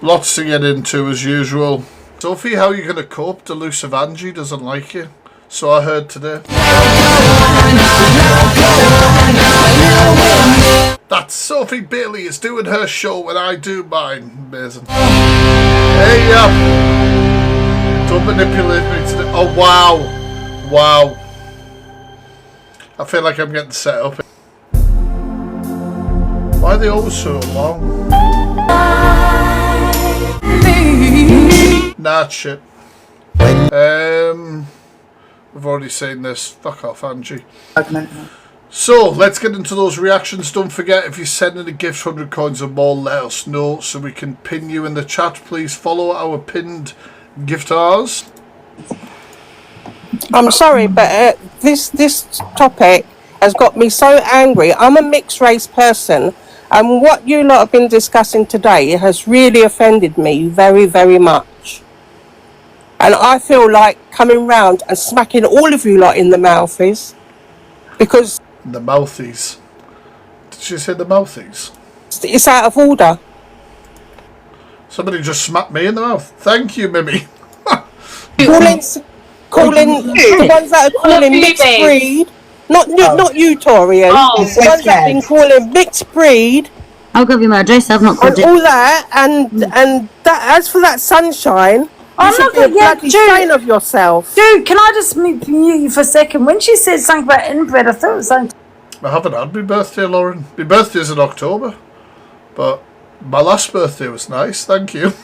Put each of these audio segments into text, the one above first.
Lots to get into as usual. Sophie, how are you going to cope? Delusive Angie doesn't like you. So I heard today. That Sophie Bailey is doing her show when I do mine. Amazing. Hey, don't manipulate me today. Oh, wow. Wow. I feel like I'm getting set up. Why are they always so long? Nah, shit. We've already seen this. Fuck off, Angie. So, let's get into those reactions. Don't forget, if you're sending a gift, 100 coins or more, let us know so we can pin you in the chat. Please follow our pinned giftars. I'm sorry, but this topic has got me so angry. I'm a mixed race person, and what you lot have been discussing today has really offended me very, very much. And I feel like coming round and smacking all of you lot in the mouthies, because... The mouthies. Did she say the mouthies? It's out of order. Somebody just smacked me in the mouth. Thank you, Mimi. calling the ones that are calling mixed breed, not you, Torian. The ones that have been calling mixed breed. I'll give you my address. I've not got it. All that and that. As for that sunshine, I'm not going to get Jude of yourself. Dude, can I just mute you for a second? When she said something about inbred, I thought it was something. I haven't had my birthday, Lauren. My birthday's in October, but my last birthday was nice. Thank you.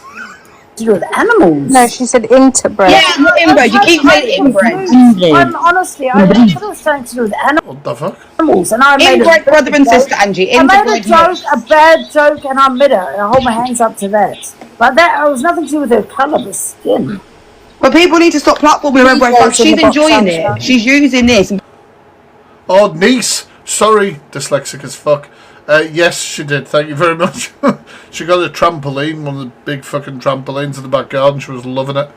To do with animals. No, she said interbred. Yeah, not inbred. You keep saying inbred. I'm honestly, I thought it was something to do with animals. What the fuck? And I made Inbred brother and sister, Angie. I made a Inbred joke, a bad joke, and I admit it. I hold my hands up to that. But that was nothing to do with her colour of the skin. But people need to stop platforming her boyfriend. She's enjoying it. She's using this. Oh, niece. Sorry, dyslexic as fuck. Yes, she did. Thank you very much. She got a trampoline, one of the big fucking trampolines in the back garden. She was loving it.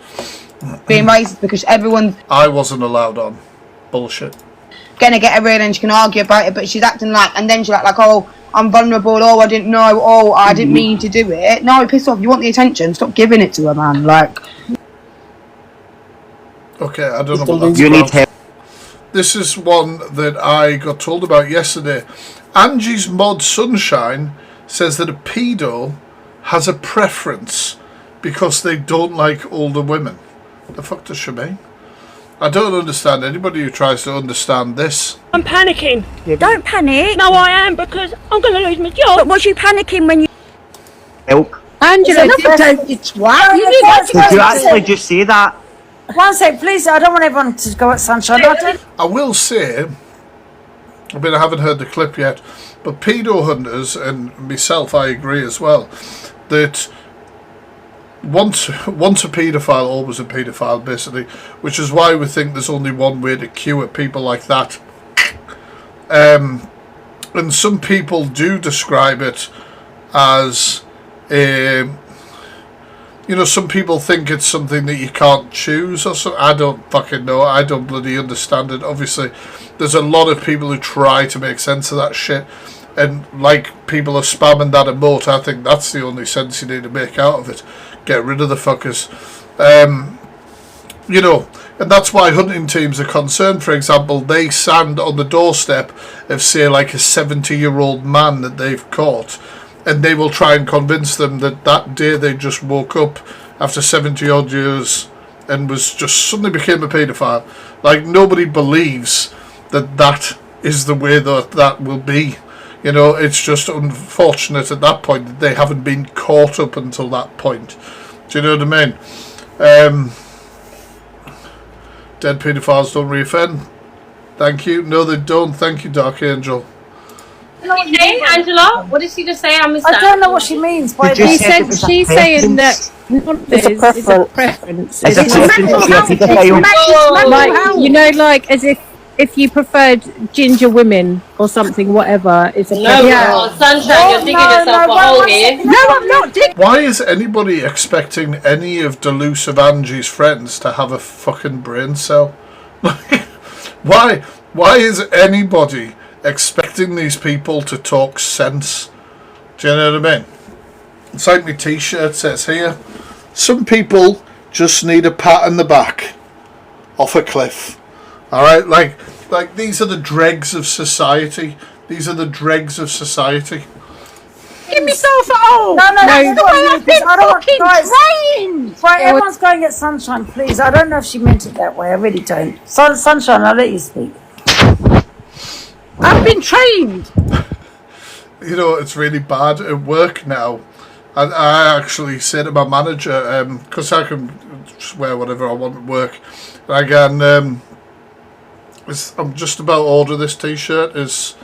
Being racist because everyone's I wasn't allowed on. Bullshit. gonna get her in and she can argue about it, but she's acting like, and then she's like, oh, I'm vulnerable, oh, I didn't know, oh, I didn't mean to do it. No, piss off. You want the attention? Stop giving it to her, man. Like. Okay, I don't know what that's about. This is one that I got told about yesterday. Angie's Mod Sunshine says that a pedo has a preference because they don't like older women. The fuck does she mean? I don't understand anybody who tries to understand this. I'm panicking. Don't panic. No, I am, because I'm going to lose my job. But was you panicking when you... Help. Angela, Did you actually just say that? One sec, please. I don't want everyone to go at Sunshine. I will say, I mean, I haven't heard the clip yet, but pedo hunters, and myself, I agree as well, that once a paedophile, always a paedophile, basically, which is why we think there's only one way to cure people like that. And some people do describe it as a... You know, some people think it's something that you can't choose or something. I don't fucking know. I don't bloody understand it. Obviously, there's a lot of people who try to make sense of that shit. And like people are spamming that emote, I think that's the only sense you need to make out of it. Get rid of the fuckers. You know, and that's why hunting teams are concerned. For example, they stand on the doorstep of, say, like a 70-year-old man that they've caught. And they will try and convince them that that day they just woke up after 70 odd years and was just suddenly became a paedophile. Like, nobody believes that that is the way that will be. You know, it's just unfortunate at that point that they haven't been caught up until that point. Do you know what I mean? Dead paedophiles don't reoffend. Thank you. No, they don't. Thank you, Dark Angel. Hey, Angela, what did she just say? I missed that. I don't know what she means by She said she's saying that It's a preference. Like, you know, like as if you preferred ginger women or something, whatever. It's a No, Sunshine, you're digging yourself a hole here. No, I'm not digging. Why is anybody expecting any of Delusive Angie's friends to have a fucking brain cell? Why is anybody expecting these people to talk sense? Do you know what I mean? It's like my t-shirt says here. Some people just need a pat on the back off a cliff. Alright, like these are the dregs of society. These are the dregs of society. Give myself at all. No, I've been fucking guys, trained. right, everyone's going at Sunshine, please. I don't know if she meant it that way. I really don't. Sunshine, I'll let you speak. I've been trained. You know, it's really bad at work now. I actually say to my manager, because I can wear whatever I want at work. Again, I'm just about to order this t-shirt. Is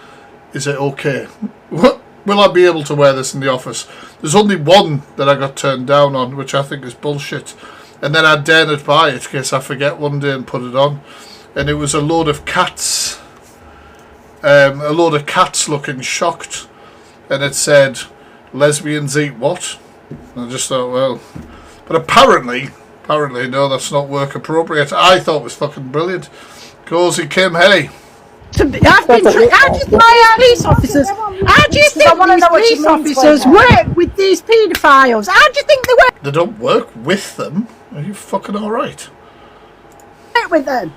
it okay? Will I be able to wear this in the office? There's only one that I got turned down on, which I think is bullshit. And then I dare not buy it in case I forget one day and put it on. And it was a load of cats. A load of cats looking shocked. And it said, lesbians eat what? And I just thought, well... But apparently, no, that's not work appropriate. I thought it was fucking brilliant. Cozy Kim, hey. I've been how do you police officers? How do you think these police officers work with these paedophiles? How do you think they work? They don't work with them. Are you fucking alright? With them?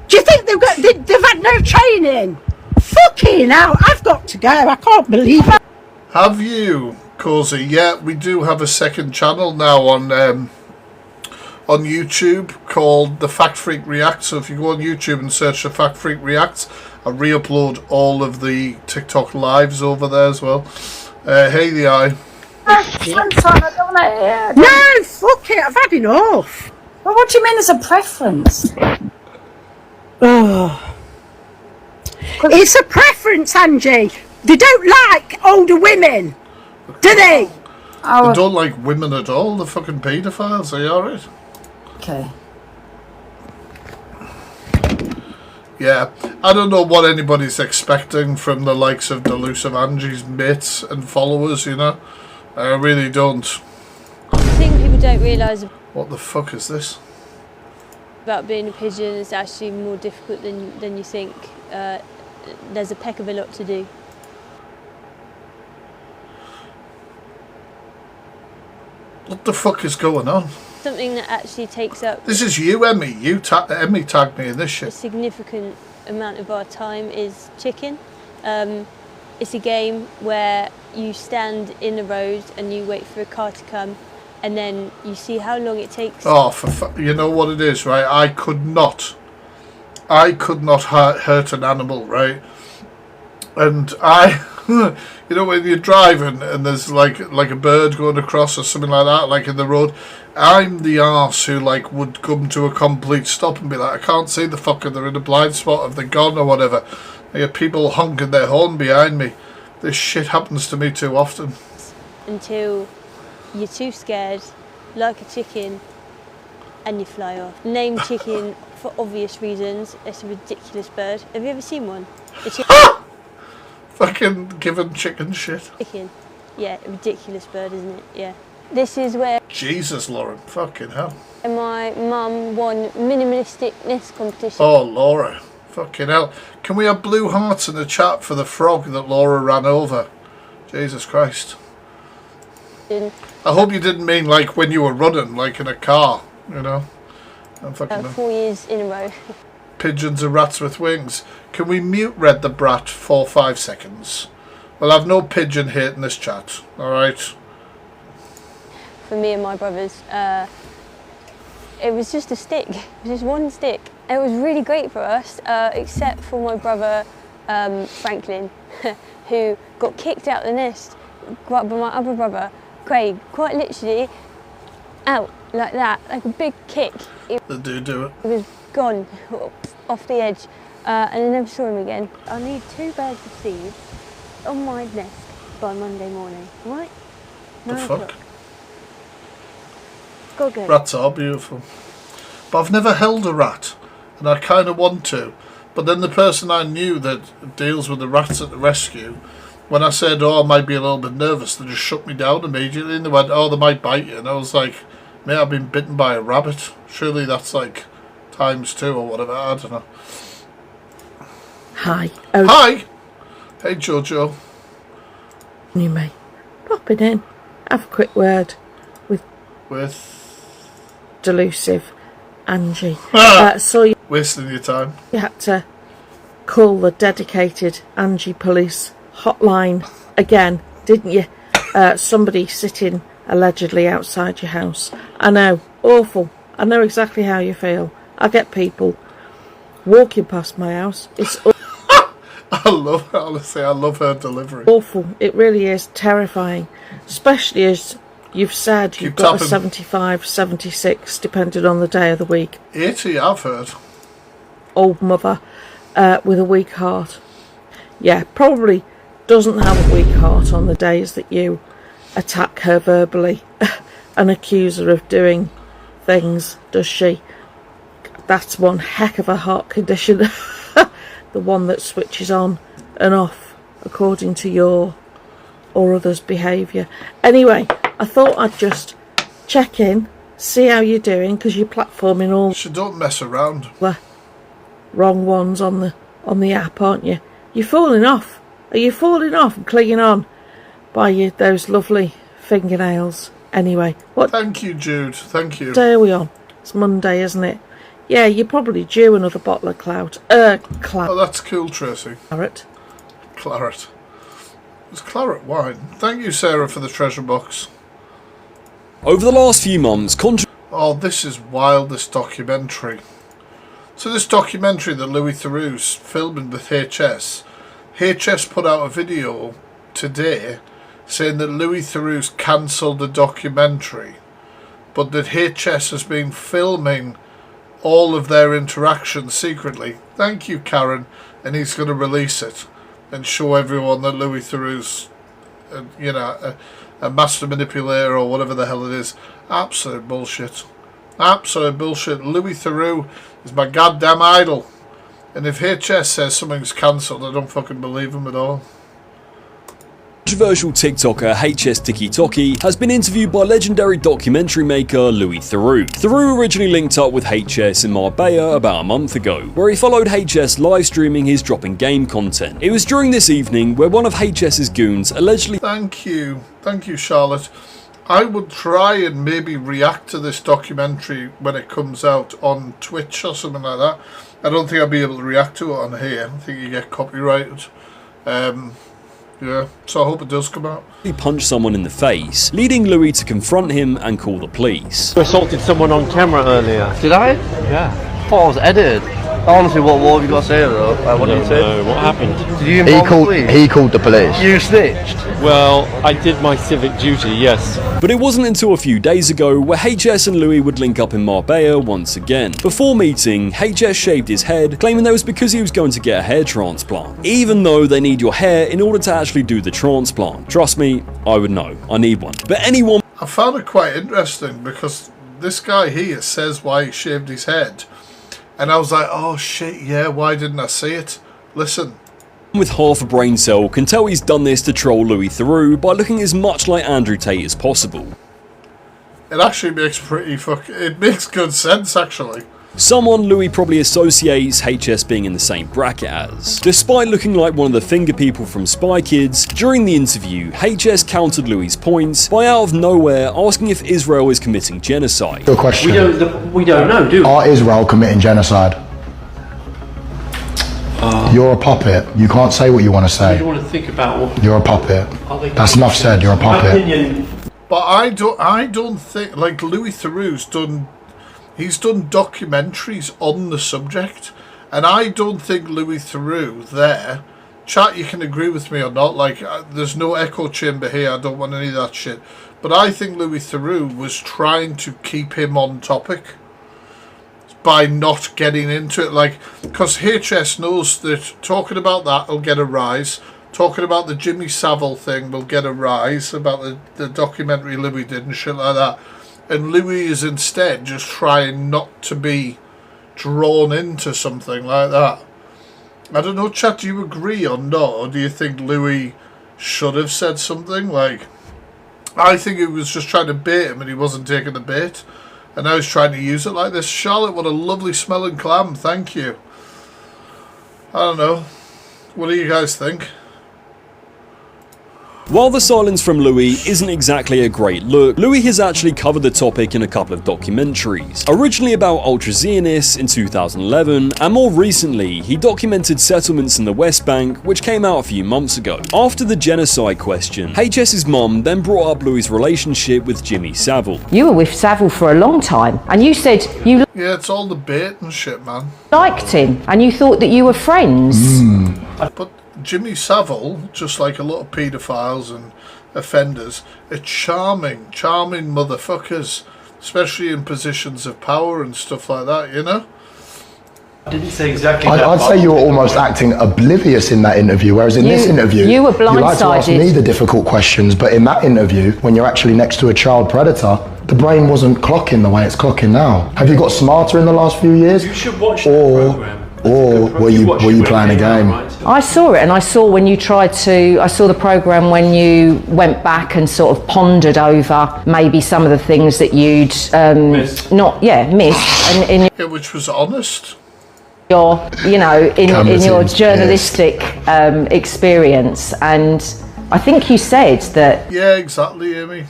Do you think they've had no training? Fucking hell! I've got to go. I can't believe it. Have you, Cozy? Yeah, we do have a second channel now on YouTube called TheFactFreak Reacts. So if you go on YouTube and search TheFactFreak Reacts, I re-upload all of the TikTok lives over there as well. Hey, the eye. Sunshine, I don't want to hear. No, fuck it. I've had enough. Well, what do you mean it's a preference? Oh. It's a preference, Angie. They don't like older women, do they? They don't like women at all. They're fucking paedophiles. Are you alright? Okay. Yeah, I don't know what anybody's expecting from the likes of Delusive Angie's mates and followers, you know? I really don't. I think people don't realise What the fuck is this? about being a pigeon is actually more difficult than you think. There's a heck of a lot to do. What the fuck is going on? Something that actually takes up This is you, Emmy. Emmy tagged me in this a shit. significant amount of our time is chicken. It's a game where you stand in the road and you wait for a car to come, and then you see how long it takes. Oh, you know what it is, right? I could not hurt an animal, right? And you know, when you're driving and there's like a bird going across or something like that, like in the road, I'm the arse who like would come to a complete stop and be like, I can't see the fucker, they're in a blind spot, have they gone or whatever. I get people honking their horn behind me. This shit happens to me too often. Until you're too scared, like a chicken, and you fly off. Name chicken for obvious reasons. It's a ridiculous bird. Have you ever seen one? Fucking giving chicken shit. Chicken. Yeah, a ridiculous bird, isn't it? Yeah. This is where Jesus, Lauren. Fucking hell. my mum won minimalisticness competition. Oh, Laura. Fucking hell. Can we have blue hearts in the chat for the frog that Laura ran over? Jesus Christ. I hope you didn't mean like when you were running, like in a car, you know? 4 years in a row. Pigeons and rats with wings. Can we mute Red the Brat for 5 seconds? Well, I've no pigeon hate in this chat, alright? For me and my brothers, it was just a stick. It was just one stick. It was really great for us, except for my brother Franklin, who got kicked out of the nest by my other brother Craig, quite literally out like that, like a big kick. They do it. He was gone off the edge, and I never saw him again. I need 2 bags of seeds on my nest by Monday morning, right? The 9 fuck? o'clock. Go good. Rats are beautiful. But I've never held a rat, and I kind of want to. But then the person I knew that deals with the rats at the rescue, when I said, oh, I might be a little bit nervous, they just shut me down immediately, and they went, oh, they might bite you. And I was like, mate, I've been bitten by a rabbit. Surely that's like ×2 or whatever, I don't know. Hi. Hi! Hey, Jojo. You may pop it in. have a quick word with delusive Angie. So you Wasting your time. had to call the dedicated Angie police hotline again, didn't you? Somebody sitting allegedly outside your house. I know, awful. I know exactly how you feel. I get people walking past my house. It's I love her delivery. awful. It really is terrifying, especially as you've said you've got a 75, 76, depending on the day of the week. 80, I've heard. Old mother with a weak heart. Yeah, probably doesn't have a weak heart on the days that you attack her verbally and accuse her of doing things, does she? That's one heck of a heart condition. The one that switches on and off according to your or others' behaviour. Anyway, I thought I'd just check in, see how you're doing, because you're platforming all She don't mess around. the wrong ones on the app, aren't you? You're falling off. Are you falling off and clinging on by those lovely fingernails? Anyway, what Thank you, Jude. Thank you. day are we on? It's Monday, isn't it? Yeah, you're probably due another bottle of Oh, that's cool, Tracy. claret. Claret. It's claret wine. Thank you, Sarah, for the treasure box. Over the last few months, Oh, this is wild, this documentary. So this documentary that Louis Theroux's filming with HS put out a video today saying that Louis Theroux's cancelled the documentary, but that HS has been filming all of their interactions secretly. Thank you, Karen. And he's going to release it and show everyone that Louis Theroux's, a master manipulator or whatever the hell it is. Absolute bullshit. Absolute bullshit. Louis Theroux is my goddamn idol. And if HS says something's cancelled, I don't fucking believe him at all. controversial TikToker HS Tiki Toki has been interviewed by legendary documentary maker Louis Theroux. Theroux originally linked up with HS in Marbella about a month ago, where he followed HS live streaming his dropping game content. It was during this evening where one of HS's goons allegedly... Thank you, Charlotte. I would try and maybe react to this documentary when it comes out on Twitch or something like that. I don't think I'll be able to react to it on here. I think you get copyrighted. Yeah, so I hope it does come out. He punched someone in the face, leading Louis to confront him and call the police. You assaulted someone on camera earlier. Did I? Yeah. I thought I was edited. Honestly, what have you got to say though? What did you say? What happened? Did you involve the police? He called the police. You snitched? Well, I did my civic duty, yes. But it wasn't until a few days ago where HS and Louis would link up in Marbella once again. Before meeting, HS shaved his head, claiming that was because he was going to get a hair transplant. Even though they need your hair in order to actually do the transplant. Trust me, I would know. I need one. But anyone... I found it quite interesting because this guy here says why he shaved his head. And I was like, oh shit, yeah, why didn't I see it? Listen. With half a brain cell can tell he's done this to troll Louis Theroux by looking as much like Andrew Tate as possible. It actually makes it makes good sense, actually. Someone Louis probably associates HS being in the same bracket as. Despite looking like one of the finger people from Spy Kids, during the interview, HS countered Louis' points by out of nowhere asking if Israel is committing genocide. Good question. We don't know, do we? Are Israel committing genocide? You're a puppet. You can't say what you want to say. You don't want to think about what... You're a puppet. That's enough said. You're a puppet. But I don't think, like, Louis Theroux's done... He's done documentaries on the subject, and I don't think Louis Theroux there... Chat, you can agree with me or not, like, there's no echo chamber here, I don't want any of that shit. But I think Louis Theroux was trying to keep him on topic by not getting into it, like, because HS knows that talking about that will get a rise, talking about the Jimmy Savile thing will get a rise, about the documentary Louis did and shit like that. And Louis is instead just trying not to be drawn into something like that. I don't know, chat, do you agree or not? Or do you think Louis should have said something? Like, I think he was just trying to bait him and he wasn't taking the bait. And now he's trying to use it like this. Charlotte, what a lovely smelling clam, thank you. I don't know. What do you guys think? While the silence from Louis isn't exactly a great look, Louis has actually covered the topic in a couple of documentaries. Originally about ultra-Zionists in 2011, and more recently, he documented settlements in the West Bank, which came out a few months ago. After the genocide question, HS's mum then brought up Louis' relationship with Jimmy Savile. You were with Savile for a long time, and you said you Yeah, it's all the bait and shit, man. liked him, and you thought that you were friends. But Jimmy Savile, just like a lot of paedophiles and offenders, are charming motherfuckers, especially in positions of power and stuff like that, you know? I didn't say exactly that. I'd say you were almost acting oblivious in that interview, whereas in this interview, you were you like to ask blindsided. me the difficult questions, but in that interview, when you're actually next to a child predator, the brain wasn't clocking the way it's clocking now. Have you got smarter in the last few years? You should watch the program. Or were you playing a game? I saw it, and I saw when you tried to. I saw the program when you went back and sort of pondered over maybe some of the things that you'd missed, and in Which was honest. your, in your journalistic experience, and I think you said that. Yeah, exactly, Amy.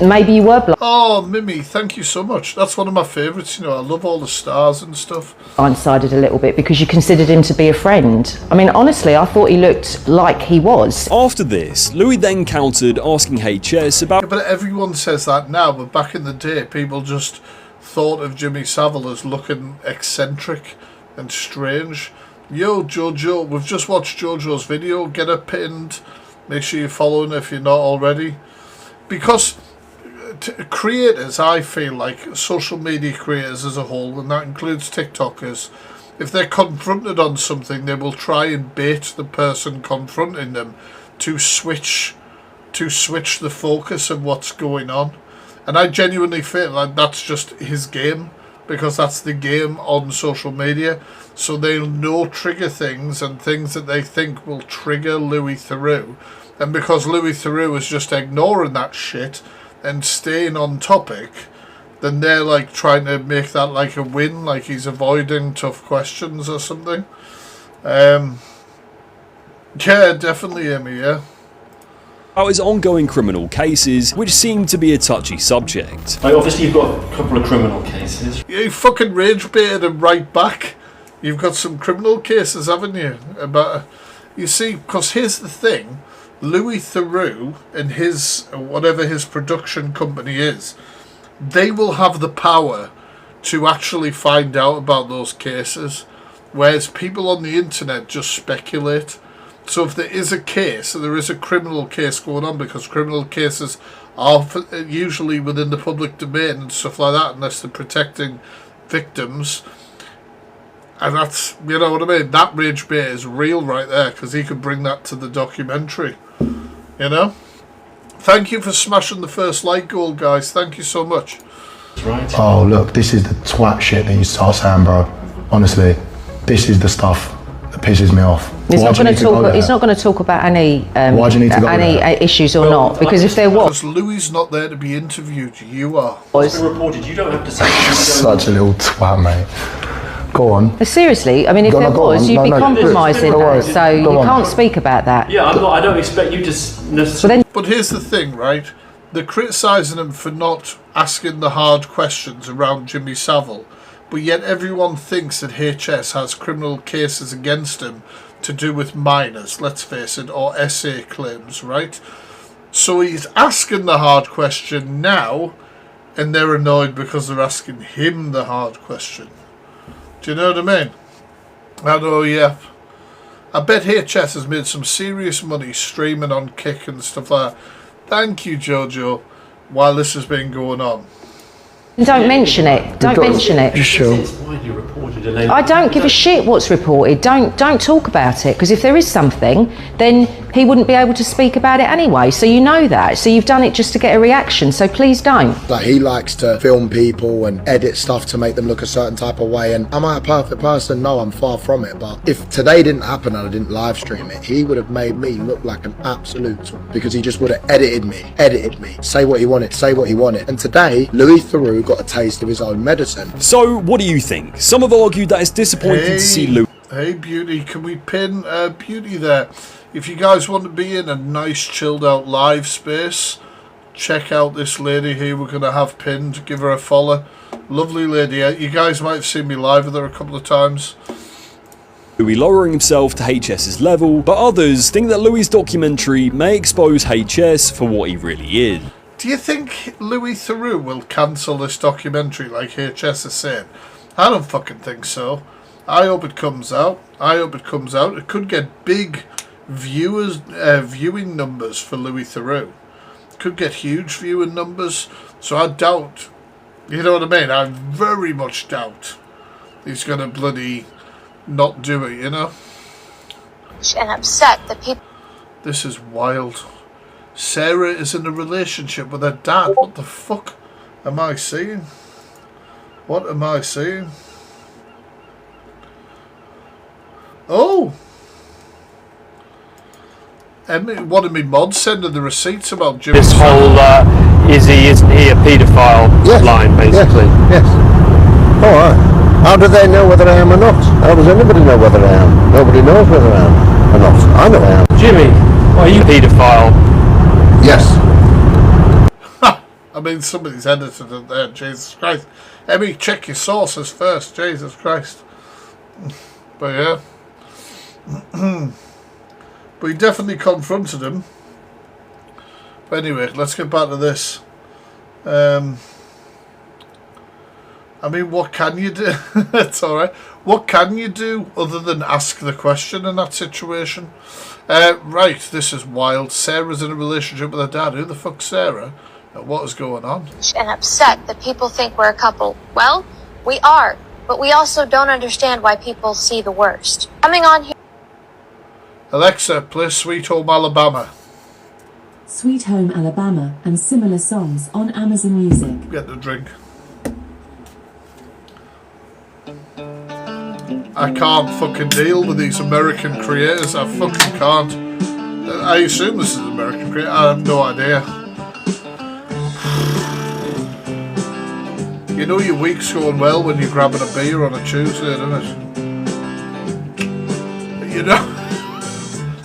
Maybe you were Oh, Mimi, thank you so much. That's one of my favourites, you know. I love all the stars and stuff. blindsided a little bit because you considered him to be a friend. I mean, honestly, I thought he looked like he was. After this, Louis then countered, asking HS about... Yeah, but everyone says that now, but back in the day, people just thought of Jimmy Savile as looking eccentric and strange. Yo, Jojo, we've just watched Jojo's video. Get her pinned. Make sure you're following if you're not already. Because... creators, I feel like social media creators as a whole, and that includes TikTokers, if they're confronted on something, they will try and bait the person confronting them to switch the focus of what's going on. And I genuinely feel like that's just his game, because that's the game on social media. So they'll know trigger things and things that they think will trigger Louis Theroux, and because Louis Theroux is just ignoring that shit and staying on topic, then they're like trying to make that like a win, like he's avoiding tough questions or something. Yeah, definitely, Amy, yeah. About his ongoing criminal cases, which seem to be a touchy subject. Like, obviously you've got a couple of criminal cases. Yeah, you fucking rage baited him right back. You've got some criminal cases, haven't you? About, you see, because here's the thing. Louis Theroux and his, whatever his production company is, they will have the power to actually find out about those cases, whereas people on the internet just speculate. So if there is a case, and there is a criminal case going on, because criminal cases are usually within the public domain and stuff like that, unless they're protecting victims. And that's, you know what I mean, that rage bait is real right there, because he could bring that to the documentary, you know? Thank you for smashing the first like goal, guys. Thank you so much. Right. Oh, look, this is the twat shit that you start saying, bro. Honestly, this is the stuff that pisses me off. He's not going to talk about any Why do you need to go there? issues or not, because if there was, Because Louis not there to be interviewed, you are. It's been reported. You don't have to say. Such a little twat, mate. Go on. Seriously, I mean, if there was, you'd be compromising that, so you can't speak about that. Yeah, I don't expect you to necessarily. But here's the thing, right? They're criticising him for not asking the hard questions around Jimmy Savile, but yet everyone thinks that HS has criminal cases against him to do with minors, let's face it, or SA claims, right? So he's asking the hard question now, and they're annoyed because they're asking him the hard question. Do you know what I mean? I know, yeah. I bet HS has made some serious money streaming on Kick and stuff like that. Thank you, Jojo, while this has been going on. Don't mention it. Don't mention it. Sure. I don't give a shit what's reported. Don't talk about it, because if there is something, then he wouldn't be able to speak about it anyway. So you know that. So you've done it just to get a reaction. So please don't. Like, he likes to film people and edit stuff to make them look a certain type of way. And am I a perfect person? No, I'm far from it. But if today didn't happen and I didn't live stream it, he would have made me look like an absolute, because he just would have edited me, say what he wanted. And today, Louis Theroux got a taste of his own medicine. So, what do you think? Some have argued that it's disappointing to see Louis. Hey, Beauty, can we pin Beauty there? if you guys want to be in a nice chilled out live space, check out this lady here we're going to have pinned. Give her a follow. Lovely lady. You guys might have seen me live with her a couple of times. Louis lowering himself to HS's level, but others think that Louis's documentary may expose HS for what he really is. Do you think Louis Theroux will cancel this documentary like HS is saying? I don't fucking think so. I hope it comes out. It could get big viewing numbers for Louis Theroux. It could get huge viewing numbers. So I doubt, you know what I mean? I very much doubt he's going to bloody not do it, you know? And upset that people... This is wild. Sarah is in a relationship with her dad. What the fuck am I seeing? What am I seeing? Oh! One of me mods sending the receipts about Jimmy. This whole isn't he a paedophile line, basically. Yes. Alright. How do they know whether I am or not? How does anybody know whether I am? Nobody knows whether I am or not. I know I am. Jimmy, are you a paedophile? Yes. I mean, somebody's edited it there, Jesus Christ. Emmy, check your sources first, Jesus Christ. But yeah. But he definitely confronted him. But anyway, let's get back to this. I mean, what can you do? It's alright. What can you do other than ask the question in that situation? Right, this is wild. Sarah's in a relationship with her dad. Who the fuck's Sarah? What is going on? And upset that people think we're a couple. Well, we are, but we also don't understand why people see the worst. Coming on here... Alexa, play Sweet Home Alabama. Sweet Home Alabama and similar songs on Amazon Music. Get the drink. I can't fucking deal with these American creators. I fucking can't. I assume this is an American creator. I have no idea. You know your week's going well when you're grabbing a beer on a Tuesday, don't it? You know,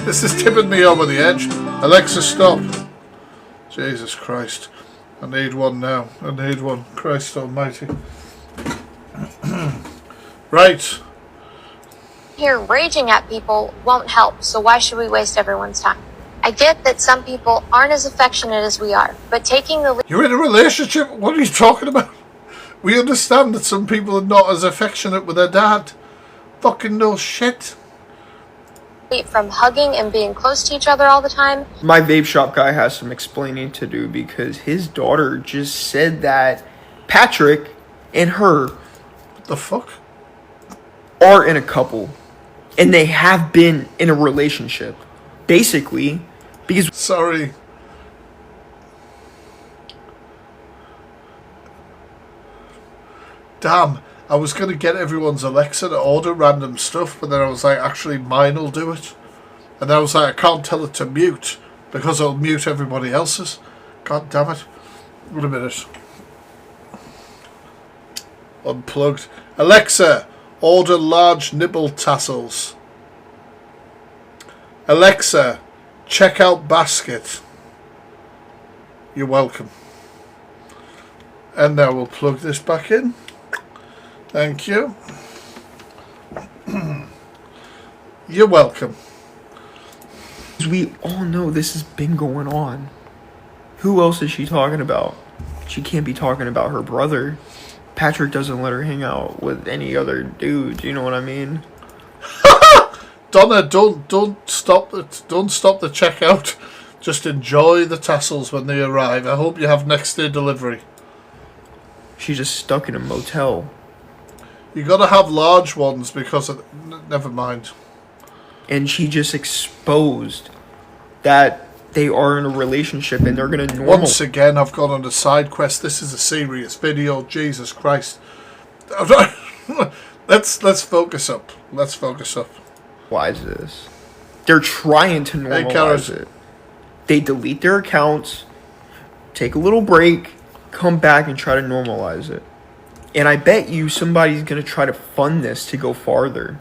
this is tipping me over the edge. Alexa, stop. Jesus Christ. I need one now. I need one. Christ almighty. Right. Here raging at people won't help, so why should we waste everyone's time? I get that some people aren't as affectionate as we are, but taking the You're in a relationship? What are you talking about? We understand that some people are not as affectionate with their dad. Fucking no shit. lead from hugging and being close to each other all the time. My vape shop guy has some explaining to do because his daughter just said that Patrick and her the fuck are in a couple. And they have been in a relationship. Basically, because... Sorry. Damn, I was going to get everyone's Alexa to order random stuff, but then I was like, actually, mine will do it. And then I was like, I can't tell it to mute, because it'll mute everybody else's. God damn it. Wait a minute. Unplugged. Alexa, order large nibble tassels. Alexa, check out basket. You're welcome. And now we'll plug this back in. Thank you. You're welcome. We all know this has been going on. Who else is she talking about? She can't be talking about her brother. Patrick doesn't let her hang out with any other dudes, you know what I mean? Donna, don't stop the checkout. Just enjoy the tassels when they arrive. I hope you have next day delivery. She's just stuck in a motel. You gotta have large ones because of, never mind. And she just exposed that they are in a relationship and they're gonna normal. Once again, I've gone on a side quest. This is a serious video. Jesus Christ. Let's focus up. Let's focus up. Why is this? They're trying to normalize it. They delete their accounts, take a little break, come back and try to normalize it. And I bet you somebody's going to try to fund this to go farther.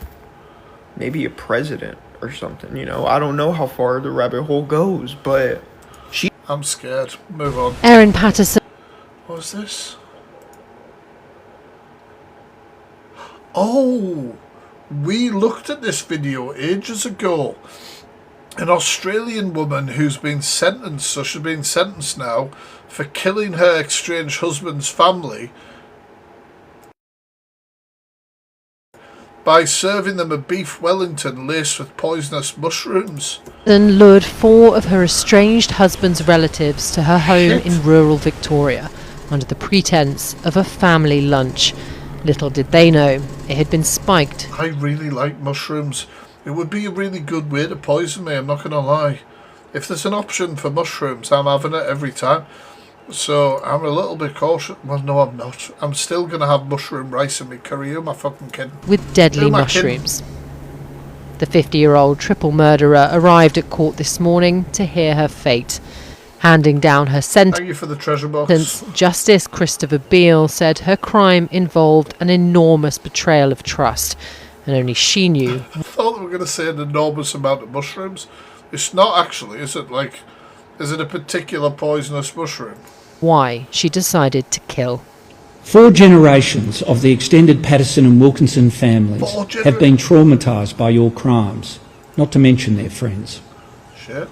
Maybe a president or something, you know? I don't know how far the rabbit hole goes, but I'm scared. Move on. Erin Patterson. What was this? Oh, we looked at this video ages ago. An Australian woman who's been sentenced, so she's been sentenced now, for killing her estranged husband's family by serving them a beef Wellington laced with poisonous mushrooms. And lured 4 of her estranged husband's relatives to her home in rural Victoria under the pretense of a family lunch. Little did they know it had been spiked. I really like mushrooms. It would be a really good way to poison me, I'm not going to lie. If there's an option for mushrooms, I'm having it every time. So I'm a little bit cautious. Well, no, I'm not. I'm still going to have mushroom rice in my curry. Who am I fucking kidding? With deadly mushrooms. The 50-year-old triple murderer arrived at court this morning to hear her fate. Handing down her sentence, thank you for the treasure box. Justice Christopher Beale said her crime involved an enormous betrayal of trust, and only she knew. I thought they were going to say an enormous amount of mushrooms. It's not actually, is it? Like, is it a particular poisonous mushroom? Why she decided to kill. 4 generations of the extended Patterson and Wilkinson families have been traumatised by your crimes, not to mention their friends. Shit.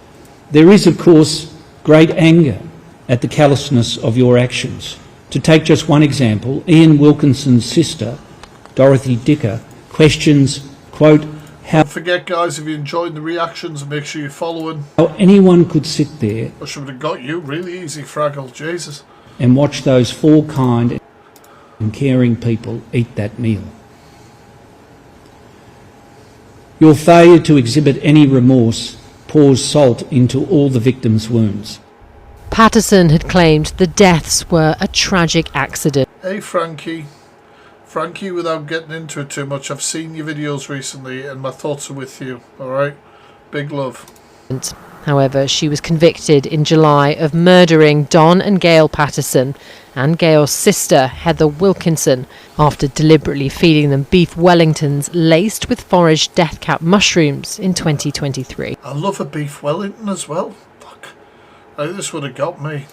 There is, of course, great anger at the callousness of your actions. To take just one example, Ian Wilkinson's sister, Dorothy Dicker, questions, quote, Don't forget, guys, if you enjoyed the reactions, make sure you're following. how anyone could sit there I should have got you really easy, Fraggle. Jesus. and watch those 4 kind and caring people eat that meal. Your failure to exhibit any remorse pours salt into all the victims' wounds. Patterson had claimed the deaths were a tragic accident. Hey, Frankie. Frankie, without getting into it too much, I've seen your videos recently and my thoughts are with you, alright? Big love. However, she was convicted in July of murdering Don and Gail Patterson and Gail's sister, Heather Wilkinson, after deliberately feeding them beef Wellingtons laced with foraged death cap mushrooms in 2023. I love a beef Wellington as well. Fuck. This would have got me.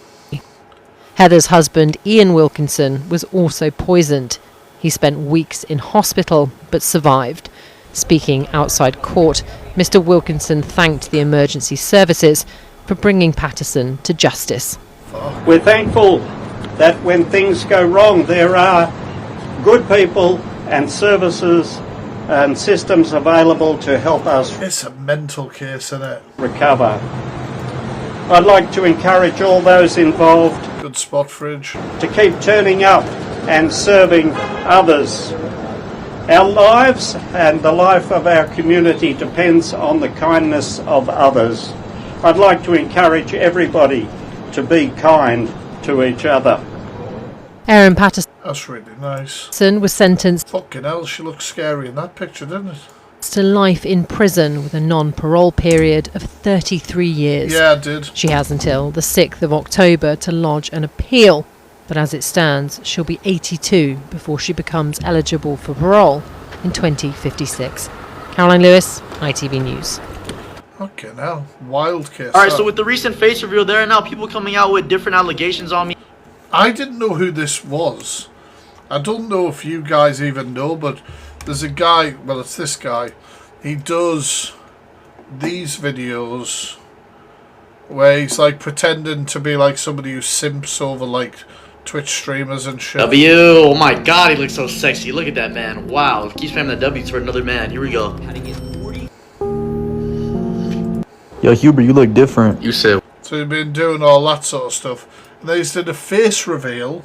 Heather's husband, Ian Wilkinson, was also poisoned. He spent weeks in hospital but survived. Speaking outside court, Mr. Wilkinson thanked the emergency services for bringing Patterson to justice. We're thankful that when things go wrong, there are good people and services and systems available to help us. It's a mental case, isn't it? Recover. I'd like to encourage all those involved. Good spot, Fridge. To keep turning up and serving others. Our lives and the life of our community depends on the kindness of others. I'd like to encourage everybody to be kind to each other. Erin Patterson. That's really nice. Was sentenced. Fucking hell, she looks scary in that picture, didn't it? To life in prison with a non-parole period of 33 years. Yeah, I did. She has until the 6th of October to lodge an appeal. But as it stands, she'll be 82 before she becomes eligible for parole in 2056. Caroline Lewis, ITV News. Fucking hell, wild case. Alright, so with the recent face reveal, there are now people coming out with different allegations on me. I didn't know who this was. I don't know if you guys even know, but there's a guy, well, it's this guy. He does these videos where he's like pretending to be like somebody who simps over like Twitch streamers and shit. W, oh my god, he looks so sexy. Look at that man. Wow, keep spamming that W for another man. Here we go. Yo, Huber, you look different. You said. So he's been doing all that sort of stuff. And then he's did a face reveal,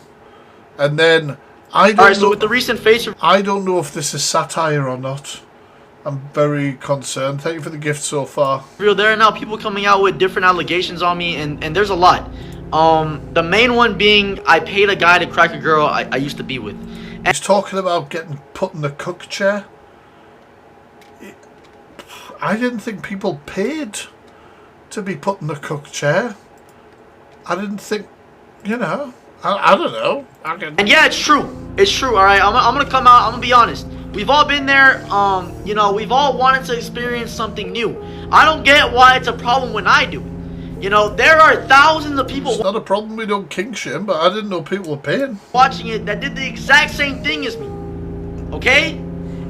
and then I don't know. So with the recent face I don't know if this is satire or not. I'm very concerned. Thank you for the gift so far. reveal, there are now people coming out with different allegations on me, and there's a lot. The main one being I paid a guy to crack a girl I used to be with. And he's talking about getting put in the cook chair. I didn't think people paid to be put in the cook chair. I didn't think, you know, I don't know. And yeah, it's true. It's true, alright? I'm gonna come out, I'm gonna be honest. We've all been there. You know, we've all wanted to experience something new. I don't get why it's a problem when I do it. You know, there are thousands of people. It's not a problem we don't kink shame, but I didn't know people were paying. Watching it that did the exact same thing as me. Okay?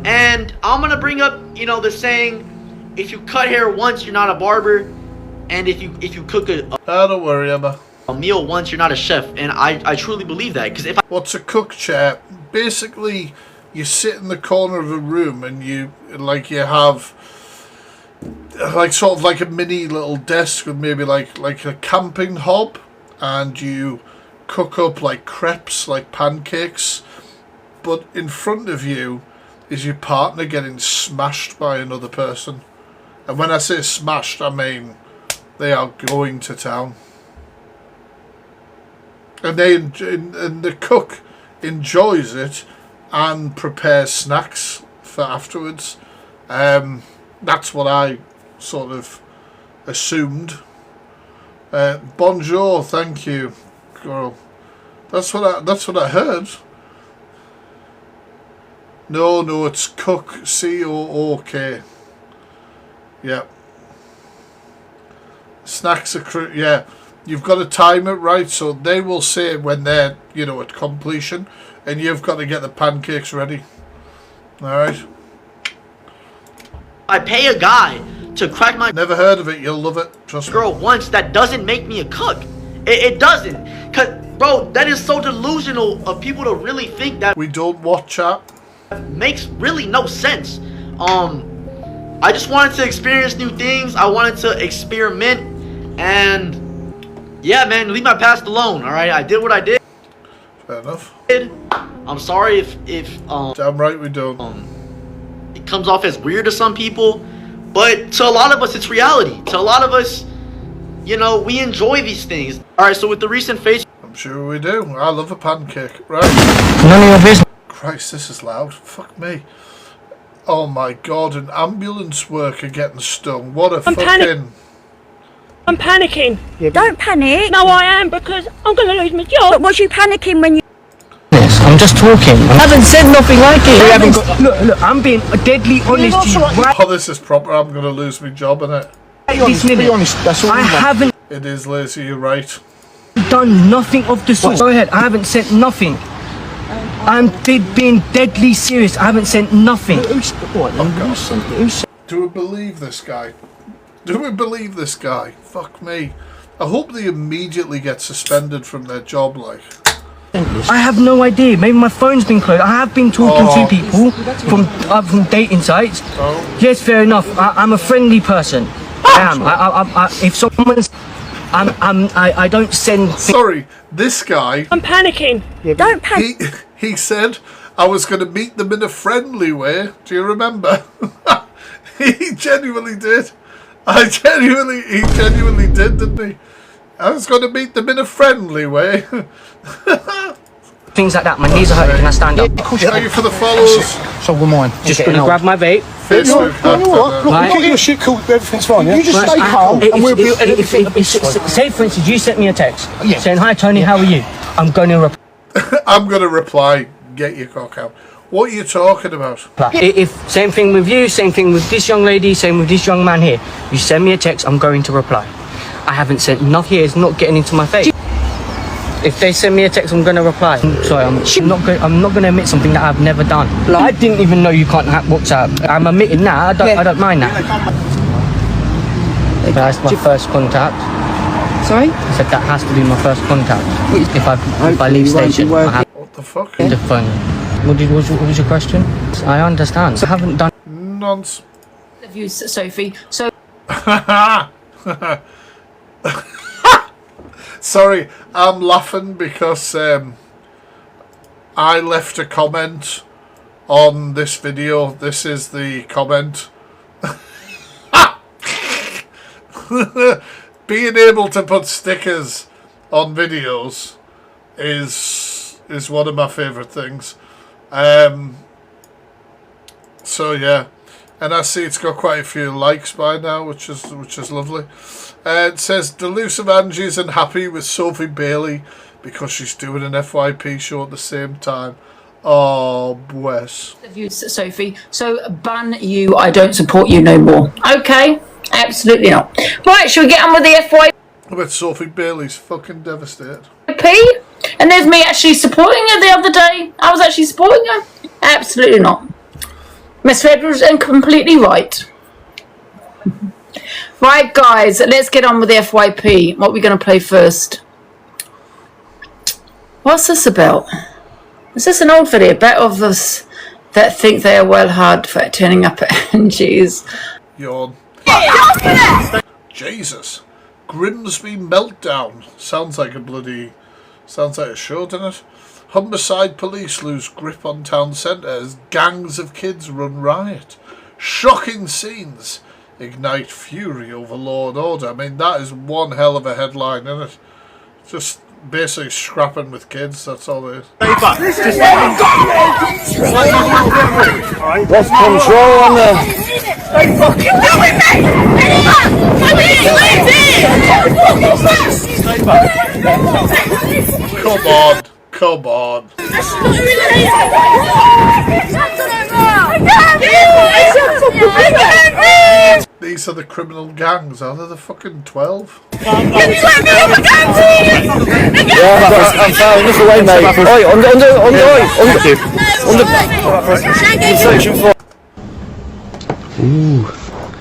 And I'm gonna bring up, you know, the saying, if you cut hair once, you're not a barber, and if you cook don't worry, Emma. A meal once, you're not a chef. And I truly believe that, because if what's a cook chair? Basically, you sit in the corner of a room and you have like sort of like a mini little desk with maybe like a camping hob, and you cook up like crepes, like pancakes, but in front of you is your partner getting smashed by another person. And when I say smashed, I mean they are going to town. And the cook enjoys it and prepares snacks for afterwards. That's what I sort of assumed. Bonjour, thank you, girl. That's what I heard. No, it's cook, C-O-O-K. Yeah. Snacks are yeah. You've got to time it right, so they will say when they're, you know, at completion, and you've got to get the pancakes ready. All right. I pay a guy to crack my... Never heard of it. You'll love it. Trust me. Girl once, that doesn't make me a cook. It doesn't. Cause, bro, that is so delusional of people to really think that... We don't watch that. Makes really no sense. I just wanted to experience new things. I wanted to experiment. And... yeah, man, leave my past alone, alright? I did what I did. Fair enough. I'm sorry if damn right we don't. It comes off as weird to some people, but to a lot of us it's reality. To a lot of us, you know, we enjoy these things. Alright, so with the recent face, I'm sure we do. I love a pancake. Right. none of your business. Christ, this is loud. Fuck me. Oh my god, an ambulance worker getting stung. What a fucking... I'm panicking. Yeah, don't panic. No, I am, because I'm going to lose my job. But was you panicking when you... Yes, I'm just talking. I haven't said nothing like it. You haven't got, look, I'm being deadly honest to you. Right? Oh, this is proper. I'm going to lose my job, innit? Be honest, that's all I haven't It is, lazy, you're right. done nothing of the sort. Go ahead, I haven't sent nothing. I'm being deadly serious. I haven't sent nothing. Do we believe this guy? Do we believe this guy? Fuck me. I hope they immediately get suspended from their job, like. I have no idea. Maybe my phone's been closed. I have been talking to people from dating sites. Oh. Yes, fair enough. I'm a friendly person. I am. If someone's, I don't send. Sorry, this guy. I'm panicking. Don't panic. He said I was going to meet them in a friendly way. Do you remember? He genuinely did. He genuinely did, didn't he? I was going to meet them in a friendly way. Things like that. My knees are hurting. Can I stand up? Thank you for the follows. So good morning. Just gonna grab my vape. Facebook. Right. Look, your shit cool. Everything's fine. Yeah? You just stay calm, and we'll be. Say, for instance, you sent me a text saying, "Hi, Tony. How are you?" I'm going to. I'm going to reply. Get your cock out. What are you talking about? If same thing with you, same thing with this young lady, same with this young man here. You send me a text, I'm going to reply. I haven't sent nothing here. It's not getting into my face. If they send me a text, I'm going to reply. Sorry, I'm not going to admit something that I've never done. Like, I didn't even know you can't hack WhatsApp. I'm admitting that. I don't mind that. That's my first contact. Sorry? I said that has to be my first contact. If I leave station, I have what the fuck? the phone. What was your question? I understand. So I haven't done nonsense. Of you, Sophie. So. Sorry, I'm laughing because I left a comment on this video. This is the comment. Being able to put stickers on videos is one of my favourite things. So yeah, and I see it's got quite a few likes by now, which is lovely. It says Delusive Angie's unhappy with Sophie Bailey because she's doing an FYP show at the same time. Oh, bless. You, Sophie. So ban you. I don't support you no more. Okay, absolutely not. Right, shall we get on with the FYP? I bet Sophie Bailey's fucking devastated. And there's me actually supporting her the other day. I was actually supporting her. Absolutely not. Miss Fred was completely right. Right, guys, let's get on with the FYP. What are we going to play first? What's this about? Is this an old video about of us that think they are well hard for turning up at NG's? Yawn. Jesus. Grimsby Meltdown. Sounds like a show, doesn't it? Humberside police lose grip on town centre as gangs of kids run riot. Shocking scenes ignite fury over law and order. I mean, that is one hell of a headline, isn't it? Just basically scrapping with kids, that's all it is. Lost control on the... Come on, come on. These are the criminal gangs, are they the fucking 12? Yeah, I'm found this away, mate. Under section 4. Ooh,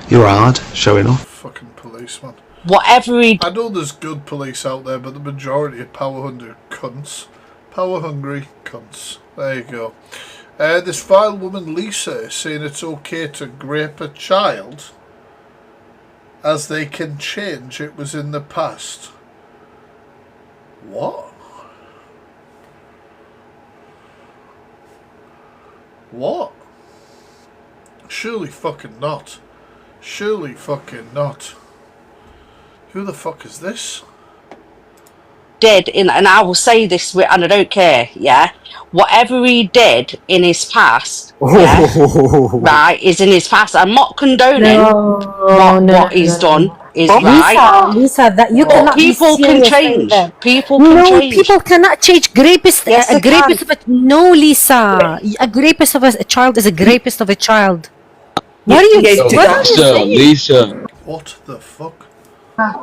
you're hard, showing off. Fucking policeman. Whatever he... I know there's good police out there, but the majority are power-hungry cunts. Power-hungry cunts. There you go. This vile woman Lisa is saying it's okay to grape a child as they can change. It was in the past. What? What? Surely fucking not. Surely fucking not. Who the fuck is this? Did, and I will say this, and I don't care, yeah? Whatever he did in his past, yeah, right, is in his past. I'm not condoning what he's done. Is right. Lisa, that you cannot. People can change. People can change. People cannot change. Rapist, yes, a rapist of a no, Lisa. A rapist of a child is a rapist of a child. What are you? What are you saying? Lisa. What the fuck?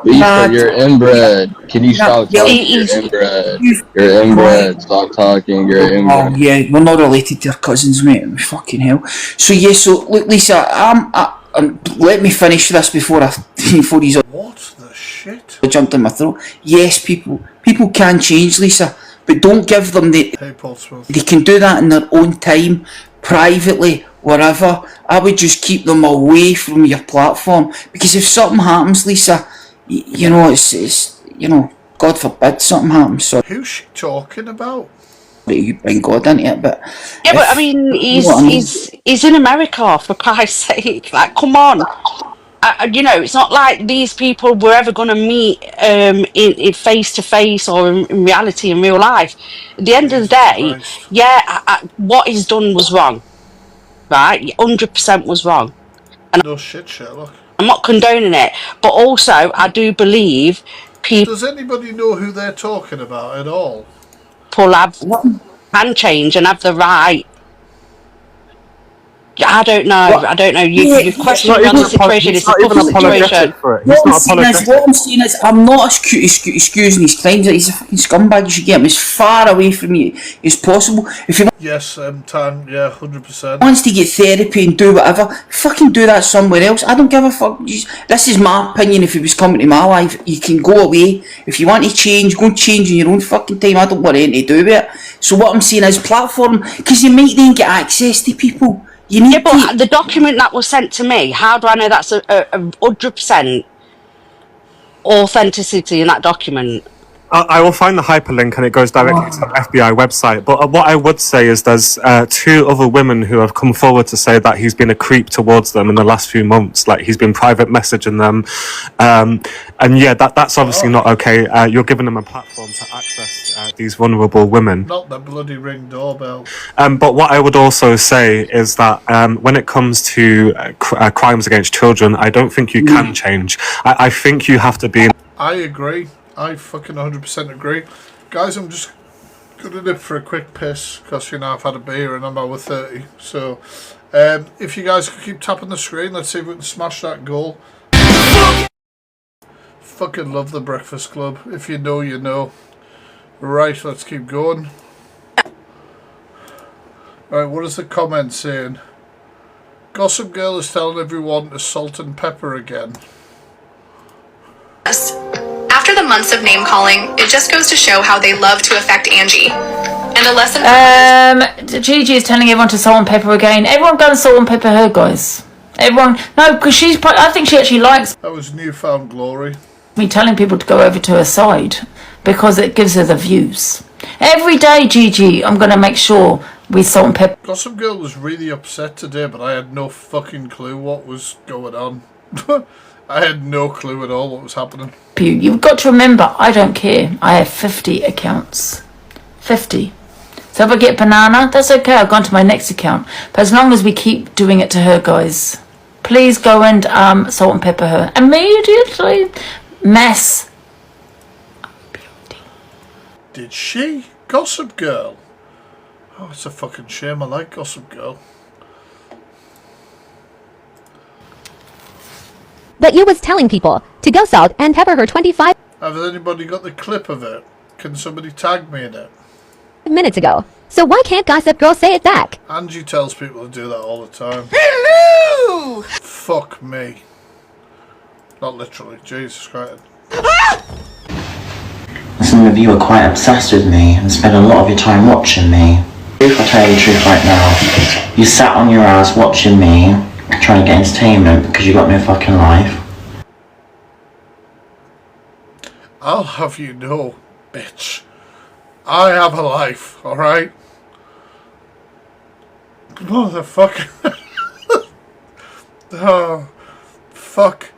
Lisa, you're inbred. Can you stop talking? You're inbred. You're inbred. Stop talking. You're inbred. Oh yeah, we're not related to your cousins, mate. Fucking hell. So yeah, so look, Lisa, let me finish this before he's. What the shit? Jumped in my throat. Yes, people can change, Lisa, but don't give them the. They can do that in their own time, privately, wherever. I would just keep them away from your platform, because if something happens, Lisa, you know, it's God forbid something happens. So who's she talking about? You bring God into it, but yeah, but I mean, he's in America, for Christ's sake. Like, come on. You know, it's not like these people were ever going to meet in face to face or in reality, in real life. At the end of the day, yeah, what he's done was wrong, right? 100% was wrong. And no shit, Sherlock. I'm not condoning it, but also I do believe people. Does anybody know who they're talking about at all? People can change and have the right. I don't know. What? I don't know. You're questioning on the situation. It's a tough situation. What I'm saying is, I'm not excusing his crimes. He's a fucking scumbag. You should get him as far away from you as possible. If you yes, Tan, yeah, 100%. Wants to get therapy and do whatever, fucking do that somewhere else. I don't give a fuck. This is my opinion. If he was coming to my life, you can go away. If you want to change, go and change in your own fucking time. I don't want anything to do with it. So what I'm saying is, platform, because you might then get access to people. Yeah, but the document that was sent to me, how do I know that's a 100% authenticity in that document? I will find the hyperlink and it goes directly to the FBI website. But what I would say is there's 2 other women who have come forward to say that he's been a creep towards them in the last few months. Like, he's been private messaging them. And yeah, that's obviously not okay. You're giving them a platform to access these vulnerable women. Not the bloody Ring doorbell. But what I would also say is that when it comes to crimes against children, I don't think you can change. I think you have to be... I agree. I fucking 100% agree. Guys, I'm just Gonna nip for a quick piss because, you know, I've had a beer and I'm over 30. So, if you guys could keep tapping the screen, let's see if we can smash that goal. Fucking love the Breakfast Club. If you know, you know. Right, let's keep going. Right, what is the comment saying? Gossip Girl is telling everyone to salt and pepper again. After the months of name calling, it just goes to show how they love to affect Angie. And a lesson Gigi is telling everyone to salt and pepper again. Everyone go and salt and pepper her, guys. Everyone, no, because I think she actually likes That was newfound glory. me telling people to go over to her side because it gives her the views. Every day, Gigi, I'm going to make sure we salt and pepper. Gossip Girl was really upset today, but I had no fucking clue what was going on. I had no clue at all what was happening. You've got to remember, I don't care. I have 50 accounts. 50. So if I get banana, that's okay. I'll go on to my next account. But as long as we keep doing it to her, guys, please go and salt and pepper her immediately. Mess. Did she? Gossip Girl? Oh, it's a fucking shame. I like Gossip Girl. But you was telling people to go salt and pepper her 25 Have anybody got the clip of it? Can somebody tag me in it? minutes ago. So why can't Gossip Girl say it back? Angie tells people to do that all the time. Hello! Fuck me. Not literally. Jesus Christ. Some of you are quite obsessed with me and spend a lot of your time watching me. If I tell you the truth right now, you sat on your ass watching me, trying to get entertainment because you got no fucking life. I'll have you know, bitch. I have a life, alright? Motherfucker. Oh, fuck.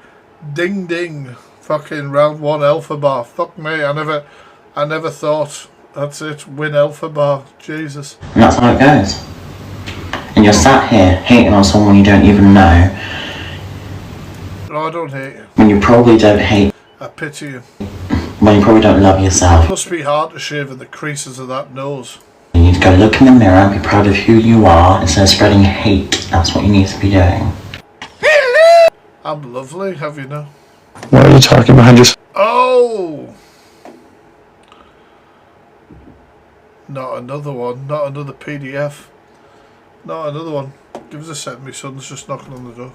Ding ding. Fucking round one alpha bar. Fuck me. I never thought. That's it. Win alpha bar. Jesus. And that's how it goes. And you're sat here hating on someone you don't even know. No, I don't hate you. When you probably don't hate. I pity you. When you probably don't love yourself. It must be hard to shave in the creases of that nose. You need to go look in the mirror and be proud of who you are instead of spreading hate. That's what you need to be doing. I'm lovely, have you know? What are you talking behind your... Oh! Not another one. Not another PDF. Not another one. Give us a sec, my son's just knocking on the door.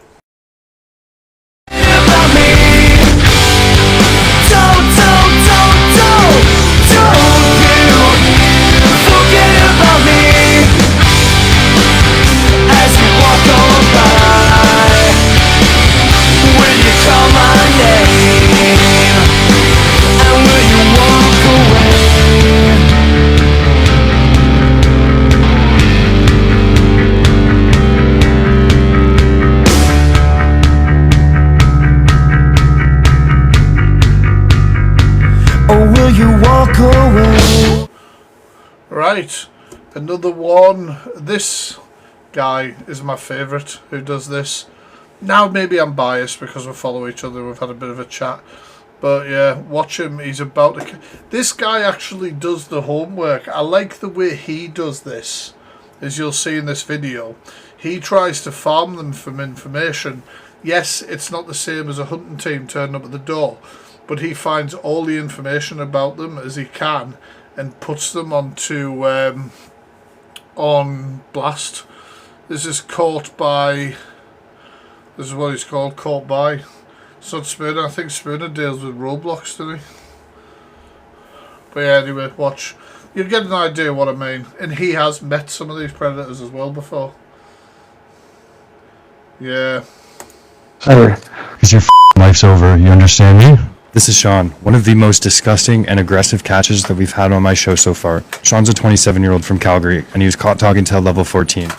Right, another one. This guy is my favourite who does this. Now maybe I'm biased because we follow each other, we've had a bit of a chat. But yeah, watch him, he's about to... This guy actually does the homework. I like the way he does this, as you'll see in this video. He tries to farm them from information. Yes, it's not the same as a hunting team turning up at the door, but he finds all the information about them as he can and puts them onto on blast. This is caught by... This is what he's called, caught by. It's not Spooner. I think Spooner deals with Roblox, doesn't he? But yeah, anyway, watch. You'll get an idea what I mean. And he has met some of these predators as well before. Yeah. Because your life's over, you understand me? This is Sean, one of the most disgusting and aggressive catches that we've had on my show so far. Sean's a 27-year-old from Calgary, and he was caught talking to level 14.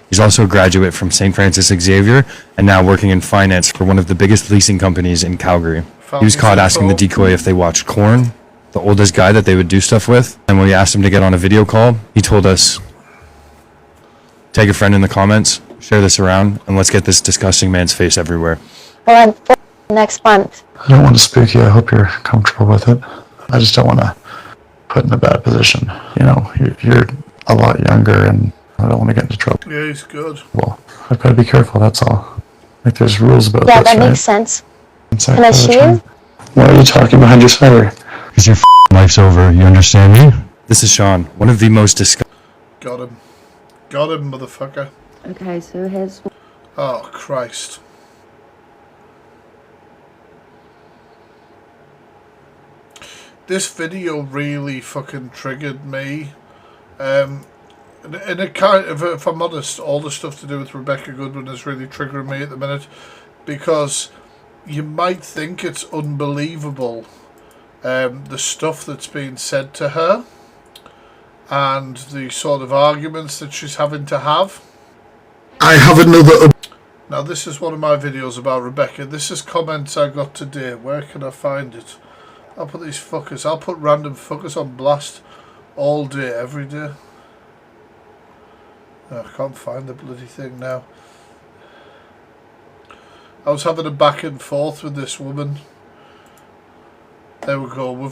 He's also a graduate from St. Francis Xavier, and now working in finance for one of the biggest leasing companies in Calgary. He was caught asking the decoy if they watched Korn, the oldest guy that they would do stuff with, and when we asked him to get on a video call, he told us, tag a friend in the comments, share this around, and let's get this disgusting man's face everywhere. Well, next month. I don't want to spook you. I hope you're comfortable with it. I just don't want to put in a bad position. You know, you're a lot younger, and I don't want to get into trouble. Yeah, he's good. Well, I've got to be careful, that's all. Like, there's rules about Yeah, this, that right? makes sense. Inside Can I see you? Why are you talking behind your sweater? Because your life's over, you understand me? This is Sean, one of the most disgusting... Got him. Got him, motherfucker. Okay, so here's... Oh, Christ. This video really fucking triggered me. And it kind of, if I'm honest, all the stuff to do with Rebecca Goodwin is really triggering me at the minute, because you might think it's unbelievable, the stuff that's being said to her and the sort of arguments that she's having to have. I have another... Now, this is one of my videos about Rebecca. This is comments I got today. Where can I find it? I'll put these fuckers. I'll put random fuckers on blast all day, every day. Oh, I can't find the bloody thing now. I was having a back and forth with this woman. There we go.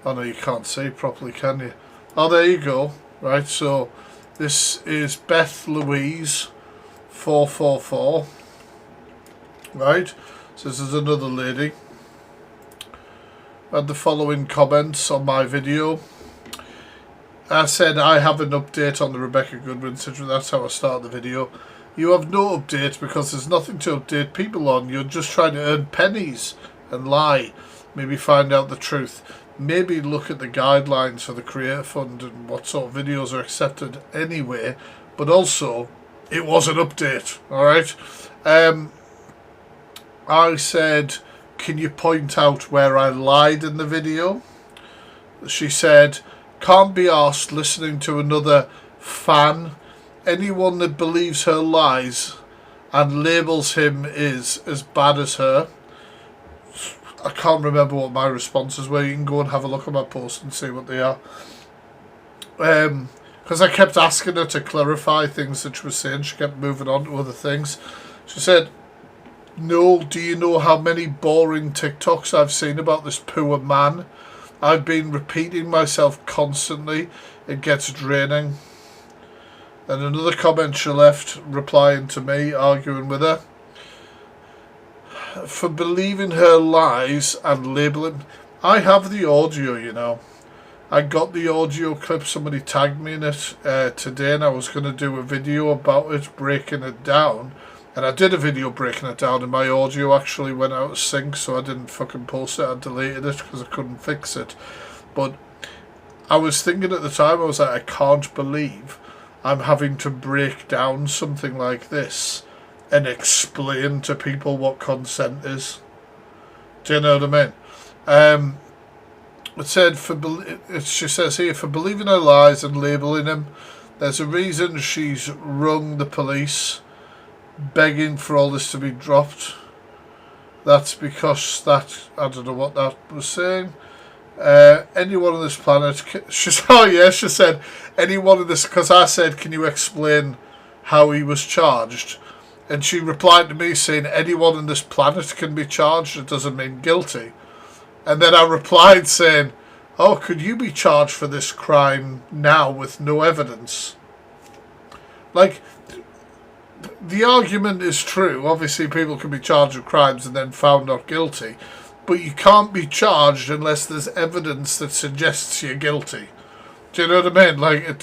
Oh no, you can't see properly, can you? Oh, there you go. Right, so this is Beth Louise 444. Right, so this is another lady. I had the following comments on my video. I said I have an update on the Rebecca Goodwin situation. That's how I started the video. You have no update because there's nothing to update people on. You're just trying to earn pennies and lie. Maybe find out the truth. Maybe look at the guidelines for the Creator Fund and what sort of videos are accepted anyway. But also, it was an update. Alright? I said, can you point out where I lied in the video? She said, can't be arsed listening to another fan. Anyone that believes her lies and labels him is as bad as her. I can't remember what my responses were. You can go and have a look at my post and see what they are. Because I kept asking her to clarify things that she was saying. She kept moving on to other things. She said, no, do you know how many boring TikToks I've seen about this poor man? I've been repeating myself constantly. It gets draining. And another comment she left, replying to me, arguing with her. For believing her lies and labelling... I have the audio, you know. I got the audio clip. Somebody tagged me in it today, and I was going to do a video about it, breaking it down. And I did a video breaking it down, and my audio actually went out of sync, so I didn't fucking post it. I deleted it because I couldn't fix it. But I was thinking at the time, I was like, I can't believe I'm having to break down something like this and explain to people what consent is. Do you know what I mean? It said, she says here, for believing her lies and labelling him, there's a reason she's rung the police, begging for all this to be dropped. That's because that, I don't know what that was saying. Anyone on this planet, she said, anyone on this, because I said, can you explain how he was charged? And she replied to me saying, anyone on this planet can be charged, it doesn't mean guilty. And then I replied saying, oh, could you be charged for this crime now with no evidence? Like, the argument is true. Obviously, people can be charged with crimes and then found not guilty. But you can't be charged unless there's evidence that suggests you're guilty. Do you know what I mean? Like,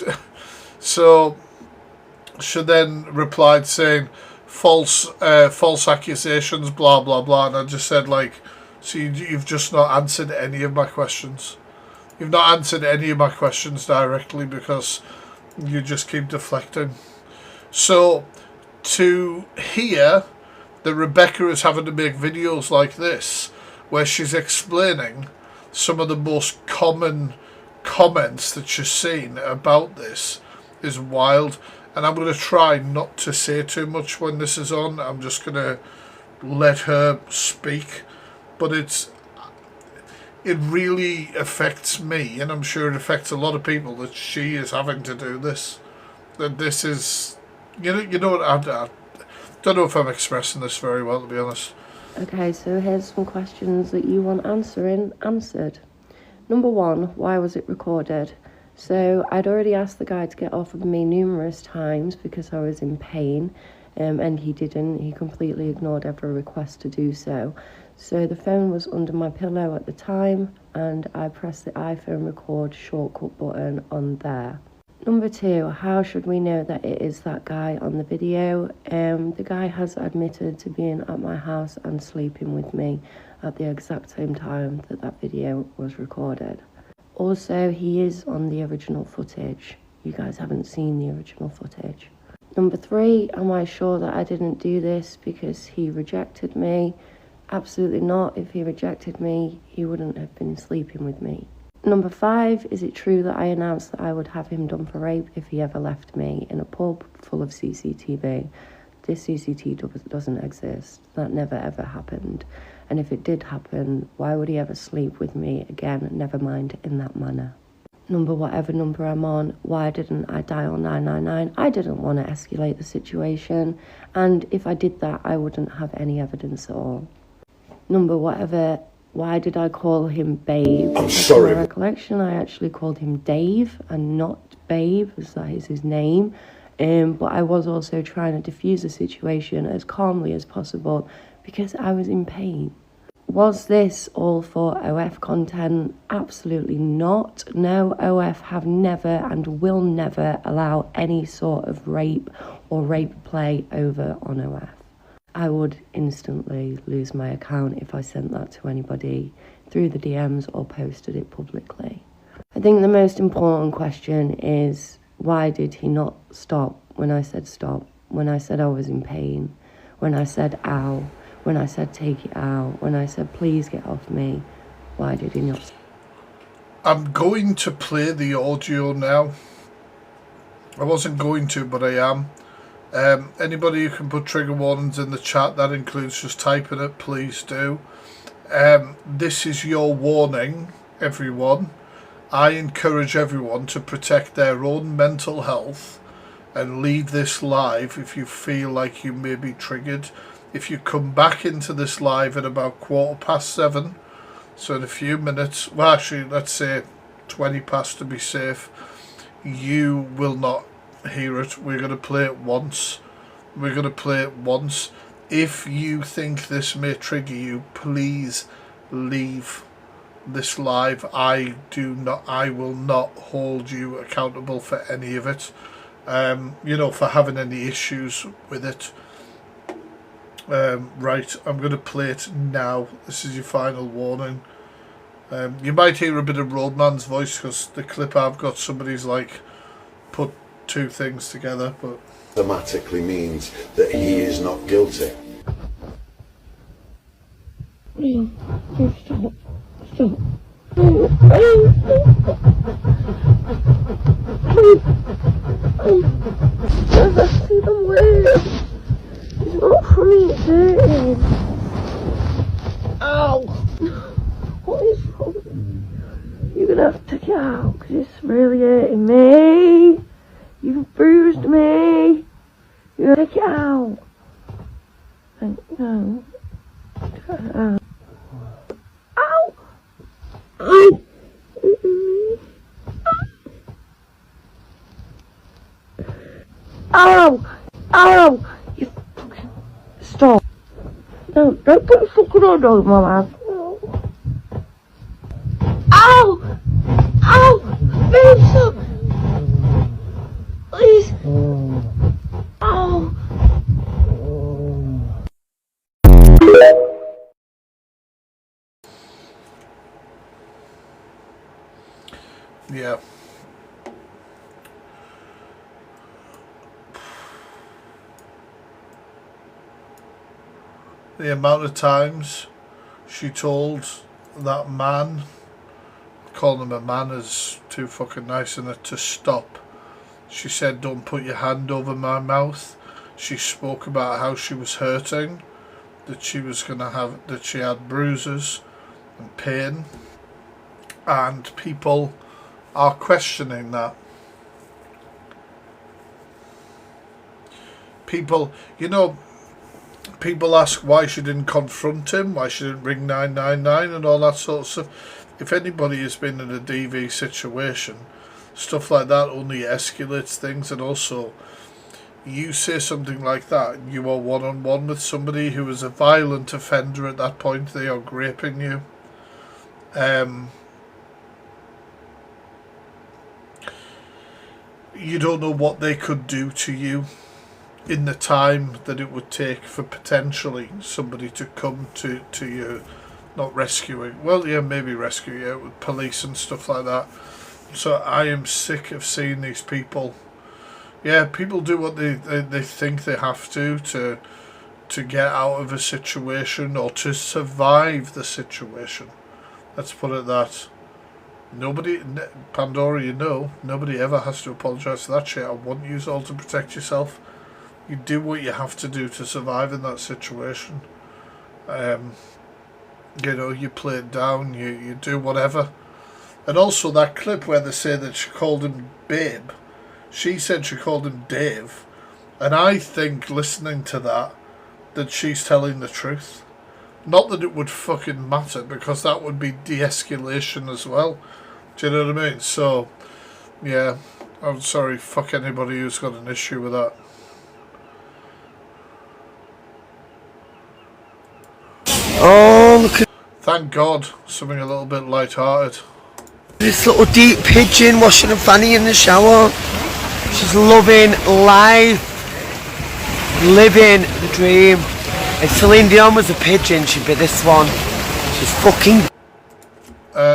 so she then replied saying, false accusations, blah, blah, blah. And I just said, like, so you've just not answered any of my questions. You've not answered any of my questions directly because you just keep deflecting. So to hear that Rebecca is having to make videos like this where she's explaining some of the most common comments that she's seen about this is wild. And I'm going to try not to say too much when this is on. I'm just going to let her speak. But it really affects me, and I'm sure it affects a lot of people that she is having to do this. That this is, you know what, I don't know if I'm expressing this very well, to be honest. Okay, so here's some questions that you want answered. Number one, why was it recorded? So I'd already asked the guy to get off of me numerous times because I was in pain, and he didn't. He completely ignored every request to do so. So the phone was under my pillow at the time, and I pressed the iPhone record shortcut button on there. Number two, how should we know that it is that guy on the video? The guy has admitted to being at my house and sleeping with me at the exact same time that that video was recorded. Also, he is on the original footage. You guys haven't seen the original footage. Number three, am I sure that I didn't do this because he rejected me? Absolutely not. If he rejected me, he wouldn't have been sleeping with me. Number five, is it true that I announced that I would have him done for rape if he ever left me in a pub full of CCTV? This CCTV doesn't exist. That never ever happened. And if it did happen, why would he ever sleep with me again, never mind in that manner? Whatever number I'm on, why didn't I dial 999? I didn't want to escalate the situation, and if I did that, I wouldn't have any evidence at all. Whatever, why did I call him Babe? I'm sorry. In my recollection, I actually called him Dave and not Babe, as that is his name. But I was also trying to diffuse the situation as calmly as possible because I was in pain. Was this all for OF content? Absolutely not. No, OF have never and will never allow any sort of rape or rape play over on OF. I would instantly lose my account if I sent that to anybody through the DMs or posted it publicly. I think the most important question is, why did he not stop when I said stop, when I said I was in pain, when I said ow, when I said take it out, when I said please get off me? Why did he not stop? I'm going to play the audio now. I wasn't going to, but I am. Anybody who can put trigger warnings in the chat, that includes just typing it, please do. This is your warning, everyone. I encourage everyone to protect their own mental health and leave this live if you feel like you may be triggered. If you come back into this live at about 7:15, so in a few minutes, well actually let's say 20 past to be safe, you will not hear it. We're going to play it once. If you think this may trigger you, please leave this live. I will not hold you accountable for any of it, for having any issues with it. Right, I'm going to play it now. This is your final warning. You might hear a bit of Roadman's voice because the clip I've got, somebody's like put two things together, but automatically means that he is not guilty. Stop. Stop. I see the way. It's not funny, it's hurting. Ow! What is wrong? You're gonna have to take it out because it's really hurting me. You've bruised me. You take it out. No. Take it out. Ow! Ow! Ow! Ow! You fucking stop. No, don't put a fucking on over my mouth. Ow! Ow! Babe, stop! Please. Ow! yeah. The amount of times she told that man, calling him a man is too fucking nice in it, to stop. She said, don't put your hand over my mouth. She spoke about how she was hurting, that she was that she had bruises and pain, and people are questioning that. People ask why she didn't confront him, why she didn't ring 999 and all that sort of stuff. if anybody has been in a DV situation, stuff like that only escalates things. And also, you say something like that, you are one-on-one with somebody who is a violent offender at that point. They are raping you. You don't know what they could do to you in the time that it would take for potentially somebody to come to you. Not rescuing, well, yeah, maybe rescue you with police and stuff like that. So I am sick of seeing these people. Yeah, people do what they think they have to get out of a situation or to survive the situation. Let's put it that. Nobody, Pandora, you know, nobody ever has to apologise for that shit. I want you all to protect yourself. You do what you have to do to survive in that situation. You know, you play it down, you do whatever. And also that clip where they say that she called him Babe, she said she called him Dave. And I think, listening to that she's telling the truth. Not that it would fucking matter, because that would be de-escalation as well. Do you know what I mean? So, yeah, I'm sorry, fuck anybody who's got an issue with that. Oh, look at... Thank God, something a little bit light-hearted. This little deep pigeon washing her fanny in the shower. She's loving life. Living the dream. If Celine Dion was a pigeon, she'd be this one. She's fucking...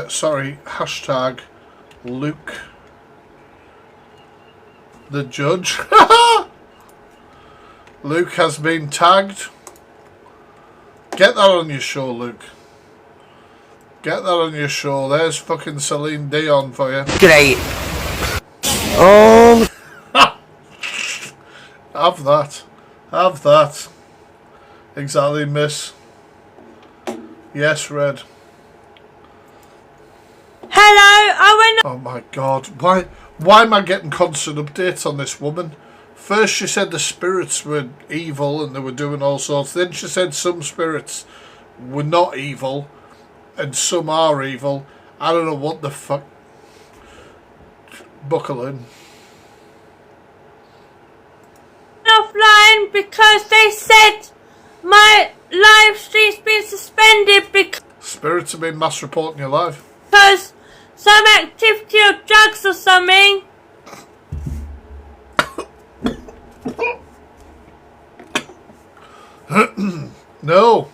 Sorry, hashtag Luke the judge. Luke has been tagged. Get that on your show, Luke. Get that on your show. There's fucking Celine Dion for you. Great. Oh. Have that. Have that. Exactly, miss. Yes, Red. Hello, Oh my God. Why am I getting constant updates on this woman? First she said the spirits were evil and they were doing all sorts. Then she said some spirits were not evil and some are evil. I don't know what the fuck. Buckle in. offline because they said my live stream's been suspended because Spirits have been mass reporting your live. Some activity or drugs or something. No.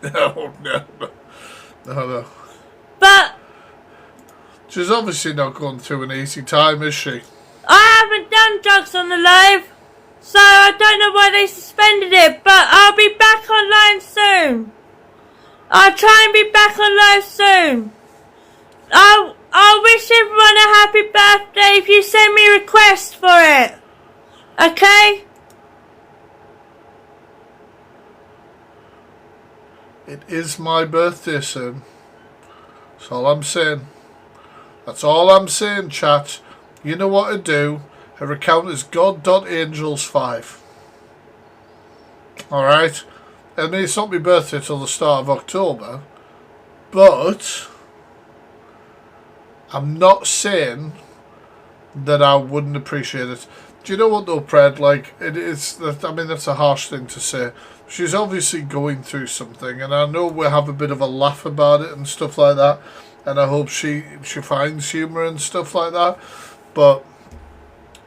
No. But she's obviously not going through an easy time, is she? I haven't done drugs on the live, so I don't know why they suspended it, but I'll be back online soon. I'll try and be back on live soon. I'll wish everyone a happy birthday if you send me requests for it. Okay? It is my birthday soon. That's all I'm saying. That's all I'm saying, chat. You know what to do. Her account is god.angels5. Alright? I mean, it's not my birthday till the start of October. But I'm not saying that I wouldn't appreciate it. Do you know what though, Pred? Like, it is, I mean, that's a harsh thing to say. She's obviously going through something, and I know we'll have a bit of a laugh about it and stuff like that, and I hope she finds humour and stuff like that, but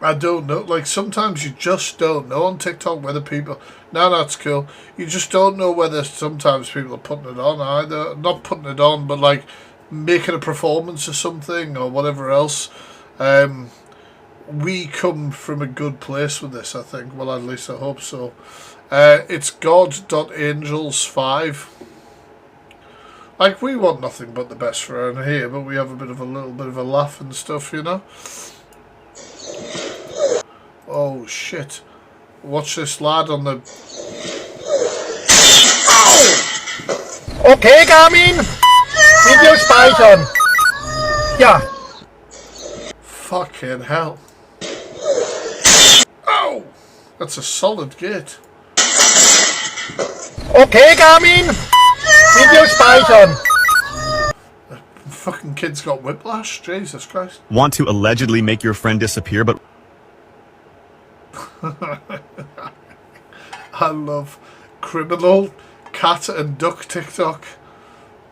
I don't know. Like, sometimes you just don't know on TikTok whether people... No, that's cool. You just don't know whether sometimes people are putting it on either. Not putting it on, but like making a performance or something or whatever else. We come from a good place with this, I think. Well, at least I hope so. It's god.angels5. Like, we want nothing but the best for her here, but we have a little bit of a laugh and stuff, you know? Oh, shit. Watch this lad on the... Okay, Garmin. Keep your spice on. Yeah. Fucking hell. Oh! That's a solid gate. Okay, Garmin. Keep your spice on. fucking kid's got whiplash. Jesus Christ. Want to allegedly make your friend disappear, but I love criminal cat and duck TikTok.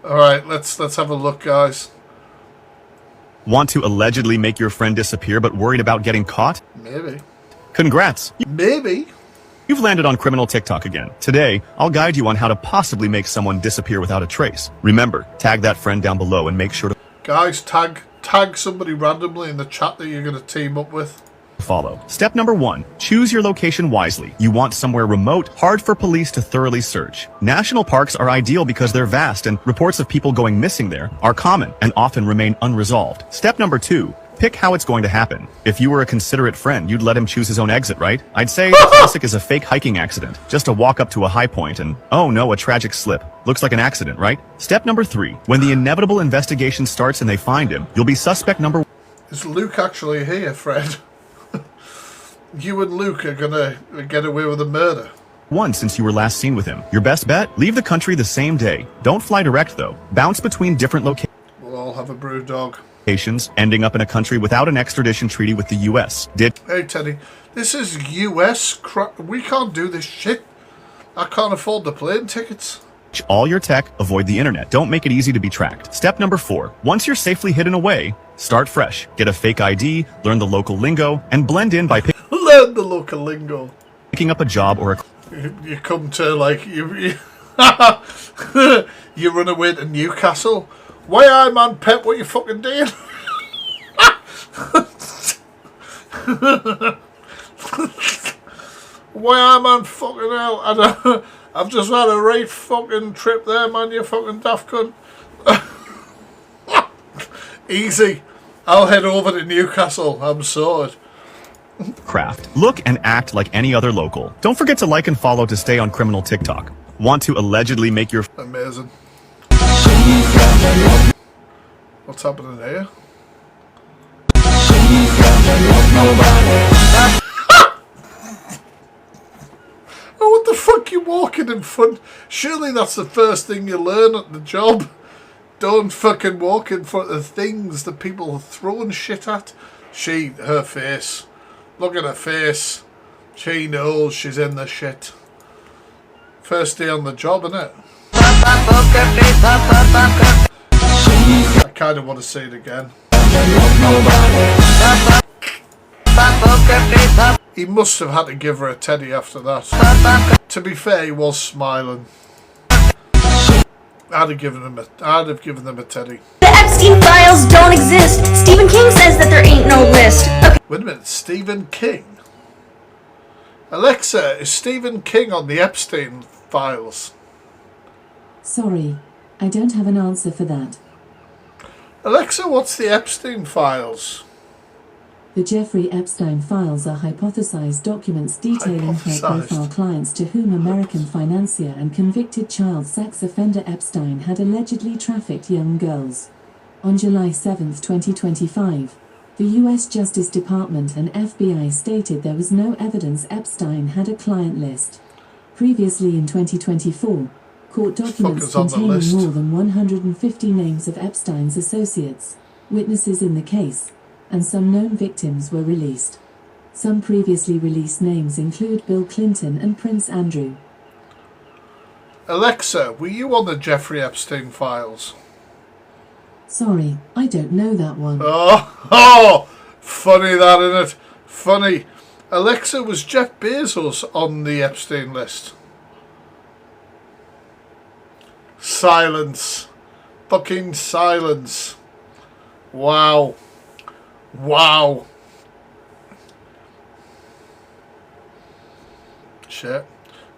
Alright, let's have a look, guys. want to allegedly make your friend disappear, but worried about getting caught? Maybe. Congrats. Maybe. You've landed on criminal TikTok again. Today, I'll guide you on how to possibly make someone disappear without a trace. Remember, tag that friend down below and make sure to Guys, tag somebody randomly in the chat that you're going to team up with. follow. Step number 1. Choose your location wisely. You want somewhere remote, hard for police to thoroughly search. National parks are ideal because they're vast and reports of people going missing there are common and often remain unresolved. Step number 2. Pick how it's going to happen. If you were a considerate friend, you'd let him choose his own exit, right? I'd say the classic is a fake hiking accident. Just a walk up to a high point and, oh no, a tragic slip. Looks like an accident, right? Step number 3. When the inevitable investigation starts and they find him, you'll be suspect number 1. Is Luke actually here, Fred? You and Luke are gonna get away with a murder. 1 since you were last seen with him. Your best bet? Leave the country the same day. Don't fly direct though. Bounce between different locations. We'll all have a brew dog. Ending up in a country without an extradition treaty with the US. Hey Teddy, this is US crap. We can't do this shit. I can't afford the plane tickets. All your tech, avoid the internet. Don't make it easy to be tracked. Step number 4. Once you're safely hidden away, start fresh. Get a fake ID, learn the local lingo, and blend in by Learn the local lingo. Picking up a job or a You come to like you you run away to Newcastle. Why I man Pep, what you fucking doing? Why I man fucking hell? I've just had a right fucking trip there, man, you fucking daft cunt. Easy. I'll head over to Newcastle. I'm sorted. craft. Look and act like any other local. Don't forget to like and follow to stay on criminal TikTok. Want to allegedly make your Amazing. What's happening here? Oh, what the fuck you walking in front? Surely that's the first thing you learn at the job. Don't fucking walk in front of things that people are throwing shit at. Her face. Look at her face. She knows she's in the shit. First day on the job, innit? I kind of want to see it again. He must have had to give her a teddy after that. To be fair, he was smiling. I'd have given them a teddy. The Epstein files don't exist. Stephen King says that there ain't no list. Okay. Wait a minute, Stephen King? Alexa, is Stephen King on the Epstein files? Sorry, I don't have an answer for that. Alexa, what's the Epstein files? The Jeffrey Epstein files are hypothesized documents detailing high-profile clients to whom American financier and convicted child sex offender Epstein had allegedly trafficked young girls. On July 7, 2025, the U.S. Justice Department and FBI stated there was no evidence Epstein had a client list. Previously in 2024, court documents containing more than 150 names of Epstein's associates, witnesses in the case, and some known victims were released. Some previously released names include Bill Clinton and Prince Andrew. Alexa, were you on the Jeffrey Epstein files? Sorry, I don't know that one. Oh, funny that, isn't it? Funny. Alexa, was Jeff Bezos on the Epstein list? Silence. Fucking silence. Wow. Wow. Shit.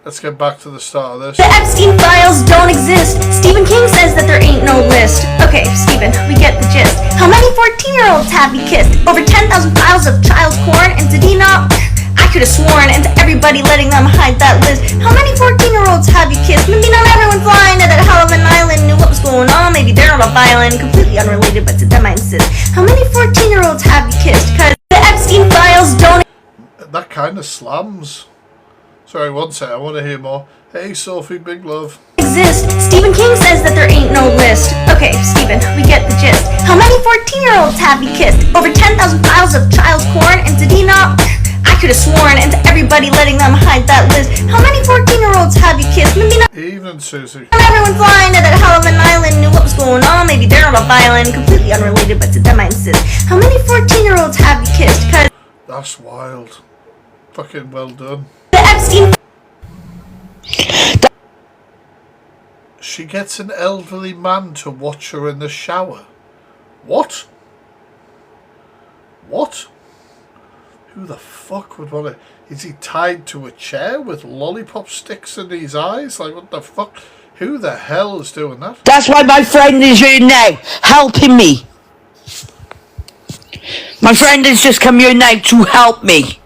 Let's get back to the start of this. The Epstein files don't exist. Stephen King says that there ain't no list. Okay, Stephen, we get the gist. How many 14-year-olds have you kissed? Over 10,000 files of child porn? And did he not? I could have sworn, and to everybody letting them hide that list. How many 14-year-olds have you kissed? Maybe not everyone flying to that hell of an island knew what was going on. Maybe they're on a island, completely unrelated, but to them I insist. How many 14-year-olds have you kissed? Cause the Epstein files don't... That kind of slams. Sorry, one sec, I want to hear more. Hey, Sophie, big love. Exist. exist. Stephen King says that there ain't no list. Okay, Stephen, we get the gist. How many 14-year-olds have you kissed? Over 10,000 files of child's porn, and did he not? I could have sworn, and to everybody letting them hide that list. How many 14-year-olds have you kissed? Maybe not. Evening, Susie. Everyone flying to that hell of an island knew what was going on. Maybe they're on a island, completely unrelated, but to them I insist. How many 14-year-olds have you kissed? Cause that's wild. Fucking well done. The Epstein. She gets an elderly man to watch her in the shower. What? What? Who the fuck would want to... Is he tied to a chair with lollipop sticks in his eyes? Like, what the fuck? Who the hell is doing that? That's why my friend is here now, helping me. My friend has just come here now to help me.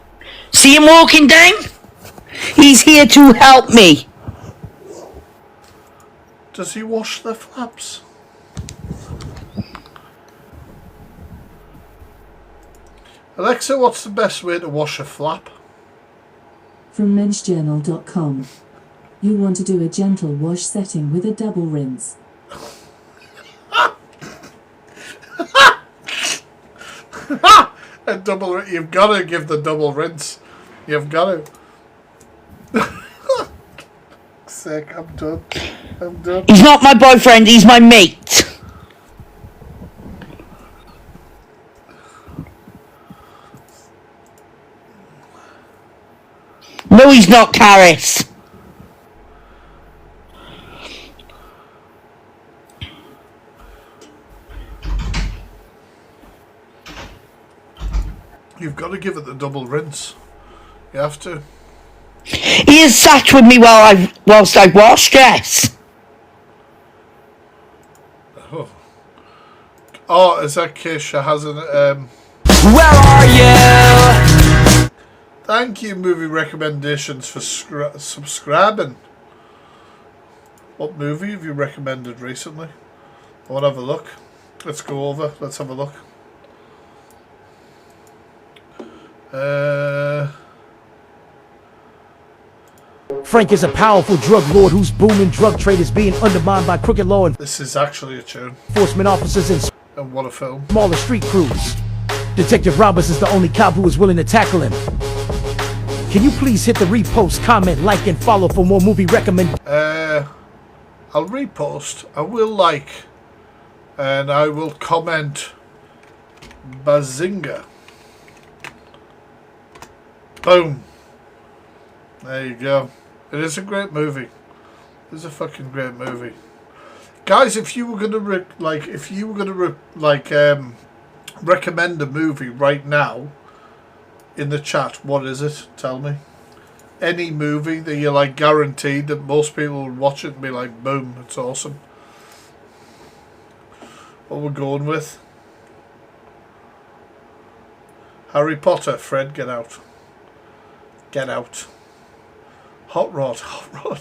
See him walking down? He's here to help me. Does he wash the flaps? Alexa, what's the best way to wash a flap? From menschjournal.com. You want to do a gentle wash setting with a double rinse. A double, you've got to give the double rinse. You've got to. Sick, I'm done. I'm done. He's not my boyfriend, he's my mate. No, he's not, Karis. You've got to give it the double rinse. You have to. He has sat with me whilst I washed, yes. Oh, is that Keisha hasn't Where are you? Thank you, movie recommendations, for subscribing. What movie have you recommended recently? I want to have a look. Let's go over. Let's have a look. Frank is a powerful drug lord whose booming drug trade is being undermined by crooked law This is actually a tune. enforcement officers And what a film. smaller street crews. Detective Roberts is the only cop who is willing to tackle him. Can you please hit the repost, comment, like, and follow for more movie recommendations? I'll repost, I will like, and I will comment. Bazinga. Boom. There you go. It is a great movie. It is a fucking great movie. Guys, if you were gonna recommend a movie right now in the chat, what is it? Tell me. Any movie that you're like guaranteed that most people will watch it and be like, boom, it's awesome. What we're going with? Harry Potter. Fred, get out. Get out. Hot Rod. Hot Rod.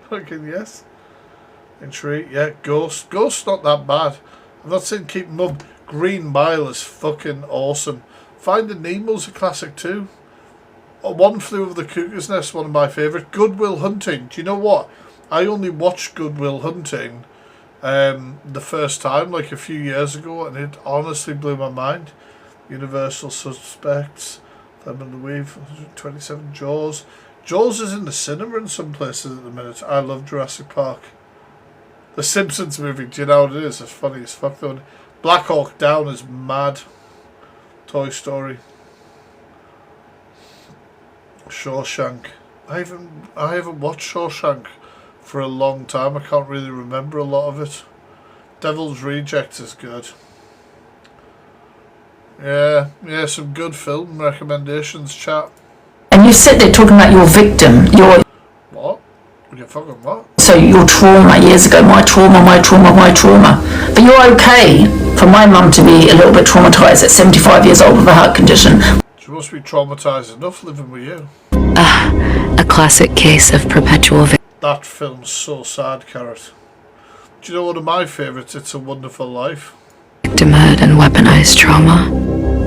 Fucking yes. Intrigue. Yeah. Ghost. Ghost's not that bad. I've not seen Keep Mum. Green Mile is fucking awesome. Finding Nemo's a classic too. One Flew Over the Cuckoo's Nest, one of my favourite. Good Will Hunting. Do you know what? I only watched Good Will Hunting the first time, like a few years ago, and it honestly blew my mind. Universal Suspects, Them and the Weave, 27, Jaws. Jaws is in the cinema in some places at the minute. I love Jurassic Park. The Simpsons movie, do you know what it is? It's funny as fuck though. Black Hawk Down is mad. Toy Story. Shawshank. I haven't watched Shawshank for a long time. I can't really remember a lot of it. Devil's Reject is good. Yeah, some good film recommendations, chat. And you sit there talking about your victim, What? You fucking what? so your trauma years ago, my trauma. But you're okay for my mum to be a little bit traumatised at 75 years old with a heart condition. She must be traumatised enough living with you. A classic case of perpetual That film's so sad, Carrot. Do you know one of my favourites? It's a Wonderful Life. victimhood and weaponized trauma.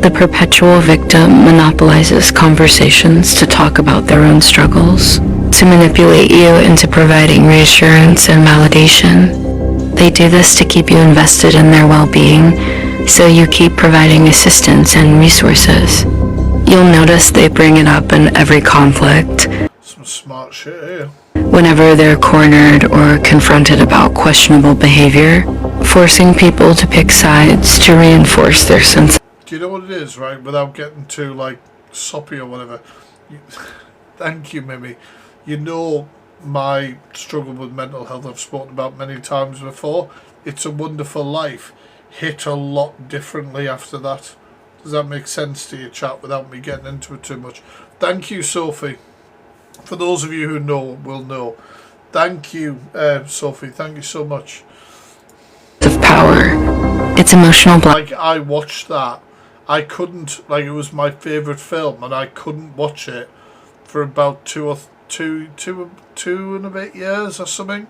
The perpetual victim monopolizes conversations to talk about their own struggles, to manipulate you into providing reassurance and validation. They do this to keep you invested in their well-being, so you keep providing assistance and resources. You'll notice they bring it up in every conflict. Some smart shit here. Whenever they're cornered or confronted about questionable behavior, forcing people to pick sides to reinforce their sense. Do you know what it is, right? Without getting too, like, soppy or whatever. Thank you, Mimi. You know my struggle with mental health I've spoken about many times before. It's a Wonderful Life hit a lot differently after that. Does that make sense to you, chat, without me getting into it too much? Thank you, Sophie. For those of you who know, will know. Thank you, Sophie. Thank you so much. Of power. It's emotional. Like, I watched that. I couldn't, like, it was my favourite film, and I couldn't watch it for about two and a bit years or something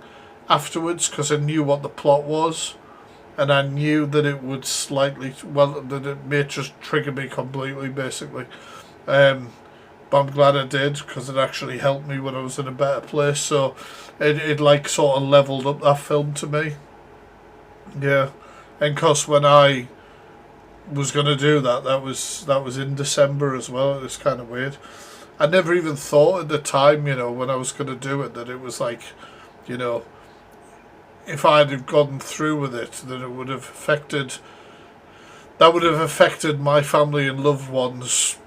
afterwards, because I knew what the plot was, and I knew that it would slightly, well, that it may just trigger me completely, basically. But I'm glad I did, because it actually helped me when I was in a better place. So it like sort of leveled up that film to me. Yeah, and because when I was gonna do that, that was in December as well. It was kind of weird. I never even thought at the time, you know, when I was gonna do it, that it was like, you know, if I'd have gone through with it, that it would have affected. That would have affected my family and loved ones.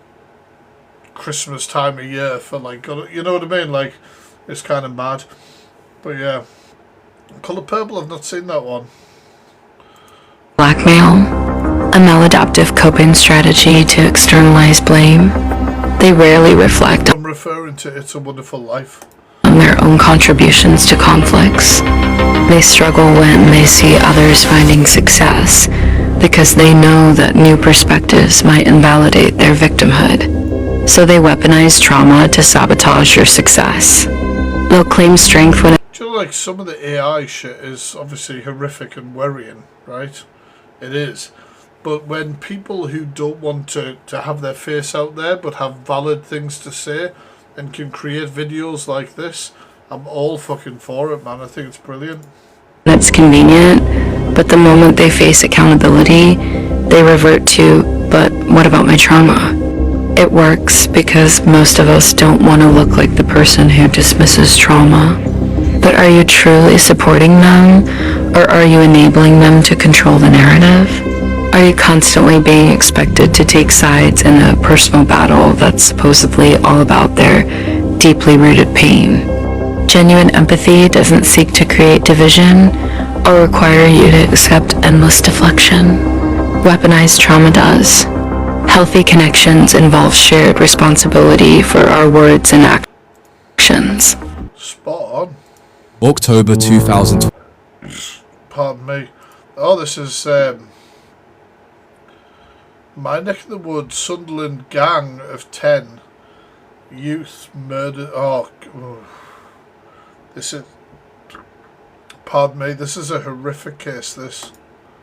Christmas time of year for, like, you know what I mean? Like, it's kind of mad. But yeah, Colour Purple, I've not seen that one. Blackmail, a maladaptive coping strategy to externalize blame. They rarely reflect I'm referring to It's a Wonderful Life. On their own contributions to conflicts. They struggle when they see others finding success because they know that new perspectives might invalidate their victimhood. So they weaponize trauma to sabotage your success. They'll claim strength when... Do you know, like, some of the AI shit is obviously horrific and worrying, right? It is. But when people who don't want to have their face out there but have valid things to say and can create videos like this, I'm all fucking for it, man. I think it's brilliant. It's convenient, but the moment they face accountability, they revert to, but what about my trauma? It works because most of us don't want to look like the person who dismisses trauma. But are you truly supporting them, or are you enabling them to control the narrative? Are you constantly being expected to take sides in a personal battle that's supposedly all about their deeply rooted pain? Genuine empathy doesn't seek to create division or require you to accept endless deflection. Weaponized trauma does. Healthy connections involve shared responsibility for our words and actions. Spot on. October 2000. Pardon me. Oh, this is my neck of the woods. Sunderland gang of 10 youth murdered. Oh, this is. Pardon me. This is a horrific case. This.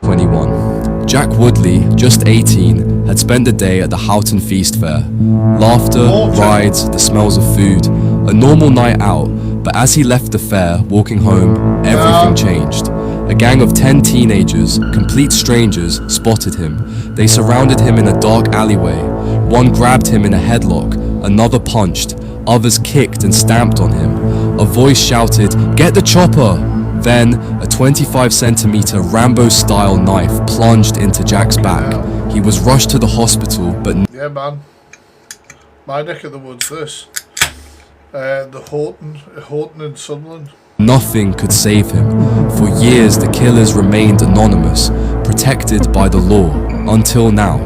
21. Jack Woodley, just 18, had spent the day at the Houghton Feast Fair. Laughter, rides, the smells of food. A normal night out, but as he left the fair, walking home, everything changed. A gang of 10 teenagers, complete strangers, spotted him. They surrounded him in a dark alleyway. One grabbed him in a headlock, another punched, others kicked and stamped on him. A voice shouted, "Get the chopper!" Then, a 25-centimeter Rambo-style knife plunged into Jack's back. He was rushed to the hospital, but... Yeah, man. My neck of the woods, this. The Houghton and Sunderland. Nothing could save him. For years, the killers remained anonymous, protected by the law, until now.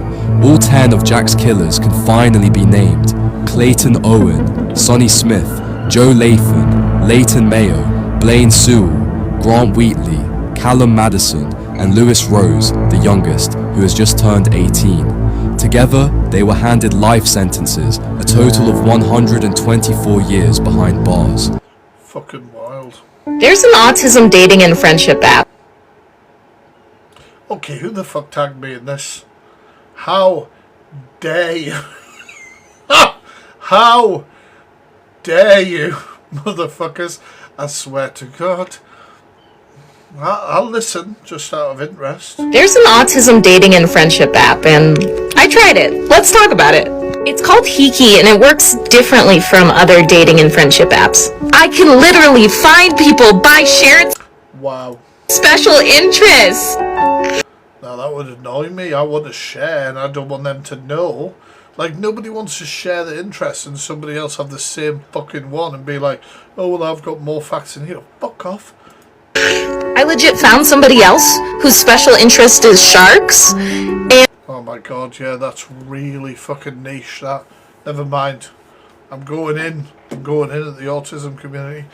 All 10 of Jack's killers can finally be named. Clayton Owen, Sonny Smith, Joe Lathan, Leighton Mayo, Blaine Sewell, Grant Wheatley, Callum Madison, and Lewis Rose, the youngest, who has just turned 18. Together, they were handed life sentences, a total of 124 years behind bars. Fucking wild. There's an autism dating and friendship app. Okay, who the fuck tagged me in this? How dare you? How dare you? Motherfuckers, I swear to God. I'll listen, just out of interest. There's an autism dating and friendship app, and I tried it. Let's talk about it. It's called Hiki, and it works differently from other dating and friendship apps. I can literally find people by shared special interests. Now that would annoy me. I want to share and I don't want them to know. Like, nobody wants to share their interests and somebody else have the same fucking one and be like, oh, well, I've got more facts than you. Fuck off. I legit found somebody else whose special interest is sharks, and Oh my God, yeah, that's really fucking niche, that. Never mind. I'm going in at the autism community.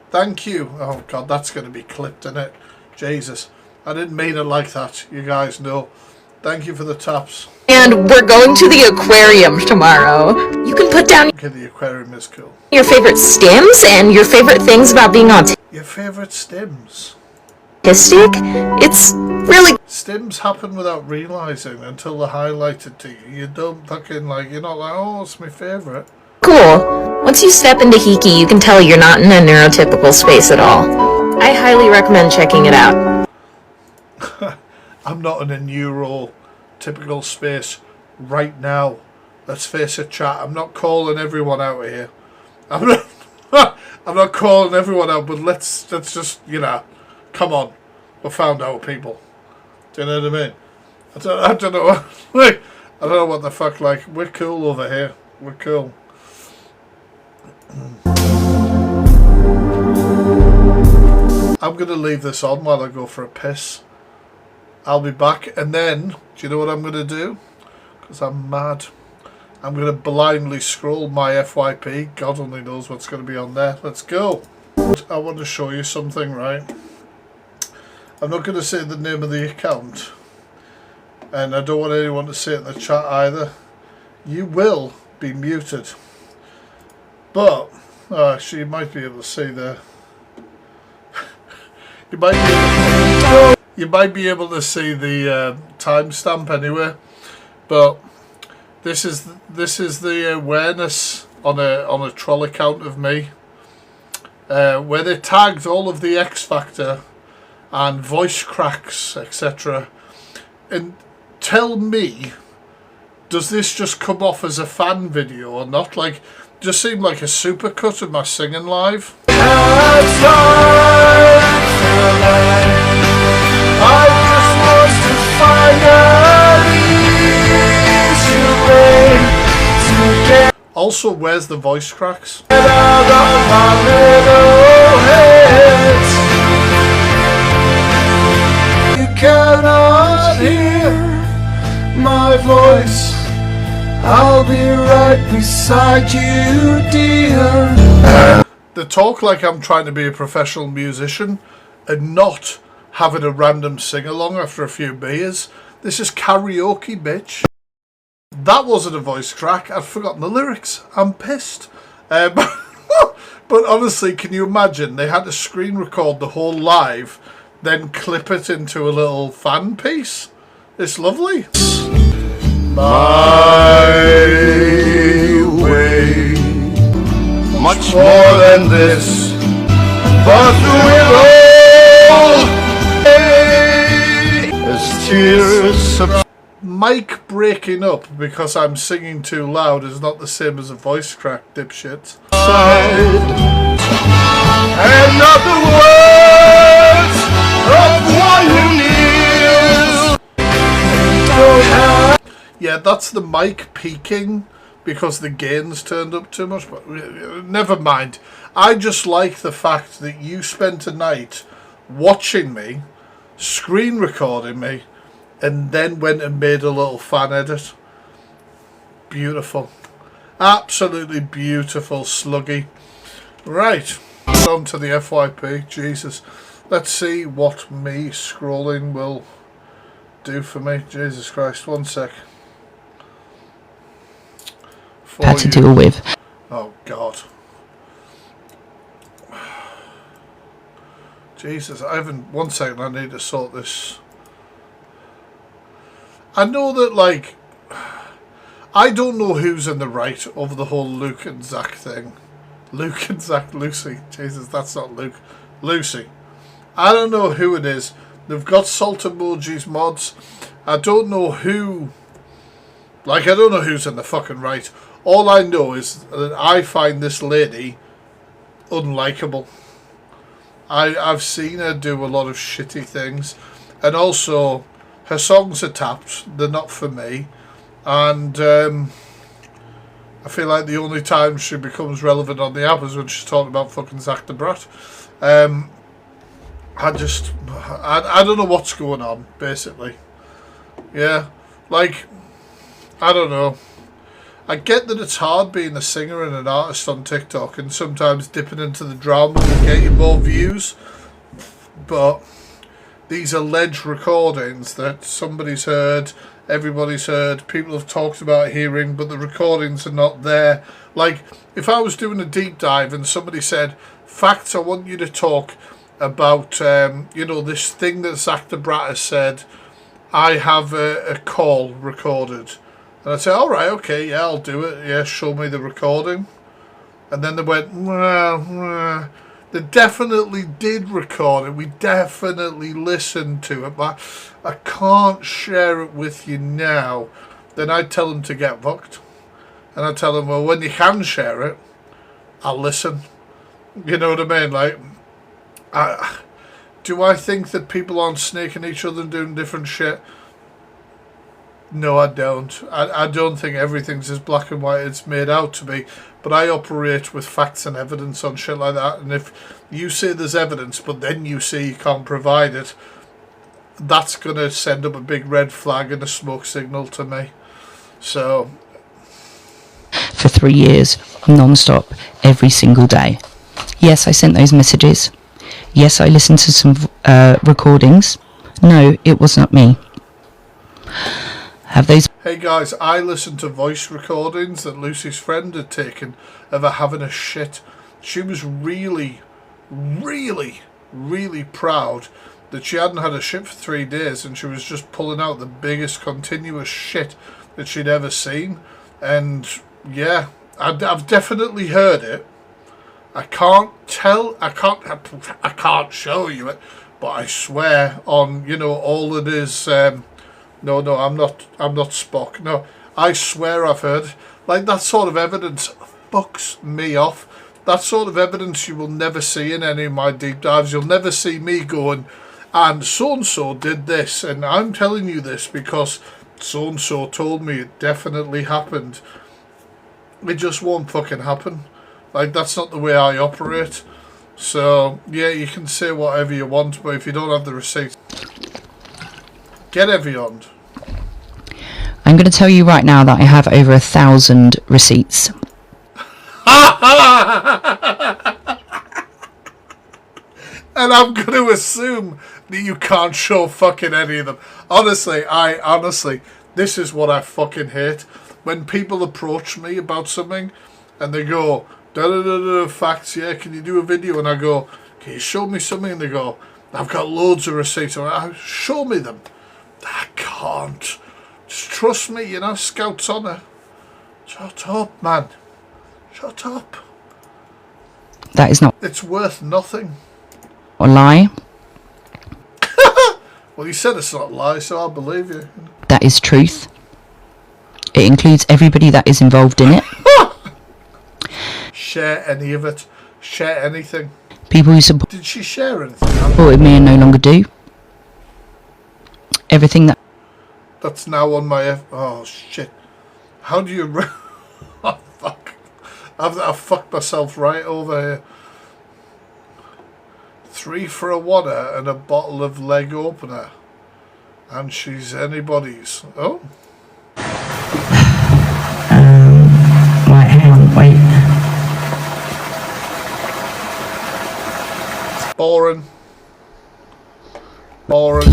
Thank you. Oh God, that's going to be clipped, in it. Jesus. I didn't mean it like that. You guys know. Thank you for the taps. and we're going to the aquarium tomorrow. You can put down Okay, the aquarium is cool. your favorite stims and your favorite things about being Your favourite stims? autistic. It's really Stims happen without realising until they're highlighted to you. You don't fucking like, you're not like, oh, it's my favourite. cool. Once you step into Hiki, you can tell you're not in a neurotypical space at all. I highly recommend checking it out. I'm not in a neurotypical space right now. Let's face it, chat. I'm not calling everyone out here. I'm not calling everyone out, but let's just, you know, come on. We found our people. Do you know what I mean? I don't know. Like, I don't know what the fuck. Like, we're cool over here. We're cool. I'm gonna leave this on while I go for a piss. I'll be back, and then, do you know what I'm gonna do? Because I'm mad. I'm gonna blindly scroll my FYP. God only knows what's gonna be on there. Let's go. I want to show you something, right? I'm not gonna say the name of the account, and I don't want anyone to say it in the chat either. You will be muted, but actually you might be able to see there. You might be able to see the timestamp anyway, but this is the awareness on a troll account of me, where they tagged all of the X Factor and voice cracks, etc. And tell me, does this just come off as a fan video or not? Like, just seemed like a supercut of my singing live. I just want to find an easy way to get. Also, where's the voice cracks? You cannot hear my voice. I'll be right beside you, dear. They talk like I'm trying to be a professional musician and not having a random sing-along after a few beers. This is karaoke, bitch. That wasn't a voice crack. I'd forgotten the lyrics. I'm pissed. But honestly, can you imagine? They had to screen record the whole live, then clip it into a little fan piece. It's lovely. My way, much more than this, but through it all, as tears. Mic breaking up because I'm singing too loud is not the same as a voice crack, dipshit. And not the words of one who kneels. Yeah, that's the mic peaking because the gains turned up too much, but never mind. I just like the fact that you spent a night watching me, screen recording me, and then went and made a little fan edit. Beautiful. Absolutely beautiful, Sluggy. Right, on to the FYP. Jesus. Let's see what me scrolling will do for me. Jesus Christ, one sec. Had to deal with. Oh God. Jesus, I haven't. One second, I need to sort this. I know that, like, I don't know who's in the right over the whole Luke and Zach thing. Luke and Zach, Lucy. Jesus, that's not Luke. Lucy. I don't know who it is. They've got salt emojis mods. I don't know who. Like, I don't know who's in the fucking right. All I know is that I find this lady unlikable. I've seen her do a lot of shitty things. And also, her songs are tapped. They're not for me. And I feel like the only time she becomes relevant on the app is when she's talking about fucking Zach the Brat. I don't know what's going on, basically. Yeah, like, I don't know. I get that it's hard being a singer and an artist on TikTok and sometimes dipping into the drama will get you more views. But these alleged recordings that somebody's heard, everybody's heard, people have talked about hearing, but the recordings are not there. Like, if I was doing a deep dive and somebody said, Facts, I want you to talk about, this thing that Zach the Brat has said, I have a call recorded. And I'd say, all right, okay, yeah, I'll do it. Yeah, show me the recording. And then they went, they definitely did record it. We definitely listened to it, but I can't share it with you now. Then I'd tell them to get fucked. And I'd tell them, well, when you can share it, I'll listen. You know what I mean? Like, do I think that people aren't snaking each other and doing different shit? No, I don't. I don't think everything's as black and white as it's made out to be. But I operate with facts and evidence on shit like that. And if you say there's evidence, but then you say you can't provide it, that's going to send up a big red flag and a smoke signal to me. So... For 3 years, non-stop, every single day. Yes, I sent those messages. Yes, I listened to some recordings. No, it was not me. Have those... Hey guys, I listened to voice recordings that Lucy's friend had taken of her having a shit. She was really, really, really proud that she hadn't had a shit for 3 days and she was just pulling out the biggest continuous shit that she'd ever seen. And yeah, I've definitely heard it. I can't show you it, but I swear on, all it is... No, I'm not Spock. No, I swear I've heard. Like, that sort of evidence fucks me off. That sort of evidence you will never see in any of my deep dives. You'll never see me going, and so-and-so did this, and I'm telling you this because so-and-so told me it definitely happened. It just won't fucking happen. Like, that's not the way I operate. So, yeah, you can say whatever you want, but if you don't have the receipts, get Evian. I'm going to tell you right now that I have over 1,000 receipts. And I'm going to assume that you can't show fucking any of them. Honestly, this is what I fucking hate. When people approach me about something and they go, da-da-da-da, facts, yeah, can you do a video? And I go, can you show me something? And they go, I've got loads of receipts. Show me them. I can't. Just trust me, Scout's honour. Shut up, man. Shut up. That is not It's worth nothing. a lie. Well, you said it's not a lie, so I'll believe you. That is truth. It includes everybody that is involved in it. Share any of it. Share anything. People who support... Did she share anything? supported me and no longer do. Everything that... That's now on my... Oh, shit. How do you... Oh, fuck. I've fucked myself right over here. 3 for a water and a bottle of leg opener. And she's anybody's. Oh. Right, hang on, wait. Boring. Boring.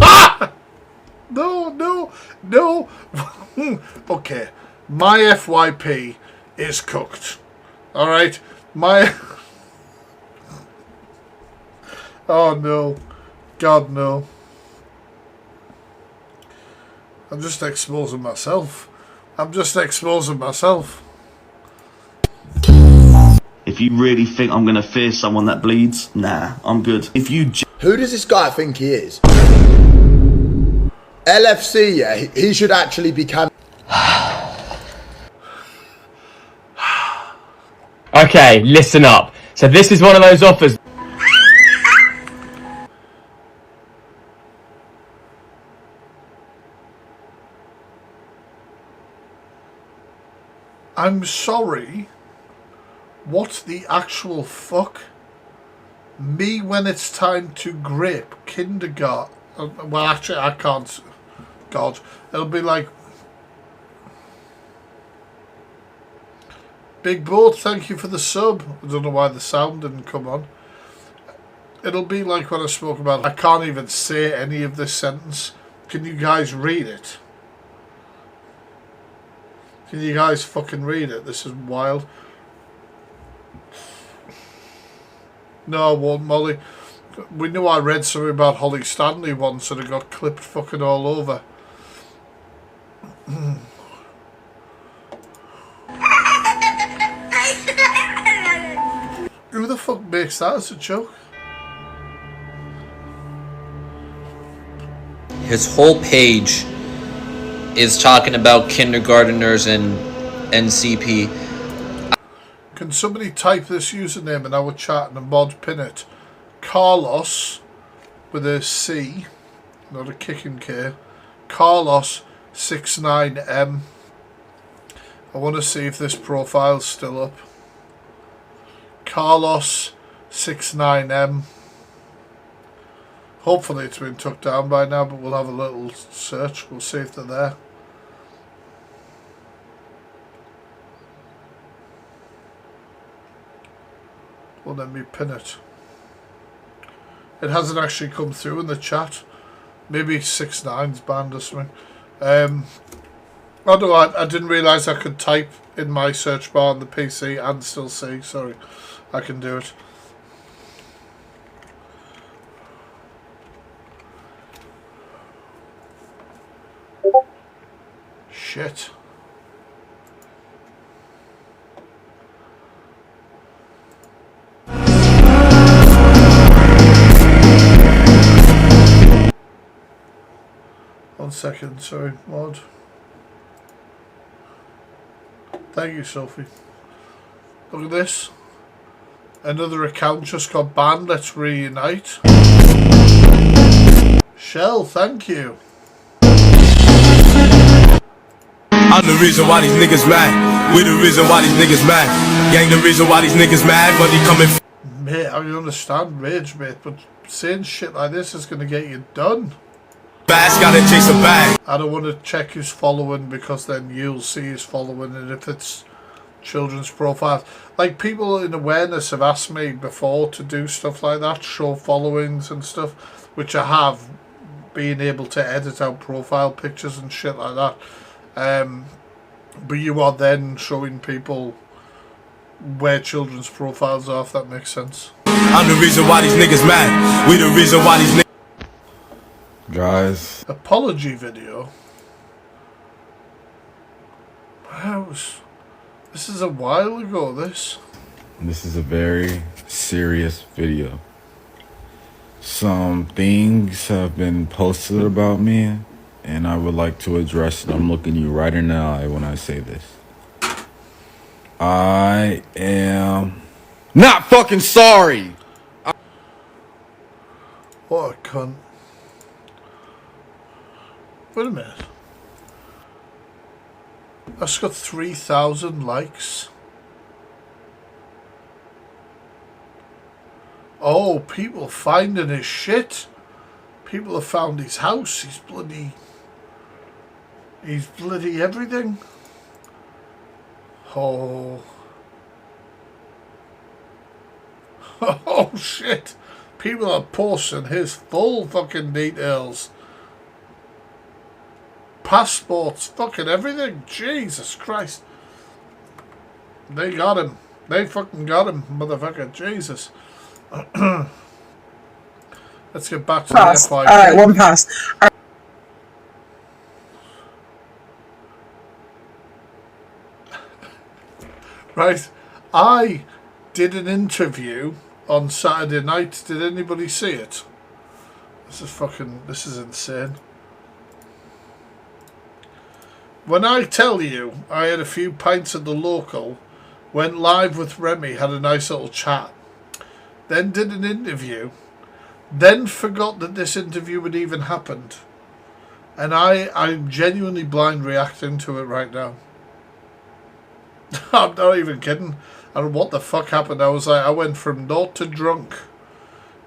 Ah! No. Okay. My FYP is cooked. Alright? Oh no. God no. I'm just exposing myself. I'm just exposing myself. If you really think I'm gonna fear someone that bleeds, nah, I'm good. If you Who does this guy think he is? LFC, yeah, he should actually be Okay, listen up. So this is one of those offers. I'm sorry. What the actual fuck? Me when it's time to grip kindergarten. Well, actually, I can't. God, it'll be like. Big Boat, thank you for the sub. I don't know why the sound didn't come on. It'll be like when I spoke about. I can't even say any of this sentence. Can you guys read it? Can you guys fucking read it? This is wild. No, I won't, Molly. We knew I read something about Holly Stanley once and it got clipped fucking all over. Who the fuck makes that as a joke? His whole page is talking about kindergarteners and NCP. Can somebody type this username in our chat and a mod pin it? Carlos with a C, not a kicking K. Carlos 69M. I want to see if this profile's still up. Carlos 69M. Hopefully it's been took down by now, but we'll have a little search. We'll see if they're there. Well, let me pin it. It hasn't actually come through in the chat. Maybe 6ix9ine's banned or something. I don't know, I didn't realise I could type in my search bar on the PC and still see. Sorry, I can do it. Shit. One second, sorry, mod. Thank you, Sophie. Look at this. Another account just got banned. Let's reunite. Shell, thank you. I'm the reason why these niggas mad. We the reason why these niggas mad. Gang the reason why these niggas mad. Money coming. Mate, I understand rage, mate, but saying shit like this is going to get you done. Bass gotta chase a bag. I don't want to check who's following because then you'll see who's following, and if it's children's profiles. Like, people in awareness have asked me before to do stuff like that, show followings and stuff, which I have, being able to edit out profile pictures and shit like that. But you are then showing people where children's profiles are, if that makes sense. I'm the reason why these niggas mad. We the reason why these niggas. Guys. Apology video. This is a while ago, this. This is a very serious video. Some things have been posted about me, and I would like to address it. I'm looking you right in the eye when I say this. I am not fucking sorry! What a cunt. Wait a minute. That's got 3,000 likes. Oh, people finding his shit. People have found his house. He's bloody everything. Oh. Oh shit. People are posting his full fucking details. Passports, fucking everything. Jesus Christ. They got him. They fucking got him, motherfucker. Jesus. Let's get back to Pass. the FYP. Alright, 1 pass. Right, I did an interview on Saturday night. Did anybody see it? This is insane. When I tell you I had a few pints at the local, went live with Remy, had a nice little chat, then did an interview, then forgot that this interview had even happened. And I'm genuinely blind reacting to it right now. I'm not even kidding. I don't know what the fuck happened. I went from naught to drunk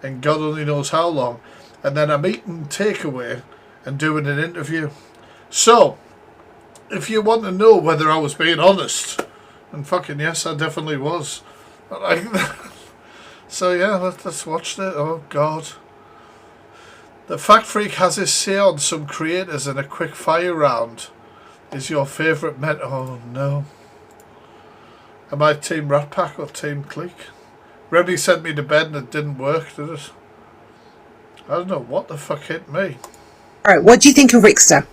and God only knows how long. And then I'm eating takeaway and doing an interview. So, if you want to know whether I was being honest, and fucking yes, I definitely was. So yeah, let's watch it. Oh God. TheFactFreak has his say on some creators in a quick fire round. Is your favourite men? Oh no. Am I Team Rat Pack or Team Clique? Remy sent me to bed and it didn't work, did it? I don't know what the fuck hit me. Alright, what do you think of Rickster?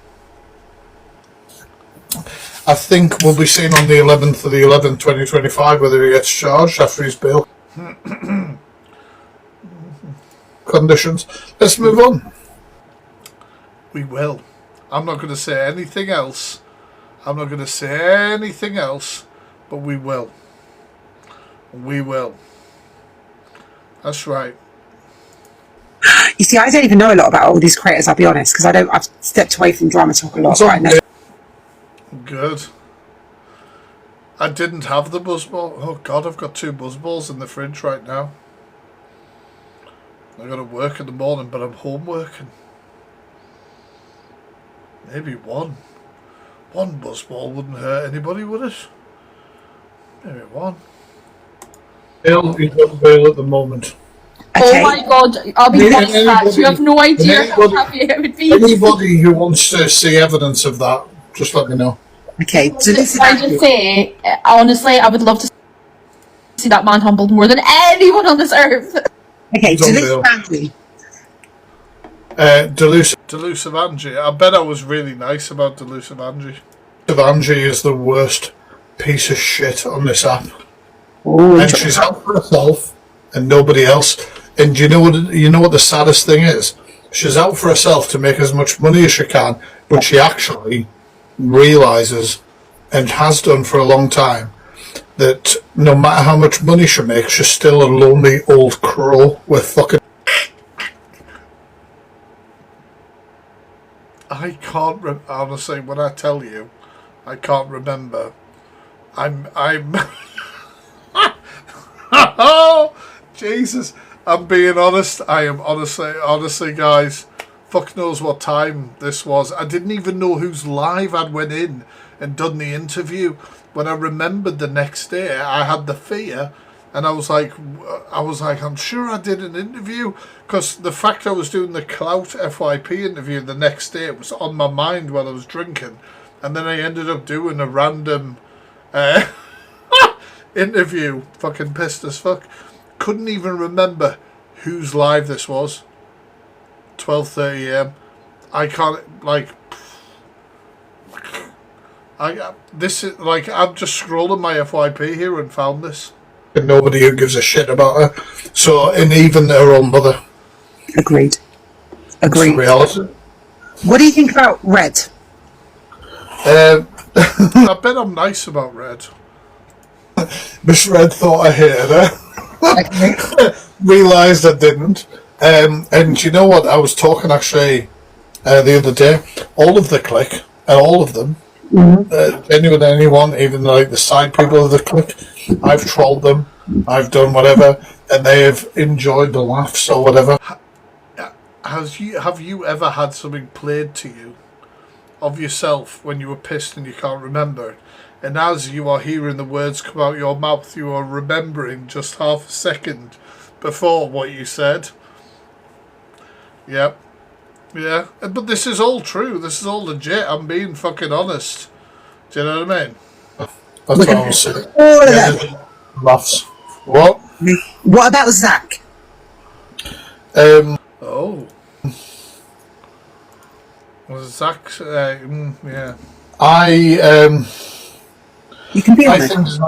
I think we'll be seeing on the 11th of the 11th, 2025, whether he gets charged after his bail conditions. Let's move on. We will. I'm not going to say anything else. I'm not going to say anything else, but we will. We will. That's right. You see, I don't even know a lot about all these creators, I'll be honest, because I've stepped away from drama talk a lot right now. Good. I didn't have the buzzball. Oh God, I've got 2 buzzballs in the fridge right now. I got to work in the morning, but I'm home working. Maybe one. One buzzball wouldn't hurt anybody, would it? Maybe one. Bill, he's on bail at the moment. Okay. Oh my God, I'll be honest, Max, you have no idea how happy I would be. Anybody who wants to see evidence of that, just let me know. Okay, so this is... I just say, honestly, I would love to see that man humbled more than anyone on this earth. Okay, Delusive Delusive Angie. I bet I was really nice about Delusive Angie. Delusive Angie is the worst piece of shit on this app. Ooh, and she's out for herself and nobody else. And you know what the saddest thing is? She's out for herself to make as much money as she can, but she actually realises, and has done for a long time, that no matter how much money she makes, she's still a lonely old crow with fucking... I can't honestly, when I tell you, I can't remember. I'm oh, Jesus, I'm being honest. I am honestly, guys, fuck knows what time this was. I didn't even know whose live I'd went in and done the interview. When I remembered the next day, I had the fear, and I was like, I'm sure I did an interview, because the fact I was doing the Clout FYP interview the next day, it was on my mind while I was drinking, and then I ended up doing a random interview. Fucking pissed as fuck. Couldn't even remember whose live this was. 12:30 AM. I can't, like, this is like, I'm just scrolling my FYP here and found this. And nobody who gives a shit about her. So, and even her own mother. Agreed. It's reality. What do you think about Red? I bet I'm nice about Red. Miss Red thought I hated her. Realised I didn't. And you know what? I was talking actually the other day. All of the clique, all of them, anyone, even like the side people of the clique, I've trolled them, I've done whatever, and they have enjoyed the laughs or whatever. Have you ever had something played to you of yourself when you were pissed and you can't remember it? And as you are hearing the words come out your mouth, you are remembering just half a second before what you said. Yep. Yeah. But this is all true. This is all legit. I'm being fucking honest. Do you know what I mean? That's what I was saying. All of them. Laughs. What? What about Zach? Oh. Was Zach? Yeah. You can be honest.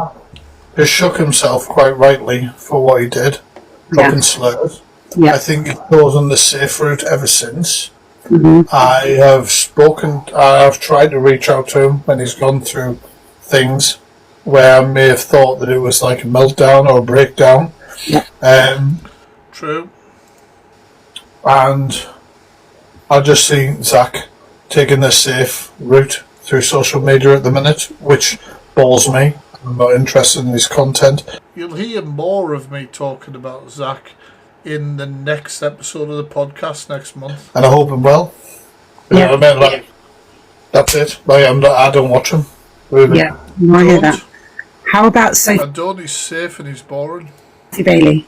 has shook himself quite rightly for what he did, dropping slurs. I think he goes on the safe route ever since. I have tried to reach out to him when he's gone through things where I may have thought that it was like a meltdown or a breakdown. True. And I just see Zach taking the safe route through social media at the minute, which bores me. I'm not interested in his content. You'll hear more of me talking about Zach in the next episode of the podcast next month. And I hope him well. You know what I mean? Like, that's it. Like, I don't watch him. Really. Yeah, I hear that. How about Sophie? I don't. He's safe and he's boring. Bailey.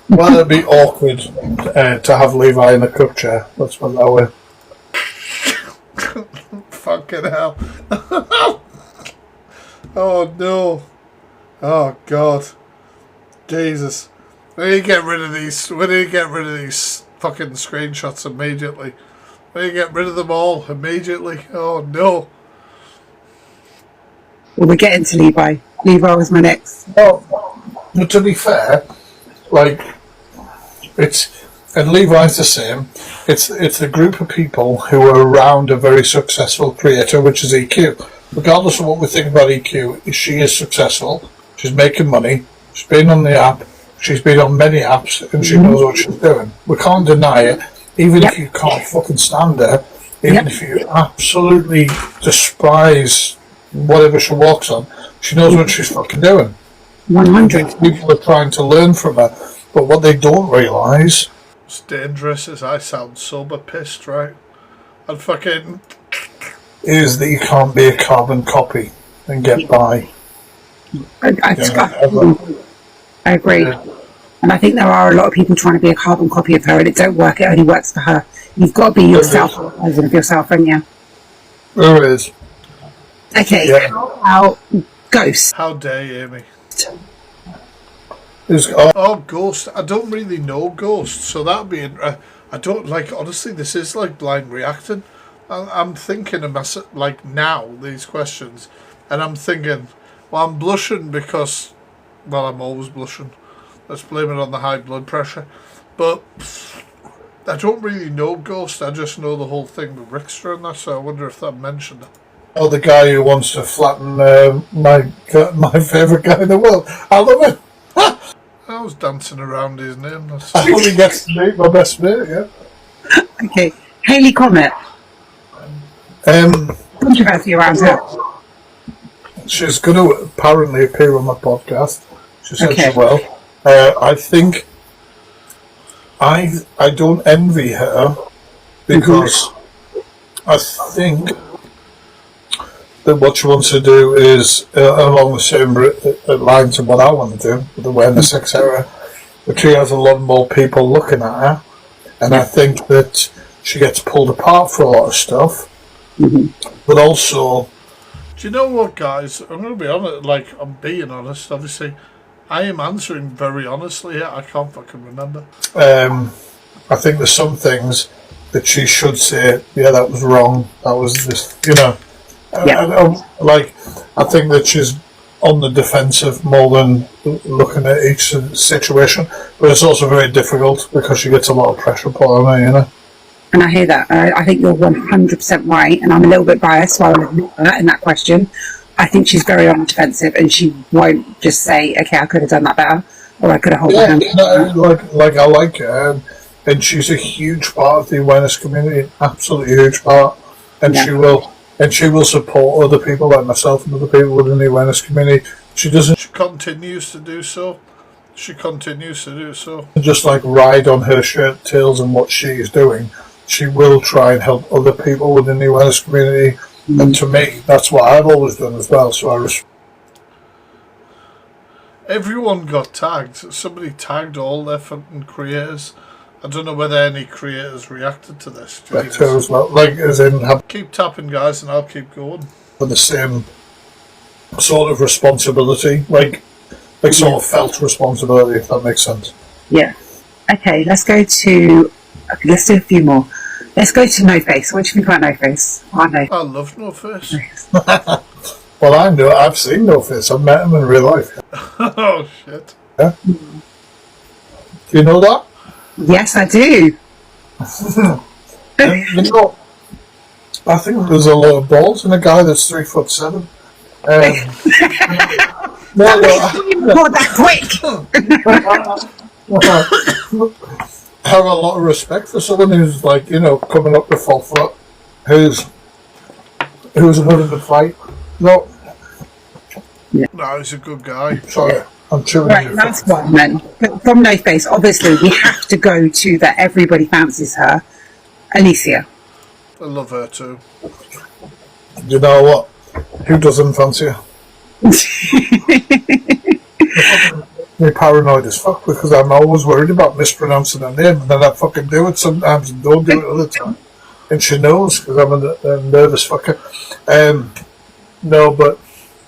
Well, it'd be awkward to have Levi in a cup chair. Let's put it that way. Fucking hell. Oh no. Oh God. Jesus. We need to get rid of these. We need to get rid of these fucking screenshots immediately. We need to get rid of them all immediately. Oh no. Well, we're getting to Levi. Levi was my next. Oh, but to be fair, like, and Levi's the same. It's a group of people who are around a very successful creator, which is EQ. Regardless of what we think about EQ, she is successful. She's making money. She's been on the app. She's been on many apps, and she knows what she's doing. We can't deny it. Even if you can't fucking stand her, even if you absolutely despise whatever she walks on, she knows what she's fucking doing. 100. People are trying to learn from her, but what they don't realise, it's dangerous as I sound sober pissed, right? And fucking is that you can't be a carbon copy and get by. I agree. And I think there are a lot of people trying to be a carbon copy of her, and it don't work. It only works for her. You've got to be yourself, version of yourself, haven't you? There it is. Okay, how about Ghost? How dare you, Amy? Ghost. I don't really know Ghost, so that'd be. I don't like. Honestly, this is like blind reacting. I'm thinking of myself like now these questions, and I'm thinking, well, I'm blushing because, well, I'm always blushing. Let's blame it on the high blood pressure. But I don't really know Ghost. I just know the whole thing with Rickster and that. So I wonder if that mentioned it. Oh, the guy who wants to flatten my favourite guy in the world. I love it. I was dancing around his name. That's how he gets to meet my best mate, yeah. Okay. Hayley Comet. Controversy around her. She's going to apparently appear on my podcast. She said she will. I think I don't envy her because I think that what she wants to do is along the same lines of what I want to do with awareness, etc. But she has a lot more people looking at her, and I think that she gets pulled apart for a lot of stuff. But also, do you know what, guys? I'm going to be honest. Like, I'm being honest. Obviously, I am answering very honestly here. I can't fucking remember. I think there's some things that she should say. Yeah, that was wrong. That was this. You know. I think that she's on the defensive more than looking at each situation, but it's also very difficult because she gets a lot of pressure put on her, you know. And I hear that. I think you're 100% right, and I'm a little bit biased, so I'll admit that in that question. I think she's very on the defensive, and she won't just say, "Okay, I could have done that better," or "I could have held my hand." Like I like her, and she's a huge part of the awareness community, absolutely huge part, and she will support other people like myself and other people within the awareness community. She continues to do so. Just like ride on her shirt tails and what she is doing. She will try and help other people within the awareness community. And to me, that's what I've always done as well. So everyone got tagged. Somebody tagged all their fucking creators. I don't know whether any creators reacted to this. As well. Like, as in, keep tapping, guys, and I'll keep going. For the same sort of responsibility, like sort of felt responsibility, if that makes sense. Yeah. Okay, let's do a few more. Let's go to No Face. What do you think about No Face? I love No Face. Well, I know. I've seen No Face. I've met him in real life. Oh shit! Yeah. Do you know that? Yes, I do. And, you know, I think there's a lot of balls in a guy that's 3'7". No, Not that quick. I have a lot of respect for someone who's like, you know, coming up to full foot, who's willing to fight. No, no, he's a good guy. Sorry, I'm chewing. Right, last one then. But from No Face, obviously we have to go to that everybody fancies her, Alicia. I love her too. You know what? Who doesn't fancy her? Me paranoid as fuck because I'm always worried about mispronouncing her name, and then I fucking do it sometimes and don't do it other time. And she knows because I'm a nervous fucker. No, but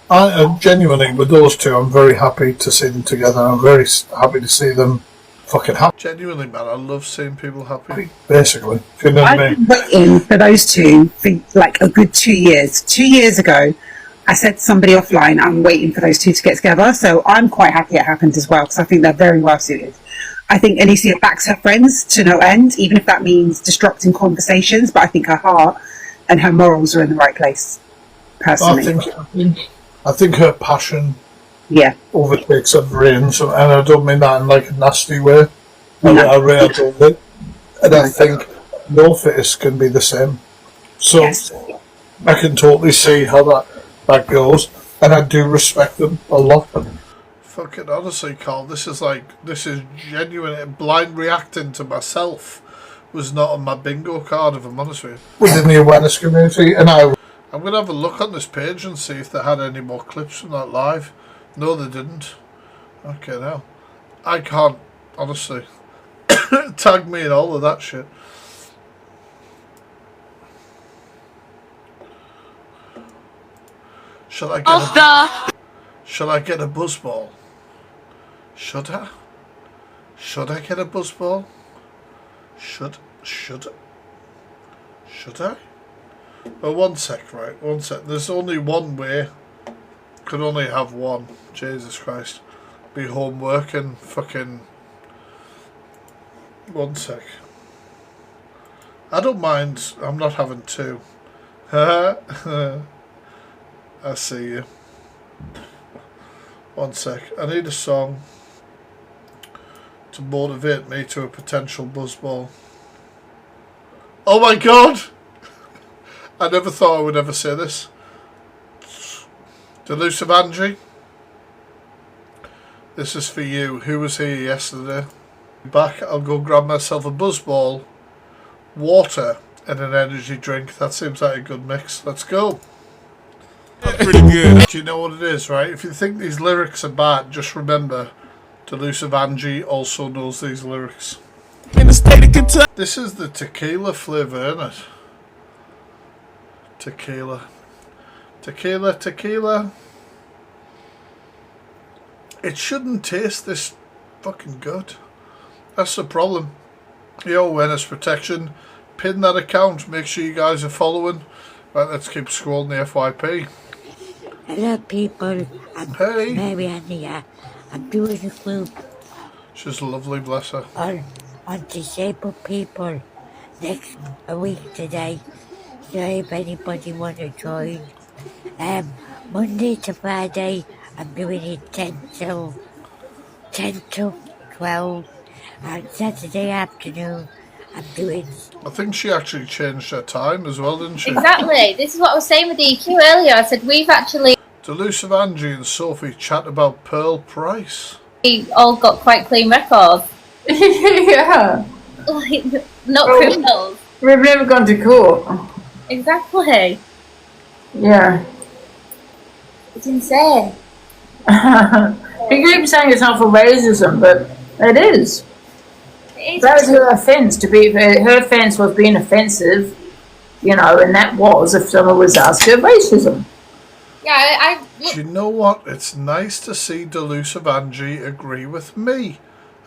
I genuinely, with those two, I'm very happy to see them together. I'm very happy to see them fucking happy. Genuinely, man, I love seeing people happy. Basically, you know what I mean? I've been waiting for those two for like a good 2 years. 2 years ago, I said to somebody offline, I'm waiting for those two to get together. So I'm quite happy it happened as well because I think they're very well suited. I think Alicia backs her friends to no end, even if that means disrupting conversations. But I think her heart and her morals are in the right place, personally. I think her passion overtakes her brain, and I don't mean that in like a nasty way. I really don't think. And I think No Face can be the same. So I can totally see how that goes, and I do respect them a lot. Fucking honestly, Carl, this is genuine. Blind reacting to myself was not on my bingo card, if I'm honest with you. Within the awareness community, and I'm going to have a look on this page and see if they had any more clips from that live. No, they didn't. Okay, now. I can't, honestly. Tag me in all of that shit. Shall I get a buzzball? Should I? Should I get a buzzball? Should I? Well, one sec, right? One sec. There's only one way. Could only have one. Jesus Christ. Be home working. Fucking. One sec. I don't mind. I'm not having two. I see you. One sec. I need a song to motivate me to a potential buzzball. Oh my god! I never thought I would ever say this. Delusive Angie, this is for you. Who was here yesterday? Back, I'll go grab myself a buzzball, water, and an energy drink. That seems like a good mix. Let's go. Pretty good. Do you know what it is, right? If you think these lyrics are bad, just remember, Delusive Angie also knows these lyrics. In the state of Kentucky. This is the tequila flavour, isn't it? Tequila. It shouldn't taste this fucking good. That's the problem. Yo, awareness protection. Pin that account. Make sure you guys are following. Right, let's keep scrolling the FYP. Hello people, I'm Marianne here. I'm doing a group She's lovely, bless her. on disabled people next a week today. So if anybody want to join, Monday to Friday I'm doing it 10 till 12, and Saturday afternoon I'm doing... I think she actually changed her time as well, didn't she? Exactly. This is what I was saying with EQ earlier. I said we've actually... Delusive Angie and Sophie chat about Pearl Price. We all got quite clean records. Yeah. Like, not criminals. We've never gone to court. Exactly. Yeah. It's insane. You keep saying it's not for racism, but it is. That was her offence. Her offence was being offensive, you know, and that was, if someone was asked her, racism. Yeah, Do you know what? It's nice to see Delusive Angie agree with me.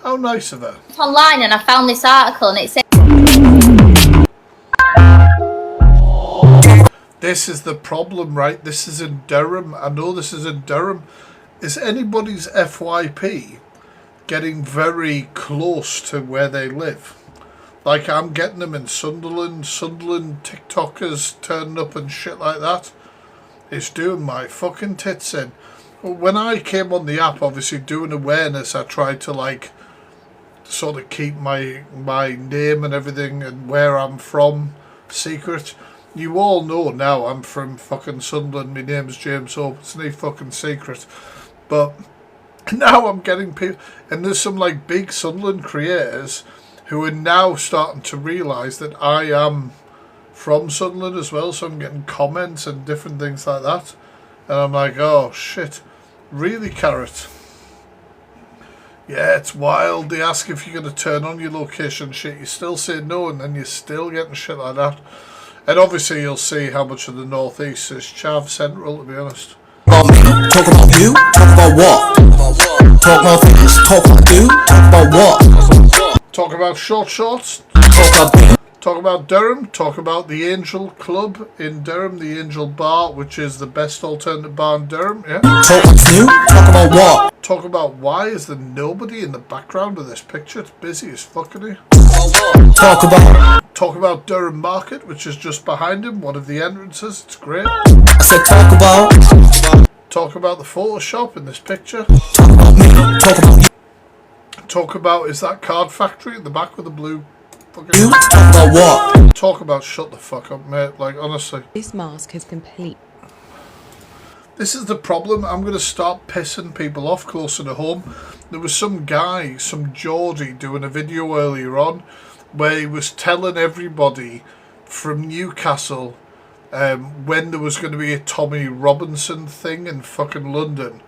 How nice of her. online and I found this article and it said... This is the problem, right? This is in Durham. I know this is in Durham. Is anybody's FYP getting very close to where they live? Like, I'm getting them in Sunderland TikTokers turning up and shit like that. It's doing my fucking tits in. When I came on the app, obviously doing awareness, I tried to like sort of keep my name and everything and where I'm from secret. You all know now I'm from fucking Sunderland. My name's James Hope. It's no fucking secret. But now I'm getting people, and there's some like big Sunderland creators who are now starting to realise that I am from Sunderland as well. So I'm getting comments and different things like that. And I'm like, oh shit. Really, Carrot? Yeah, it's wild. They ask if you're going to turn on your location shit. You still say no, and then you're still getting shit like that. And obviously you'll see how much of the northeast is Chav Central, to be honest. Talk about you, talk about what? Talk northeast, talk about you, talk about what? Talk about shorts. Talk about Durham. Talk about the Angel Club in Durham, the Angel Bar, which is the best alternative bar in Durham. Yeah. Talk about you, talk about what? Talk about why is there nobody in the background of this picture? It's busy as fuck in here. Talk about Durham Market, which is just behind him, one of the entrances. It's great. I said talk about the Photoshop in this picture. Talk about me, talk about you. Talk about, is that Card Factory at the back with the blue fucking... You talk about what? Talk about shut the fuck up, mate. Like, honestly. This mask is complete. This is the problem. I'm going to start pissing people off closer to home. There was some guy, some Geordie, doing a video earlier on where he was telling everybody from Newcastle when there was going to be a Tommy Robinson thing in fucking London,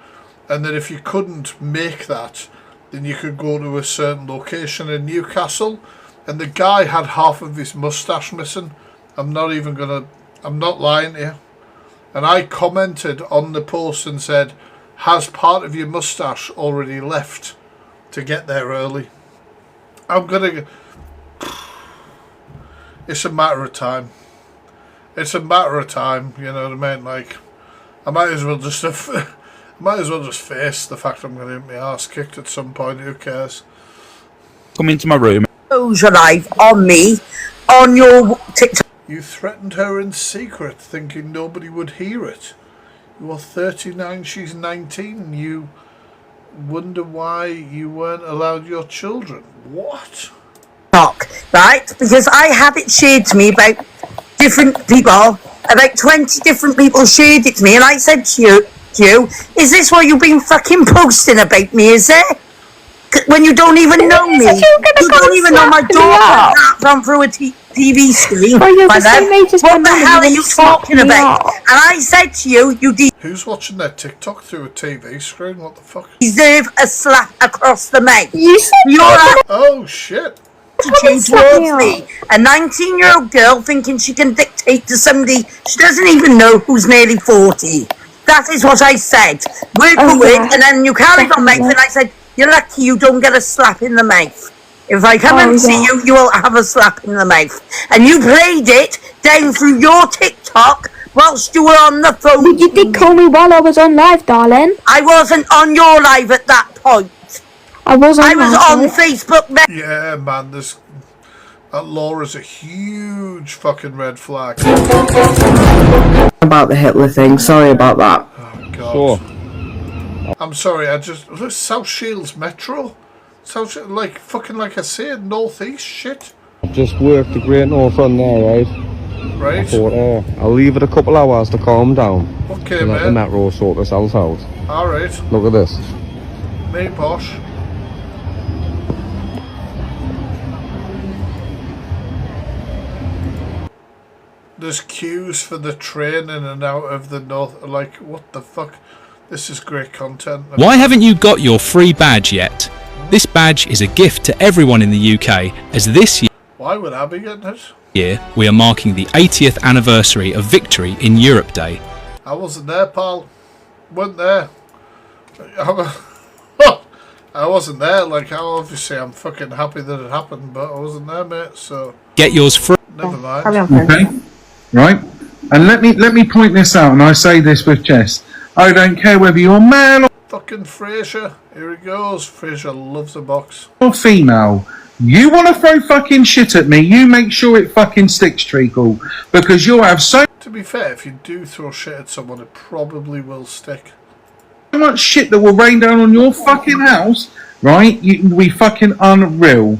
and that if you couldn't make that, then you could go to a certain location in Newcastle. And the guy had half of his moustache missing. I'm not lying to you. And I commented on the post and said, has part of your moustache already left to get there early? It's a matter of time. It's a matter of time, you know what I mean? Like, I might as well just face the fact I'm going to get my ass kicked at some point. Who cares? Come into my room. Close your life on me, on your TikTok. You threatened her in secret, thinking nobody would hear it. You are 39, she's 19, and you wonder why you weren't allowed your children. What? Right? Because I had it shared to me about different people, about 20 different people shared it to me, and I said to you, is this what you've been fucking posting about me, is it? When you don't even know me, you don't even know my daughter can't run through a TV screen. What the hell are you talking about? And I said to you, who's watching their TikTok through a TV screen? What the fuck? Deserve a slap across the mouth. Oh shit. Towards me, a 19-year-old girl thinking she can dictate to somebody she doesn't even know who's nearly 40. That is what I said. Word for word, and then you carried on, mate, and I said, you're lucky you don't get a slap in the mouth. If I come and see you, you will have a slap in the mouth. And you played it down through your TikTok whilst you were on the phone. You did call me while I was on live, darling. I wasn't on your live at that point. I was on Facebook. Yeah, man, that Laura's a huge fucking red flag. About the Hitler thing, sorry about that. Oh, God. Sure. I'm sorry, South Shields Metro? Like I said, northeast shit. I've just worked the Great North on there, right? Right. I thought, I'll leave it a couple hours to calm down. Okay, and man. let the metro sort themselves out. Alright. Look at this. Mate, Bosh. There's queues for the train in and out of the north. Like, what the fuck? This is great content. Why haven't you got your free badge yet? This badge is a gift to everyone in the UK, as this Why would I be getting it? year we are marking the 80th anniversary of Victory in Europe Day. I wasn't there, pal. Wasn't there. I wasn't there. Like, obviously I'm fucking happy that it happened, but I wasn't there, mate, so... Get yours free. Never mind. Okay. Right. And let me point this out, and I say this with jest. I don't care whether you're male Fucking Fraser. Here he goes. Fraser loves a box. or female. You want to throw fucking shit at me, you make sure it fucking sticks, treacle. Because you'll have so To be fair, if you do throw shit at someone, it probably will stick. much shit that will rain down on your fucking house, right? You can be fucking unreal.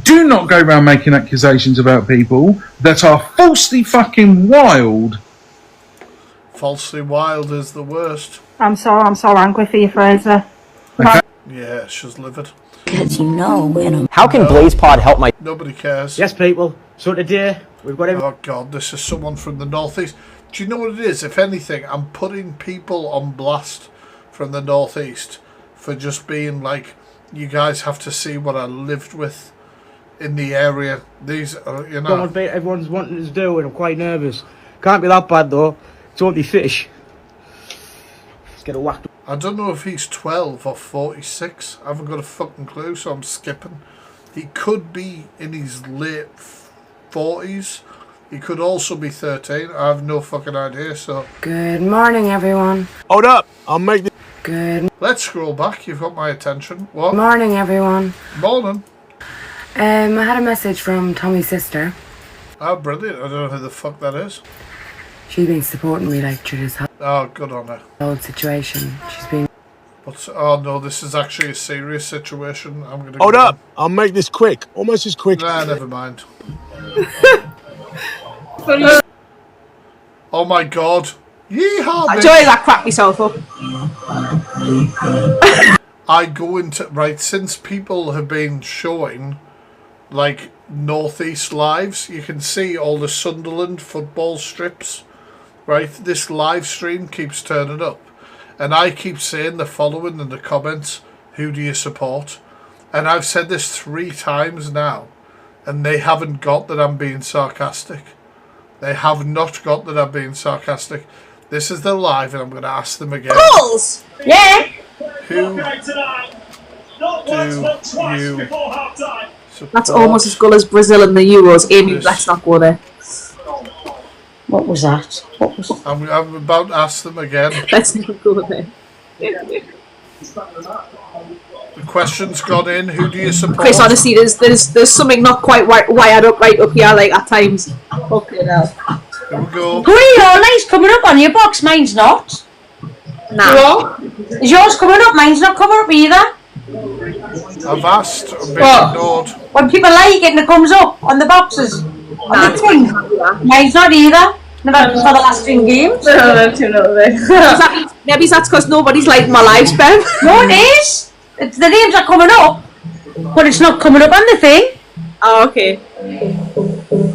Do not go around making accusations about people that are falsely fucking wild. Falsely wild is the worst. I'm so angry for you, Fraser. Okay. Yeah, she's livid. Because you know, How can BlazePod help my... Nobody cares. Yes, people. So today, we've got... Oh God, this is someone from the northeast. Do you know what it is? If anything, I'm putting people on blast from the northeast for just being like, you guys have to see what I lived with in the area. These are, you know... Everyone's wanting to do, and I'm quite nervous. Can't be that bad, though. It's only fish. Let's get a whack. I don't know if he's 12 or 46. I haven't got a fucking clue, so I'm skipping. He could be in his late 40s. He could also be 13. I have no fucking idea, so... Good morning, everyone. Hold up, I'll make this. Good Let's scroll back. You've got my attention. What? morning, everyone. Morning. I had a message from Tommy's sister. Oh, brilliant. I don't know who the fuck that is. She's been supporting me like through this Oh, good on her. whole situation. She's been... But, oh no, this is actually a serious situation. I'm gonna Hold go up, I'll make this quick. Almost as quick. Nah, never mind. Oh my God. Yeehaw, I bitch. enjoy that crap myself up. I go into... Right, since people have been showing, like, Northeast lives, you can see all the Sunderland football strips. Right, this live stream keeps turning up. And I keep saying the following in the comments, who do you support? And I've said this 3 times now. And they haven't got that I'm being sarcastic. They have not got that I'm being sarcastic. This is the live, and I'm going to ask them again. Balls! Yeah! Who do you support? That's almost as good as Brazil in the Euros. Amy, Yes. let's not go there. what was that? What was I'm about to ask them again. Let's not go there. The question's gone in. Who do you support? Chris, honestly, there's something not quite wired up right up here, like, at times. Okay, now. Here we go. Who are your lights coming up on your box? Mine's not. Nah. Is yours coming up? Mine's not coming up either. I've asked. I've been What? ignored. When people like it and it comes up on the boxes. On the thing. Mine's not either. Never for the last 3 games. Maybe that's because nobody's liking my live spam. No, it is. It's, the names are coming up, but it's not coming up on the thing. Oh, okay.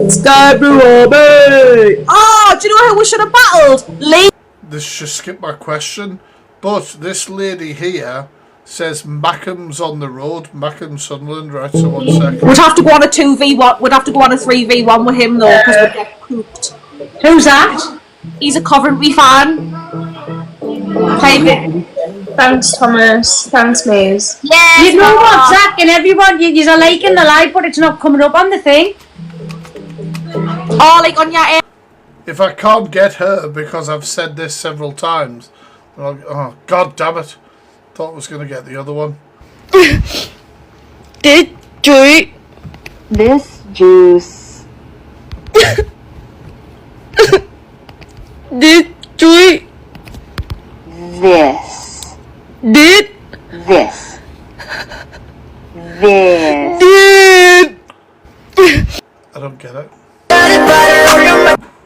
Sky Blue Army! Oh, do you know who we should have battled? Lee! This just skipped my question. But this lady here says Mackham's on the road. Mackham Sunderland. Right, so 1 second. We'd have to go on a 2v1. We'd have to go on a 3v1 with him, though, because we'd get cooked. Who's that? He's a Coventry fan. Played it. Thanks, Thomas. Thanks, Maze. Yeah, You know what, Zach, and everyone, you're liking the live, but it's not coming up on the thing. Oh, like on your air. If I can't get her because I've said this several times, then oh God damn it! Thought I was going to get the other one. Did you this juice? Did you this? Did this? This? Did? I don't get it.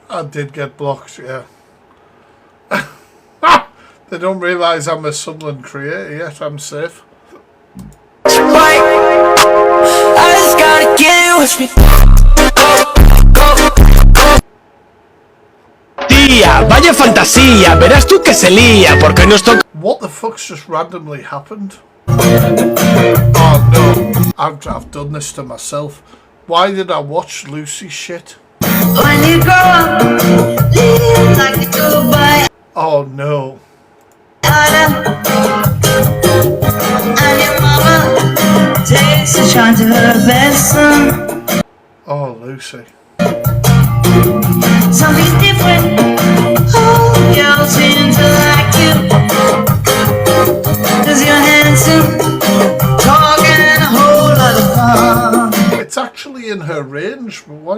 I did get blocked, yeah. They don't realise I'm a Sunderland creator yet. I'm safe. I just gotta get you with me. Tía, vaya fantasía, verás tú que se lía, porque nos toca. What the fuck's just randomly happened? Oh no, I've done this to myself. Why did I watch Lucy shit? When you grow up, live like a good boy. Oh no. And your mama takes a shine to her best son. Oh, Lucy. Something different.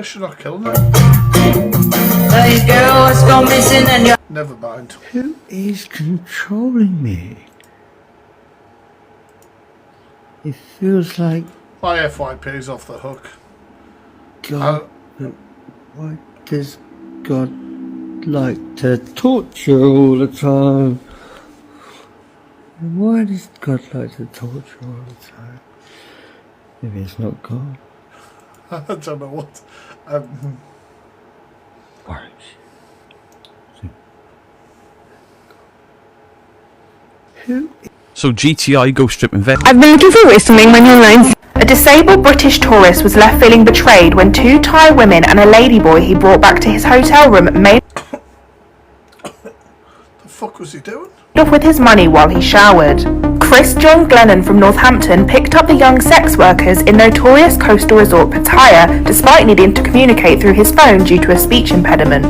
guess you're not killing her. The girl has gone missing and you're... Never mind. Who is controlling me? It feels like My FYP's off the hook. God. Why does God like to torture all the time? Why does God like to torture all the time? Maybe it's not God. I don't know what. So GTI go stripping vet. I've been looking for something when you're online. A disabled British tourist was left feeling betrayed when two Thai women and a ladyboy he brought back to his hotel room made The fuck was he doing? off with his money while he showered. Chris John Glennon from Northampton picked up the young sex workers in notorious coastal resort Pattaya despite needing to communicate through his phone due to a speech impediment.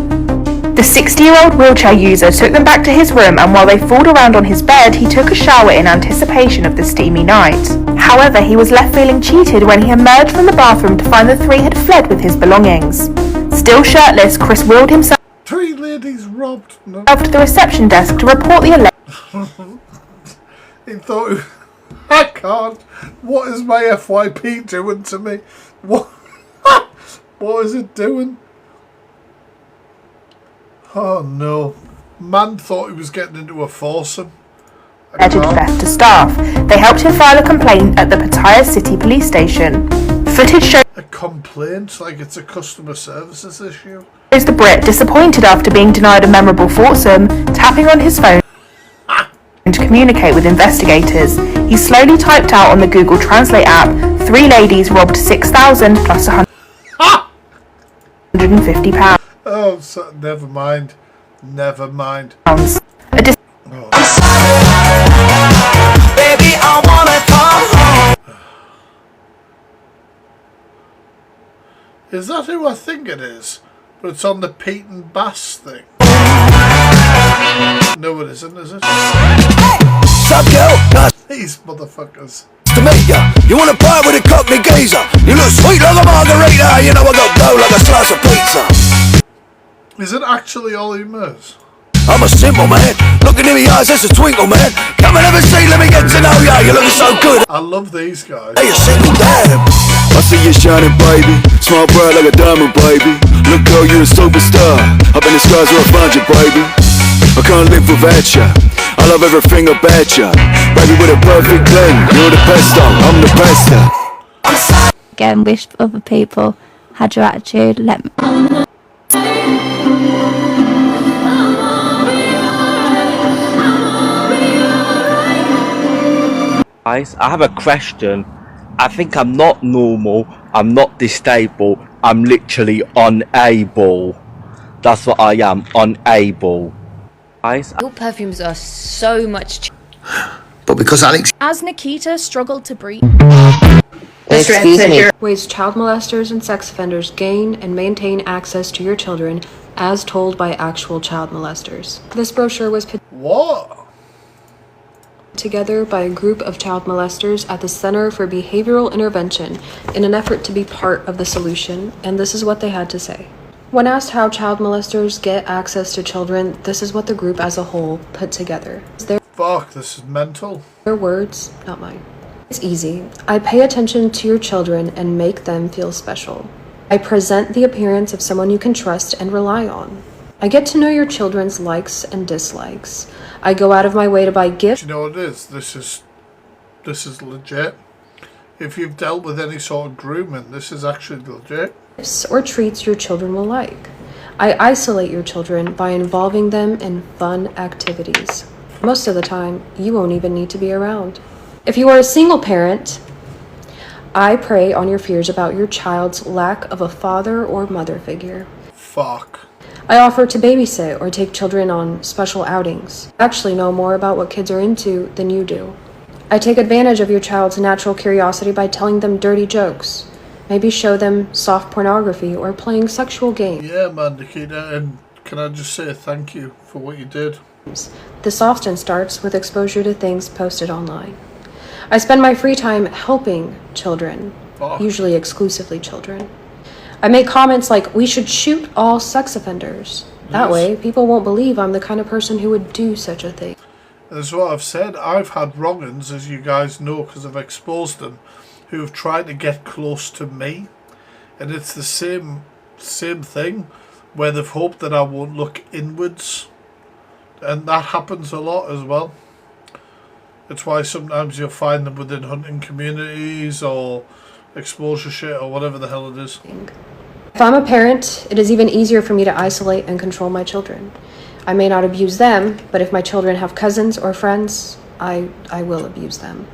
The 60-year-old wheelchair user took them back to his room, and while they fooled around on his bed, he took a shower in anticipation of the steamy night. However, he was left feeling cheated when he emerged from the bathroom to find the three had fled with his belongings. Still shirtless, Chris wheeled himself 3 ladies robbed. No. to the reception desk to report the alleged... He thought, I can't. What is my FYP doing to me? What? What is it doing? Oh no. Man thought he was getting into a foursome. alleged theft to staff. They helped him file a complaint at the Pattaya City Police Station. Footage shows A complaint? Like it's a customer services issue? the Brit, disappointed after being denied a memorable foursome, tapping on his phone to communicate with investigators. He slowly typed out on the Google Translate app, 3 ladies robbed 6,000 plus £150. Oh, so, never mind. Never mind. A Baby, I wanna come home. Is that who I think it is? But it's on the Pete and Bass thing. No, it isn't, is it? Sup, girl? Nice These motherfuckers. to meet ya. You wanna pie with a cockney geezer? You look sweet like a margarita. You know I got dough like a slice of pizza. Is it actually Ollie Murs? I'm a simple man. Looking in my eyes, that's a twinkle, man. Come and have a seat, let me get to know ya. You're looking so good. I love these guys. Hey, you single damn. I see you shining, baby. Smile bright like a diamond, baby. Look, girl, you're a superstar. Up in the skies where I find you, baby. I can't live without ya. I love everything about ya. Baby, with a perfect blend. You're the best, I'm the best. Again, wish other people had your attitude. Let me. Guys, I have a question. I think I'm not normal. I'm not disabled. I'm literally unable. That's what I am. Unable. Guys. Your perfumes are so much But because Alex... As Nikita struggled to breathe... Excuse me. Ways child molesters and sex offenders gain and maintain access to your children as told by actual child molesters. This brochure was put together by a group of child molesters at the Center for Behavioral Intervention in an effort to be part of the solution, and this is what they had to say. When asked how child molesters get access to children, this is what the group as a whole put together. Fuck, this is mental. Their words, not mine. It's easy. I pay attention to your children and make them feel special. I present the appearance of someone you can trust and rely on. I get to know your children's likes and dislikes. I go out of my way to buy gifts. Do you know what it is? This is legit. If you've dealt with any sort of grooming, this is actually legit. Or treats your children will like. I isolate your children by involving them in fun activities. Most of the time, you won't even need to be around. If you are a single parent, I prey on your fears about your child's lack of a father or mother figure. Fuck. I offer to babysit or take children on special outings. I actually know more about what kids are into than you do. I take advantage of your child's natural curiosity by telling them dirty jokes. Maybe show them soft pornography or playing sexual games. Yeah, man, Nikita, and can I just say thank you for what you did? This often starts with exposure to things posted online. I spend my free time helping children, usually exclusively children. I make comments like, we should shoot all sex offenders. That way, people won't believe I'm the kind of person who would do such a thing. As what I've said, I've had wrong-uns, as you guys know, because I've exposed them, who have tried to get close to me. And it's the same thing, where they've hoped that I won't look inwards. And that happens a lot as well. It's why sometimes you'll find them within hunting communities or exposure shit or whatever the hell it is. If I'm a parent, it is even easier for me to isolate and control my children. I may not abuse them, but if my children have cousins or friends, I will abuse them.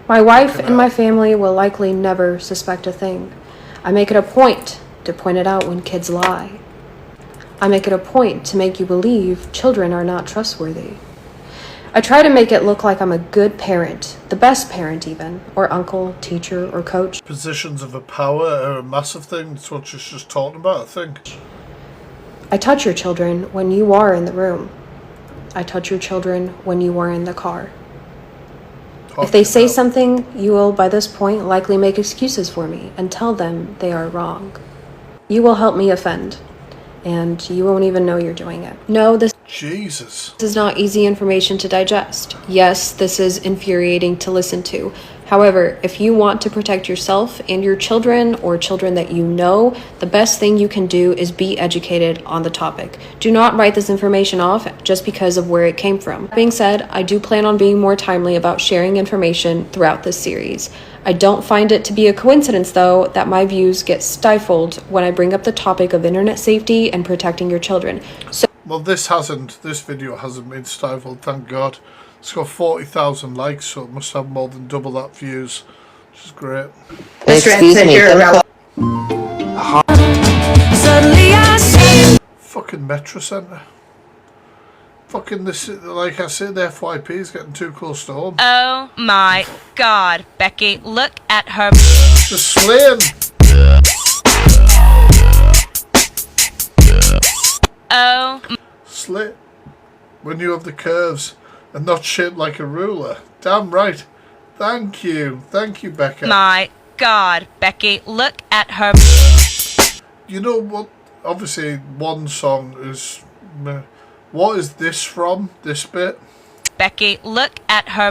My wife and my family will likely never suspect a thing. I make it a point to point it out when kids lie. I make it a point to make you believe children are not trustworthy. I try to make it look like I'm a good parent, the best parent even, or uncle, teacher, or coach. Positions of power are a massive thing. That's what she's just talking about, I think. I touch your children when you are in the room. I touch your children when you are in the car. If they say something, you will by this point likely make excuses for me and tell them they are wrong. You will help me offend, and you won't even know you're doing it. No, this is not easy information to digest. Yes, this is infuriating to listen to. However, if you want to protect yourself and your children or children that you know, the best thing you can do is be educated on the topic. Do not write this information off just because of where it came from. That being said, I do plan on being more timely about sharing information throughout this series. I don't find it to be a coincidence, though, that my views get stifled when I bring up the topic of internet safety and protecting your children. Well, this video hasn't been stifled, thank God. It's got 40,000 likes, so it must have more than double that views, which is great. Excuse me. Fucking Metro Centre. Fucking this, like I said, the FYP is getting too close to home. Oh my God, Becky, look at her. Just slaying. Oh. Slay. When you have the curves and not shaped like a ruler. Damn right. Thank you. Thank you, Becca. My God, Becky, look at her. You know what? Obviously, one song is... What is this from? This bit? Becky, look at her.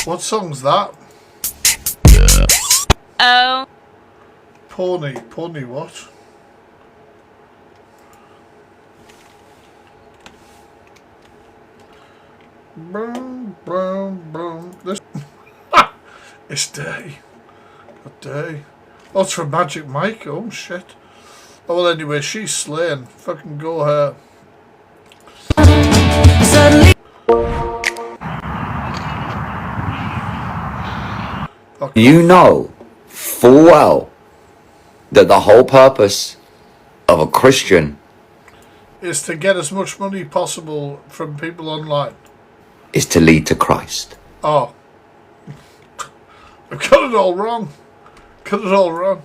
What song's that? Oh. Pony. Pony what? Boom, boom, boom. This... It's Day. What Day? Oh, it's from Magic Mike. Oh, shit. Oh, well, anyway, she's slaying. Fucking go her. You know full well that the whole purpose of a Christian is to get as much money possible from people online. Is to lead to Christ. Oh. I've got it all wrong. Got it all wrong.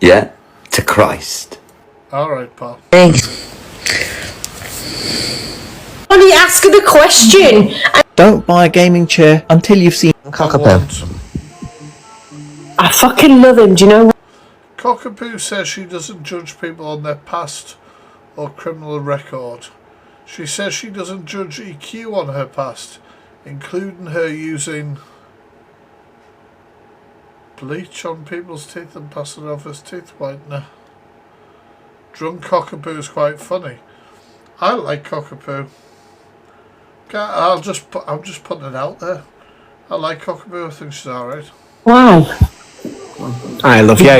Yeah, to Christ. Alright, pal. Only ask the question. Don't buy a gaming chair until you've seen Cockapoo. I fucking love him, do you know what? Cockapoo says she doesn't judge people on their past or criminal record. She says she doesn't judge EQ on her past, including her using bleach on people's teeth and passing it off as teeth whitener. Drunk Cockapoo is quite funny. I like Cockapoo. I'm just putting it out there. I like Cockapoo. I think she's alright. Wow. I love you.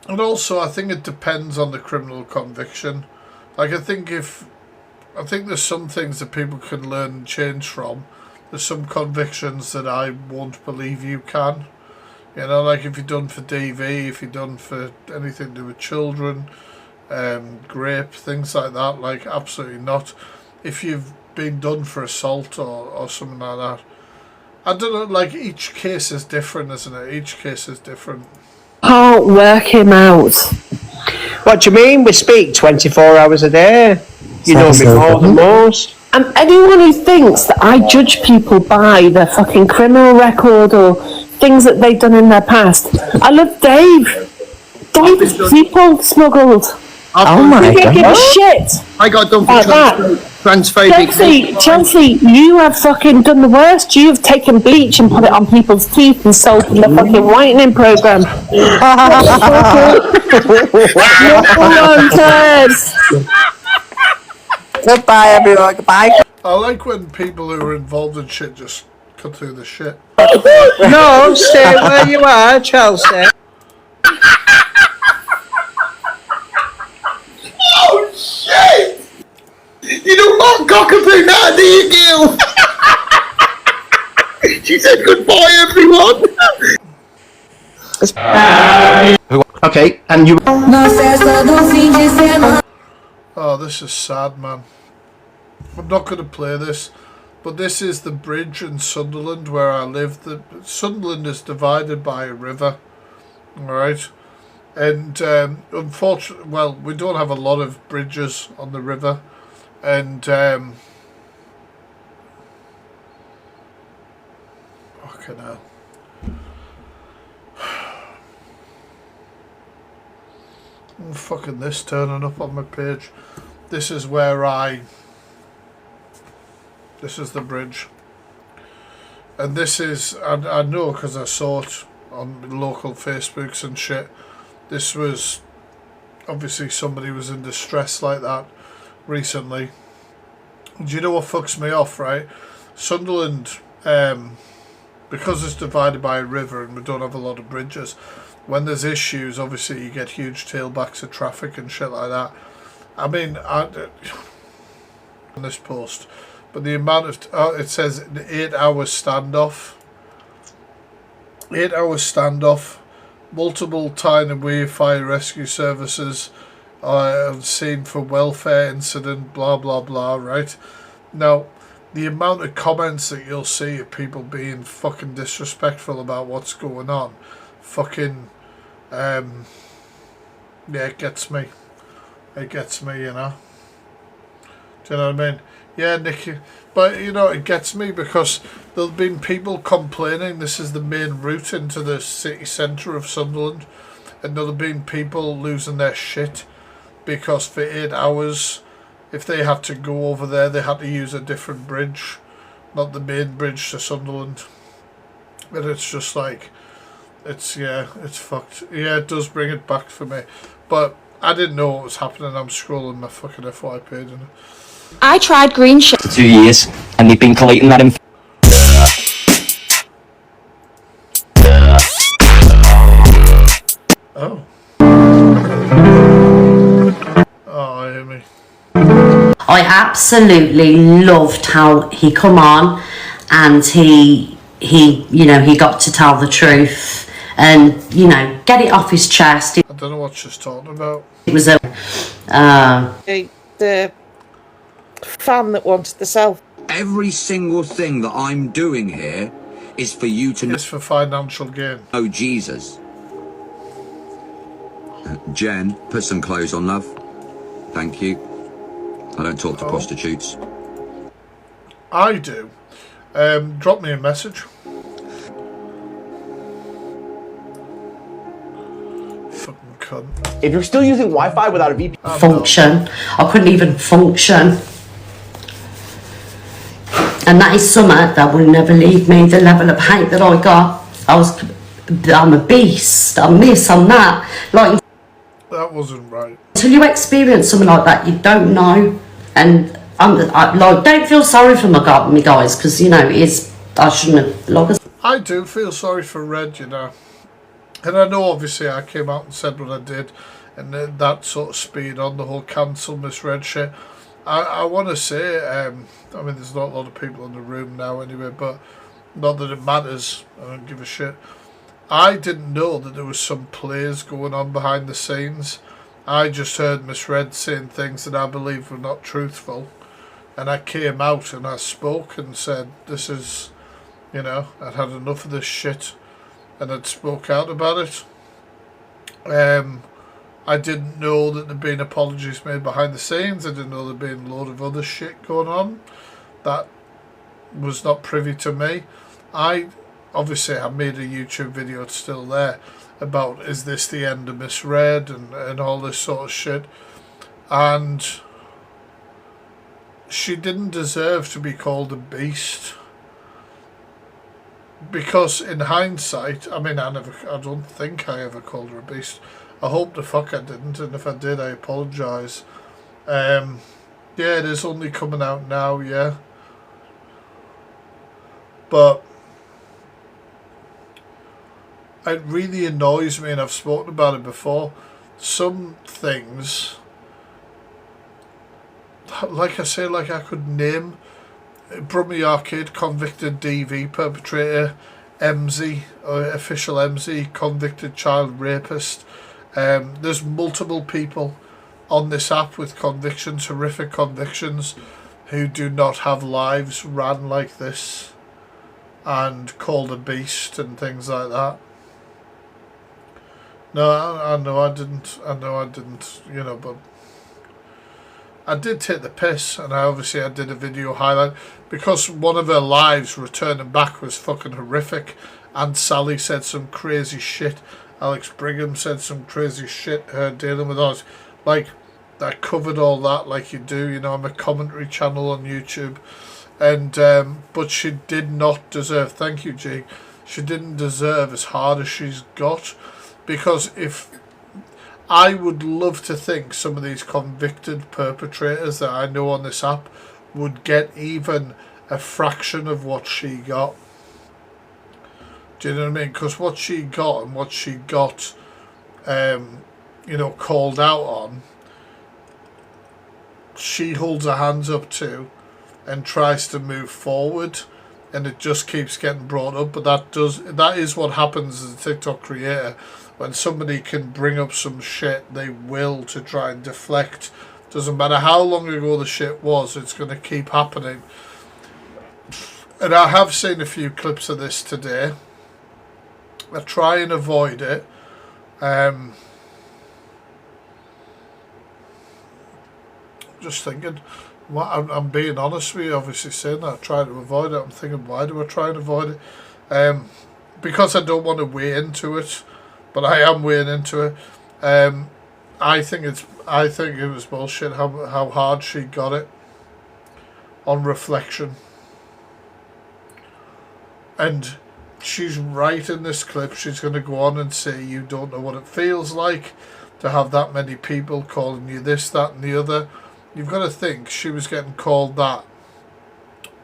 And also, I think it depends on the criminal conviction. Like, I think there's some things that people can learn and change from. There's some convictions that I won't believe you can. You know, like if you're done for DV, if you're done for anything to do with children, rape, things like that, like absolutely not. If you've been done for assault or something like that. I don't know, like each case is different, isn't it? Each case is different. Can't work him out. What do you mean? We speak 24 hours a day. You know me more than most. And anyone who thinks that I judge people by their fucking criminal record or things that they've done in their past, I love Dave. Dave's people smuggled. Oh my You don't give a God. shit. I got done for like that. transphobic. Chelsea, you have fucking done the worst. You have taken bleach and put it on people's teeth and sold them the fucking whitening program. No one cares. Goodbye, everyone. Goodbye. I like when people who are involved in shit just cut through the shit. No, stay where you are, Chelsea. Oh shit! You don't want cockapoo now, do you, Gil? She said goodbye, everyone. Okay, and you. Oh, this is sad, man. I'm not going to play this, but this is the bridge in Sunderland where I live. Sunderland is divided by a river, alright? And unfortunately, well, we don't have a lot of bridges on the river, and fucking hell. Fucking this turning up on my page. This is where this is the bridge, and this is, I know because I saw it on local Facebooks and shit. This was obviously somebody was in distress like that recently. Do you know what fucks me off, right? Sunderland, because it's divided by a river and we don't have a lot of bridges, when there's issues, obviously you get huge tailbacks of traffic and shit like that. I mean, on this post, but the amount of, it says 8 hours standoff. 8 hours standoff. Multiple time away fire rescue services on scene for welfare incident, blah blah blah, right? Now, the amount of comments that you'll see of people being fucking disrespectful about what's going on, fucking, yeah, it gets me. It gets me, you know. Do you know what I mean? Yeah, Nicky. But, you know, it gets me because there've been people complaining this is the main route into the city centre of Sunderland. And there'll have been people losing their shit because for 8 hours, if they had to go over there, they had to use a different bridge. Not the main bridge to Sunderland. And it's just like, it's, yeah, it's fucked. Yeah, it does bring it back for me. But I didn't know what was happening. I'm scrolling my fucking FYP, didn't I? I tried green shit for 2 years, and they've been collating that info. Oh. Oh, I hear me. I absolutely loved how he come on and he you know, he got to tell the truth and, you know, get it off his chest. I don't know what she's talking about. It was a the fan that wanted the self. Every single thing that I'm doing here is for you to know. It's for financial gain. Oh, Jesus. Jen, put some clothes on, love. Thank you. I don't talk to prostitutes. I do. Drop me a message. Fucking cunt. If you're still using Wi-Fi without a VPN, function. I couldn't even function. And that is something that will never leave me. The level of hate that I got, I'm a beast. I'm this, I'm that. Like, that wasn't right. Until you experience something like that, you don't know. And I like, don't feel sorry for me guys, because you know I shouldn't have logged. I do feel sorry for Red, you know, and I know obviously I came out and said what I did, and then that sort of speed on the whole cancel misread shit. I want to say, I mean, there's not a lot of people in the room now anyway, but not that it matters. I don't give a shit. I didn't know that there was some plays going on behind the scenes. I just heard misread saying things that I believe were not truthful, and I came out and I spoke and said, this is, you know, I'd had enough of this shit, and I'd spoke out about it. I didn't know that there'd been apologies made behind the scenes. I didn't know there'd been a load of other shit going on that was not privy to me. I made a YouTube video, it's still there, about is this the end of Misread and all this sort of shit. And she didn't deserve to be called a beast. Because in hindsight, I mean, I don't think I ever called her a beast. I hope the fuck I didn't, and if I did, I apologise. Yeah, it is only coming out now, yeah. But it really annoys me, and I've spoken about it before. Some things, like I say, like I could name Brummy Arcade convicted DV perpetrator, MZ, official MZ, convicted child rapist. There's multiple people on this app with convictions, horrific convictions, who do not have lives ran like this and called a beast and things like that. No, I know I didn't, you know, but I did take the piss, and I did a video highlight, because one of her lives returning back was fucking horrific. Aunt Sally said some crazy shit. Alex Brigham said some crazy shit, her dealing with us. Like, I covered all that like you do, you know, I'm a commentary channel on YouTube. And, but she did not deserve, thank you G, she didn't deserve as hard as she's got. Because if, I would love to think some of these convicted perpetrators that I know on this app would get even a fraction of what she got. Do you know what I mean? Because what she got and what she got, you know, called out on, she holds her hands up to and tries to move forward, and it just keeps getting brought up. But that is what happens as a TikTok creator. When somebody can bring up some shit, they will, to try and deflect. Doesn't matter how long ago the shit was, it's going to keep happening. And I have seen a few clips of this today. I try and avoid it. Just thinking, I'm being honest with you, obviously saying that I try to avoid it. I'm thinking, why do I try and avoid it? Because I don't want to weigh into it. But I am weighing into it. I think it was bullshit how hard she got it on reflection. And she's right in this clip. She's going to go on and say, you don't know what it feels like to have that many people calling you this, that and the other. You've got to think she was getting called that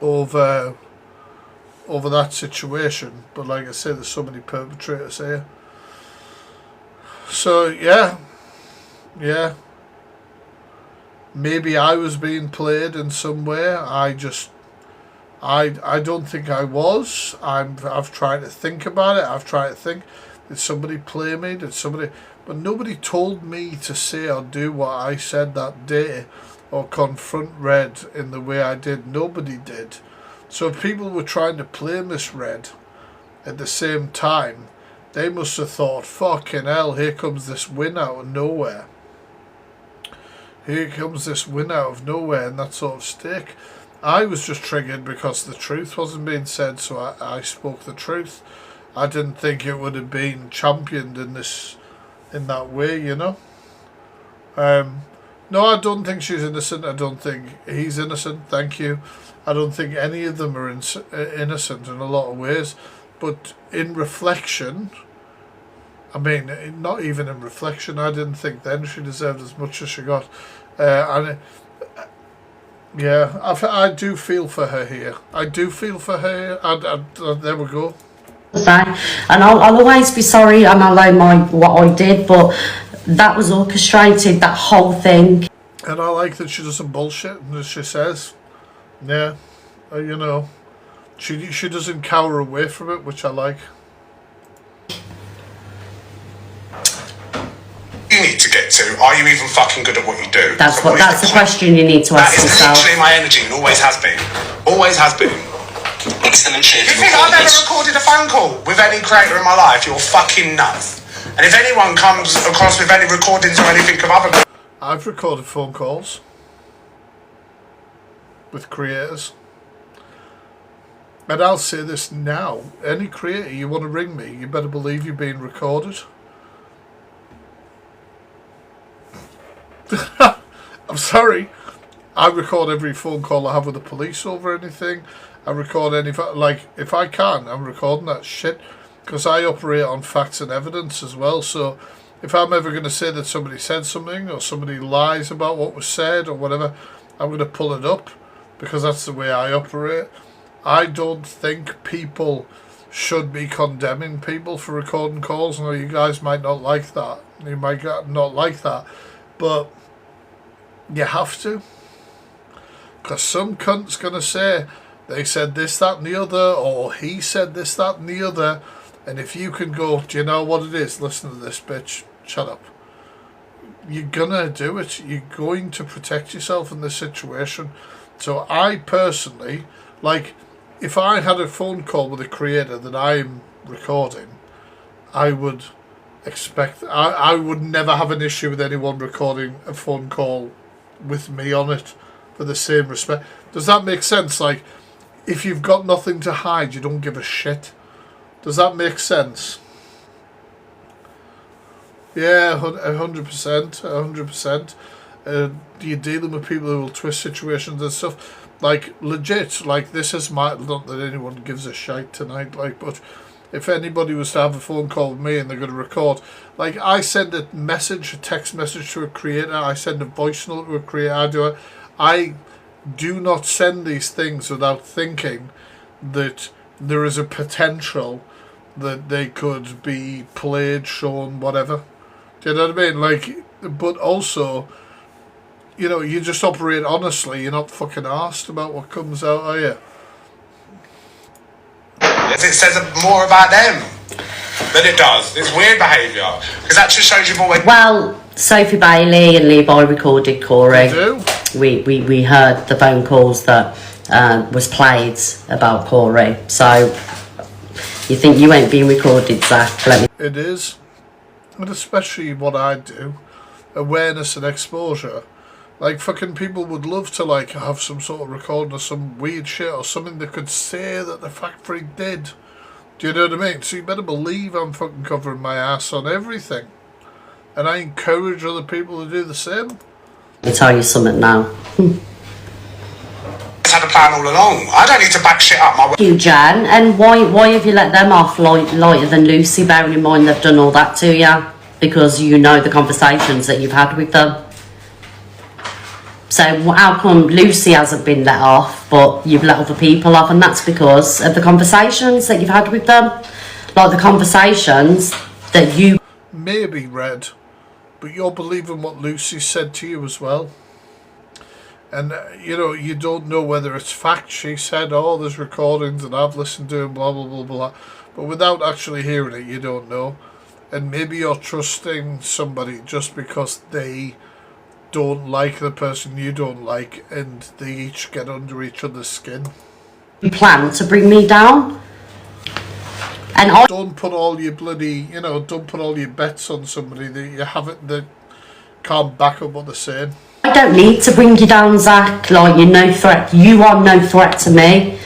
over that situation. But like I say, there's so many perpetrators here. So yeah, maybe I was being played in some way. I don't think I was. I've tried to think about it. I've tried to think, did somebody play me? But nobody told me to say or do what I said that day, or confront Red in the way I did. Nobody did. So if people were trying to play Miss Red at the same time, they must have thought, fucking hell, here comes this win out of nowhere. Here comes this win out of nowhere, and that sort of stick. I was just triggered because the truth wasn't being said, so I spoke the truth. I didn't think it would have been championed in that way, you know. No, I don't think she's innocent. I don't think he's innocent. Thank you. I don't think any of them are innocent in a lot of ways. But in reflection, I mean, not even in reflection, I didn't think then she deserved as much as she got. Yeah, I do feel for her here. I do feel for her. There we go. And I'll always be sorry, and I'll own what I did, but that was orchestrated, that whole thing. And I like that she doesn't bullshit, as she says. Yeah, you know. She doesn't cower away from it, which I like. You need to get to, are you even fucking good at what you do? That's the question you need to ask yourself. That is literally my energy, and always has been. Always has been. Excellent shit. You think I've ever recorded a phone call with any creator in my life? You're fucking nuts. And if anyone comes across with any recordings or anything of other... I've recorded phone calls with creators. And I'll say this now, any creator you want to ring me, you better believe you're being recorded. I'm sorry. I record every phone call I have with the police over anything. I record any, like, if I can, I'm recording that shit. Because I operate on facts and evidence as well. So if I'm ever going to say that somebody said something or somebody lies about what was said or whatever, I'm going to pull it up. Because that's the way I operate. I don't think people should be condemning people for recording calls. Now, you guys might not like that. You might not like that. But you have to. Because some cunt's going to say, they said this, that and the other, or he said this, that and the other. And if you can go, do you know what it is? Listen to this, bitch. Shut up. You're going to do it. You're going to protect yourself in this situation. So I personally, like, if I had a phone call with a creator that I'm recording, I would expect, I would never have an issue with anyone recording a phone call with me on it for the same respect. Does that make sense? Like, if you've got nothing to hide, you don't give a shit. Does that make sense? Yeah, 100%, 100%. You're dealing with people who will twist situations and stuff. Like, legit, like, this is my, not that anyone gives a shite tonight, like, but if anybody was to have a phone call with me and they're going to record, like, I send a message, a text message to a creator, I send a voice note to a creator, I do not send these things without thinking that there is a potential that they could be played, shown, whatever. Do you know what I mean? Like, but also, you know, you just operate honestly. You're not fucking arsed about what comes out, are you? Yes, it says more about them than it does. It's weird behaviour. Because that just shows you've always... Well, Sophie Bailey and Levi recorded Corey. They do? We heard the phone calls that was played about Corey. So, you think you ain't being recorded, Zach? It is. And especially what I do. Awareness and exposure. Like, fucking people would love to, like, have some sort of recording of some weird shit or something they could say that the Fact Freak did. Do you know what I mean? So you better believe I'm fucking covering my ass on everything. And I encourage other people to do the same. Let me tell you something now. Had a plan all along. I don't need to back shit up my way. You, Jan, and why have you let them off lighter than Lucy, bearing in mind they've done all that to you? Because you know the conversations that you've had with them. So how come Lucy hasn't been let off, but you've let other people off? And that's because of the conversations that you've had with them. Like the conversations that you... Maybe, Red, but you're believing what Lucy said to you as well. And, you know, you don't know whether it's fact. She said, oh, there's recordings and I've listened to them, blah, blah, blah, blah. But without actually hearing it, you don't know. And maybe you're trusting somebody just because they don't like the person you don't like and they each get under each other's skin. You plan to bring me down? And I don't put all your bloody, you know, don't put all your bets on somebody that you haven't, that can't back up what they're saying. I don't need to bring you down, Zach. Like, you're no threat. You are no threat to me.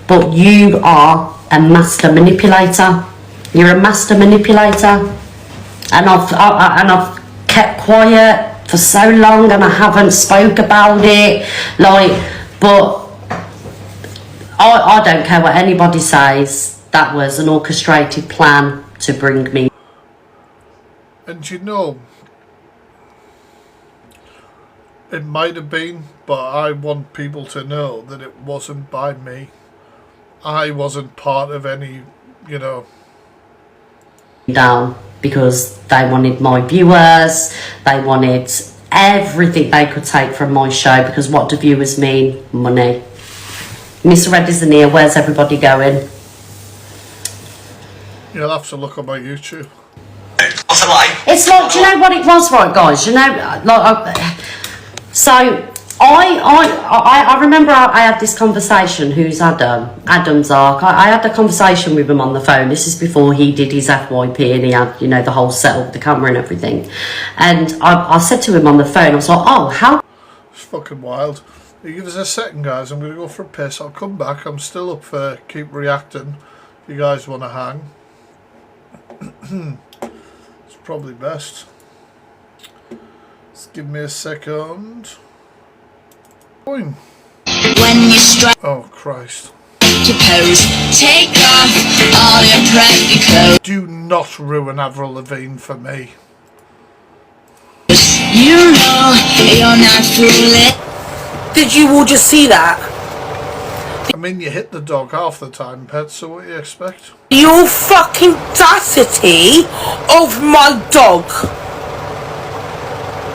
But you are a master manipulator. You're a master manipulator. And I've kept quiet for so long and I haven't spoke about it. Like, but I don't care what anybody says. That was an orchestrated plan to bring me. And you know, it might have been, but I want people to know that it wasn't by me. I wasn't part of any, you know. Down because they wanted my viewers, they wanted everything they could take from my show, because what do viewers mean? Money. Miss Red isn't here, where's everybody going? You'll have to look on my YouTube. It's like, do you know what it was, right, guys? You know, like, so I remember I had this conversation. Who's Adam? Adam's Ark. I had a conversation with him on the phone. This is before he did his FYP and he had, you know, the whole setup with the camera and everything. And I said to him on the phone, I was like, oh, how... It's fucking wild. You give us a second, guys. I'm going to go for a piss. I'll come back. I'm still up for keep reacting. If you guys want to hang. It's probably best. Just give me a second. When you strike, oh Christ! To pose, take off all your preppy clothes. Do not ruin Avril Lavigne for me. You know you're not fooling. Did you all just see that? I mean, you hit the dog half the time, pet. So what do you expect? Your fucking audacity of my dog.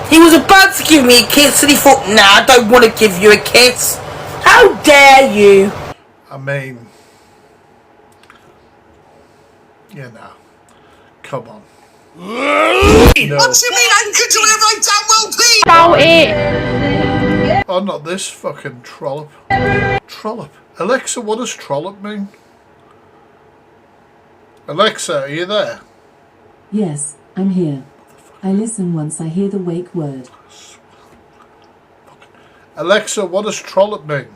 He was about to give me a kiss and he thought, nah, I don't want to give you a kiss. How dare you? I mean, you know, come on. No. What do you mean I can do it right damn well, please? About it. Oh, not this fucking trollop. Trollop. Alexa, what does trollop mean? Alexa, are you there? Yes, I'm here. I listen once I hear the wake word. Alexa, what does trollop mean?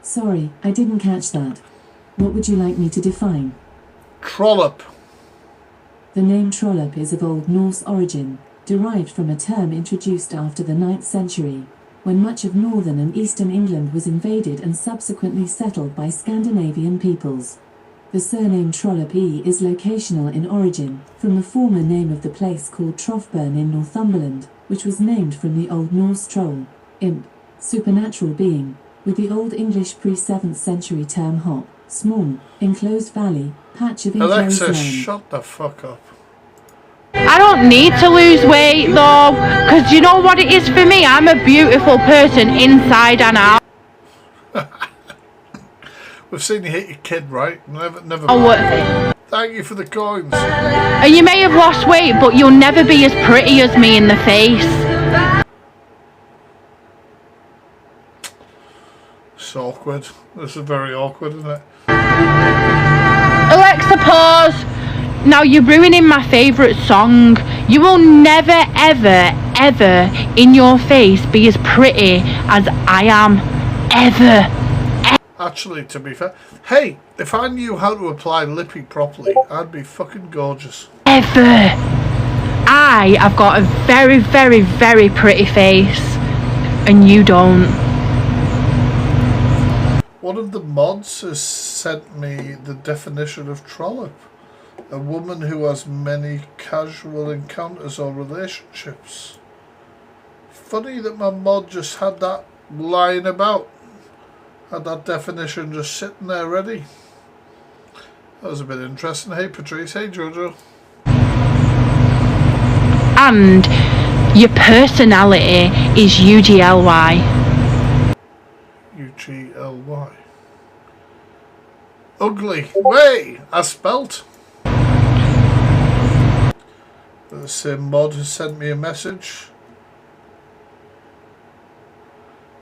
Sorry, I didn't catch that. What would you like me to define? Trollop. The name trollop is of Old Norse origin, derived from a term introduced after the 9th century, when much of northern and eastern England was invaded and subsequently settled by Scandinavian peoples. The surname Trollop is locational in origin, from the former name of the place called Troffburn in Northumberland, which was named from the Old Norse troll, imp, supernatural being, with the Old English pre-7th century term hop, small, enclosed valley, patch of enclosed Alexa, land. shut the fuck up. I don't need to lose weight though, because you know what it is for me? I'm a beautiful person inside and out. We've seen you hit your kid, right? Never Oh, mind. Thank you for the coins. And you may have lost weight, but you'll never be as pretty as me in the face. It's awkward. This is very awkward, isn't it? Alexa, pause. Now you're ruining my favourite song. You will never, ever, ever in your face be as pretty as I am. Ever. Actually, to be fair, hey, if I knew how to apply lippy properly, I'd be fucking gorgeous. Ever. I have got a very, very, very pretty face, and you don't. One of the mods has sent me the definition of trollop. A woman who has many casual encounters or relationships. Funny that my mod just had that lying about. Had that definition just sitting there ready. That was a bit interesting. Hey Patrice, hey Jojo. And your personality is UGLY. UGLY. Ugly. Way! As spelt. The same mod has sent me a message.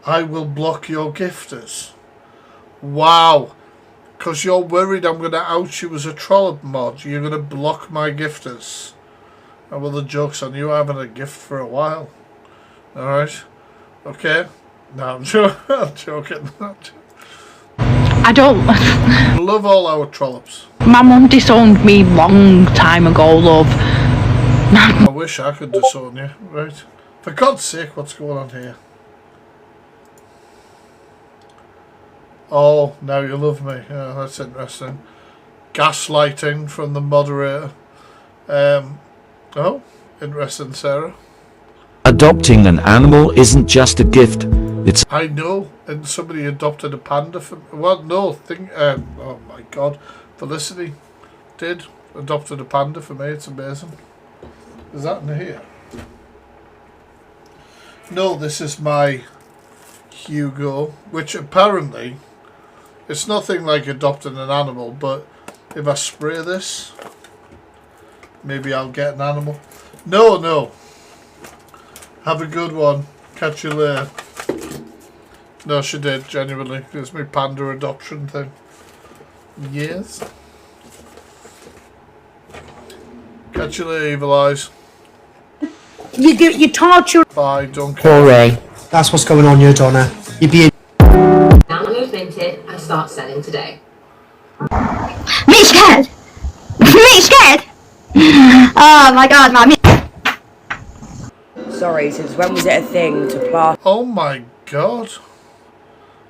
I will block your gifters. Wow. Because you're worried I'm going to out you as a trollop mod. You're going to block my gifters. Oh, well, the joke's on you. I haven't had a gift for a while. Alright. Okay. No, I'm joking. I don't... Love all our trollops. My mum disowned me long time ago, love. I wish I could disown you. Right. For God's sake, what's going on here? Oh, now you love me. Yeah, that's interesting. Gaslighting from the moderator. Oh, interesting, Sarah. Adopting an animal isn't just a gift. It's... I know, and somebody adopted a panda for... Well, no, oh my God. Felicity did. Adopted a panda for me. It's amazing. Is that in here? No, this is my Hugo, which apparently... It's nothing like adopting an animal, but if I spray this, maybe I'll get an animal. No. Have a good one. Catch you later. No, she did, genuinely. It was my panda adoption thing. Yes. Catch you later, Evil Eyes. You torture. Bye, don't Poor care. Ray. That's what's going on, your Donna. You're being. Now that we've minted, I start selling today. Me scared? Me scared? Oh my god, man. Sorry, since when was it a thing to plaster? Oh my god.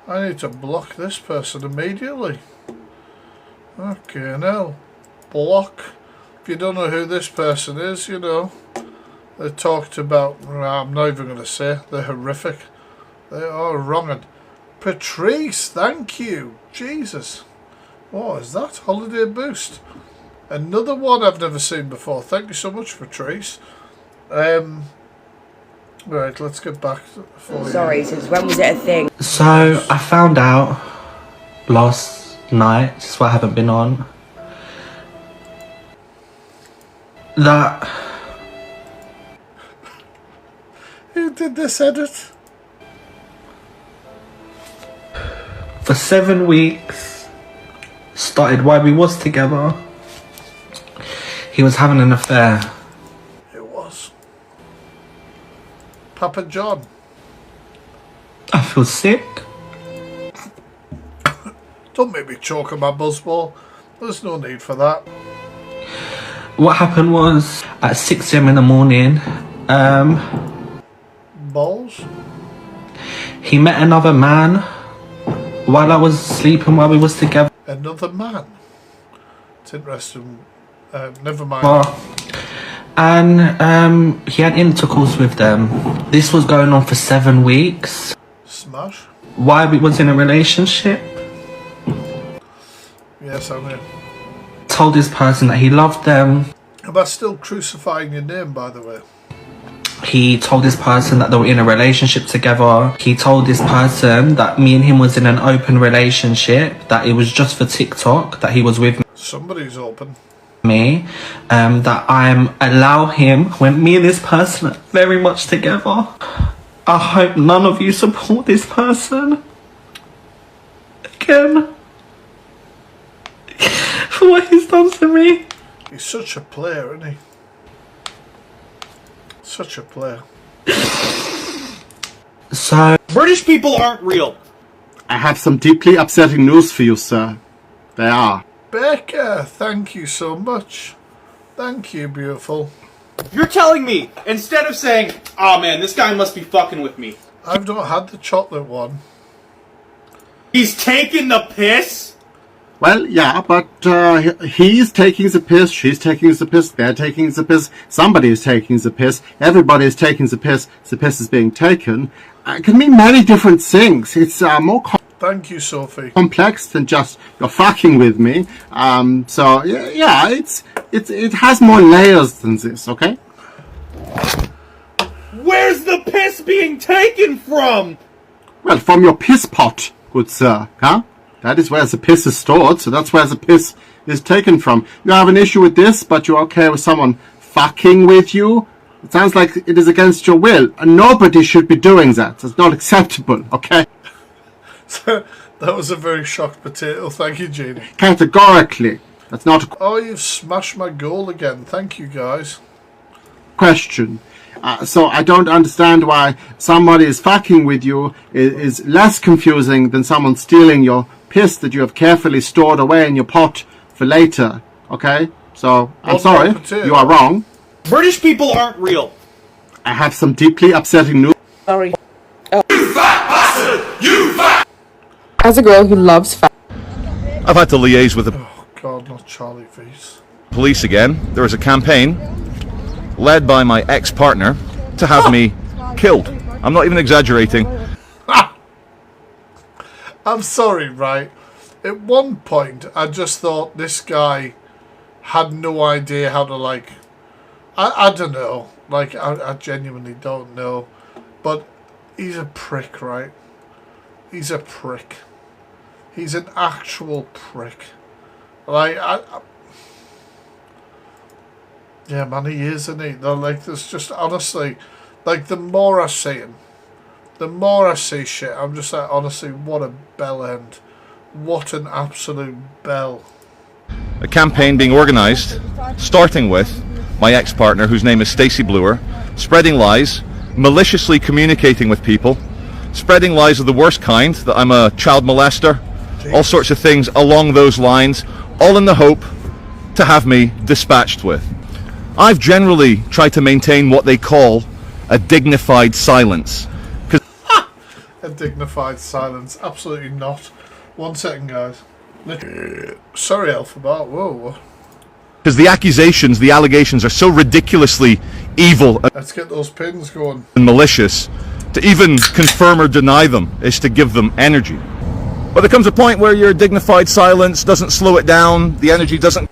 I need to block this person immediately. Okay, now. Block. If you don't know who this person is, you know. They talked about, I'm not even going to say, they're horrific. They are wrong. Patrice, thank you. Jesus. What is that? Holiday Boost. Another one I've never seen before. Thank you so much, Patrice. Right, let's get back for Sorry, since when was it a thing? So I found out last night, just what I haven't been on, that Who did this edit? for 7 weeks, started while we was together, he was having an affair. It was. Papa John. I feel sick. Don't make me choke on my buzzball. There's no need for that. What happened was, at 6 a.m. in the morning, Balls? he met another man while I was sleeping, while we was together. Another man? It's interesting. Never mind. And he had intercourse with them. This was going on for 7 weeks. Smash? While we was in a relationship. Yes, I'm here. Told this person that he loved them. Am I still crucifying your name, by the way? He told this person that they were in a relationship together. He told this person that me and him was in an open relationship, that it was just for TikTok, that he was with Somebody's open. me, that I'm allow him when me and this person are very much together. I hope none of you support this person again for what he's done to me. He's such a player, isn't he? Such a player. So British people aren't real. I have some deeply upsetting news for you, sir. They are. Becca, thank you so much. Thank you, beautiful. You're telling me, instead of saying, oh man, this guy must be fucking with me. I've not had the chocolate one. He's taking the piss? Well, yeah, but he's taking the piss, she's taking the piss, they're taking the piss, somebody is taking the piss, everybody is taking the piss is being taken. It can mean many different things. It's more Thank you, Sophie. complex than just you're fucking with me. So yeah, it has more layers than this, okay? Where's the piss being taken from? Well, from your piss pot, good sir, huh? That is where the piss is stored, so that's where the piss is taken from. You have an issue with this, but you're okay with someone fucking with you? It sounds like it is against your will, and nobody should be doing that. It's not acceptable, okay? That was a very shocked potato. Thank you, Jeannie. Categorically. That's not a Oh, you've smashed my goal again. Thank you, guys. question. So I don't understand why somebody is fucking with you is less confusing than someone stealing your piss that you have carefully stored away in your pot for later. Okay? So, I'm sorry. You are wrong. British people aren't real. I have some deeply upsetting news. Sorry. You fat bastard! You fat! As a girl who loves fat. I've had to liaise with the Oh, God, not Charlie Face. police again. There is a campaign led by my ex-partner to have me killed. I'm not even exaggerating. I'm sorry, right? At one point, I just thought this guy had no idea how to, like... I don't know. Like, I genuinely don't know. But he's a prick, right? He's a prick. He's an actual prick. Like, yeah, man, he is, isn't he? Like, there's just, honestly, like, the more I see him, The more I see shit, I'm just like, honestly, what a bell end. What an absolute bell. A campaign being organised, starting with my ex-partner, whose name is Stacey Bluer, spreading lies, maliciously communicating with people, spreading lies of the worst kind, that I'm a child molester, all sorts of things along those lines, all in the hope to have me dispatched with. I've generally tried to maintain what they call a dignified silence. A dignified silence. Absolutely not. 1 second, guys. Sorry, Alphabet. Whoa. Because the accusations, the allegations are so ridiculously evil Let's get those pins going. and malicious, to even confirm or deny them is to give them energy. But there comes a point where your dignified silence doesn't slow it down, the energy doesn't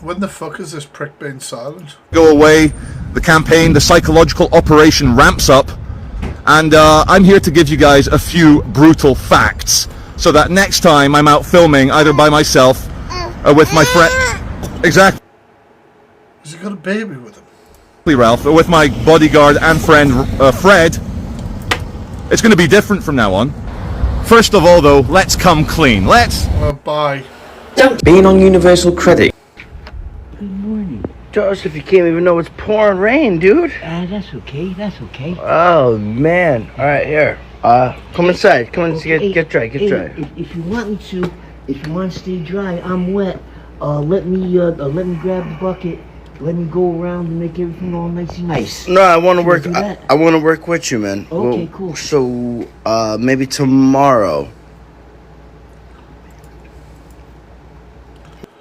When the fuck is this prick being silent? go away, the campaign, the psychological operation ramps up, and I'm here to give you guys a few brutal facts, so that next time I'm out filming, either by myself or with my friend... Exactly. Has he got a baby with him? Ralph, or with my bodyguard and friend Fred, it's going to be different from now on. First of all, though, let's come clean. Let's... Bye. Being on universal credit. Good morning. Joseph, you can't even know it's pouring rain, dude. That's okay, that's okay. Oh, man. All right, here. Come inside. Come in, Okay, get dry, get dry. If you want me to, if you want to stay dry, I'm wet. Let me grab the bucket. Let me go around and make everything all nice and nice. No, I want to work. do that? I want to work with you, man. Okay, cool. So, maybe tomorrow.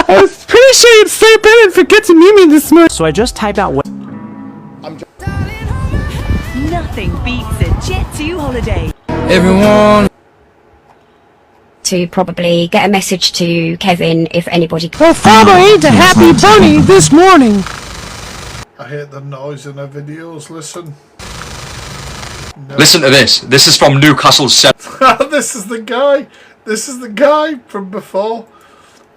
I appreciate St. Bennett for getting me this morning. So I just typed out what. Nothing beats a Jet2 holiday. Everyone. To probably get a message to Kevin if anybody. Well, Father ate a happy bunny this morning. I hate the noise in her videos. Listen. No. Listen to this. This is from Newcastle 7. This is the guy. This is the guy from before.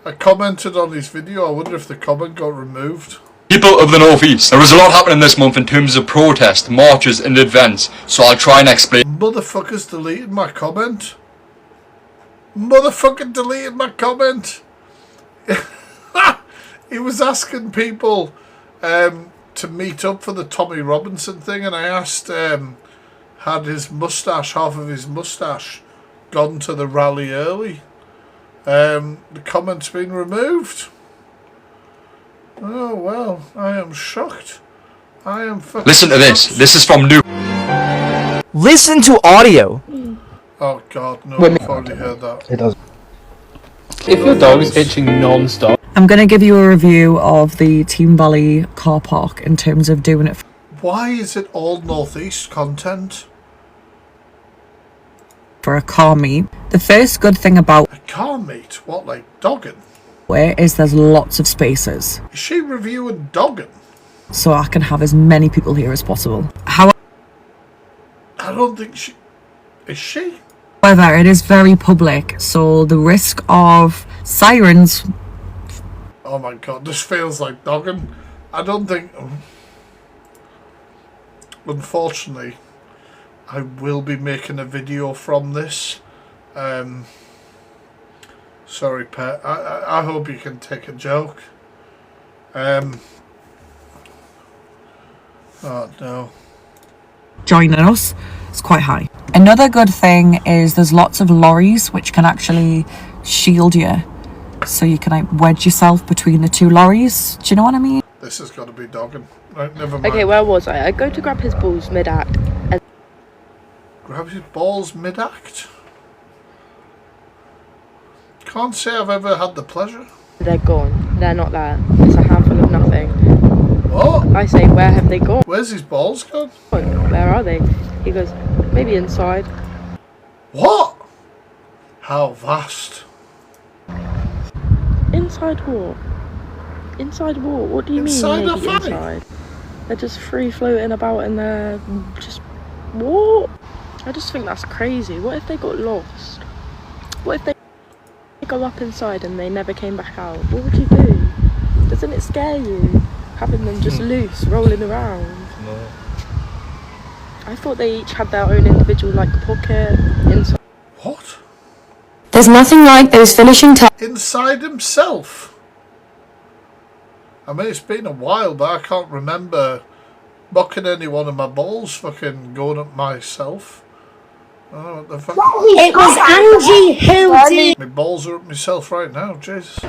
I commented on his video. I wonder if the comment got removed. People of the North East, there is a lot happening this month in terms of protest, marches and events, so I'll try and explain. Motherfuckers deleted my comment. Motherfucking deleted my comment. He was asking people to meet up for the Tommy Robinson thing, and I asked, had his moustache, half of his moustache, gone to the rally early? The comment's been removed. Oh well, I am shocked. I am fucking Listen to this. shocked. This is from New. Listen to audio. Oh god, no, I've already heard that. It does. If your dog is itching non-stop. I'm going to give you a review of the Team Valley car park in terms of doing it. Why is it all Northeast content? For a car meet. The first good thing about A car meet? What, like dogging? it is there's lots of spaces. Is she reviewing dogging? So I can have as many people here as possible. I don't think she... Is she? However, it is very public, so the risk of sirens... Oh my god, this feels like dogging. I don't think... Unfortunately, I will be making a video from this. Sorry, pet. I hope you can take a joke. Oh no. joining us. It's quite high. Another good thing is there's lots of lorries which can actually shield you. So you can like wedge yourself between the two lorries. Do you know what I mean? This has got to be dogging. Right, never mind. Okay, where was I? I go to grab his balls mid-act. And Grab his balls mid-act? Can't say I've ever had the pleasure. they're gone. They're not there. It's a handful of nothing. What? I say, where have they gone? Where's his balls gone? Where are they? He goes, maybe inside. What? How vast? Inside what? Inside what? What do you Inside mean a maybe fanny? inside? They're just free floating about in there. Just what? I just think that's crazy. What if they got lost? What if they go up inside and they never came back out? What would you do? Doesn't it scare you? Having them just loose, rolling around? No. I thought they each had their own individual, like, pocket inside. What? There's nothing like those finishing touches. Inside himself? I mean, it's been a while, but I can't remember mocking any one of my balls fucking going up myself. Oh, what the fuck? It was Angie who did. My balls are up myself right now, Jesus.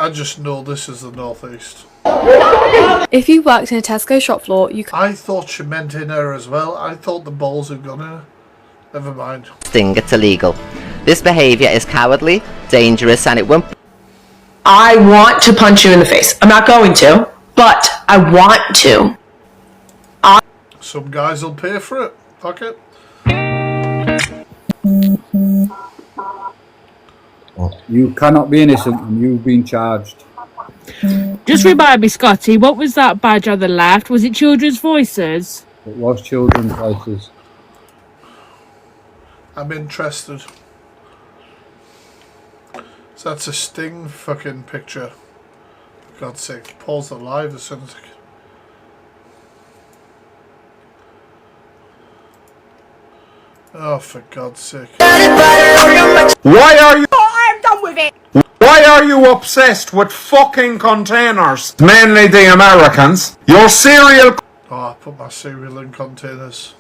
I just know this is the northeast. If you worked in a Tesco shop floor, you could. I thought she meant in her as well. I thought the balls had gone in her. Never mind. It's illegal. This behaviour is cowardly, dangerous, and it won't. I want to punch you in the face. I'm not going to, but I want to. Some guys will pay for it. Fuck it. You cannot be innocent and you've been charged. Just remind me, Scotty, what was that badge on the left? Was it Children's Voices? It was children's voices. I'm interested. So that's a Sting fucking picture. For God's sake, Paul's alive as soon as I can. Oh, for God's sake. Why are you? I am done with it. Why are you obsessed with fucking containers? Mainly the Americans. Your cereal Oh, I put my cereal in containers.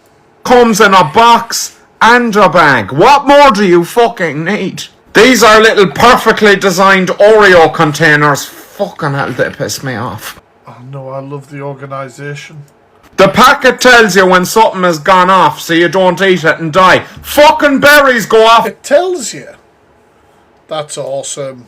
comes in a box and a bag. What more do you fucking need? These are little perfectly designed Oreo containers. Fucking hell, they piss me off. Oh no, I love the organisation. The packet tells you when something has gone off so you don't eat it and die. Fucking berries go off It tells you. That's awesome.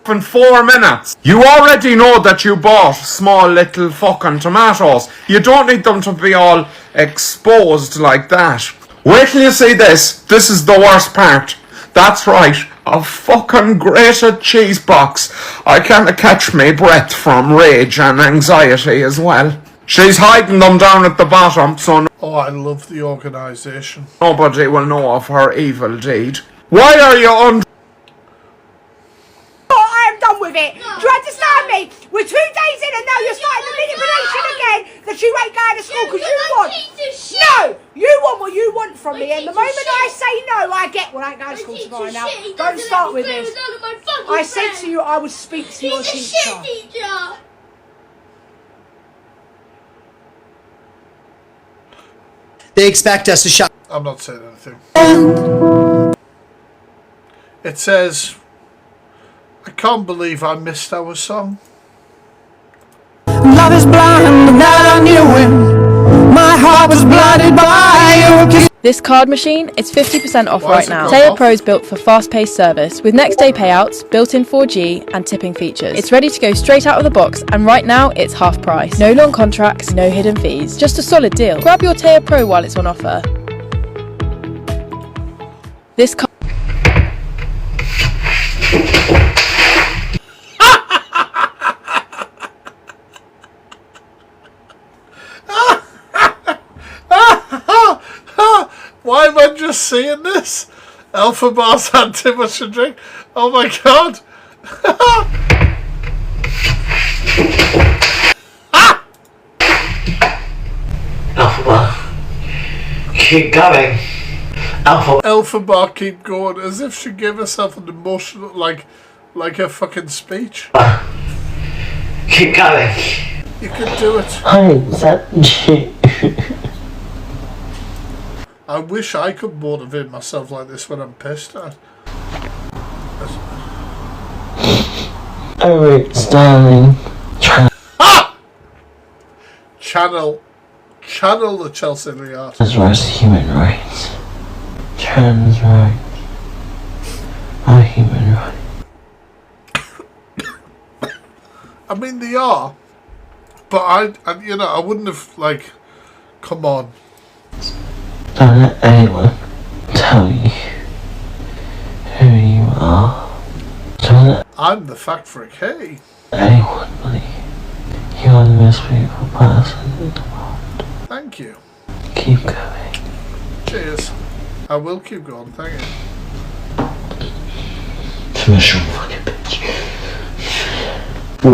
in 4 minutes. You already know that you bought small little fucking tomatoes. You don't need them to be all exposed like that. Wait till you see this. This is the worst part. That's right. A fucking grated cheese box. I can't catch me breath from rage and anxiety as well. She's hiding them down at the bottom so Oh, I love the organisation. nobody will know of her evil deed. Why are you I am done with it. Do you understand me? We're 2 days in and now you're starting the manipulation again that you ain't going to school because you want. No, you want what you want from me, and the moment I say no, I get what I ain't going to school tomorrow now. Don't start with this. I said to you I would speak to your teacher. They expect us to shut. I'm not saying anything. It says, I can't believe I missed our song. Love is blind, but now I knew him. My heart was blinded by your kiss. This card machine is 50% off Why right is it now. gone Taya off? Pro is built for fast-paced service with next-day payouts, built-in 4G and tipping features. It's ready to go straight out of the box, and right now it's half price. No long contracts, no hidden fees. Just a solid deal. Grab your Taya Pro while it's on offer. This card Why am I just seeing this? Alpha Bar's had too much to drink. Oh my God. Alpha Bar. Keep going. Alpha Bar keep going as if she gave herself an emotional, like a fucking speech. Keep going. You could do it. I wish I could motivate myself like this when I'm pissed at. Alright, darling. Channel the Chelsea Liard. Trans rights, human rights. Trans rights are human rights. I mean, they are, but I wouldn't have, like, come on. Don't let anyone tell you who you are. Don't let I'm the fact freak. Hey. anyone believe you are the most beautiful person in the world. Thank you. Keep going. Cheers. I will keep going. Thank you. Commercial fucking bitch. Oh,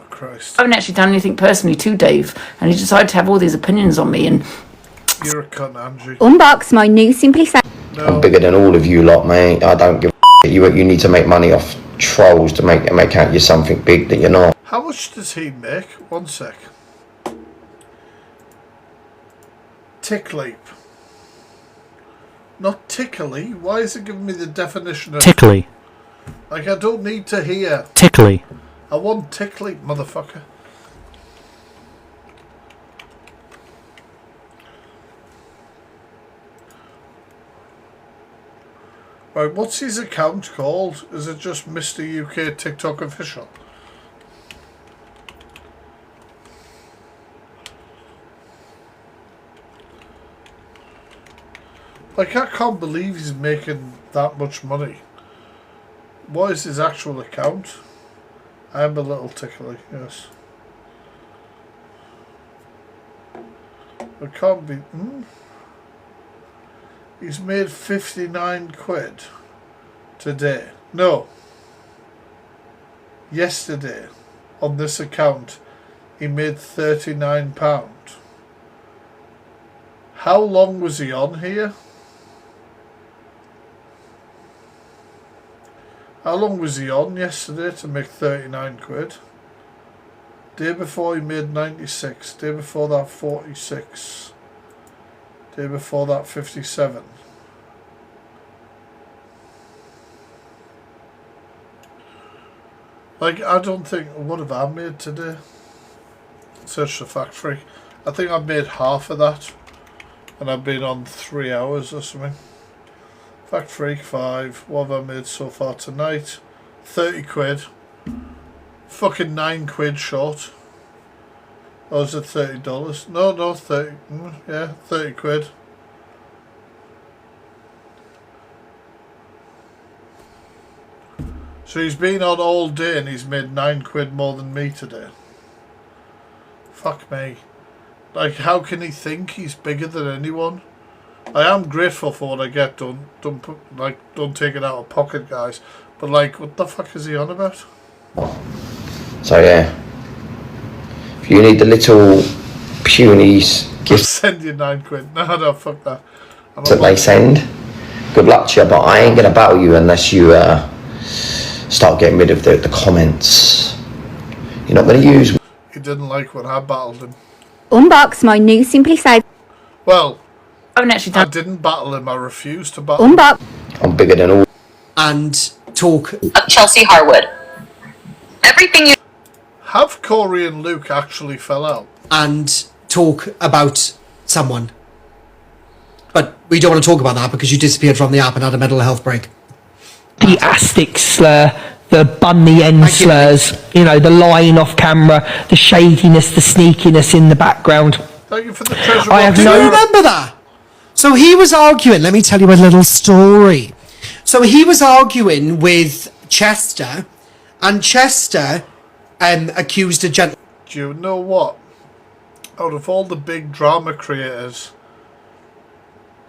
Christ. I haven't actually done anything personally to Dave, and he decided to have all these opinions on me, and You're a cunt, Angie. Unbox my new Simply Safe. I'm bigger than all of you lot, mate. I don't give a shit. You need to make money off trolls to make out you're something big that you're not. How much does he make? 1 sec. Tick leap. Not tickly. Why is it giving me the definition of... Tickly. Like, I don't need to hear. Tickly. I want tick leap, motherfucker. Right, what's his account called? Is it just Mr. UK TikTok Official? Like, I can't believe he's making that much money. What is his actual account? I am a little tickly, yes. It can't be... He's made 59 quid today. No. Yesterday, on this account, he made £39. How long was he on here? How long was he on yesterday to make 39 quid? Day before he made 96. Day before that 46. Day before that 57. Like, I don't think... What have I made today? Search the fact freak. I think I've made half of that. And I've been on 3 hours or something. Fact freak 5. What have I made so far tonight? 30 quid. Fucking 9 quid short. Or is it $30? No, 30. Yeah, 30 quid. So he's been on all day and he's made 9 quid more than me today. Fuck me. Like, how can he think he's bigger than anyone? I am grateful for what I get. Don't take it out of pocket, guys. But like, what the fuck is he on about? So yeah, if you need the little puny I'll gifts send you 9 quid. No, fuck that. that they send, good luck to you. But I ain't gonna battle you unless you start getting rid of the comments. You're not gonna use. He didn't like when I battled him. Unbox my new Simply Safe. Well, I haven't actually done. I didn't battle him. I refused to battle. Unbox. I'm bigger than all. And talk. Chelsea Harwood. Everything you. Have Corey and Luke actually fell out? And talk about someone. But we don't want to talk about that because you disappeared from the app and had a mental health break. The astic slur, the bun the end slurs, you know, the lying off camera, the shadiness, the sneakiness in the background. Thank you for the treasure. I have Do you remember that? So he was arguing, let me tell you a little story. So he was arguing with Chester, and Chester accused a gent. Do you know what? Out of all the big drama creators,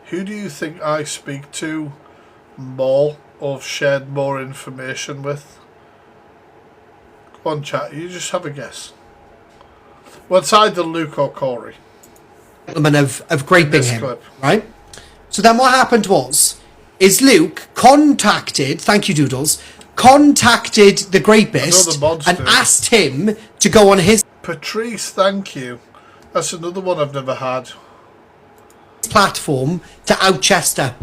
who do you think I speak to more or have shared more information with? Go on, chat. You just have a guess. Well, it's either Luke or Corey. Gentleman of Great Bingham, clip. right? So then what happened is Luke contacted, thank you Doodles, contacted the Greatest and asked him to go on his Patrice, thank you. That's another one I've never had. Platform to out Chester.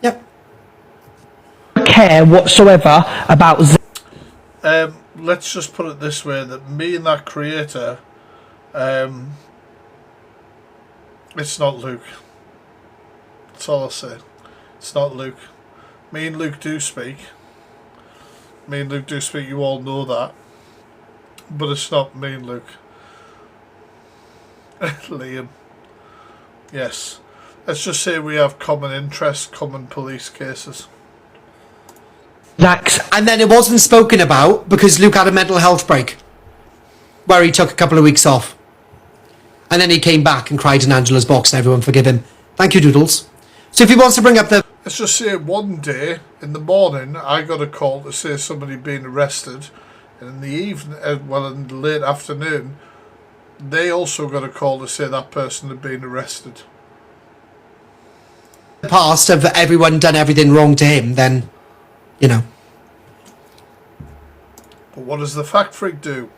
Yep. Care whatsoever about. Let's just put it this way: that me and that creator, it's not Luke. That's all I'll say. It's not Luke. Me and Luke do speak. You all know that. But it's not me and Luke. Liam. Yes. Let's just say we have common interests, common police cases. And then it wasn't spoken about because Luke had a mental health break where he took a couple of weeks off. And then he came back and cried in Angela's box and everyone forgive him. Thank you, Doodles. So if he wants to bring up the... Let's just say one day in the morning I got a call to say somebody been arrested, and in the evening, well, in the late afternoon, they also got a call to say that person had been arrested. The past of everyone done everything wrong to him, then, you know. But what does the fact freak do?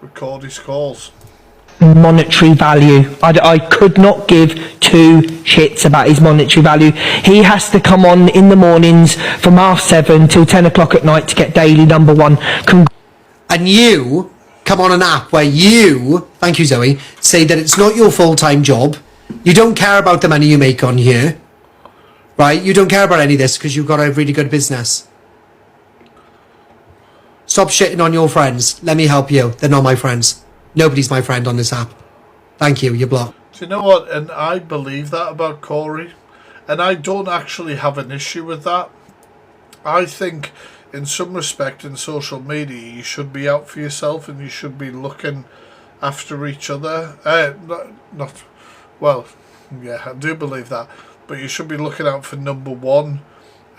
Record his calls. Monetary value. I could not give two shits about his monetary value. He has to come on in the mornings from 7:30 till 10 o'clock at night to get daily number one. And you come on an app where you, thank you Zoe, say that it's not your full-time job. You don't care about the money you make on here. Right? You don't care about any of this because you've got a really good business. Stop shitting on your friends. Let me help you. They're not my friends. Nobody's my friend on this app. Thank you. You're blocked. Do you know what? And I believe that about Corey. And I don't actually have an issue with that. I think in some respect in social media you should be out for yourself and you should be looking after each other. Well, yeah, I do believe that. But you should be looking out for number one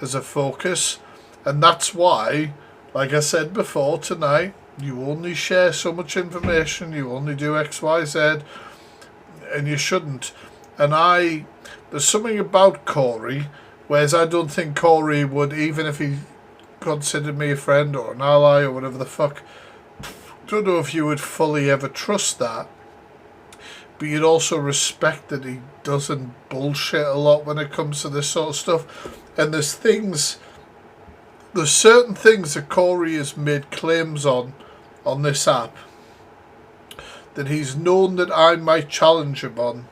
as a focus. And that's why, like I said before tonight, you only share so much information, you only do X, Y, Z, and you shouldn't. And there's something about Corey, whereas I don't think Corey would, even if he considered me a friend or an ally or whatever the fuck, don't know if you would fully ever trust that. But you'd also respect that he doesn't bullshit a lot when it comes to this sort of stuff. And there's certain things that Corey has made claims on this app that he's known that I might challenge him on,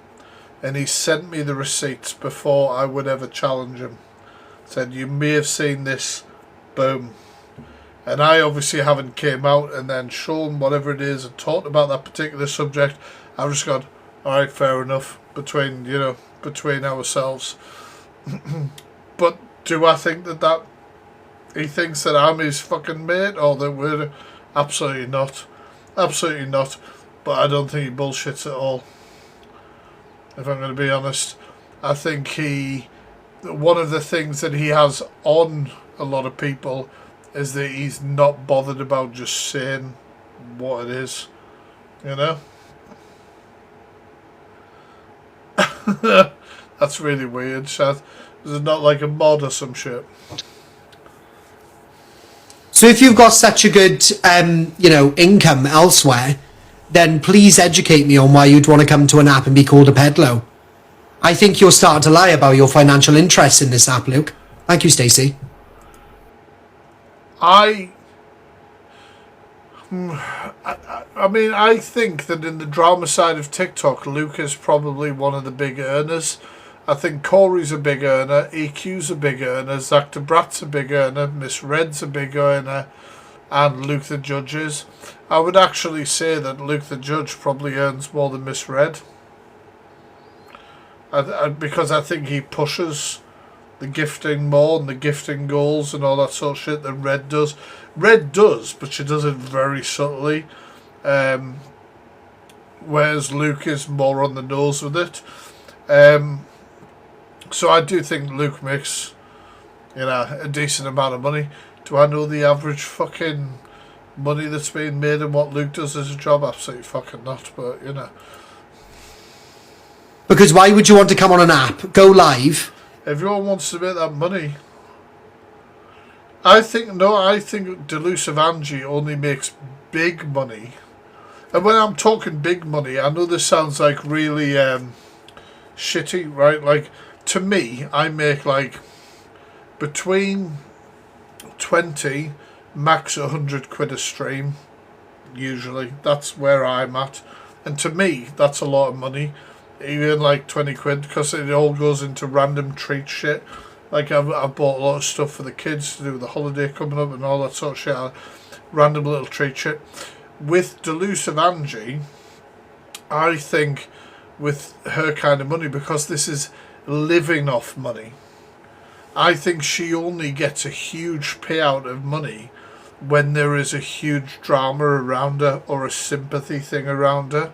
and he sent me the receipts before I would ever challenge him. Said, you may have seen this, boom. And I obviously haven't came out and then shown whatever it is and talked about that particular subject. I've just gone, alright, fair enough, between ourselves. But do I think that he thinks that I'm his fucking mate, or that we're... Absolutely not. Absolutely not. But I don't think he bullshits at all. If I'm going to be honest. I think one of the things that he has on a lot of people is that he's not bothered about just saying what it is. You know? That's really weird, Shad. Is it not like a mod or some shit? So if you've got such a good, income elsewhere, then please educate me on why you'd want to come to an app and be called a peddler. I think you're starting to lie about your financial interests in this app, Luke. Thank you, Stacey. I mean, I think that in the drama side of TikTok, Luke is probably one of the big earners. I think Corey's a big earner, EQ's a big earner, Zach de Brat's a big earner, Miss Red's a big earner, and Luke the Judge is. I would actually say that Luke the Judge probably earns more than Miss Red. Because I think he pushes the gifting more and the gifting goals and all that sort of shit than Red does. Red does, but she does it very subtly. Whereas Luke is more on the nose with it. So I do think Luke makes, a decent amount of money. Do I know the average fucking money that's being made and what Luke does as a job? Absolutely fucking not, but, Because why would you want to come on an app, go live? Everyone wants to make that money. I think Delusive Angie only makes big money. And when I'm talking big money, I know this sounds like really shitty, right? Like, to me, I make like between 20, max 100 quid a stream, usually. That's where I'm at. And to me, that's a lot of money. Even like 20 quid, because it all goes into random treat shit. Like, I've bought a lot of stuff for the kids to do with the holiday coming up and all that sort of shit. Random little treat shit. With Delusive Angie, I think with her kind of money, because this is living off money, I think she only gets a huge payout of money when there is a huge drama around her or a sympathy thing around her.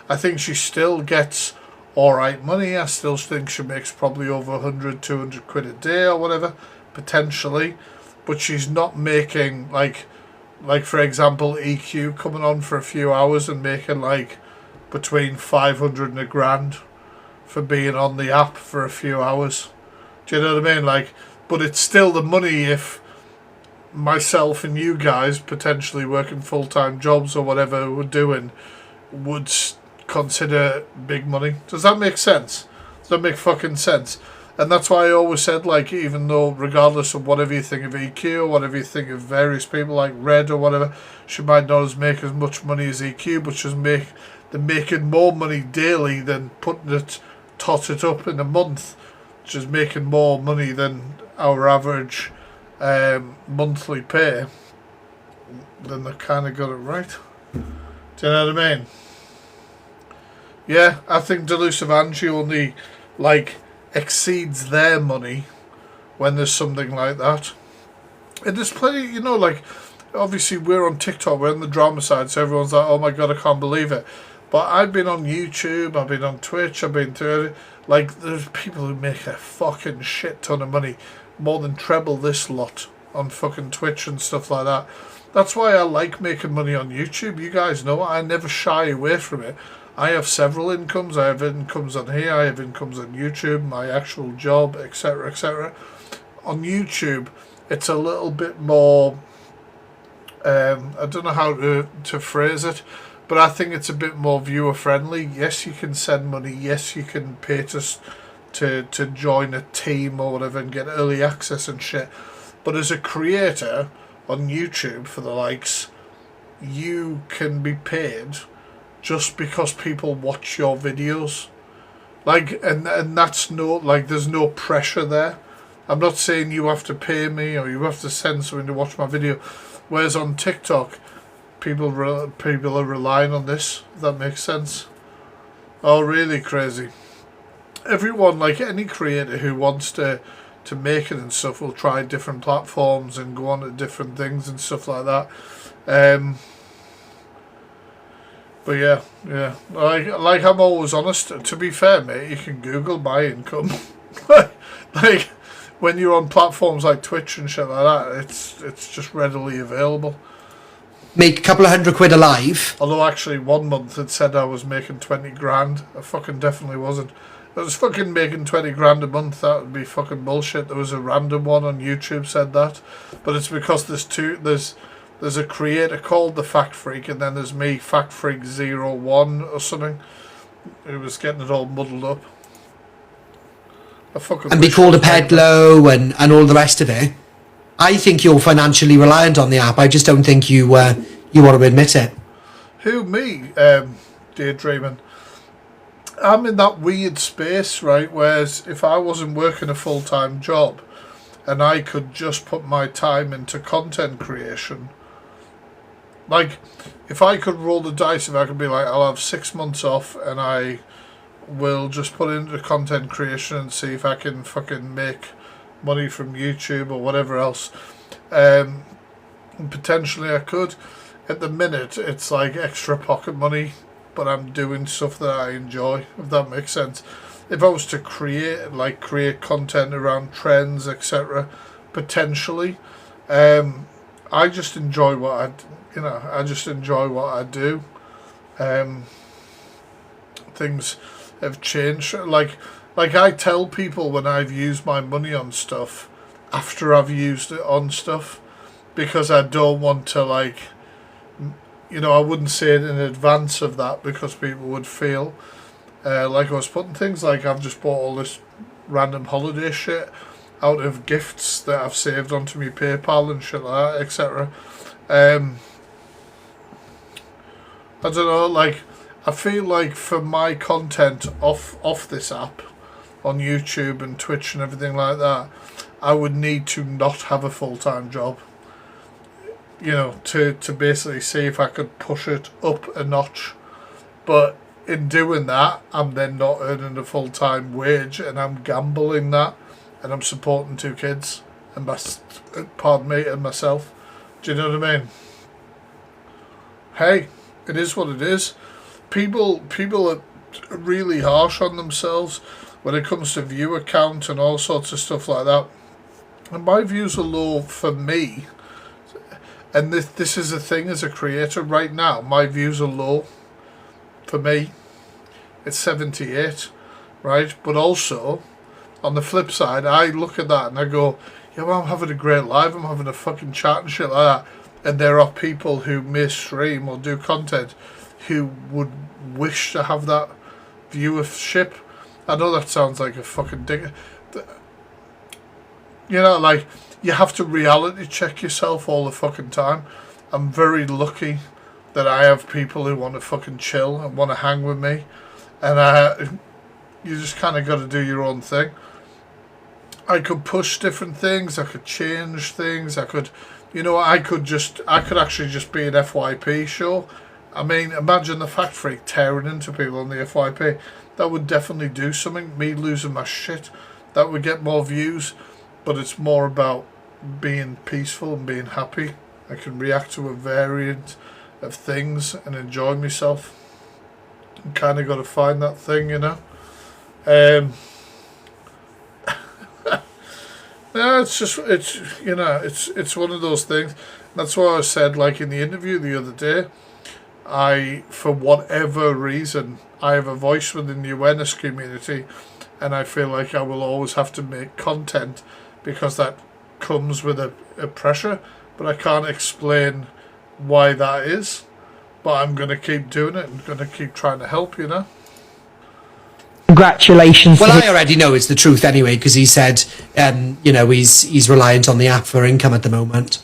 I think she still gets alright money. I still think she makes probably over 100, 200 quid a day or whatever, potentially. But she's not making, like for example, EQ coming on for a few hours and making like between 500 and £1,000 for being on the app for a few hours. Do you know what I mean? Like, but it's still the money if myself and you guys potentially working full-time jobs or whatever we're doing would consider big money. Does that make sense? Does that make fucking sense? And that's why I always said, like, even though regardless of whatever you think of EQ or whatever you think of various people like Red or whatever, she might not make as much money as EQ, but they're making more money daily than tot it up in a month, which is making more money than our average monthly pay. Then they kind of got it right. Do you know what I mean? Yeah, I think Delusive Angie only like exceeds their money when there's something like that. And there's plenty, you know, like obviously we're on TikTok, we're on the drama side, so everyone's like, oh my god, I can't believe it. But I've been on YouTube, I've been on Twitch, I've been through it. Like, there's people who make a fucking shit ton of money, more than treble this lot on fucking Twitch and stuff like that. That's why I like making money on YouTube. You guys know I never shy away from it. I have several incomes. I have incomes on here, I have incomes on YouTube, my actual job, etc, etc. On YouTube, it's a little bit more, I don't know how to phrase it, but I think it's a bit more viewer friendly. Yes, you can send money. Yes, you can pay to join a team or whatever and get early access and shit. But as a creator on YouTube, for the likes, you can be paid just because people watch your videos. Like, and that's no, like, there's no pressure there. I'm not saying you have to pay me or you have to send someone to watch my video. Whereas on TikTok, people are relying on this, if that makes sense. Oh, really crazy. Everyone, like any creator who wants to make it and stuff, will try different platforms and go on to different things and stuff like that. But yeah, like I'm always honest. To be fair, mate, you can Google my income. Like when you're on platforms like Twitch and shit like that, it's just readily available. Make a couple of £100 a live. Although actually 1 month it said I was making 20 grand. I fucking definitely wasn't. I was fucking making 20 grand a month. That would be fucking bullshit. There was a random one on YouTube said that. But it's because there's a creator called TheFactFreak and then there's me, FactFreak01 or something. It was getting it all muddled up. And be called a pedlo and all the rest of it. I think you're financially reliant on the app. I just don't think you want to admit it. Who, me? Daydreaming. I'm in that weird space, right? Whereas if I wasn't working a full-time job and I could just put my time into content creation, like if I could roll the dice, if I could be like, I'll have 6 months off and I will just put into content creation and see if I can fucking make money from YouTube or whatever else. Potentially I could. At the minute it's like extra pocket money, but I'm doing stuff that I enjoy, if that makes sense. If I was to create content around trends, etc., potentially, I just enjoy what I do. Things have changed. Like I tell people when I've used my money on stuff after I've used it on stuff, because I don't want to, like, you know, I wouldn't say it in advance of that because people would feel like I was putting things like I've just bought all this random holiday shit out of gifts that I've saved onto my PayPal and shit like that, etc. I don't know, like, I feel like for my content off this app on YouTube and Twitch and everything like that, I would need to not have a full-time job, you know, to basically see if I could push it up a notch. But in doing that, I'm then not earning a full-time wage and I'm gambling that, and I'm supporting 2 kids and and myself. Do you know what I mean? Hey, it is what it is. People are really harsh on themselves when it comes to viewer count and all sorts of stuff like that. And my views are low for me. And this is the thing as a creator right now. My views are low for me. It's 78, right? But also, on the flip side, I look at that and I go, yeah, well, I'm having a great life. I'm having a fucking chat and shit like that. And there are people who may stream or do content who would wish to have that viewership. I know that sounds like a fucking dick. You know, like, you have to reality check yourself all the fucking time. I'm very lucky that I have people who want to fucking chill and want to hang with me. And you just kind of got to do your own thing. I could push different things. I could change things. I could, you know, I could actually just be an FYP show. I mean, imagine the Fact Freak tearing into people on the FYP. That would definitely do something. Me losing my shit. That would get more views. But it's more about being peaceful and being happy. I can react to a variant of things and enjoy myself. You kind of got to find that thing, you know. No, it's one of those things. That's why I said, like in the interview the other day, for whatever reason, I have a voice within the awareness community, and I feel like I will always have to make content because that comes with a pressure, but I can't explain why that is. But I'm going to keep doing it. I'm going to keep trying to help, you know. Congratulations. Well, I already know it's the truth anyway, because he said, you know, he's reliant on the app for income at the moment.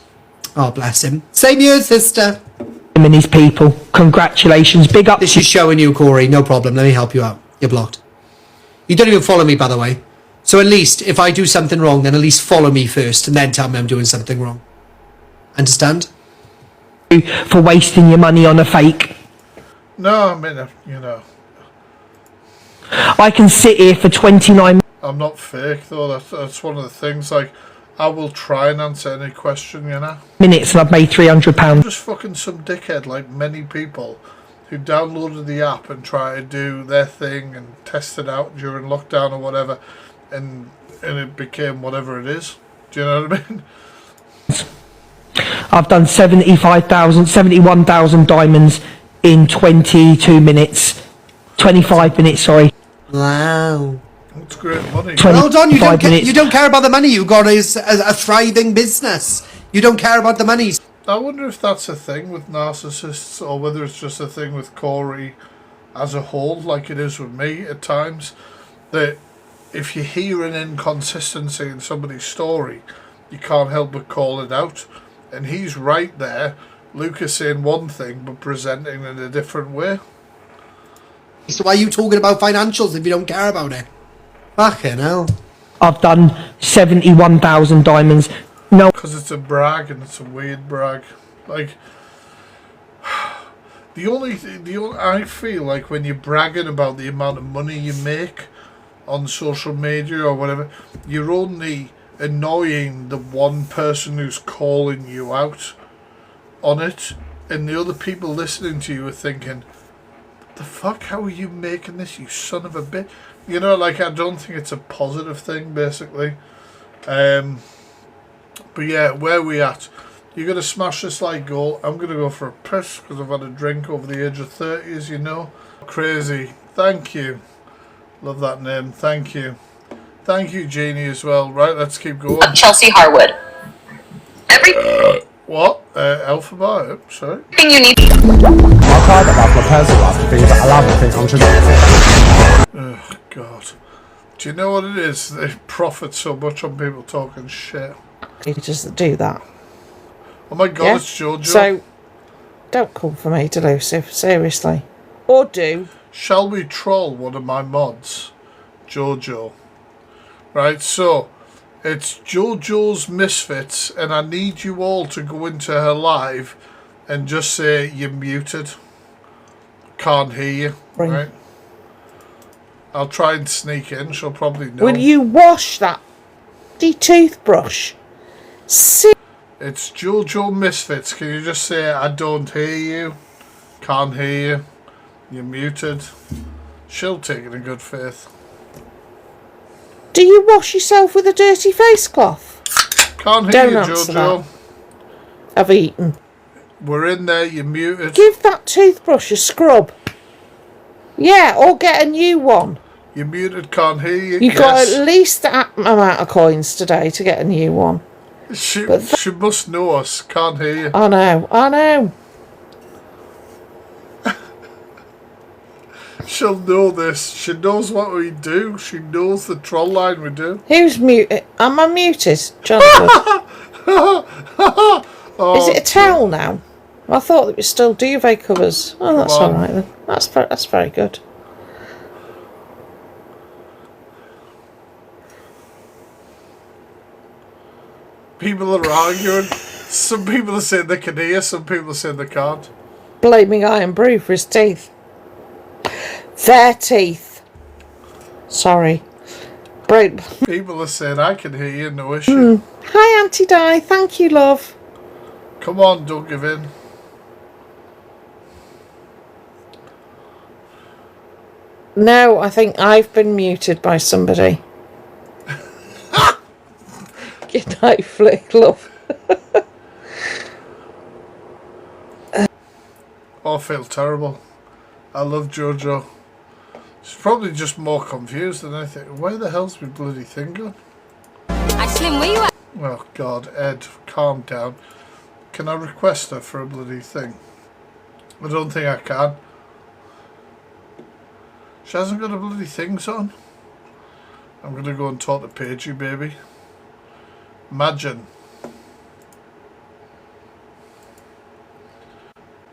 Oh, bless him. Same year, sister. Him and his people. Congratulations. Big up. This is showing you, Corey. No problem. Let me help you out. You're blocked. You don't even follow me, by the way. So at least, if I do something wrong, then at least follow me first, and then tell me I'm doing something wrong. Understand? For wasting your money on a fake. No, I mean, you know. I can sit here for 29 I'm not fake, though. That's one of the things. Like, I will try and answer any question, you know. minutes and I've made £300. Just fucking some dickhead, like many people, who downloaded the app and try to do their thing and test it out during lockdown or whatever, and it became whatever it is. Do you know what I mean? I've done 71,000 diamonds in 22 minutes. 25 minutes, sorry. Wow. That's great money. Well done, you don't care about the money. You got a thriving business. You don't care about the money. I wonder if that's a thing with narcissists, or whether it's just a thing with Corey as a whole, like it is with me at times, that if you hear an inconsistency in somebody's story, you can't help but call it out. And he's right there. Luke is saying one thing, but presenting in a different way. So why are you talking about financials if you don't care about it? Fucking hell. I've done 71,000 diamonds. No. Because it's a brag, and it's a weird brag. Like, I feel like when you're bragging about the amount of money you make on social media or whatever, you're only annoying the one person who's calling you out on it, and the other people listening to you are thinking, the fuck, how are you making this, you son of a bitch? You know, like, I don't think it's a positive thing, basically. But yeah, where are we at? You're going to smash this like goal. I'm going to go for a piss because I've had a drink over the age of 30, as you know. Crazy. Thank you. Love that name. Thank you. Thank you, Jeannie, as well. Right, let's keep going. Chelsea Harwood. What? Alphabet? Sorry. Everything you need. I'll try that my personal life to think about a thing I'm just. Oh, God. Do you know what it is? They profit so much on people talking shit. You could just do that. Oh my God, Yeah? it's Jojo. So, don't call for me delusive, seriously. Or do. Shall we troll one of my mods? Jojo. Right, so it's Jojo's Misfits, and I need you all to go into her live and just say you're muted. Can't hear you. Right? I'll try and sneak in. She'll probably know. Will you wash that toothbrush? It's Jojo Misfits. Can you just say I don't hear you? Can't hear you. You're muted. She'll take it in good faith. Do you wash yourself with a dirty face cloth? Can't hear Don't you, answer Jojo. that. I've eaten. We're in there, you're muted. Give that toothbrush a scrub. Yeah, or get a new one. You're muted, can't hear you. You've got at least that amount of coins today to get a new one. She must know us, can't hear you. I know. She'll know this. She knows what we do. She knows the troll line we do. Who's muted? Am I muted, Jonathan? Oh, is it a towel now? I thought it was still duvet covers. Oh, that's all right then. That's very good. people are arguing. Some people are saying they can hear, some people are saying they can't. Blaming Iron Brew for his teeth. Their teeth. Sorry. People are saying I can hear you, no issue. Hi, Auntie Di. Thank you, love. Come on, don't give in. No, I think I've been muted by somebody. Good night, Flick, love. Oh, I feel terrible. I love Jojo. She's probably just more confused than anything. Where the hell's my bloody thing gone? Slim, where you at? Oh God, Ed, calm down. Can I request her for a bloody thing? I don't think I can. She hasn't got a bloody things on. I'm gonna go and talk to Paigey, baby. Imagine.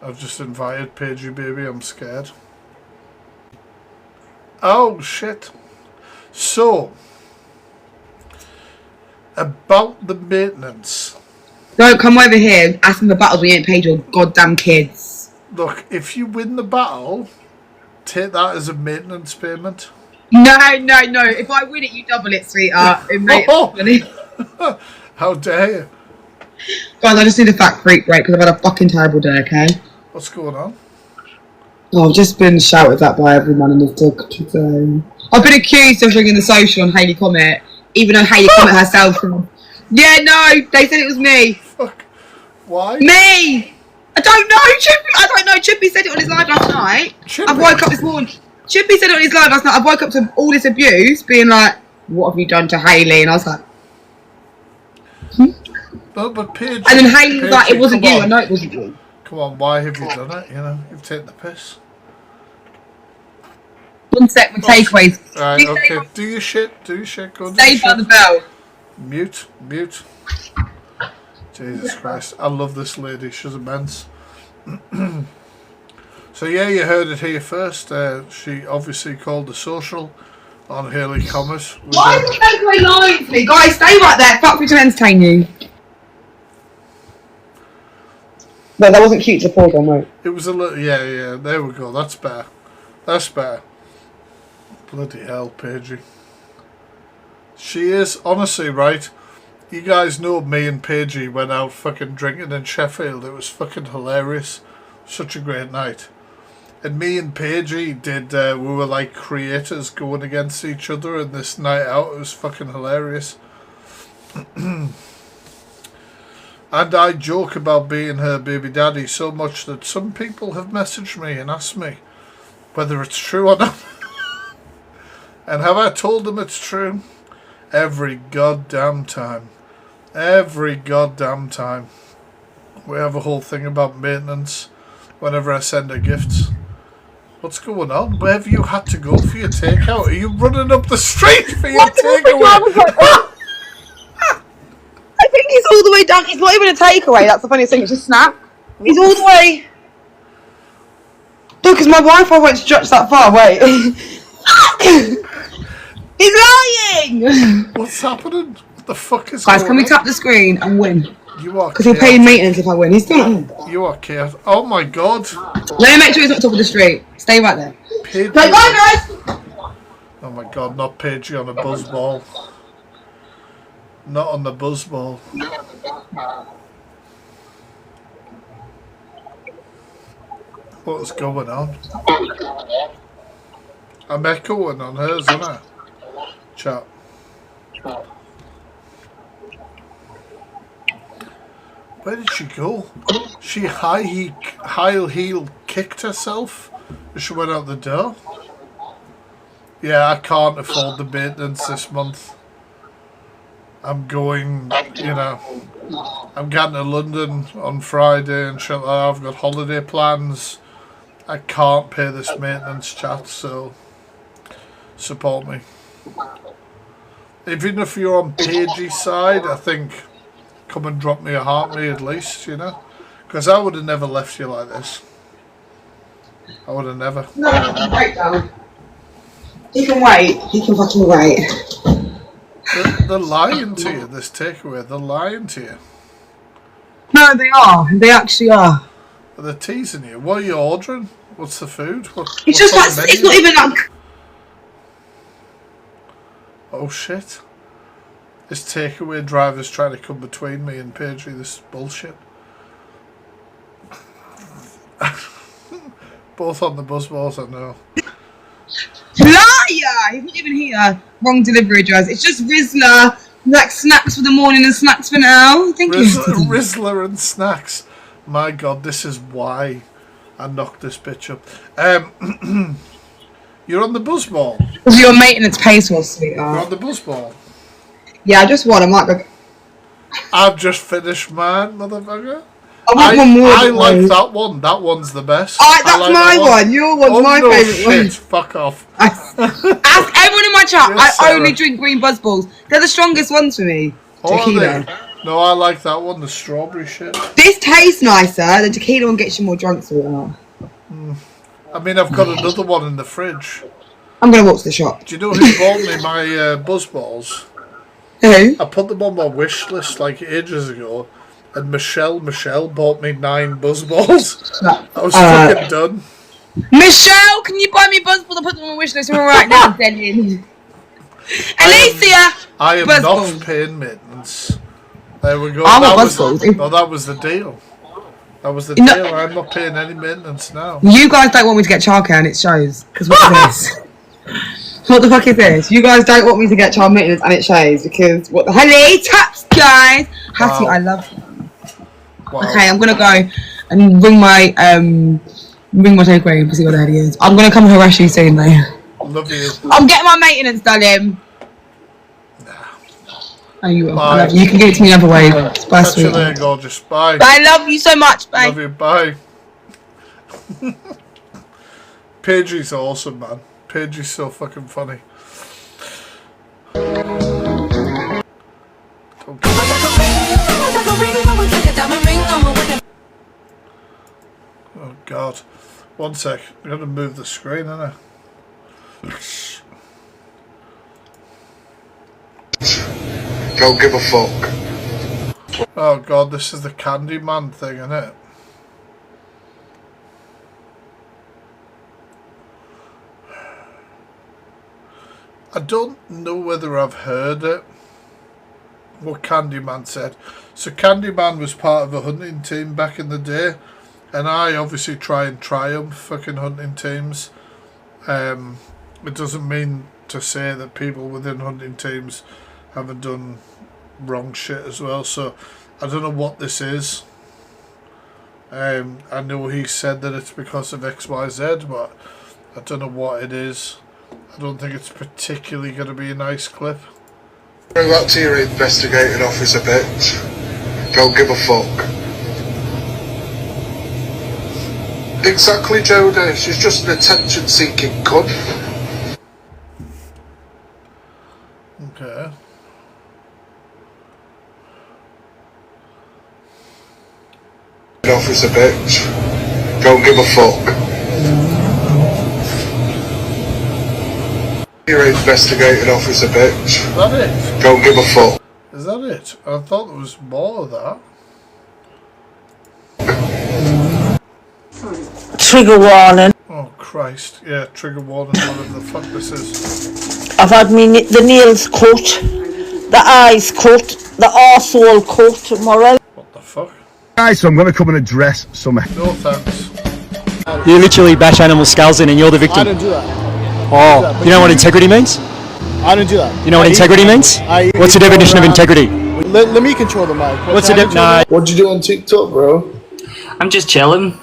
I've just invited Paigey, baby. I'm scared. Oh shit. So, about the maintenance. Don't come over here asking for battles when you ain't paid your goddamn kids. Look, if you win the battle, take that as a maintenance payment. No. If I win it, you double it, sweetheart. How dare you? Guys, I just need a fact freak break because I've had a fucking terrible day, okay? What's going on? Oh, I've just been shouted at by everyone in the dog today. I've been accused of ringing the social on Hayley Comet, even though Hayley Comet herself. Yeah, no, they said it was me. Fuck. Why? Me! I don't know. Chippy said it on his live last night. I woke up this morning. Chippy said it on his live last night. I woke up to all this abuse, being like, "What have you done to Hayley?" And I was like, But Paige. and then Hayley was like, "It wasn't you. I know it wasn't you." Come on, why have you done it? You know, you've taken the piss. 1 sec, my takeaways. Right, okay. Do your shit. Go and do Stay your by shit. the bell. Mute. Jesus Christ. I love this lady. She's immense. So yeah, you heard it here first. She obviously called the social on Hayley Comet. Why is the takeaway lying to me? Guys, stay right there. Fuck me to entertain you. No, that wasn't cute to pause on, mate. It was a little, yeah, there we go, that's better. Bloody hell, Paigey. She is, honestly, right, you guys know me and Paigey went out fucking drinking in Sheffield. It was fucking hilarious. Such a great night. And me and Paigey did, we were like creators going against each other in this night out. It was fucking hilarious. And I joke about being her baby daddy so much that some people have messaged me and asked me whether it's true or not. And have I told them it's true? Every goddamn time. We have a whole thing about maintenance whenever I send her gifts. What's going on? Where have you had to go for your takeout? Are you running up the street for your takeaway? I think he's all the way down. It's not even a takeaway. That's the funniest thing. It's a snap. He's all the way. Look, because my Wi-Fi won't stretch that far. Wait. He's lying. What's happening? What the fuck is Guys, going can we on? tap the screen and win? You are because he'll pay maintenance if I win. He's still. You are chaos. Oh my god. Let me make sure he's not top of the street. Stay right there. Paigey. Bye, guys. Oh my god, not Paigey on a buzzball. Not on the buzzball. What's going on? I'm echoing on hers, aren't I? Chat. Where did she go? She high heel kicked herself as she went out the door. Yeah, I can't afford the maintenance this month. I'm going, you know, I'm going to London on Friday and shit like that. I've got holiday plans. I can't pay this maintenance, chat, so support me. Even if you're on Paige's side, I think come and drop me a heart, me at least, you know, because I would have never left you like this. I would have never. No, he can wait though. He can wait. He can fucking wait. They're lying to you, this takeaway. They're lying to you. No, they are. They actually are. They're teasing you. What are you ordering? What's the food? It's just like, it's not even like... Oh shit. This takeaway driver's trying to come between me and Paige. This is bullshit. Both on the bus balls, I know. Liar! He's not even here. Wrong delivery address. It's just Rizzler. Like snacks for the morning and snacks for now. Thank you. Rizzler and snacks. My god, this is why I knocked this bitch up. You're on the buzz ball. Your maintenance pays for, sweetheart. You're on the buzz ball. Yeah, I just want. I might go. I've just finished mine, motherfucker. I want one more. I like that one. That one's the best. That's like my that one. Your one's my no favourite shit. one. Fuck off. Ask everyone in my chat. Yes, I only Sarah. drink green buzz balls. They're the strongest ones for me. Oh, Tequila. no, I like that one. The strawberry shit. This tastes nicer. The tequila one gets you more drunk, sweetheart. I mean, I've got another one in the fridge. I'm gonna walk to the shop. Do you know who bought me my buzz balls? Who? I put them on my wish list like ages ago, and Michelle bought me 9 buzz balls. I was fucking done. Michelle, can you buy me buzz balls? I'll put them on my wish list right now, Daniel. Alicia! I am buzz not balls. paying maintenance. There we go. I want That buzz was, balls. no, that was the deal. That was the No. deal. I'm not paying any maintenance now. You guys don't want me to get childcare and it shows. Because what is this? What the fuck is this? You guys don't want me to get child maintenance and it shows. Because what the hell? Taps, guys! Hattie, I love them. Wow. Okay, I'm gonna go and bring my takeaway and see what the hell he is. I'm gonna come harass you soon though. Love you. I'm getting my maintenance done, him. Oh, you will. I love you. You can give it to me another way. Bye, Catch you sweetie. later, gorgeous. Bye. I love you so much. Bye. Love you. Bye. Paige is awesome, man. Paige is so fucking funny. Oh god. One sec. I'm gonna move the screen, innit? Don't give a fuck. Oh god, this is the Candyman thing, innit? I don't know whether I've heard it. What Candyman said. So Candyman was part of a hunting team back in the day, and I obviously try and triumph fucking hunting teams. It doesn't mean to say that people within hunting teams haven't done wrong shit as well. So I don't know what this is. I know he said that it's because of XYZ, but I don't know what it is. I don't think it's particularly going to be a nice clip. Bring that to your investigating officer, bitch. Don't give a fuck. Exactly, Jodie. She's just an attention-seeking cunt. Okay. Officer, bitch. Don't give a fuck. You're an investigating officer, bitch. Is that it? Don't give a fuck. Is that it? I thought there was more of that. Trigger warning. Oh Christ. Yeah, trigger warning, whatever the fuck this is. I've had the nails cut, the eyes cut, the arsehole cut tomorrow. What the fuck? Guys, so I'm going to come and address some... No thanks. You literally bash animal skulls in and you're the victim. I don't do that. Oh, you know what integrity means? I don't do that. You know what integrity means? What's the definition of integrity? Let me control the mic. What's the definition? Nah. What'd you do on TikTok, bro? I'm just chilling.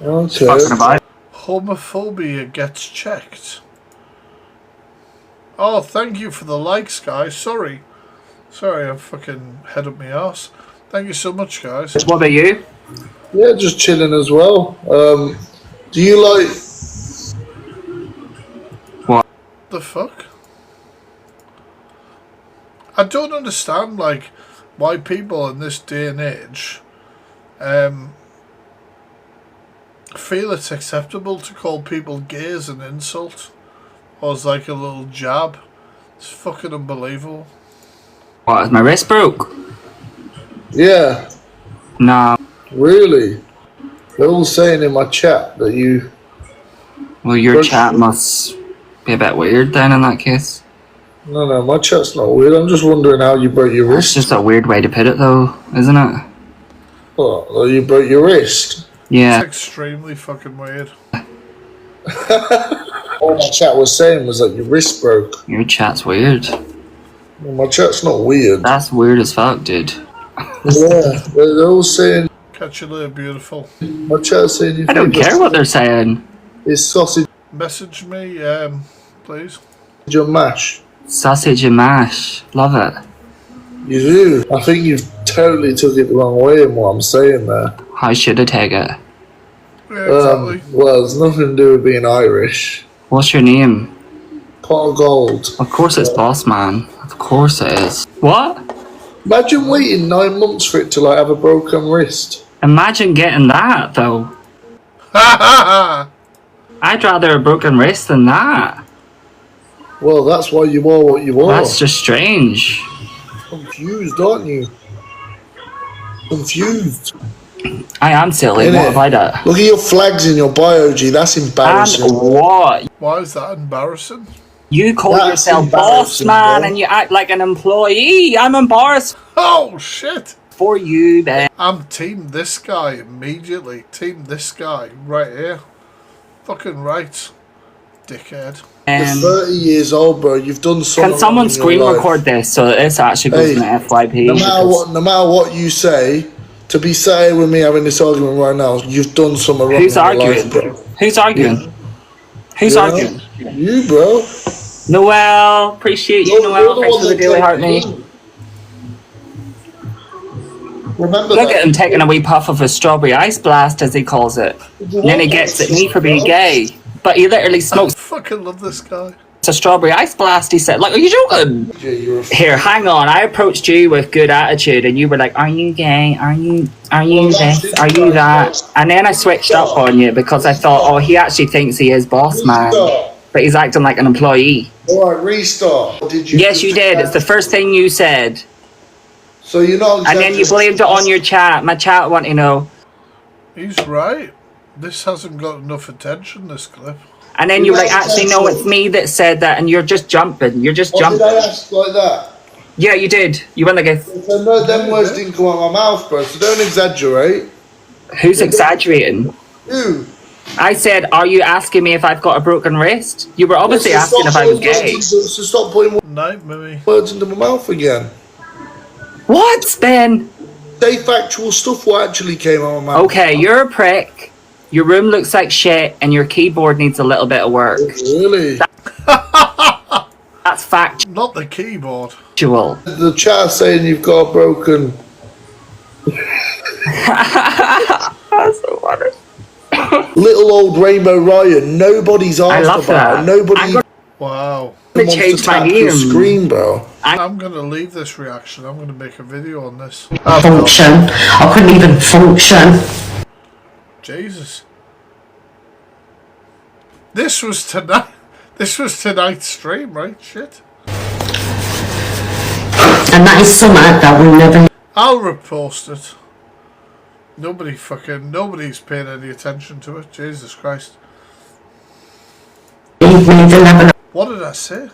Okay. Fucking about. Homophobia gets checked. Oh, thank you for the likes, guys. Sorry, I fucking head up my arse. Thank you so much, guys. What about you? Yeah, just chilling as well. Do you like... What? The fuck? I don't understand, like, why people in this day and age feel it's acceptable to call people gay as an insult or as like a little jab. It's fucking unbelievable. What, is my wrist broke? Yeah. Nah. Really? They're all saying in my chat that you... Well, your chat must be a bit weird then in that case. No, my chat's not weird. I'm just wondering how you broke your wrist. It's just a weird way to put it though, isn't it? What? You broke your wrist? Yeah. It's extremely fucking weird. All my chat was saying was that your wrist broke. Your chat's weird. Well, my chat's not weird. That's weird as fuck, dude. Yeah, they're all saying... Catch you later, beautiful. My chat's saying... I don't care what they're saying. It's sausage... Message me, please. Your mash. Sausage and mash. Love it. You do. I think you've totally took it the wrong way in what I'm saying there. How should I take it? Yeah, exactly. Well, it's nothing to do with being Irish. What's your name? Pot of gold. Of course it's Boss Man. Of course it is. What? Imagine waiting 9 months for it to like have a broken wrist. Imagine getting that though. I'd rather a broken wrist than that. Well, that's why you are what you are. That's just strange. Confused, aren't you? Confused. I am silly. Innit? What have I done? Look at your flags in your bio, G. That's embarrassing. And what? Why is that embarrassing? You call yourself boss man and you act like an employee. I'm embarrassed. Oh shit! For you, Ben. I'm team this guy immediately. Team this guy right here. Fucking right, dickhead. You're 30 years old, bro. You've done something. Can someone wrong in your screen life. record this so that this actually goes in the FYP? No matter what you say, to be sat here with me having this argument right now, you've done something wrong. Who's in your arguing? life, bro. Who's arguing? Who's arguing? You, bro. Noel, appreciate you, Noel. Thanks for the daily heart, mate. Remember Look at him taking a wee puff of his strawberry ice blast, as he calls it. And then he gets at me for being gay. But he literally smokes. I fucking love this guy. It's a strawberry ice blast, he said. Like, are you joking? Here, hang on. I approached you with good attitude, and you were like, "Are you gay? Are you this? Are you that?" And then I switched up on you because I thought, oh, he actually thinks he is boss man, but he's acting like an employee. All right, restart. Did you? Yes, you did. It's the first thing you said. So you know. And then you blamed it on your chat. My chat want to know. He's right. This hasn't got enough attention, this clip. And then you were like, actually, no, it's me that said that, and you're just jumping. You're just jumping. Did I ask like that? Yeah, you did. You went like a... So no, them words didn't come out of my mouth, bro, so don't exaggerate. Who's exaggerating? You. I said, are you asking me if I've got a broken wrist? You were obviously asking if I was gay. So stop putting words into my mouth again. What, Ben? Say factual stuff what actually came out of my mouth. Okay, you're a prick. Your room looks like shit, and your keyboard needs a little bit of work. Really? That's fact. Not the keyboard. The chat saying you've got a broken... That's so funny. Little old Rainbow Ryan. Nobody's asked about it. Nobody... Wow. wants to tap your screen, bro. I'm going to leave this reaction. I'm going to make a video on this. Function. I couldn't even function. Jesus. This was tonight. This was tonight's stream, right? Shit. And that is something that will never... I'll repost it. Nobody's paying any attention to it. Jesus Christ. What did I say?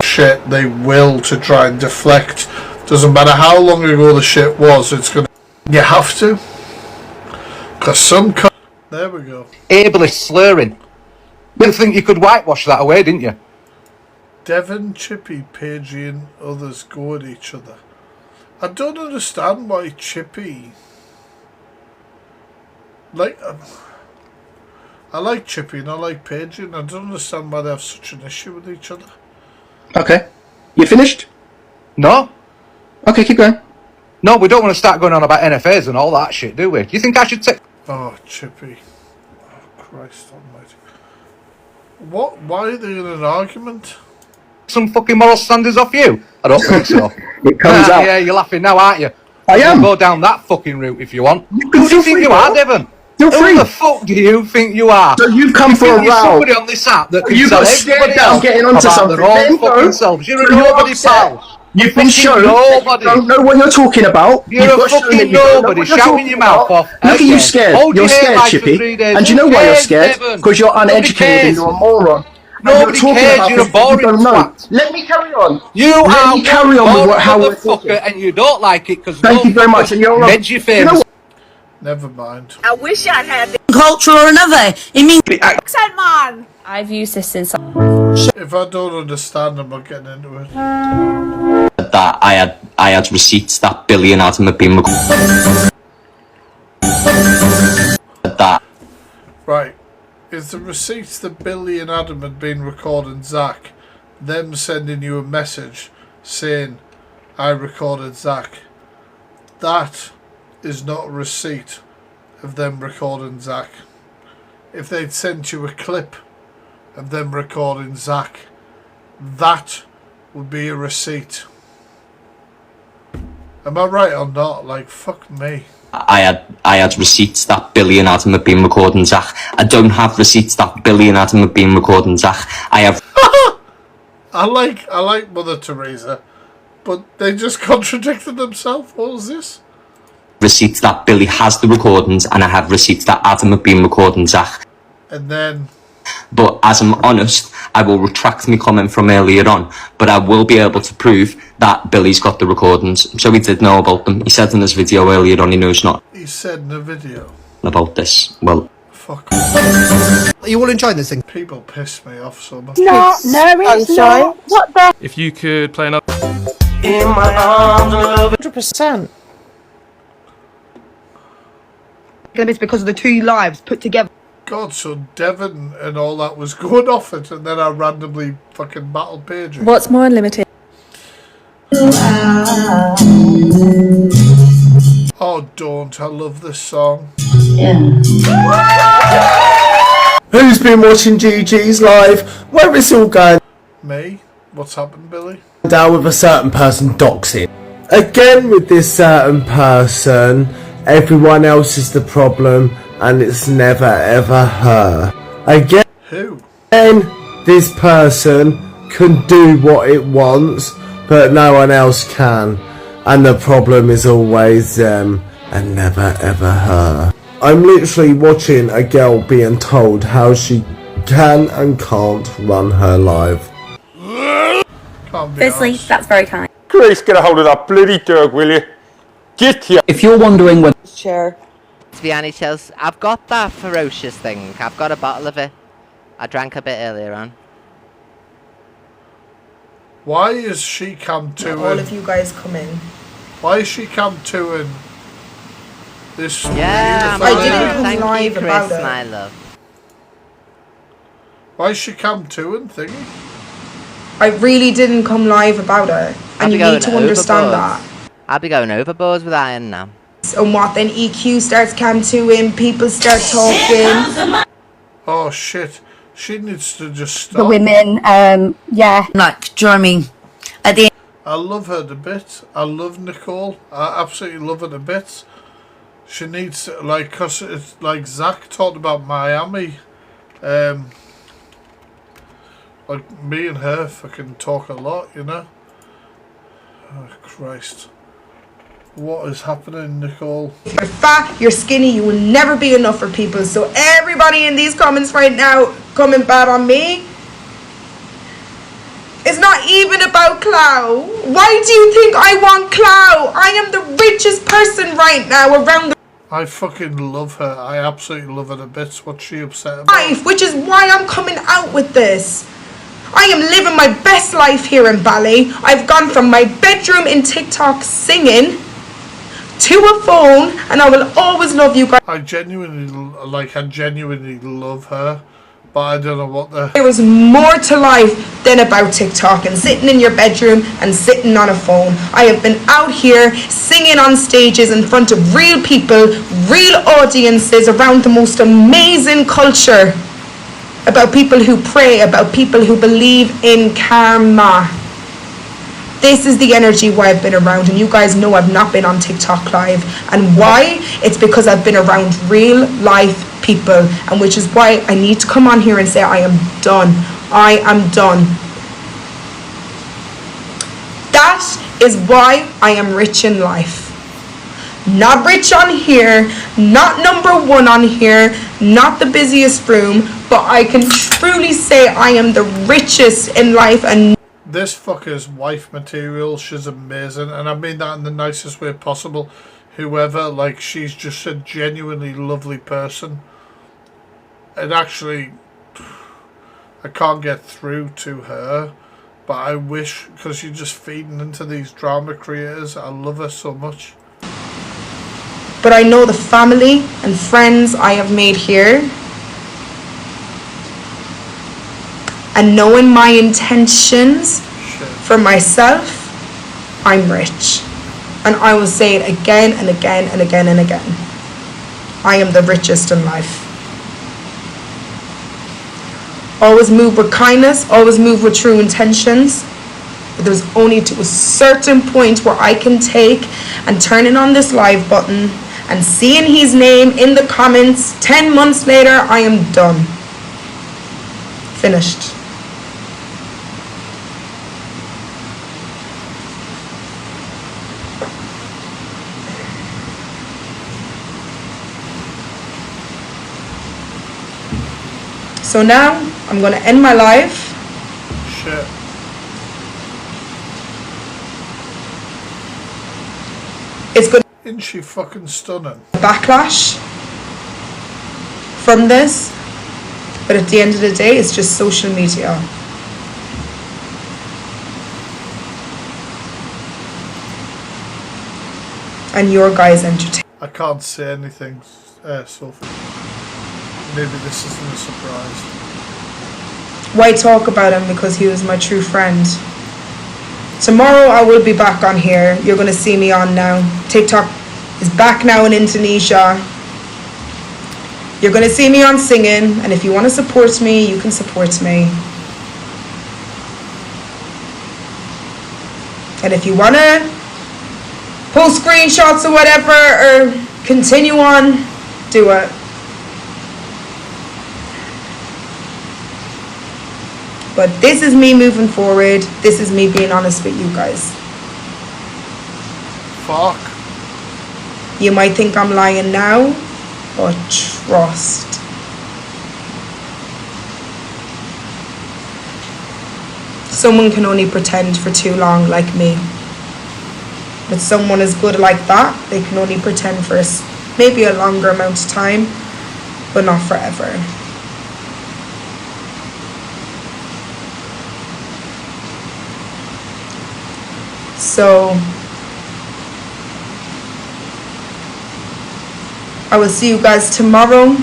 Shit, they will to try and deflect. Doesn't matter how long ago the shit was, it's gonna... You have to. Because some... There we go. Ableist slurring. Didn't think you could whitewash that away, didn't you? Devon, Chippy, Paigey and others go at each other. I don't understand why Chippy... Like... I like Chippy and I like Paigey, and I don't understand why they have such an issue with each other. Okay. You finished? No. Okay, keep going. No, we don't want to start going on about NFAs and all that shit, do we? Do you think I should take... Oh, Chippy. Oh, Christ almighty. What? Why are they in an argument? some fucking moral standards off you? I don't think so. It comes out. Yeah, you're laughing now, aren't you? I am. Go down that fucking route if you want. You Who do you think you are, Devon? You're Who free. the fuck do you think you are? So you've come for a You're row. somebody on this app that can You tell got scared everybody down else getting onto about something. their own Then fucking go. selves. You're So a you're nobody, upset. pal. You've been shown nobody. You don't know what you're talking about. You're You've a got shown that fucking you don't know nobody what you're shouting talking your mouth about. off. Look at you again. scared. Hold You're your hair scared, back for Chippy. 3 days. And do you Who know why you're cares, scared? Devon? Because you're Nobody uneducated cares. and you're a moron. Nobody cares. You're a boring twat. Let me carry on. You Let are me carry on with one what, how we're talking. motherfucker, and you don't like it because Thank you very much. And you're made you famous. You know what? Never mind. I wish I had the culture or another. It means accent man. I've used this since. If I don't understand, I'm not getting into it. That I had receipts that Billy and Adam had been that. Right. Is the receipts that Billy and Adam had been recording Zach, them sending you a message saying, I recorded Zach? That is not a receipt of them recording Zach. If they'd sent you a clip of them recording Zach, that would be a receipt. Am I right or not? Like, fuck me. I had receipts that Billy and Adam had been recording Zach. I don't have receipts that Billy and Adam had been recording Zach. I have. I like Mother Teresa, but they just contradicted themselves. What was this? Receipts that Billy has the recordings, and I have receipts that Adam had been recording Zach. And then... But as I'm honest, I will retract my comment from earlier on, but I will be able to prove that Billy's got the recordings. So he did know about them. He said in his video earlier on he knows not He said in the video. about this. Well, fuck. Are you all enjoying this thing? People piss me off so much. No, it's not. What the? If you could play another... in my arms, 100%. It's because of the two lives put together. God, so Devon and all that was going off it, and then I randomly fucking battled Paige. What's more unlimited? Oh, don't. I love this song. Who's been watching GG's live? Where it's all going Me? What's happened, Billy? down with a certain person doxing. Again with this certain person, everyone else is the problem and it's never ever her. Again, Who? This person can do what it wants, but no one else can. And the problem is always them and never ever her. I'm literally watching a girl being told how she can and can't run her life. Firstly, that's very kind. Grace, get a hold of that bloody dog, will you? Get here. If you're wondering when... Chair. To be honest, Chels, I've got that ferocious thing. I've got a bottle of it. I drank a bit earlier on. Why is she come to all of you guys come in. Why is she come to and this? Yeah, I didn't come thank live you, Chris, about it. my love. Why is she come to and thingy? I really didn't come live about it, and you need to understand that. I'll be going overboard with Iron now. And what then? EQ starts cam to him, people start talking. Oh shit! She needs to just stop. The women, yeah. Like, do you know what I mean? At the I love her to bits. I love Nicole. I absolutely love her to bits. She needs to, like, cause it's like Zach talked about Miami. Like me and her fucking talk a lot, you know. Oh Christ. What is happening, Nicole? You're fat, you're skinny, you will never be enough for people. So everybody in these comments right now coming bad on me, it's not even about clout. Why do you think I want clout? I am the richest person right now around the... I fucking love her. I absolutely love her to bits. What's she upset about? Life, which is why I'm coming out with this. I am living my best life here in Bali. I've gone from my bedroom in TikTok singing to a phone, and I will always love you guys. I genuinely love her, but I don't know what the... There is more to life than about TikTok and sitting in your bedroom and sitting on a phone. I have been out here singing on stages in front of real people, real audiences around the most amazing culture, about people who pray, about people who believe in karma. This is the energy why I've been around, and you guys know I've not been on TikTok live. And why? It's because I've been around real life people, and which is why I need to come on here and say I am done. I am done. That is why I am rich in life. Not rich on here, not number one on here, not the busiest room, but I can truly say I am the richest in life. And this fucker's wife material, she's amazing, and I mean that in the nicest way possible. Whoever, like, she's just a genuinely lovely person. And actually, I can't get through to her, but I wish, because she's just feeding into these drama creators. I love her so much. But I know the family and friends I have made here, and knowing my intentions for myself, I'm rich. And I will say it again and again and again and again. I am the richest in life. Always move with kindness, always move with true intentions. But there's only to a certain point where I can take and turning on this live button and seeing his name in the comments 10 months later, I am done. Finished. So now I'm gonna end my live. Shit. It's good. Isn't she fucking stunning? Backlash from this, but at the end of the day, it's just social media. And your guys' entertainment. I can't say anything, Sophie. Maybe this isn't a surprise. Why talk about him? Because he was my true friend. Tomorrow I will be back on here. You're going to see me on now. TikTok is back now in Indonesia. You're going to see me on singing. And if you want to support me, you can support me. And if you want to post screenshots or whatever, or continue on, do it. But this is me moving forward. This is me being honest with you guys. Fuck. You might think I'm lying now, but trust. Someone can only pretend for too long like me. But someone is good like that, they can only pretend for maybe a longer amount of time, but not forever. So I will see you guys tomorrow.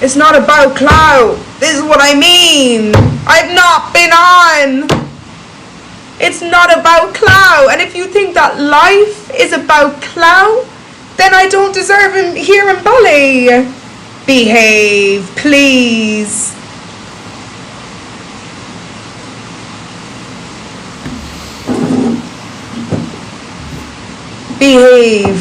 It's not about clout. This is what I mean. I've not been on. It's not about clout. And if you think that life is about clout, then I don't deserve him here in Bali. Behave, please. Behave.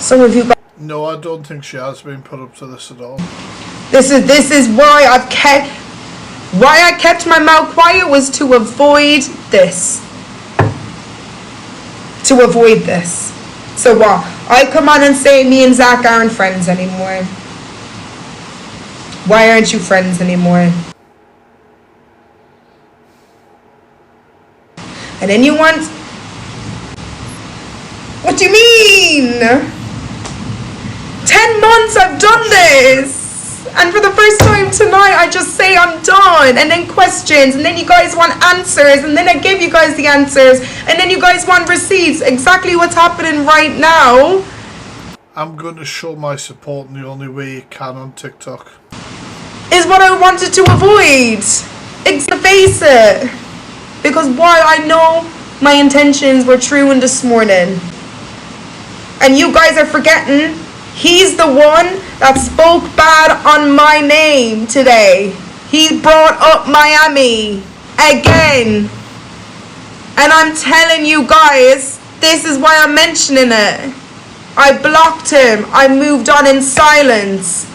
Some of you guys. No, I don't think she has been put up to this at all. This is why I kept my mouth quiet, was to avoid this. To avoid this. So what? I come on and say me and Zach aren't friends anymore. Why aren't you friends anymore? And then you want... What do you mean? 10 months I've done this. And for the first time tonight, I just say I'm done. And then questions. And then you guys want answers. And then I give you guys the answers. And then you guys want receipts. Exactly what's happening right now. I'm going to show my support in the only way you can on TikTok. Is what I wanted to avoid. Face it. Because why? I know my intentions were true in this morning. And you guys are forgetting he's the one that spoke bad on my name today. He brought up Miami again. And I'm telling you guys, this is why I'm mentioning it. I blocked him. I moved on in silence.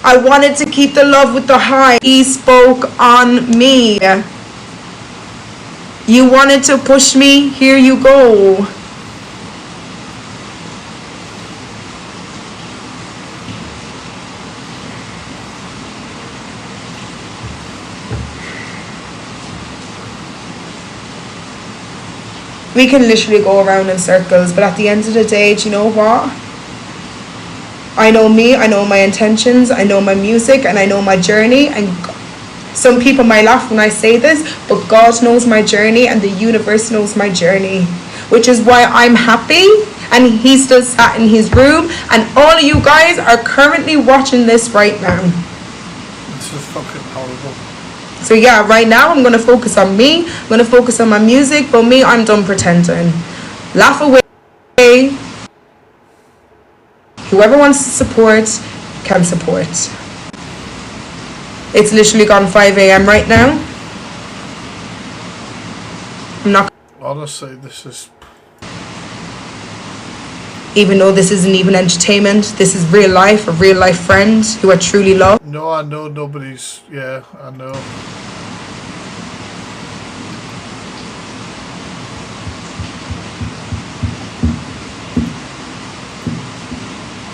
I wanted to keep the love with the high. He spoke on me. You wanted to push me? Here you go. We can literally go around in circles, but at the end of the day, do you know what? I know me, I know my intentions, I know my music, and I know my journey. And some people might laugh when I say this, but God knows my journey and the universe knows my journey. Which is why I'm happy, and he still sat in his room, and all of you guys are currently watching this right now. This is fucking horrible. So yeah, right now I'm going to focus on me. I'm going to focus on my music. But me, I'm done pretending. Laugh away. Whoever wants to support can support. It's literally gone 5 a.m. right now. I'm not... Honestly, this is... Even though this isn't even entertainment, this is real life, a real life friend who I truly love. No, I know nobody's... Yeah, I know.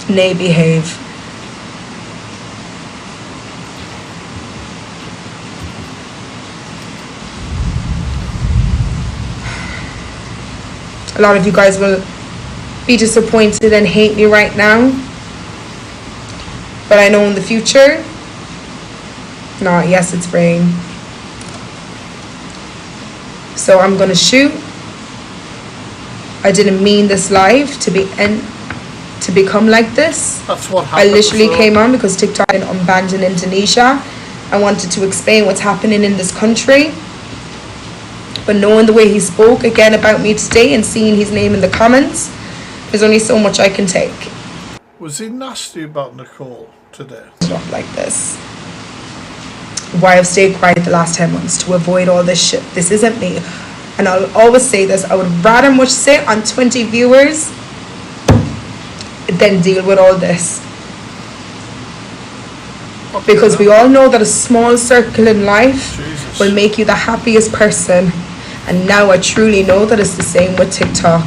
Nay, behave. A lot of you guys will be disappointed and hate me right now, but I know in the future, yes, it's rain. So I'm gonna shoot. I didn't mean this live to become like this. That's what I happened. literally came on because TikTok had been unbanned in Indonesia. I wanted to explain what's happening in this country. But knowing the way he spoke again about me today and seeing his name in the comments, there's only so much I can take. Was he nasty about Nicole today? Not like this. Why I've stayed quiet the last 10 months to avoid all this shit. This isn't me. And I'll always say this. I would rather much sit on 20 viewers than deal with all this. Because we all know that a small circle in life will make you the happiest person. And now I truly know that it's the same with TikTok.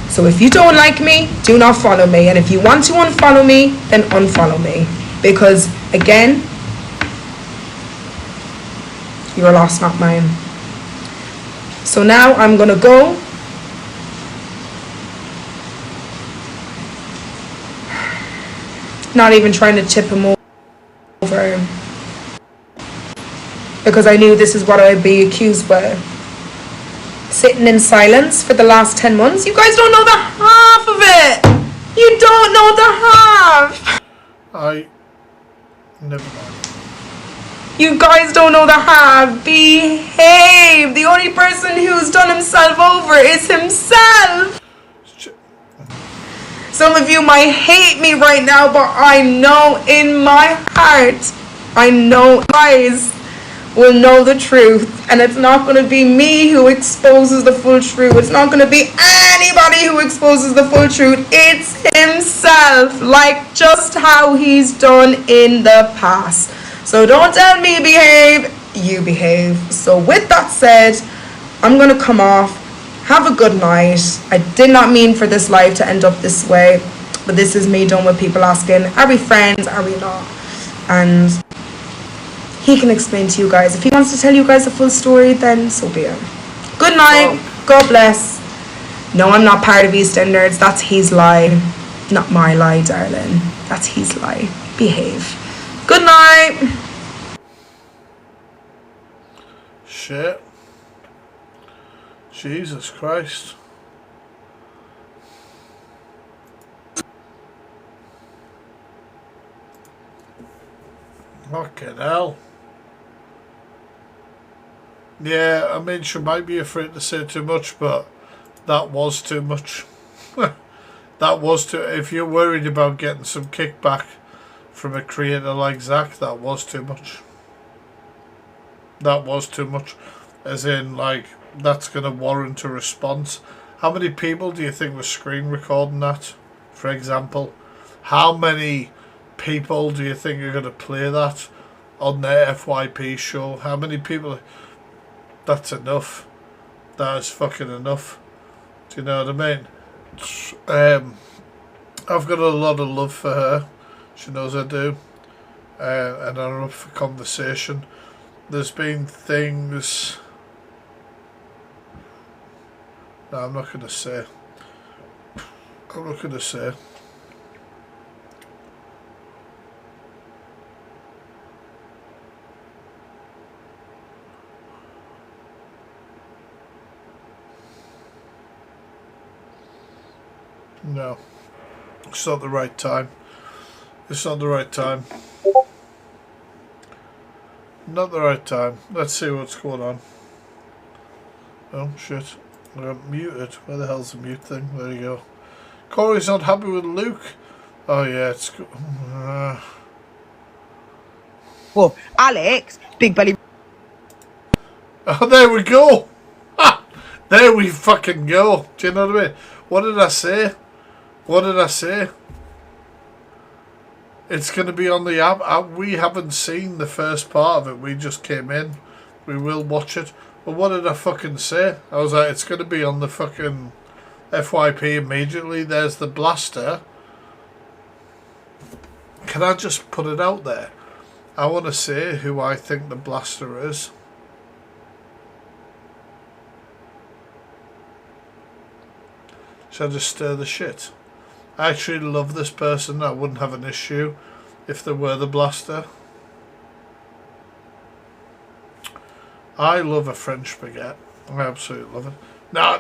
So if you don't like me, do not follow me. And if you want to unfollow me, then unfollow me. Because, again, your loss, not mine. So now I'm going to go. Not even trying to tip him over. Because I knew this is what I'd be accused with. Sitting in silence for the last 10 months. You guys don't know the half of it. You don't know the half. Never mind. You guys don't know the half. Behave. The only person who's done himself over is himself. Some of you might hate me right now, but I know in my heart, I know guys will know the truth, and it's not going to be me who exposes the full truth. It's not going to be anybody who exposes the full truth. It's himself, like just how he's done in the past. So don't tell me behave, you behave. So with that said, I'm going to come off. Have a good night. I did not mean for this live to end up this way, but this is me done with people asking, are we friends, are we not? and he can explain to you guys. If he wants to tell you guys the full story, then so be it. Good night. God bless. No, I'm not part of EastEnders. That's his lie. Not my lie, darling. That's his lie. Behave. Good night. Shit. Jesus Christ. Fucking hell. Yeah, I mean, she might be afraid to say too much, but that was too much. That was too... If you're worried about getting some kickback from a creator like Zach, that was too much. That was too much. As in, like, that's going to warrant a response. How many people do you think were screen recording that, for example? How many people do you think are going to play that on their FYP show? How many people? That's enough. That is fucking enough. Do you know what I mean? I've got a lot of love for her. She knows I do. And I'm up for conversation. There's been things... No, I'm not going to say. I'm not going to say. No. It's not the right time. It's not the right time. Not the right time. Let's see what's going on. Oh, shit. I'm muted. Where the hell's the mute thing? There you go. Corey's not happy with Luke. Oh, yeah, it's... Well, Alex, big belly... Oh, there we go. Ha! There we fucking go. Do you know what I mean? What did I say? What did I say? It's going to be on the app. We haven't seen the first part of it. We just came in. We will watch it. But what did I fucking say? I was like, it's going to be on the fucking FYP immediately. There's the blaster. Can I just put it out there? I want to say who I think the blaster is. Should I just stir the shit? I actually love this person. I wouldn't have an issue if they were the blaster. I love a French baguette. I absolutely love it. No,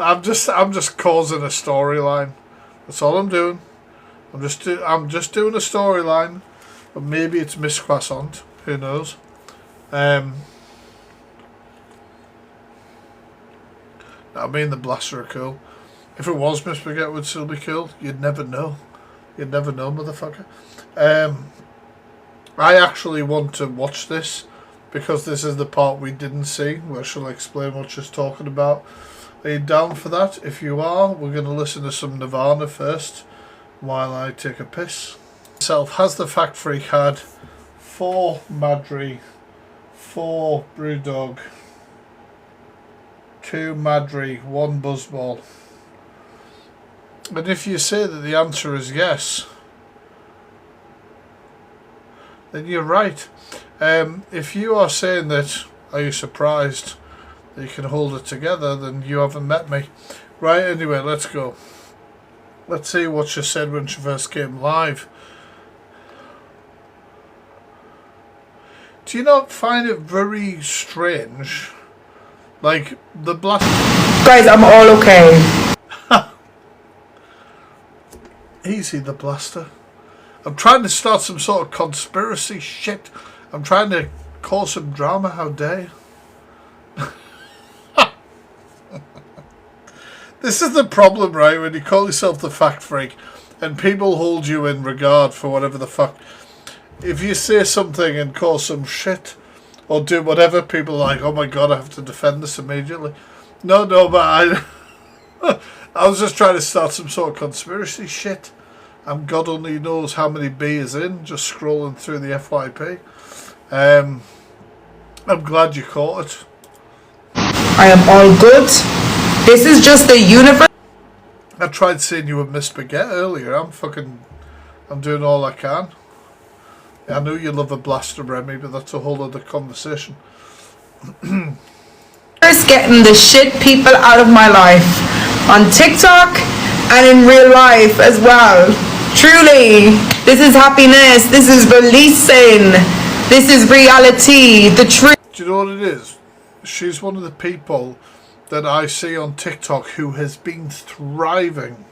I'm just causing a storyline. That's all I'm doing. I'm just doing a storyline. But maybe it's Miss Croissant. Who knows? I mean, the blaster are cool. If it was Miss Baguette, it would still be cool. You'd never know. You'd never know, motherfucker. I actually want to watch this because this is the part we didn't see, where she'll explain what she's talking about. Are you down for that? If you are, we're going to listen to some Nirvana first while I take a piss. Has the Fact Freak had 4 Madry, 4 Brewdog, 2 Madry, 1 Buzzball? And if you say that the answer is yes, then you're right. If you are saying that, are you surprised that you can hold it together, then you haven't met me. Right, anyway, let's go. Let's see what she said when she first came live. Do you not find it very strange? Like, the blast... Guys, I'm all okay. Easy, the blaster. I'm trying to start some sort of conspiracy shit. I'm trying to cause some drama. How dare you? This is the problem, right? When you call yourself the Fact Freak and people hold you in regard for whatever the fuck. If you say something and cause some shit or do whatever, people are like, oh my god, I have to defend this immediately. No, but I was just trying to start some sort of conspiracy shit. And God only knows how many B is in, just scrolling through the FYP. I'm glad you caught it. I am all good. This is just the universe. I tried seeing you with Miss Baguette earlier. I'm doing all I can. I know you love a blaster, Remy, but that's a whole other conversation. First getting the shit people out of my life on TikTok and in real life as well. Truly, this is happiness, this is releasing, this is reality, the truth. Do you know what it is? She's one of the people that I see on TikTok who has been thriving,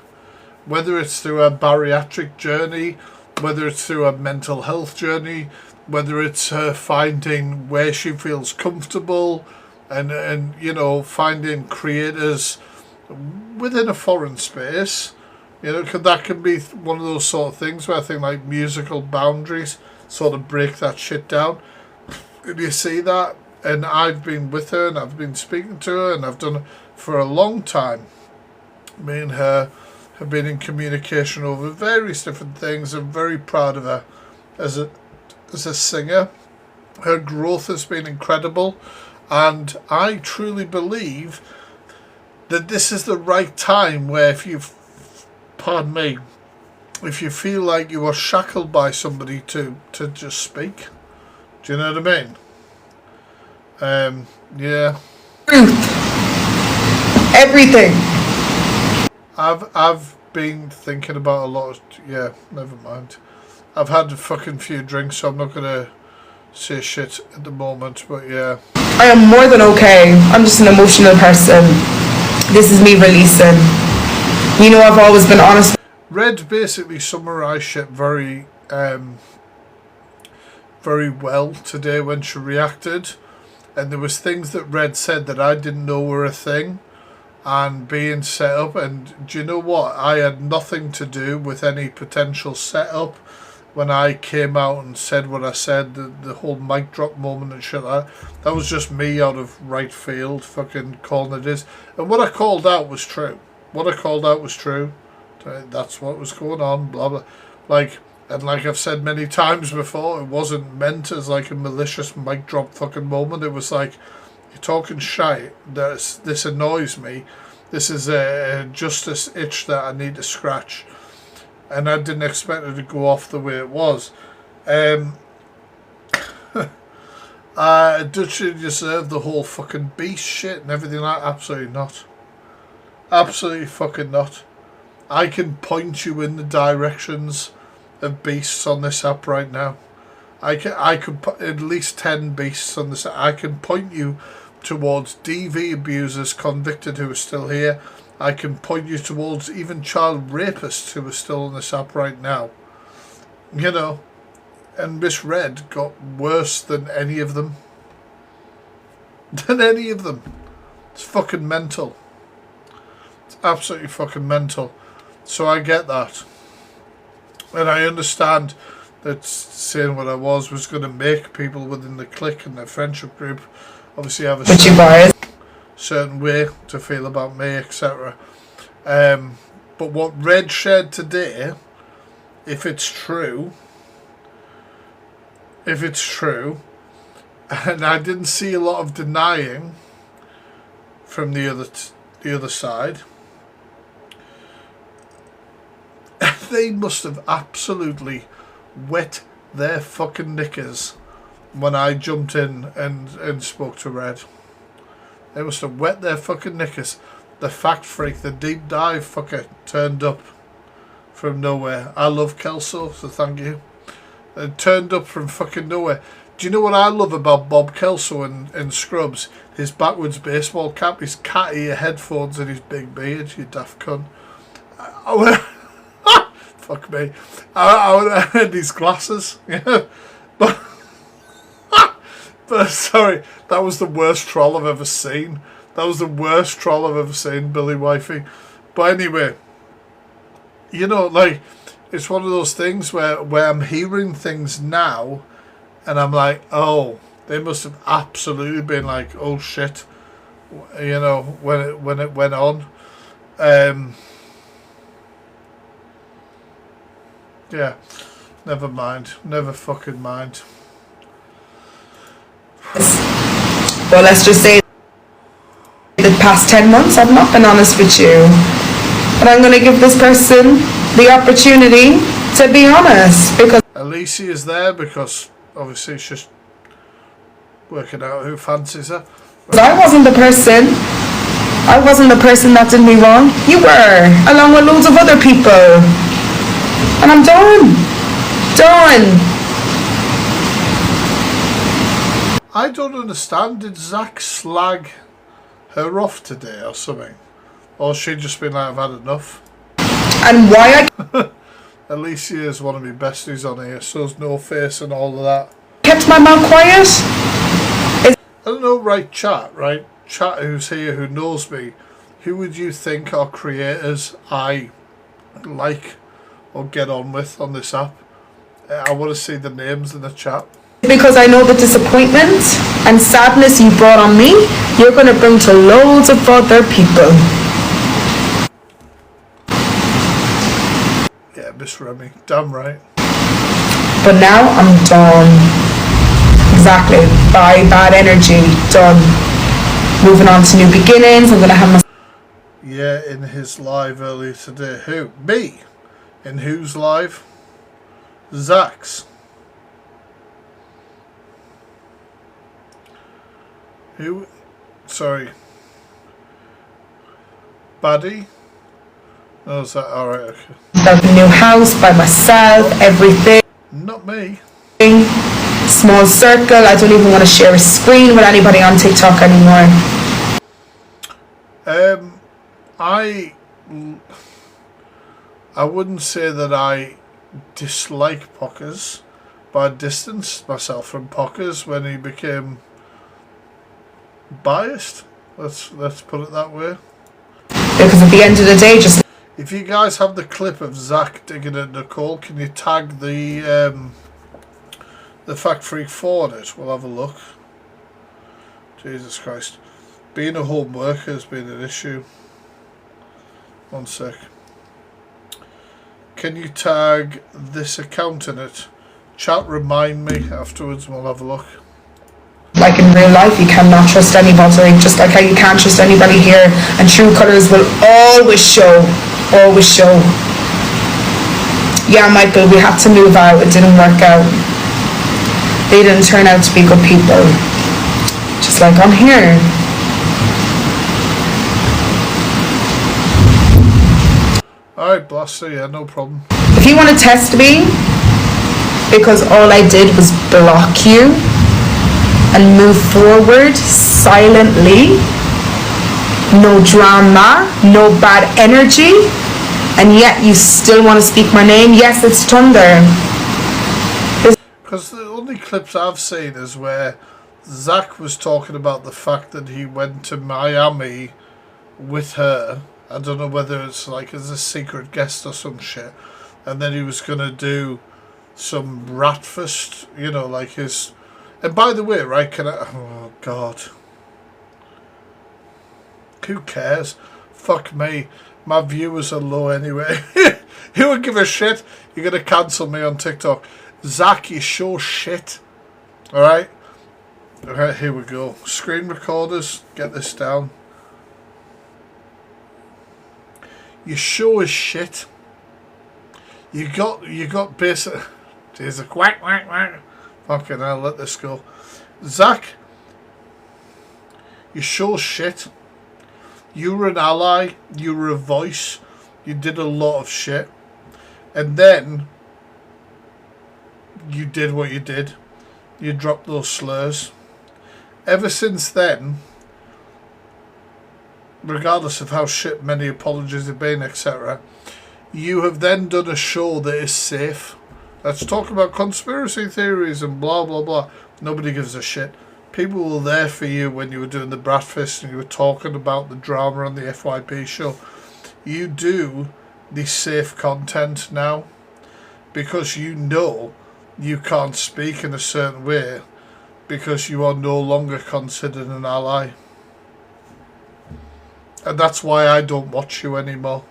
whether it's through a bariatric journey, whether it's through a mental health journey, whether it's her finding where she feels comfortable and you know, finding creators within a foreign space. You know, that can be one of those sort of things where I think like musical boundaries sort of break that shit down. And you see that, and I've been with her and I've been speaking to her and I've done it for a long time. Me and her have been in communication over various different things. I'm very proud of her as a singer. Her growth has been incredible, and I truly believe that this is the right time where if you, pardon me, if you feel like you are shackled by somebody to just speak. Do you know what I mean? Yeah. Everything. I've been thinking about a lot of, yeah, never mind. I've had a fucking few drinks, so I'm not gonna say shit at the moment, but yeah. I am more than okay. I'm just an emotional person. This is me releasing. You know, I've always been honest. Red basically summarised shit very well today when she reacted, and there was things that Red said that I didn't know were a thing and being set up. And do you know what? I had nothing to do with any potential setup when I came out and said what I said, the whole mic drop moment and shit like that. That was just me out of right field fucking calling it is. And what I called out was true. What I called out was true. That's what was going on, blah blah. Like, and like I've said many times before, it wasn't meant as like a malicious mic drop fucking moment. It was like, you're talking shite, this annoys me, this is a justice itch that I need to scratch. And I didn't expect it to go off the way it was. Does she deserve the whole fucking beast shit and everything like that? Absolutely not. Absolutely fucking not. I can point you in the directions of beasts on this app right now. I could put at least 10 beasts on this app. I can point you towards DV abusers convicted who are still here. I can point you towards even child rapists who are still on this app right now. You know, and Miss Red got worse than any of them. Than any of them. It's fucking mental. It's absolutely fucking mental. So I get that. And I understand that saying what I was going to make people within the clique and their friendship group obviously have a certain way to feel about me, etc. But what Red shared today, if it's true, and I didn't see a lot of denying from the other side, they must have absolutely wet their fucking knickers when I jumped in and spoke to Red. They must have wet their fucking knickers. The fact freak, the deep dive fucker turned up from nowhere. I love Kelso, so thank you. Turned up from fucking nowhere. Do you know what I love about Bob Kelso in Scrubs? His backwards baseball cap, his cat ear headphones and his big beard, you daft cunt. Fuck me. I had these glasses. Yeah. But sorry, that was the worst troll I've ever seen. That was the worst troll I've ever seen, Billy Wifey. But anyway, you know, like, it's one of those things where I'm hearing things now and I'm like, oh, they must have absolutely been like, oh shit, you know, when it went on. Yeah, never mind. Never fucking mind. Well, let's just say the past 10 months I've not been honest with you. But I'm going to give this person the opportunity to be honest, because Alicia is there because obviously it's just working out who fancies her. I wasn't the person. I wasn't the person that did me wrong. You were, along with loads of other people. And I'm done. Done. I don't understand. Did Zach slag her off today or something? Or she just been like, I've had enough? And why I Alicia is one of my besties on here, so's No Face and all of that. kept my mouth quiet? I don't know, right, chat, right? Chat who's here, who knows me. Who would you think are creators I like or get on with on this app? I want to see the names in the chat. Because I know the disappointment and sadness you brought on me, you're going to bring to loads of other people. Yeah, Miss Remy, damn right. But now I'm done. Exactly. Bye, bad energy. Done. Moving on to new beginnings. I'm going to have my... Yeah, in his live earlier today. Who? Me? In whose live? Zach's. Who? Sorry. Buddy? Oh, is that alright? Okay. Got the new house by myself, everything. Not me. Small circle. I don't even want to share a screen with anybody on TikTok anymore. I wouldn't say that I dislike Pockers, but I distanced myself from Pockers when he became biased. Let's put it that way. Because at the end of the day, just... If you guys have the clip of Zach digging at Nicole, can you tag the TheFactFreak for it? We'll have a look. Jesus Christ. Being a home worker has been an issue. One sec. Can you tag this account in it? Chat, remind me afterwards and we'll have a look. Like in real life, you cannot trust anybody, just like how you can't trust anybody here. And true colours will always show. Always show. Yeah, Michael, we had to move out. It didn't work out. They didn't turn out to be good people. Just like I'm here. Alright, Blaster, yeah, no problem. If you want to test me, because all I did was block you and move forward silently, no drama, no bad energy, and yet you still want to speak my name, yes, it's Thunder. Because the only clips I've seen is where Zach was talking about the fact that he went to Miami with her. I don't know whether it's like as a secret guest or some shit. And then he was going to do some Ratfest, you know, like his... And by the way, right, can I... Oh, God. Who cares? Fuck me. My viewers are low anyway. Who would give a shit? You're going to cancel me on TikTok. Zach, you sure shit. Alright? Alright, here we go. Screen recorders. Get this down. You sure as shit. You got basic... There's a quack, quack, quack. Fucking hell, let this go. Zach, you sure shit. You were an ally. You were a voice. You did a lot of shit. And then you did what you did. You dropped those slurs. Ever since then, regardless of how shit many apologies have been, etc., you have then done a show that is safe. Let's talk about conspiracy theories and blah blah blah. Nobody gives a shit. People were there for you when you were doing the Bratfist and you were talking about the drama on the FYP show. You do the safe content now because you know you can't speak in a certain way because you are no longer considered an ally. And that's why I don't watch you anymore.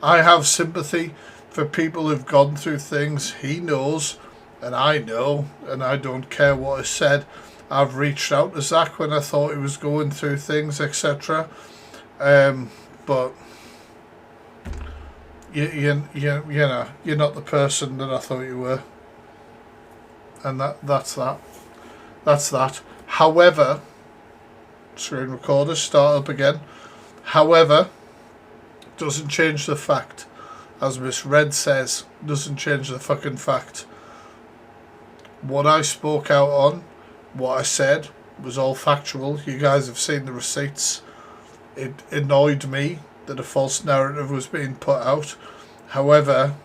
I have sympathy for people who've gone through things. He knows, and I know, and I don't care what is said. I've reached out to Zach when I thought he was going through things, etc. But you know, you're not the person that I thought you were, and that's that. However, screen recorder, start up again. However, doesn't change the fact, as Miss Red says, doesn't change the fucking fact. What I spoke out on, what I said, was all factual. You guys have seen the receipts. It annoyed me that a false narrative was being put out. However,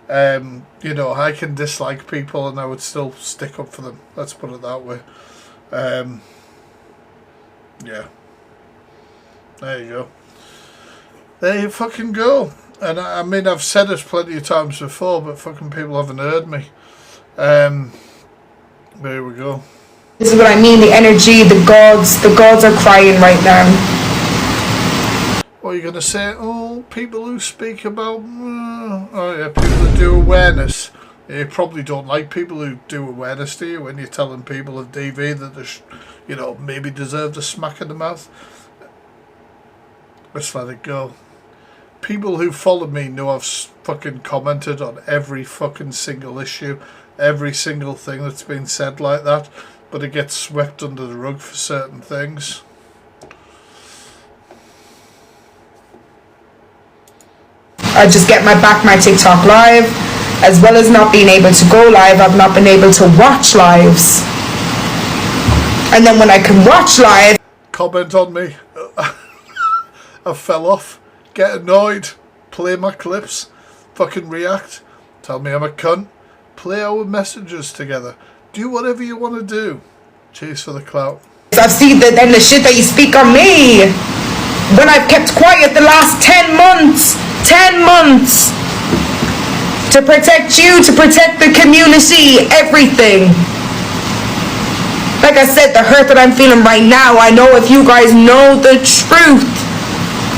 you know, I can dislike people and I would still stick up for them. Let's put it that way. Yeah. There you go. There you fucking go. And I mean, I've said it plenty of times before, but fucking people haven't heard me. There we go. This is what I mean, the energy, the gods are crying right now. What are you going to say? Oh, people who speak about... oh yeah, people who do awareness. You probably don't like people who do awareness, do you? When you're telling people of DV that they, you know, maybe deserve a smack in the mouth. Let's let it go. People who follow me know I've fucking commented on every fucking single issue. Every single thing that's been said like that. But it gets swept under the rug for certain things. I just get my TikTok live, as well as not being able to go live. I've not been able to watch lives, and then when I can watch live, comment on me. I fell off. Get annoyed. Play my clips. Fucking react. Tell me I'm a cunt. Play our messages together. Do whatever you want to do. Cheers for the clout. I've seen the shit that you speak on me. When I've kept quiet the last 10 months. 10 months to protect you, to protect the community, everything. Like I said, the hurt that I'm feeling right now, I know if you guys know the truth,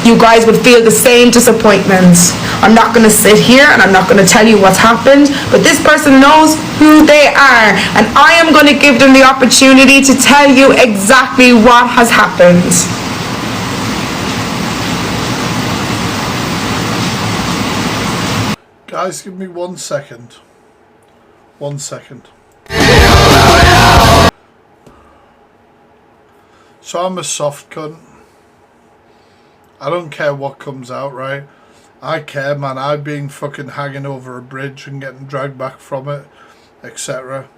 you guys would feel the same disappointment. I'm not going to sit here and I'm not going to tell you what's happened, but this person knows who they are, and I am going to give them the opportunity to tell you exactly what has happened. Guys, give me 1 second. 1 second. So I'm a soft cunt. I don't care what comes out, right? I care, man. I've been fucking hanging over a bridge and getting dragged back from it, etc.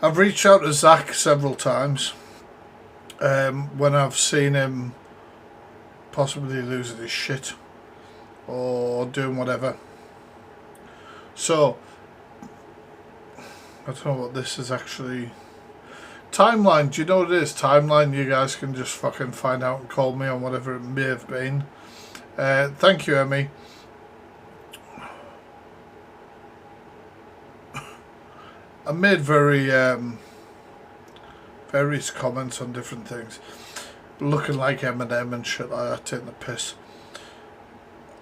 I've reached out to Zach several times when I've seen him possibly losing his shit or doing whatever. So, I don't know what this is actually. Timeline, do you know what it is? Timeline, you guys can just fucking find out and call me on whatever it may have been. Thank you, Emmy. I made various comments on different things, looking like Eminem and shit like that, taking the piss.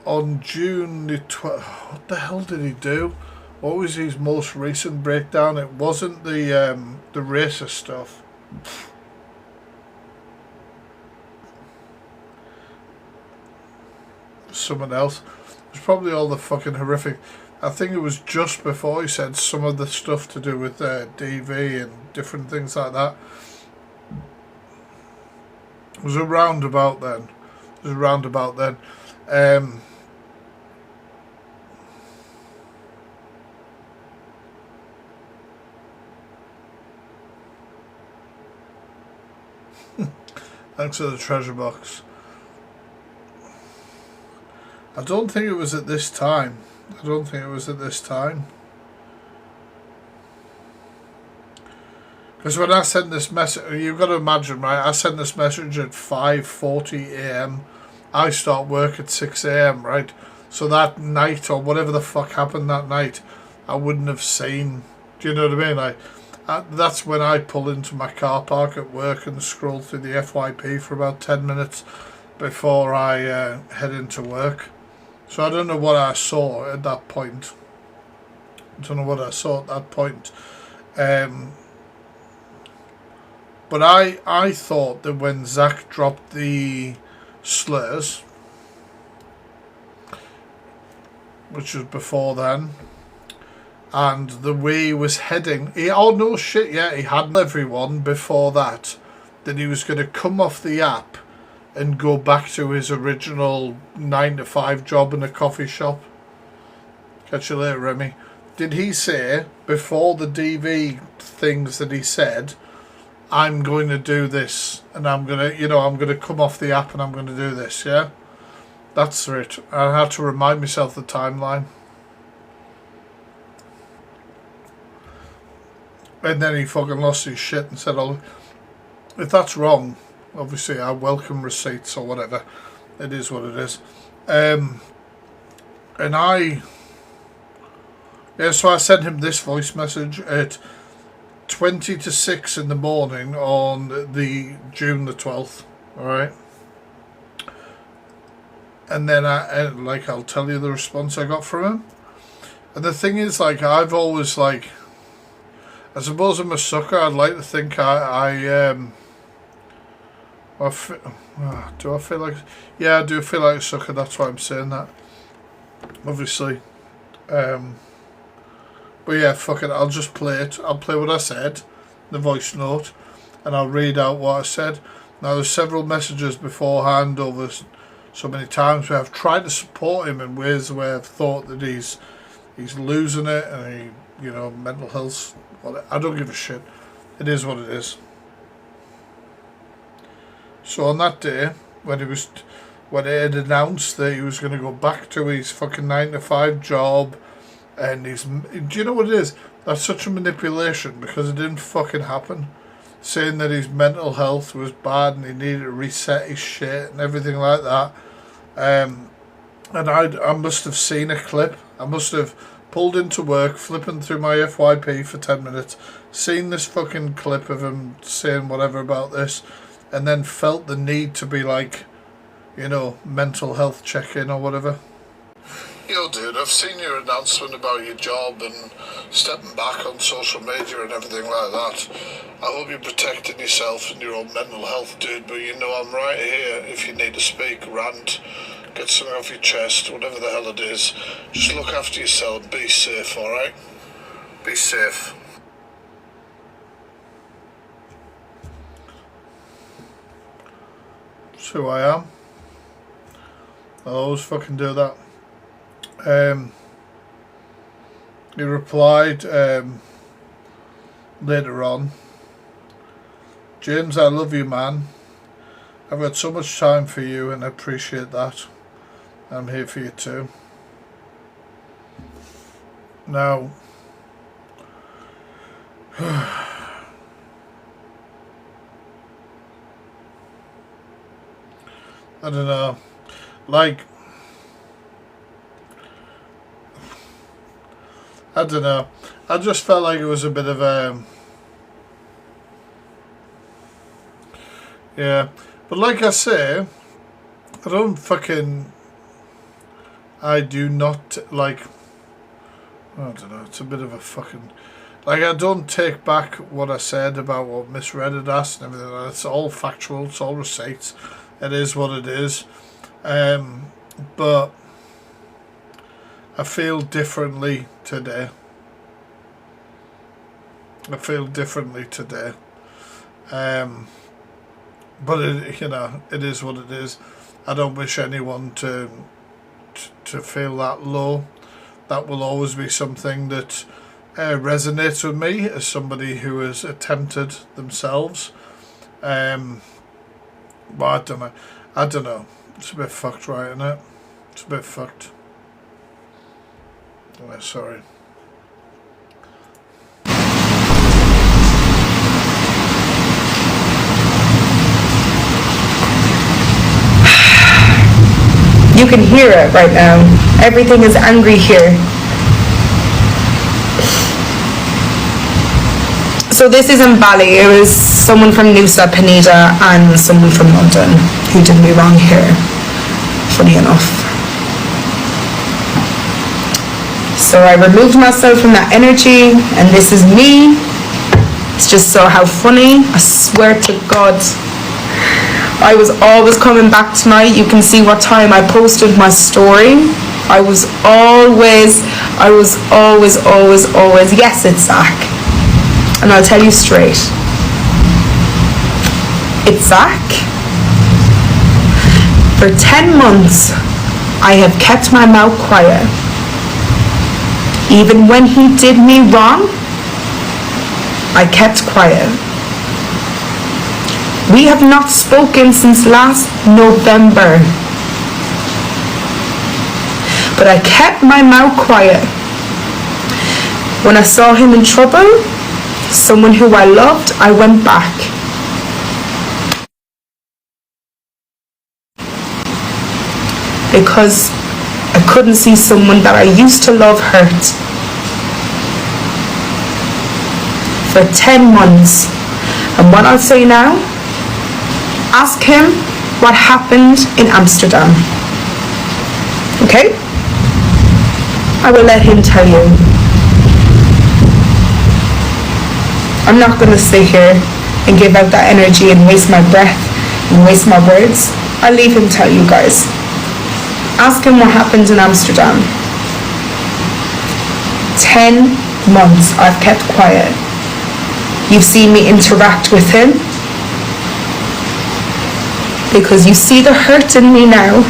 On June the 12th, what the hell did he do? What was his most recent breakdown? It wasn't the racist stuff. Someone else. It was probably all the fucking horrific. I think it was just before he said some of the stuff to do with DV and different things like that. It was around about then. Thanks for the treasure box. I don't think it was at this time. Because when I sent this message, you've got to imagine, right? I sent this message at 5:40 a.m. I start work at 6 a.m., right? So that night, or whatever the fuck happened that night, I wouldn't have seen. Do you know what I mean? That's when I pull into my car park at work and scroll through the FYP for about 10 minutes before I head into work. So I don't know what I saw at that point. But I thought that when Zach dropped the slurs, which was before then, and the way he was heading, he had everyone before that he was going to come off the app and go back to his original 9 to 5 job in a coffee shop. Catch you later, Remy. Did he say before the DV things that he said, I'm going to do this and I'm going to come off the app and I'm going to do this, yeah? That's it. I had to remind myself the timeline. And then he fucking lost his shit and said, oh, if that's wrong, obviously I welcome receipts or whatever. It is what it is. So I sent him this voice message at 20 to 6 in the morning on the June the 12th. Alright. And then I'll tell you the response I got from him. And the thing is, like, I've always, like, I suppose I'm a sucker. I'd like to think do I feel like, yeah, I do feel like a sucker. That's why I'm saying that, obviously. But yeah, fuck it, I'll just play it. I'll play what I said, the voice note, and I'll read out what I said. Now, there's several messages beforehand over so many times where I've tried to support him in ways where I've thought that he's losing it and mental health. I don't give a shit. It is what it is. So on that day, when he had announced that he was going to go back to his fucking 9 to 5 job, and do you know what it is? That's such a manipulation because it didn't fucking happen. Saying that his mental health was bad and he needed to reset his shit and everything like that. And I must have seen a clip. I must have pulled into work, flipping through my FYP for 10 minutes, seen this fucking clip of him saying whatever about this, and then felt the need to be like, mental health check-in or whatever. Yo, dude, I've seen your announcement about your job and stepping back on social media and everything like that. I hope you're protecting yourself and your own mental health, dude, but I'm right here if you need to speak, rant, get something off your chest, whatever the hell it is. Just look after yourself, be safe, alright? Be safe. That's who I am. I'll always fucking do that. He replied later on, James, I love you, man. I've had so much time for you and I appreciate that. I'm here for you too. Now, I don't know, like, I don't know. I just felt like it was a bit of a... Yeah. But like I say, I do not, like... I don't know. It's a bit of a fucking... Like, I don't take back what I said about what Miss Reddit asked and everything. It's all factual. It's all receipts. It is what it is. But... I feel differently today. I feel differently today. But it is what it is. I don't wish anyone to feel that low. That will always be something that resonates with me as somebody who has attempted themselves. But I don't know. It's a bit fucked, right, isn't it? It's a bit fucked. Oh, sorry. You can hear it right now. Everything is angry here. So this is in Bali. It was someone from Nusa Penida and someone from London who did me wrong here, funny enough. So I removed myself from that energy, and this is me It's just so how funny. I swear to God. I was always coming back tonight. You can see what time I posted my story. I was always, yes, it's Zach. And I'll tell you straight. It's Zach. For 10 months, I have kept my mouth quiet. Even when he did me wrong, I kept quiet. We have not spoken since last November. But I kept my mouth quiet. When I saw him in trouble, someone who I loved, I went back. Because I couldn't see someone that I used to love hurt. For 10 months. And what I'll say now, ask him what happened in Amsterdam. Okay? I will let him tell you. I'm not going to sit here and give out that energy and waste my breath and waste my words. I'll leave him tell you guys. Ask him what happened in Amsterdam. 10 months I've kept quiet. You've seen me interact with him. Because you see the hurt in me now.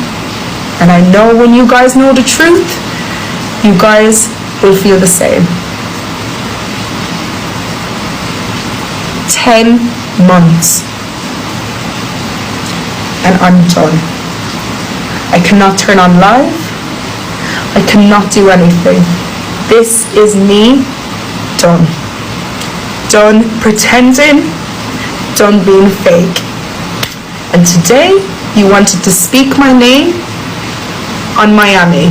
And I know when you guys know the truth, you guys will feel the same. 10 months. And I'm done. I cannot turn on live. I cannot do anything. This is me done. Done pretending. Done being fake. And today, you wanted to speak my name on Miami.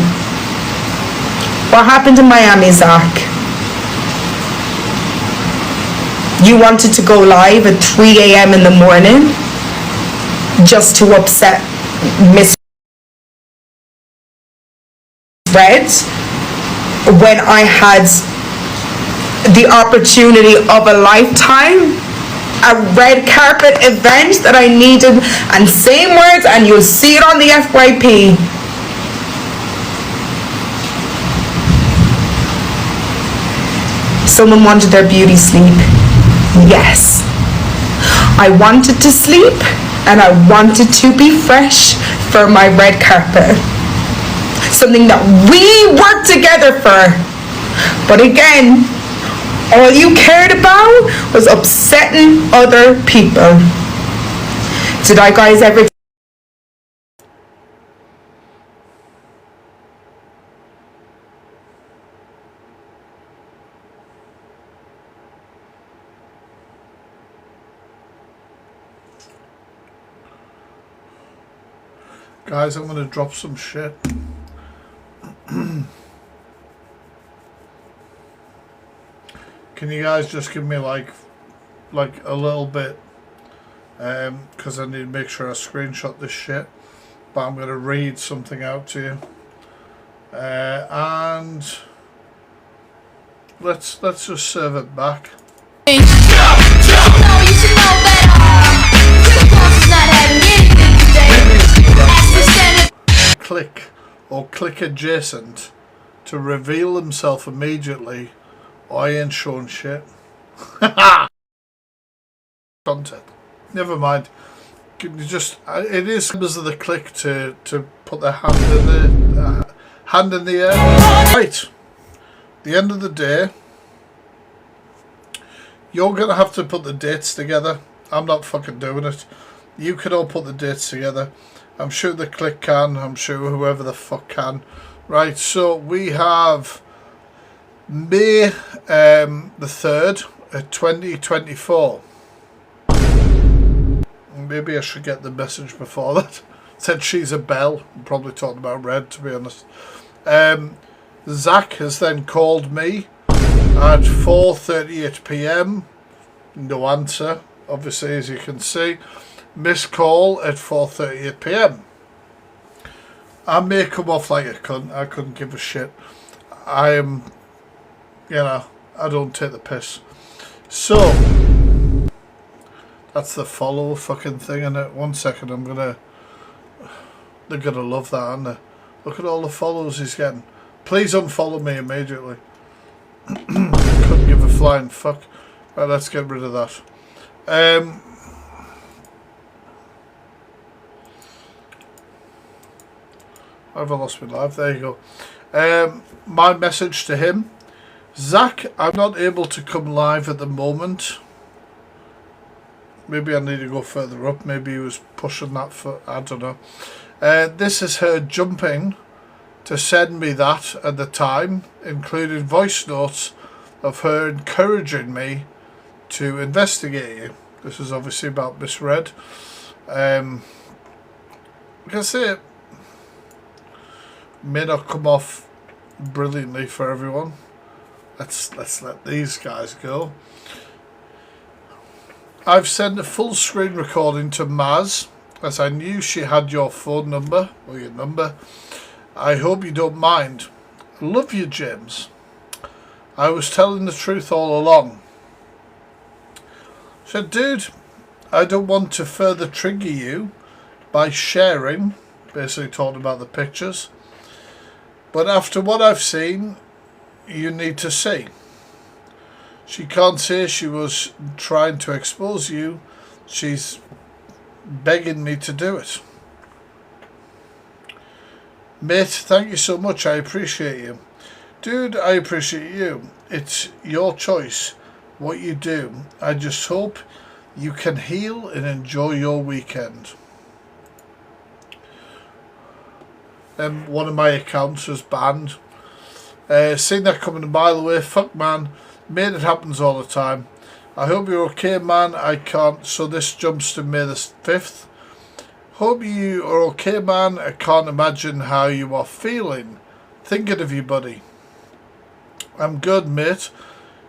What happened in Miami, Zach? You wanted to go live at 3 a.m. in the morning just to upset Miss Red when I had the opportunity of a lifetime, a red carpet event that I needed, and same words, and you'll see it on the FYP. Someone wanted their beauty sleep. Yes. I wanted to sleep and I wanted to be fresh for my red carpet. Something that we worked together for. But again, all you cared about was upsetting other people. Did I guys ever... Guys, I'm going to drop some shit. Can you guys just give me like a little bit, because I need to make sure I screenshot this shit, but I'm going to read something out to you, and let's just serve it back. Click or click adjacent to reveal himself immediately. I ain't showing shit. Content. Never mind. Can you just? It is members of the click to put their hand in the air. Right. The end of the day, you're gonna have to put the dates together. I'm not fucking doing it. You can all put the dates together. I'm sure the click can. I'm sure whoever the fuck can. Right. So we have May the 3rd, 2024. Maybe I should get the message before that. Said she's a bell. I'm probably talking about Red, to be honest. Zach has then called me at 4:38 p.m. No answer, obviously, as you can see. Missed call at 4:38 p.m. I may come off like a cunt. I couldn't give a shit. I am, you know, I don't take the piss. So That's the follow fucking thing, innit? 1 second, they're gonna love that, aren't they? Look at all the follows he's getting. Please unfollow me immediately. Couldn't give a flying fuck. Right, let's get rid of that. Have I lost my life? There you go. My message to him. Zach, I'm not able to come live at the moment. Maybe I need to go further up. Maybe he was pushing that for... I don't know. This is her jumping to send me that at the time, including voice notes of her encouraging me to investigate you. This is obviously about misread. Like I say, it may not come off brilliantly for everyone. Let's let these guys go. I've sent a full screen recording to Maz, as I knew she had your phone number, or your number. I hope you don't mind. Love you, James. I was telling the truth all along. So, dude, I don't want to further trigger you by sharing, basically talking about the pictures. But after what I've seen, you need to see. She can't say she was trying to expose you. She's begging me to do it. Mate, thank you so much. I appreciate you. Dude, I appreciate you. It's your choice what you do. I just hope you can heal and enjoy your weekend. One of my accounts was banned. Seen that coming a mile away. Fuck, man. Mate, it happens all the time. I hope you're okay, man. I can't. So this jumps to May the 5th. Hope you are okay, man. I can't imagine how you are feeling. Thinking of you, buddy. I'm good, mate.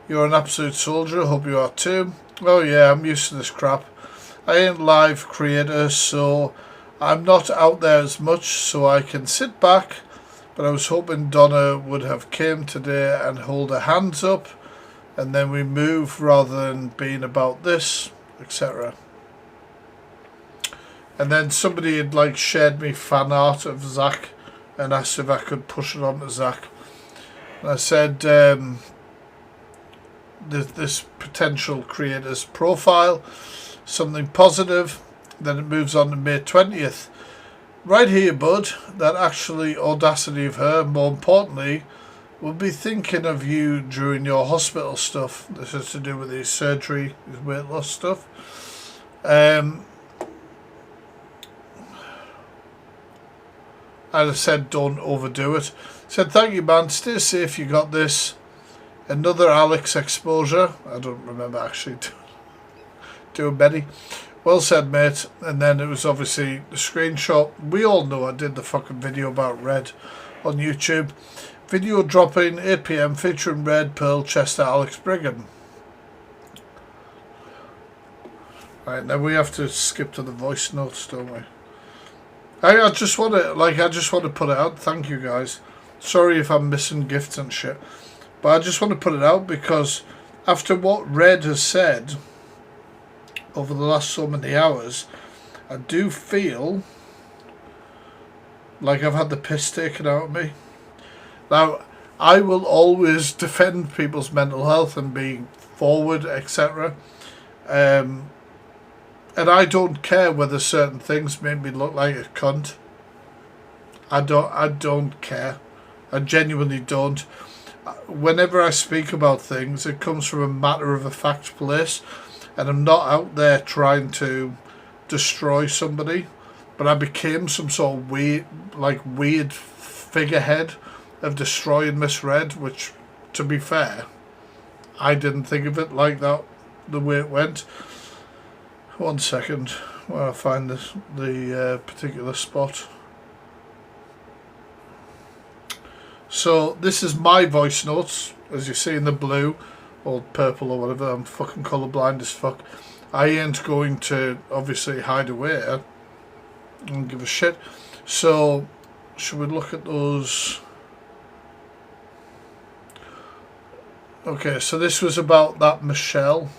You're an absolute soldier. Hope you are too. Oh yeah, I'm used to this crap. I ain't live creator, so I'm not out there as much, so I can sit back. But I was hoping Donna would have came today and hold her hands up, and then we move rather than being about this, etc. And then somebody had like shared me fan art of Zach and asked if I could push it on to Zach. And I said this potential creator's profile, something positive. Then it moves on to May 20th. Right here, bud, that actually audacity of her, more importantly, will be thinking of you during your hospital stuff. This is to do with his surgery, his weight loss stuff. As I said, don't overdo it. Said, thank you, man. Stay safe. You got this. Another Alex exposure. I don't remember actually doing Betty. Well said, mate. And then it was obviously the screenshot. We all know I did the fucking video about Red on YouTube. Video dropping 8 PM featuring Red, Pearl, Chester, Alex Brigham. Right, now we have to skip to the voice notes, don't we? I just want to put it out. Thank you guys. Sorry if I'm missing gifts and shit, but I just want to put it out because after what Red has said over the last so many hours, I do feel like I've had the piss taken out of me. Now, I will always defend people's mental health and being forward, etc. And I don't care whether certain things make me look like a cunt. I don't care. I genuinely don't. Whenever I speak about things, it comes from a matter of a fact place, and I'm not out there trying to destroy somebody. But I became some sort of weird figurehead of destroying Misread, which, to be fair, I didn't think of it like that, the way it went. 1 second, where I find the particular spot. So this is my voice notes, as you see in the blue or purple or whatever. I'm fucking colourblind as fuck. I ain't going to obviously hide away. I don't give a shit. So should we look at those? Okay, so this was about that Michelle.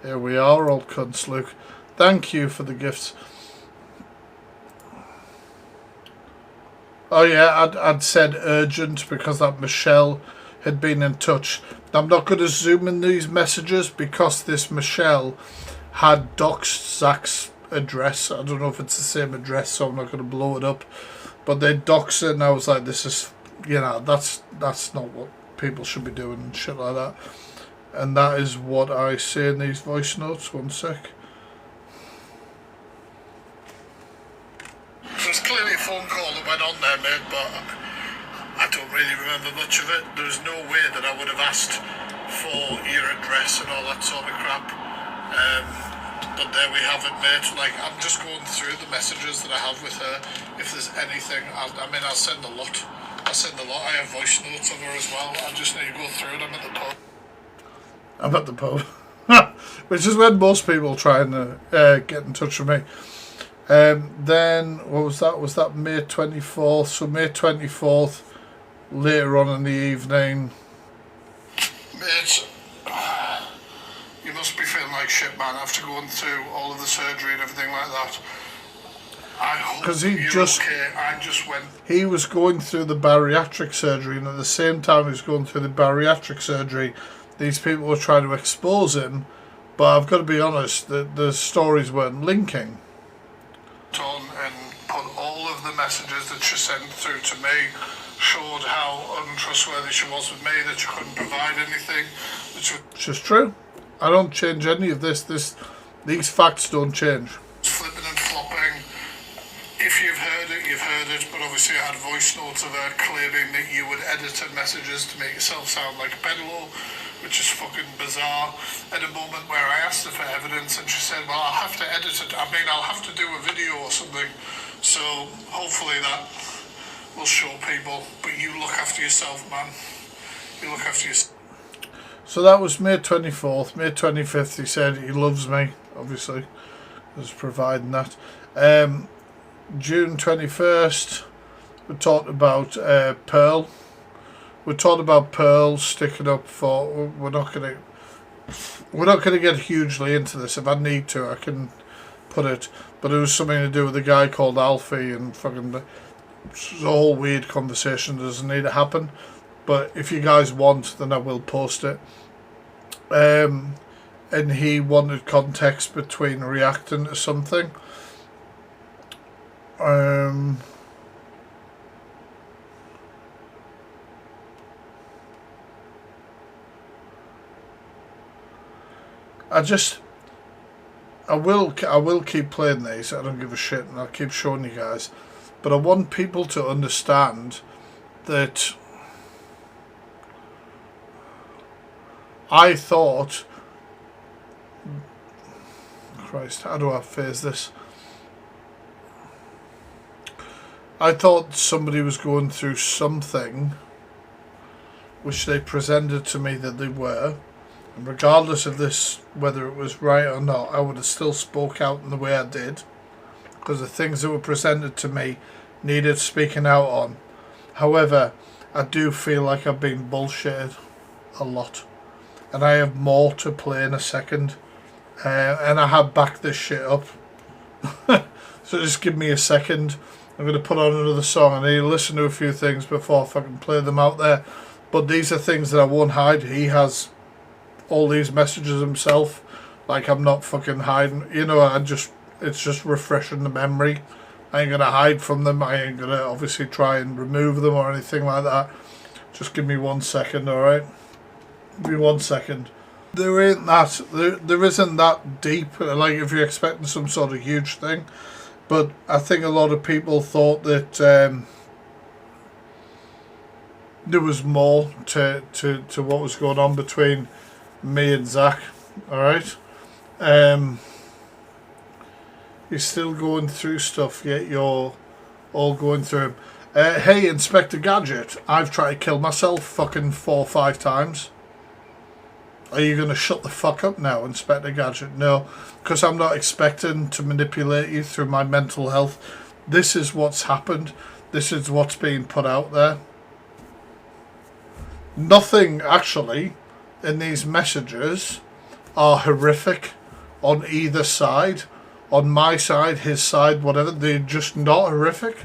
Here we are, old cunts, Luke. Thank you for the gifts. Oh yeah, I'd said urgent because that Michelle had been in touch. I'm not going to zoom in these messages because this Michelle had doxed Zach's address. I don't know if it's the same address, so I'm not going to blow it up. But they doxed it, and I was like, this is, you know, that's not what people should be doing and shit like that. And that is what I say in these voice notes. One sec. There was clearly a phone call that went on there, mate, but I don't really remember much of it. There's no way that I would have asked for your address and all that sort of crap. But there we have it, mate. Like, I'm just going through the messages that I have with her. If there's anything, I mean, I'll send a lot. I have voice notes of her as well. I just need to go through them at the pub. I'm at the pub. Which is when most people try and get in touch with me. Then, what was that? Was that May 24th? So May 24th, later on in the evening. Mate, you must be feeling like shit, man, after going through all of the surgery and everything like that. I hope you're okay. I just went... He was going through the bariatric surgery, and at the same time he was going through the bariatric surgery, these people were trying to expose him, but I've got to be honest, the stories weren't linking. And put all of the messages that she sent through to me, showed how untrustworthy she was with me, that she couldn't provide anything. Which is true. I don't change any of this. These facts don't change. Flipping and flopping. If you've heard it, you've heard it. But obviously I had voice notes of her claiming that you would edit her messages to make yourself sound like a peddler, which is fucking bizarre. At a moment where I asked her for evidence and she said, well, I'll have to edit it. I mean, I'll have to do a video or something. So hopefully that will show people. But you look after yourself, man. You look after yourself. So that was May 24th. May 25th he said he loves me, obviously. Was providing that. June 21st we talked about Pearl. We talked about Pearl sticking up for... We're not gonna get hugely into this. If I need to, I can put it. But it was something to do with a guy called Alfie and fucking... It's a whole weird conversation that doesn't need to happen. But if you guys want, then I will post it. And he wanted context between reacting to something. I will keep playing these. I don't give a shit, and I'll keep showing you guys. But I want people to understand that I thought... Christ, how do I phrase this? I thought somebody was going through something which they presented to me that they were. And regardless of this, whether it was right or not, I would have still spoke out in the way I did. Because the things that were presented to me needed speaking out on. However, I do feel like I've been bullshitted a lot. And I have more to play in a second. And I have backed this shit up. So just give me a second. I'm going to put on another song. I need to listen to a few things before I fucking play them out there. But these are things that I won't hide. He has all these messages himself. Like, I'm not fucking hiding. You know, it's just refreshing the memory. I ain't going to hide from them. I ain't going to obviously try and remove them or anything like that. Just give me 1 second, alright? Give me 1 second. There isn't that deep. Like, if you're expecting some sort of huge thing. But I think a lot of people thought that there was more to what was going on between me and Zach. Alright? You're still going through stuff, yet you're all going through him. Hey, Inspector Gadget, I've tried to kill myself fucking 4 or 5 times. Are you going to shut the fuck up now, Inspector Gadget? No, because I'm not expecting to manipulate you through my mental health. This is what's happened. This is what's being put out there. Nothing, actually, in these messages are horrific on either side. On my side, his side, whatever. They're just not horrific.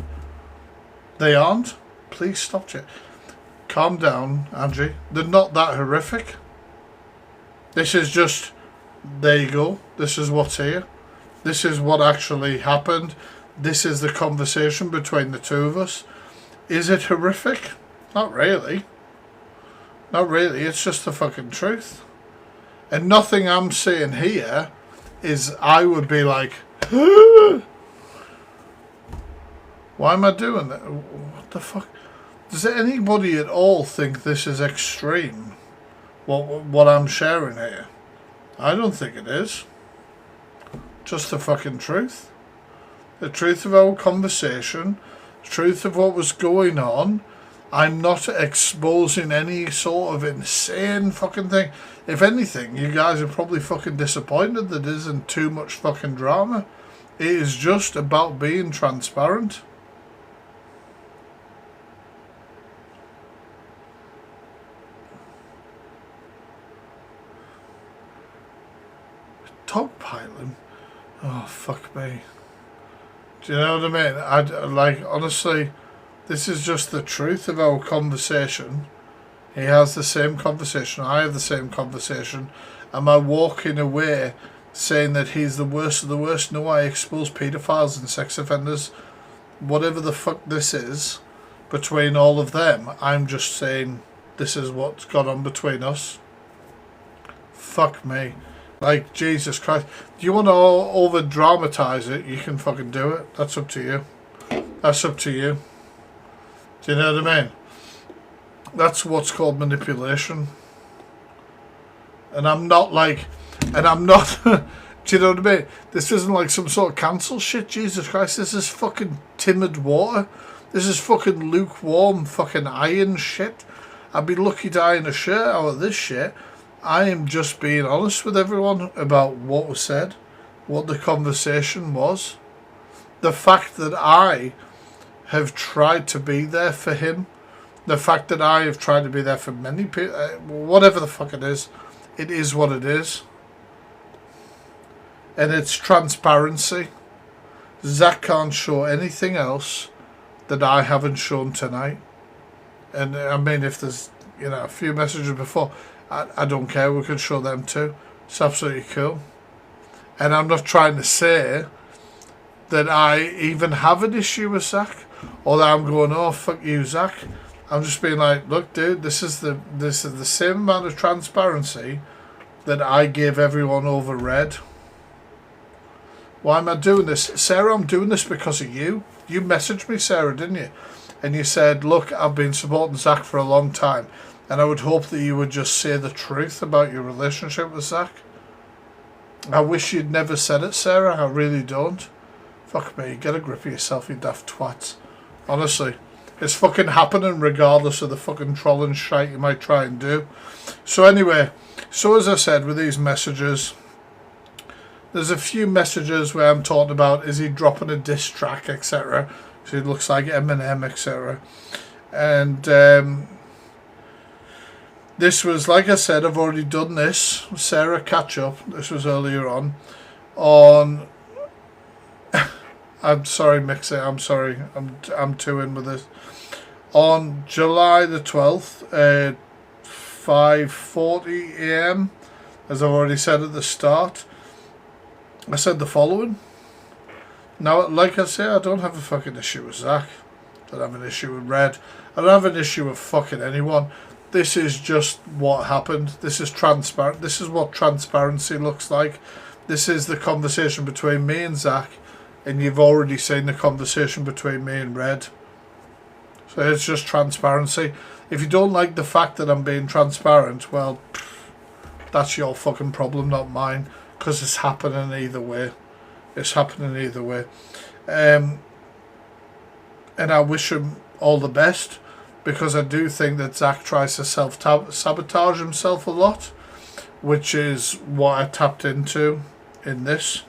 They aren't. Please stop it. Calm down, Angie. They're not that horrific. This is just, there you go. This is what's here. This is what actually happened. This is the conversation between the two of us. Is it horrific? Not really. Not really. It's just the fucking truth. And nothing I'm saying here is I would be like, why am I doing that? What the fuck? Does anybody at all think this is extreme? What I'm sharing here? I don't think it is. Just the fucking truth. The truth of our conversation. The truth of what was going on. I'm not exposing any sort of insane fucking thing. If anything, you guys are probably fucking disappointed that there isn't too much fucking drama. It is just about being transparent. Dogpiling? Oh, fuck me. Do you know what I mean? Like, honestly, this is just the truth of our conversation. He has the same conversation. I have the same conversation. Am I walking away saying that he's the worst of the worst? No, I expose paedophiles and sex offenders. Whatever the fuck this is between all of them, I'm just saying this is what's gone on between us. Fuck me. Like, Jesus Christ. Do you want to over dramatize it? You can fucking do it. That's up to you. That's up to you. Do you know what I mean? That's what's called manipulation. And I'm not like, and I'm not, do you know what I mean? This isn't like some sort of cancel shit. Jesus Christ, this is fucking timid water. This is fucking lukewarm fucking iron shit. I'd be lucky to iron a shirt out of this shit. I am just being honest with everyone about what was said, what the conversation was. The fact that I have tried to be there for him, the fact that I have tried to be there for many people, whatever the fuck it is what it is. And it's transparency. Zach can't show anything else that I haven't shown tonight. And I mean, if there's, a few messages before, I don't care, we could show them too. It's absolutely cool. And I'm not trying to say that I even have an issue with Zach, or that I'm going, oh fuck you, Zach. I'm just being like, look dude, this is the same amount of transparency that I gave everyone over Red. Why am I doing this? Sarah, I'm doing this because of you. You messaged me, Sarah, didn't you? And you said, look, I've been supporting Zach for a long time, and I would hope that you would just say the truth about your relationship with Zach. I wish you'd never said it, Sarah. I really don't. Fuck me. Get a grip of yourself, you daft twats. Honestly. It's fucking happening regardless of the fucking trolling shite you might try and do. So anyway, so as I said with these messages, there's a few messages where I'm talking about, is he dropping a diss track, etc. So it looks like Eminem, etc. And this was, like I said, I've already done this. Sarah, catch up. This was earlier on. I'm sorry, Mixer. I'm sorry. I'm too in with this. On July the 12th, 5:40 AM, as I've already said at the start, I said the following. Now, like I say, I don't have a fucking issue with Zach. I don't have an issue with Red. I don't have an issue with fucking anyone. This is just what happened. This is transparent. This is what transparency looks like. This is the conversation between me and Zach, and you've already seen the conversation between me and Red. So it's just transparency. If you don't like the fact that I'm being transparent, well, that's your fucking problem, not mine, because it's happening either way. It's happening either way. And I wish him all the best, because I do think that Zach tries to self-sabotage himself a lot, which is what I tapped into in this.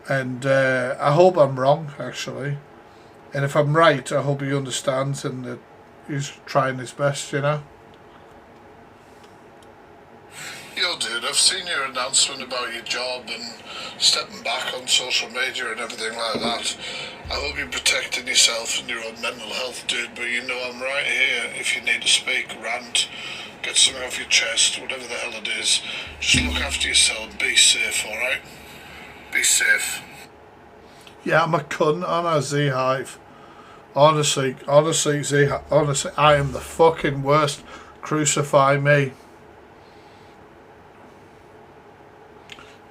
And I hope I'm wrong, actually. And if I'm right, I hope he understands and that he's trying his best, Yo, dude, I've seen your announcement about your job and stepping back on social media and everything like that. I hope you're protecting yourself and your own mental health, dude, but you know I'm right here if you need to speak, rant, get something off your chest, whatever the hell it is. Just look after yourself, be safe, alright? Be safe. Yeah, I'm a cunt, aren't I, Z-Hive? Honestly, Z-Hive, honestly, I am the fucking worst. Crucify me.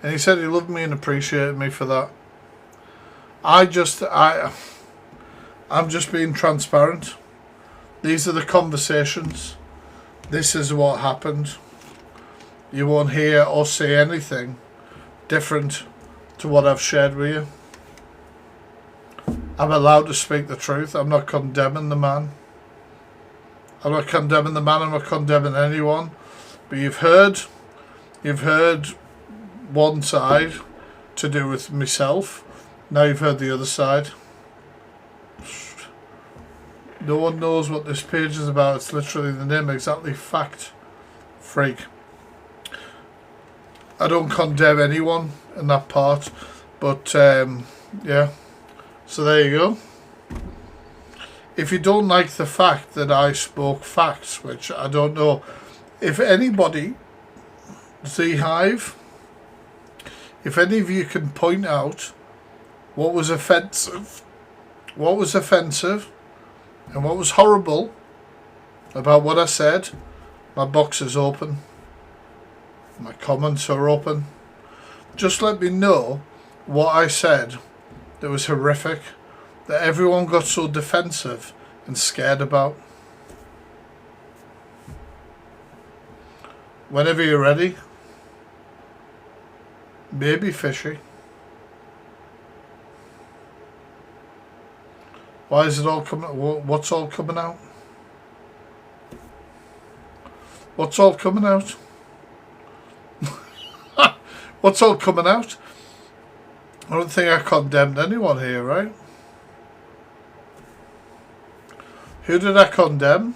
And he said he loved me and appreciated me for that. I'm just being transparent. These are the conversations. This is what happened. You won't hear or see anything different to what I've shared with you. I'm allowed to speak the truth. I'm not condemning the man. I'm not condemning the man. I'm not condemning anyone. But you've heard one side to do with myself. Now you've heard the other side. No one knows what this page is about. It's literally the name exactly. Fact Freak. I don't condemn anyone in that part, but yeah. So there you go. If you don't like the fact that I spoke facts, which I don't know if anybody, Z-Hive, if any of you can point out what was offensive, and what was horrible about what I said, my box is open. My comments are open. Just let me know what I said that was horrific, that everyone got so defensive and scared about. Whenever you're ready. Maybe fishy. Why is it all coming? What's all coming out? What's all coming out? What's all coming out? I don't think I condemned anyone here, right? Who did I condemn?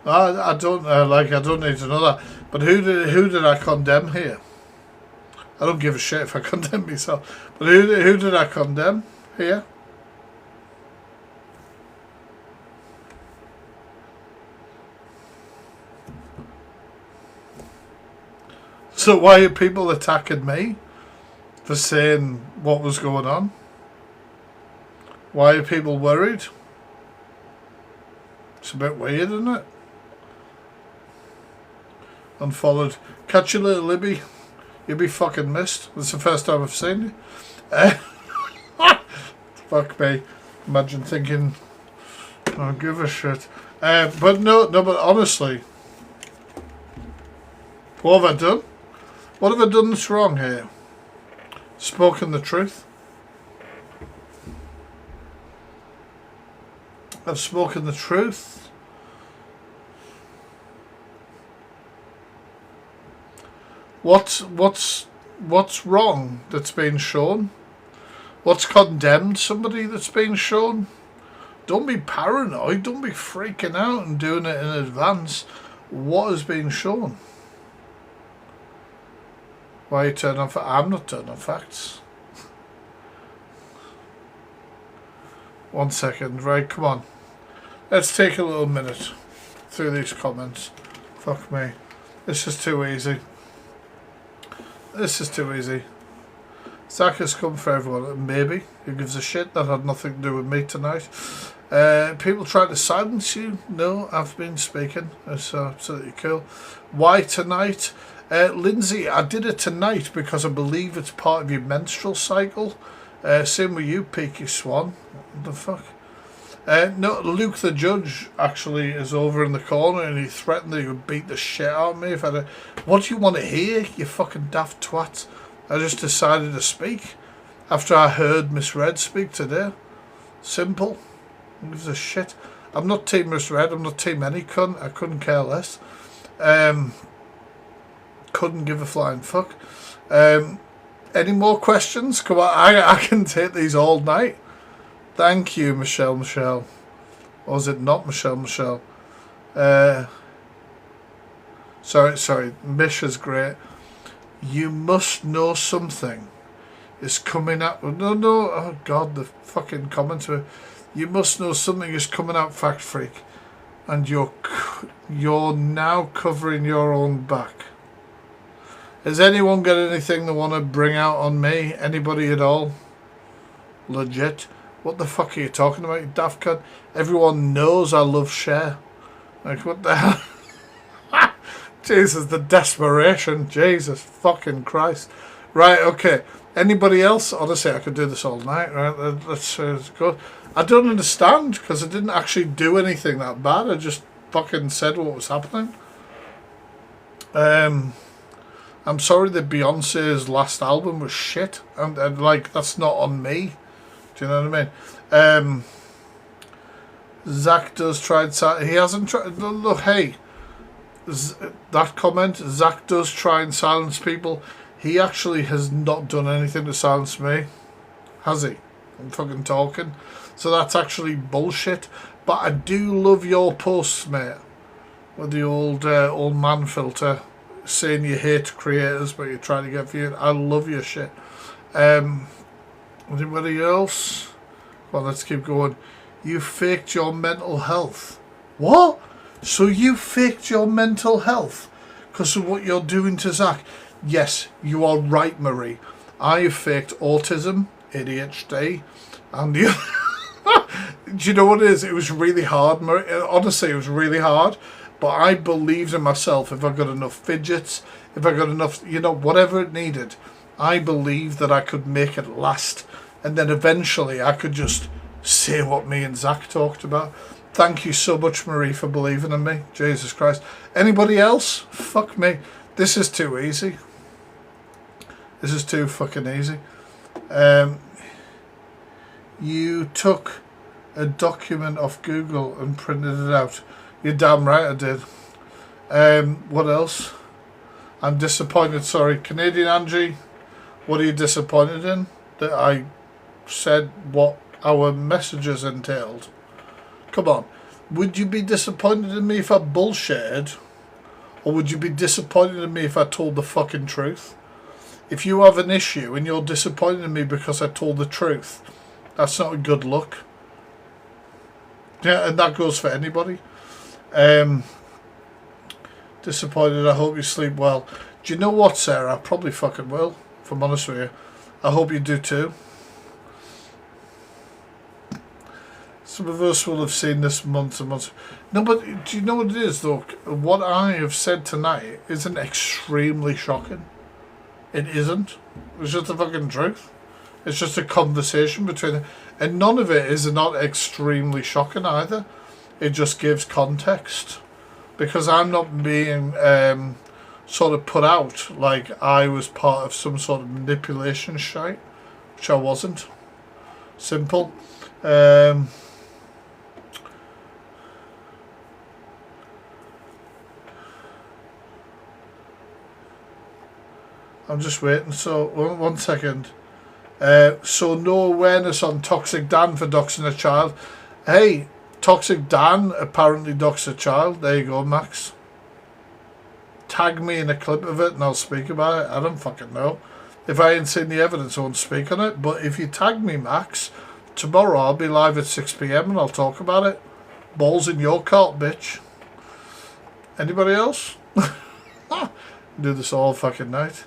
I don't I don't need to know that. But who did I condemn here? I don't give a shit if I condemn myself. But who did I condemn here? So why are people attacking me for saying what was going on? Why are people worried? It's a bit weird, isn't it? Unfollowed. Catch you, little Libby. You'll be fucking missed. It's the first time I've seen you. Fuck me. Imagine thinking, I don't give a shit. But no, but honestly, what have I done? What have I done that's wrong here? Spoken the truth. I've spoken the truth. What's wrong that's been shown? What's condemned somebody that's been shown? Don't be paranoid. Don't be freaking out and doing it in advance. What has been shown? Why are you turning on facts? I'm not turning on facts. 1 second, right, come on. Let's take a little minute through these comments. Fuck me. This is too easy. This is too easy. Zach has come for everyone. Maybe. Who gives a shit? That had nothing to do with me tonight. People trying to silence you? No, I've been speaking. It's absolutely cool. Why tonight? Lindsay, I did it tonight because I believe it's part of your menstrual cycle. Same with you, Peaky Swan. What the fuck? No, Luke the judge actually is over in the corner and he threatened that he would beat the shit out of me if I did. What do you want to hear, you fucking daft twat? I just decided to speak after I heard Miss Red speak today. Simple. Who gives a shit? I'm not Team Miss Red, I'm not Team any cunt. I couldn't care less. Couldn't give a flying fuck. Any more questions? Come on, I can take these all night. Thank you, Michelle. Or is it not Michelle? Sorry, Mish is great. You must know something is coming out. No, oh God, the fucking comments were. You must know something is coming out, Fact Freak, and you're now covering your own back. Has anyone got anything they want to bring out on me? Anybody at all? Legit. What the fuck are you talking about, you daft cunt? Everyone knows I love Cher. Like, what the hell? Jesus, the desperation. Jesus fucking Christ. Right, okay. Anybody else? Honestly, I could do this all night. Right, let's go. I don't understand, because I didn't actually do anything that bad. I just fucking said what was happening. I'm sorry that Beyonce's last album was shit. And like, that's not on me. Do you know what I mean? Zach does try he hasn't tried. Look, hey, that comment, Zach does try and silence people. He actually has not done anything to silence me, has he? I'm fucking talking. So that's actually bullshit. But I do love your posts, mate, with the old man filter saying you hate creators but you're trying to get viewed. I love your shit. Anybody else? Well, let's keep going. You faked your mental health. What? So you faked your mental health because of what you're doing to Zach? Yes, you are right, Marie. I have faked autism, ADHD, and the do you know what it is? It was really hard, Marie. Honestly, it was really hard. But I believed in myself. If I got enough fidgets, if I got enough, you know, whatever it needed, I believed that I could make it last. And then eventually I could just say what me and Zach talked about. Thank you so much, Marie, for believing in me. Jesus Christ. Anybody else? Fuck me. This is too easy. This is too fucking easy. You took a document off Google and printed it out. You're damn right I did. What else? I'm disappointed, sorry. Canadian Angie, what are you disappointed in? That I said what our messages entailed. Come on. Would you be disappointed in me if I bullshitted? Or would you be disappointed in me if I told the fucking truth? If you have an issue and you're disappointed in me because I told the truth, that's not a good look. Yeah, and that goes for anybody. Disappointed, I hope you sleep well. Do you know what, Sarah? I probably fucking will, if I'm honest with you. I hope you do too. Some of us will have seen this months and months. No, but do you know what it is, though? What I have said tonight isn't extremely shocking. It isn't. It's just the fucking truth. It's just a conversation between... And none of it is not extremely shocking either. It just gives context. Because I'm not being sort of put out like I was part of some sort of manipulation shite. Which I wasn't. Simple. I'm just waiting. So, one second. So no awareness on Toxic Dan for doxing a child. Hey, Toxic Dan apparently doxed a child. There you go, Max. Tag me in a clip of it and I'll speak about it. I don't fucking know. If I ain't seen the evidence, I won't speak on it. But if you tag me, Max, tomorrow I'll be live at 6 PM and I'll talk about it. Balls in your court, bitch. Anybody else? Do this all fucking night.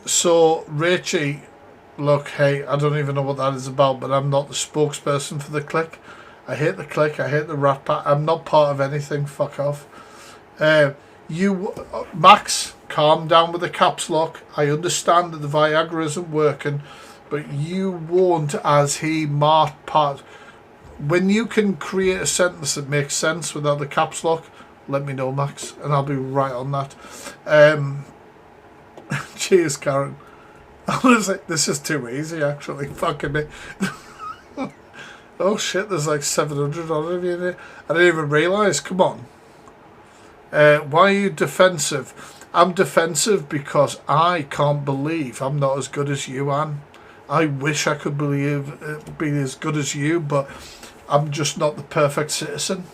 So Rachie, look, hey, I don't even know what that is about, but I'm not the spokesperson for the clique. I hate the clique, I hate the Rat Pack. I'm not part of anything, fuck off. Max, calm down with the caps lock. I understand that the Viagra isn't working, but you won't, as he marked part. When you can create a sentence that makes sense without the caps lock, let me know, Max, and I'll be right on that. Cheers, Karen. Honestly, this is too easy, actually. Fucking me. Oh shit, there's like 700 on it. I didn't even realise. Come on. Why are you defensive? I'm defensive because I can't believe I'm not as good as you, Anne. I wish I could be as good as you, but I'm just not the perfect citizen.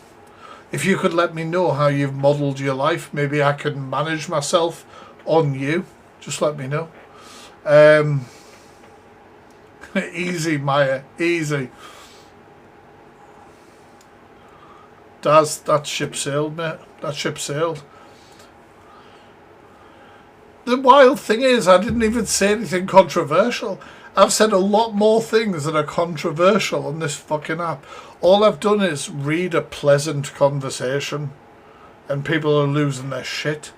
If you could let me know how you've modelled your life, maybe I can manage myself on you. Just let me know. Easy, Maya, easy. Daz, that ship sailed, mate. That ship sailed. The wild thing is, I didn't even say anything controversial. I've said a lot more things that are controversial on this fucking app. All I've done is read a pleasant conversation and people are losing their shit.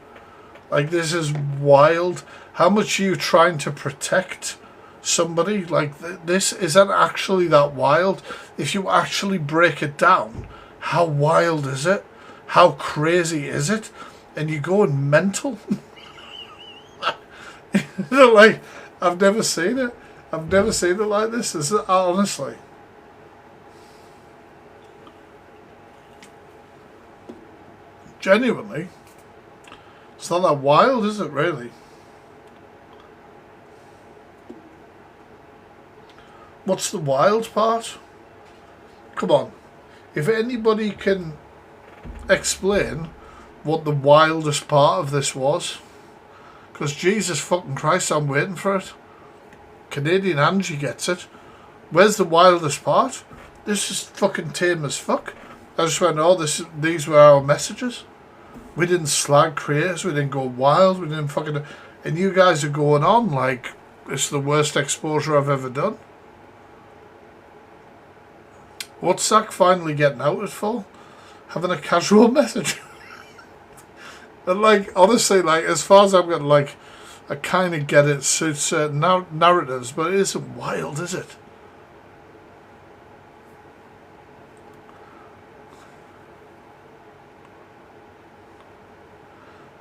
Like, this is wild. How much are you trying to protect somebody? Like, this isn't actually that wild. If you actually break it down, how wild is it? How crazy is it? And you're going mental. Like, I've never seen it. I've never seen it like this. Is it, honestly? Genuinely. It's not that wild, is it, really? What's the wild part? Come on. If anybody can explain what the wildest part of this was, because Jesus fucking Christ, I'm waiting for it. Canadian Angie gets it. Where's the wildest part? This is fucking tame as fuck. I just went, oh, these were our messages. We didn't slag creators, we didn't go wild, we didn't fucking... And you guys are going on like it's the worst exposure I've ever done. What's Zach finally getting outed for? Having a casual message. And like, honestly, like, as far as I'm getting, like, I kind of get it suits certain narratives, but it isn't wild, is it?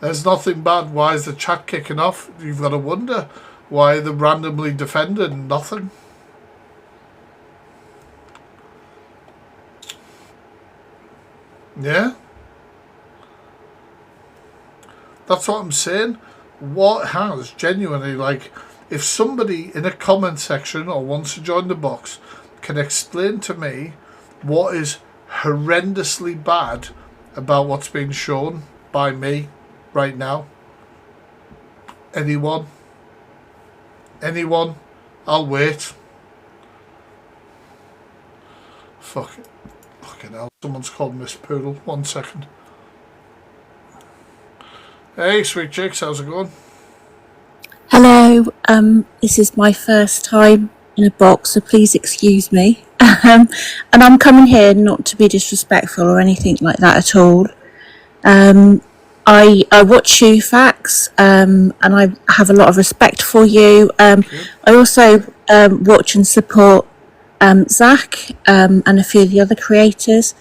There's nothing bad. Why is the chat kicking off? You've got to wonder why they're randomly defending nothing. Yeah? That's what I'm saying. What has genuinely, like, if somebody in a comment section or wants to join the box can explain to me what is horrendously bad about what's being shown by me right now. Anyone? Anyone? I'll wait. Fuck it. Fucking hell. Someone's called Miss Poodle. 1 second. Hey, sweet chicks, how's it going? Hello, this is my first time in a box, so please excuse me. And I'm coming here not to be disrespectful or anything like that at all. I watch you, Facts, and I have a lot of respect for you. I also watch and support Zach and a few of the other creators.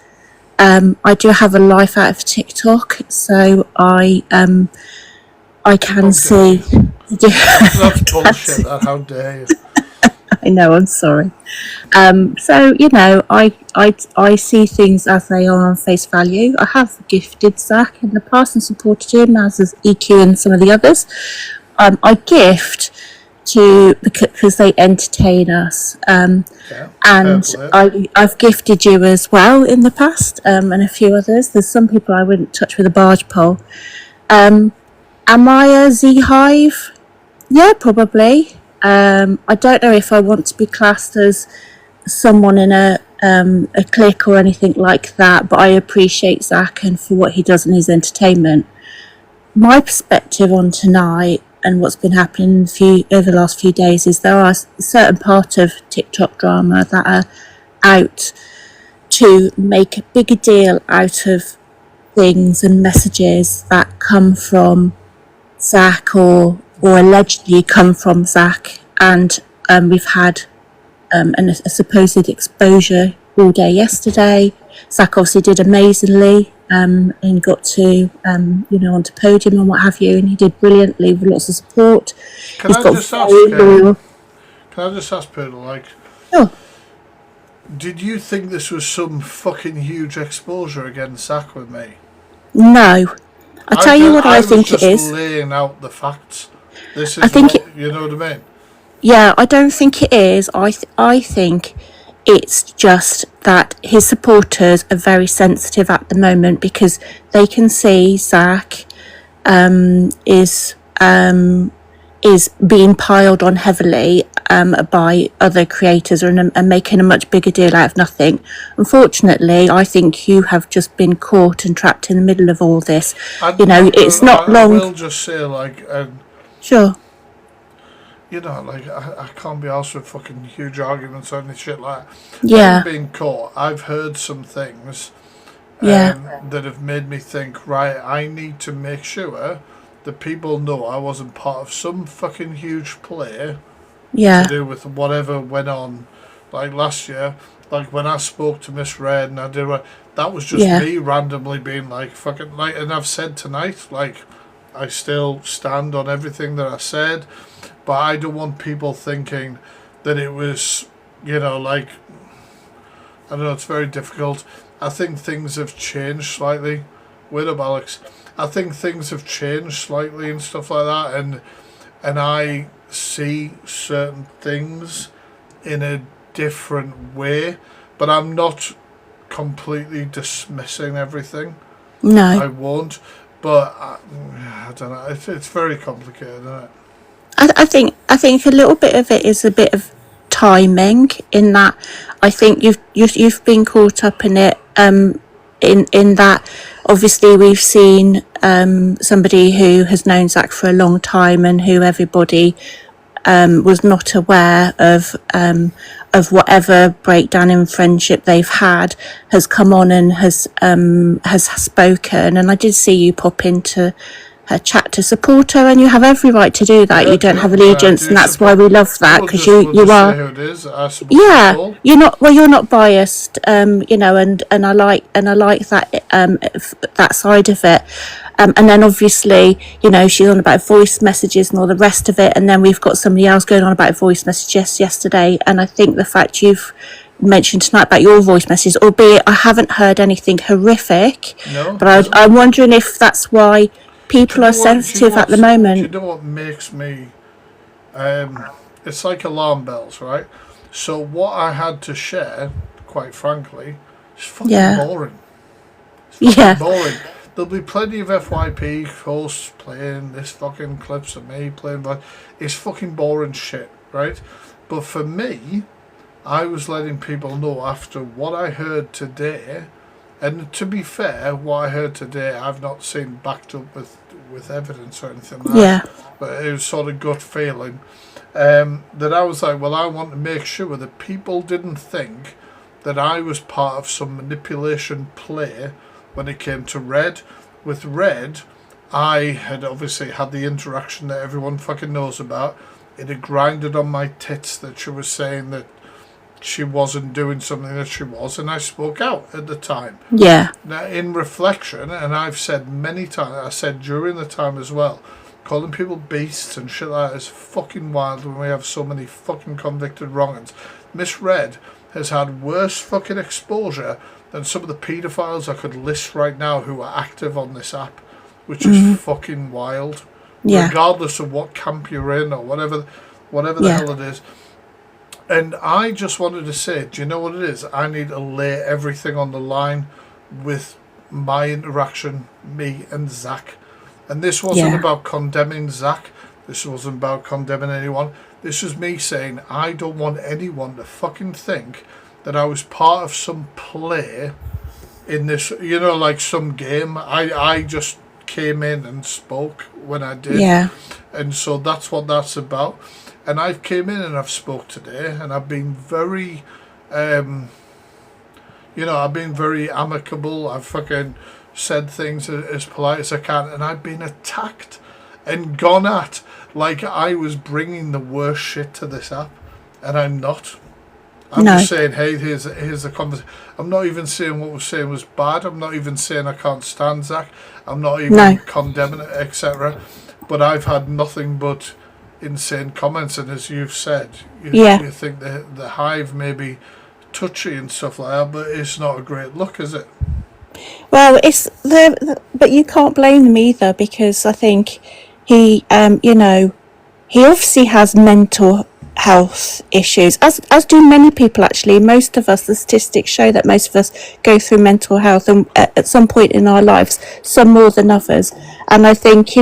I do have a life out of TikTok, so I can see. That's bullshit. How dare you? I know. I'm sorry. So you know, I see things as they are on face value. I have gifted Zach in the past and supported him, as is EQ and some of the others. I gift to because they entertain us, and I've gifted you as well in the past, and a few others. There's some people I wouldn't touch with a barge pole. Am I a Z Hive? Yeah, probably. I don't know if I want to be classed as someone in a clique or anything like that, but I appreciate Zach and for what he does in his entertainment. My perspective on tonight and what's been happening over the last few days is there are a certain part of TikTok drama that are out to make a bigger deal out of things and messages that come from Zach or allegedly come from Zach, and we've had a supposed exposure all day yesterday. Zach obviously did amazingly and got to onto podium and what have you, and he did brilliantly with lots of support. Can I just ask Poodle, like, did you think this was some fucking huge exposure against Zach with me? No, I'll tell you what I think it was is. just laying out the facts. This I is think what, you know what I mean? Yeah, I don't think it is. I think it's just that his supporters are very sensitive at the moment because they can see Zach is being piled on heavily by other creators and making a much bigger deal out of nothing. Unfortunately, I think you have just been caught and trapped in the middle of all this. It's not long. I will just say, like, Sure. you know, like, I can't be asked with fucking huge arguments or any shit like that. Yeah. Having been caught, I've heard some things that have made me think, right, I need to make sure that people know I wasn't part of some fucking huge play to do with whatever went on, like last year. Like when I spoke to Miss Red and I did that was just me randomly being like fucking like, and I've said tonight, like, I still stand on everything that I said, but I don't want people thinking that it was, you know, like, I don't know, it's very difficult. I think things have changed slightly. Wait up, Alex. I think things have changed slightly and stuff like that, and I see certain things in a different way, but I'm not completely dismissing everything. No. I won't, but I don't know. It's very complicated, isn't it? I think a little bit of it is a bit of timing in that I think you've been caught up in it in that obviously we've seen somebody who has known Zach for a long time and who everybody was not aware of whatever breakdown in friendship they've had has come on and has spoken, and I did see you pop into her chat to support her, and you have every right to do that. You don't have allegiance, and that's why we love that, because you are. Say who it is. I support people. You're not biased, and I like that that side of it. And then obviously, she's on about voice messages and all the rest of it, and then we've got somebody else going on about voice messages yesterday, and I think the fact you've mentioned tonight about your voice messages, albeit I haven't heard anything horrific, but I'm wondering if that's why people are sensitive at the moment. Do you know what makes me it's like alarm bells, right? So what I had to share, quite frankly, is fucking boring. It's fucking boring. There'll be plenty of FYP hosts playing this fucking clips of me playing, but it's fucking boring shit, right? But for me, I was letting people know after what I heard today, and to be fair, what I heard today I've not seen backed up with evidence or anything like that. But it was sort of gut feeling. That I was like, well, I want to make sure that people didn't think that I was part of some manipulation play when it came to Red. With Red, I had obviously had the interaction that everyone fucking knows about. It had grinded on my tits that she was saying that she wasn't doing something that she was, and I spoke out at the time. Yeah. Now, in reflection, and I've said many times, I said during the time as well, calling people beasts and shit like that is fucking wild when we have so many fucking convicted wrong'uns. Miss Red has had worse fucking exposure than some of the paedophiles I could list right now who are active on this app, which is fucking wild. Yeah. Regardless of what camp you're in or whatever the hell it is. And I just wanted to say, do you know what it is? I need to lay everything on the line with my interaction, me and Zach. And this wasn't about condemning Zach. This wasn't about condemning anyone. This was me saying, I don't want anyone to fucking think that I was part of some play in this, like some game. I just came in and spoke when I did. Yeah. And so that's what that's about. And I've came in and I've spoke today, and I've been very, I've been very amicable. I've fucking said things as polite as I can, and I've been attacked and gone at like I was bringing the worst shit to this app, and I'm not. I'm just saying, hey, here's a conversation. I'm not even saying what we're saying was bad. I'm not even saying I can't stand Zach. I'm not even condemning it, etc. But I've had nothing but insane comments, and as you've said, you think the Hive may be touchy and stuff like that, but it's not a great look, is it? Well, it's but you can't blame them either, because I think he, he obviously has mental health issues, as do many people actually. Most of us, the statistics show that most of us go through mental health and at some point in our lives, some more than others. And I think,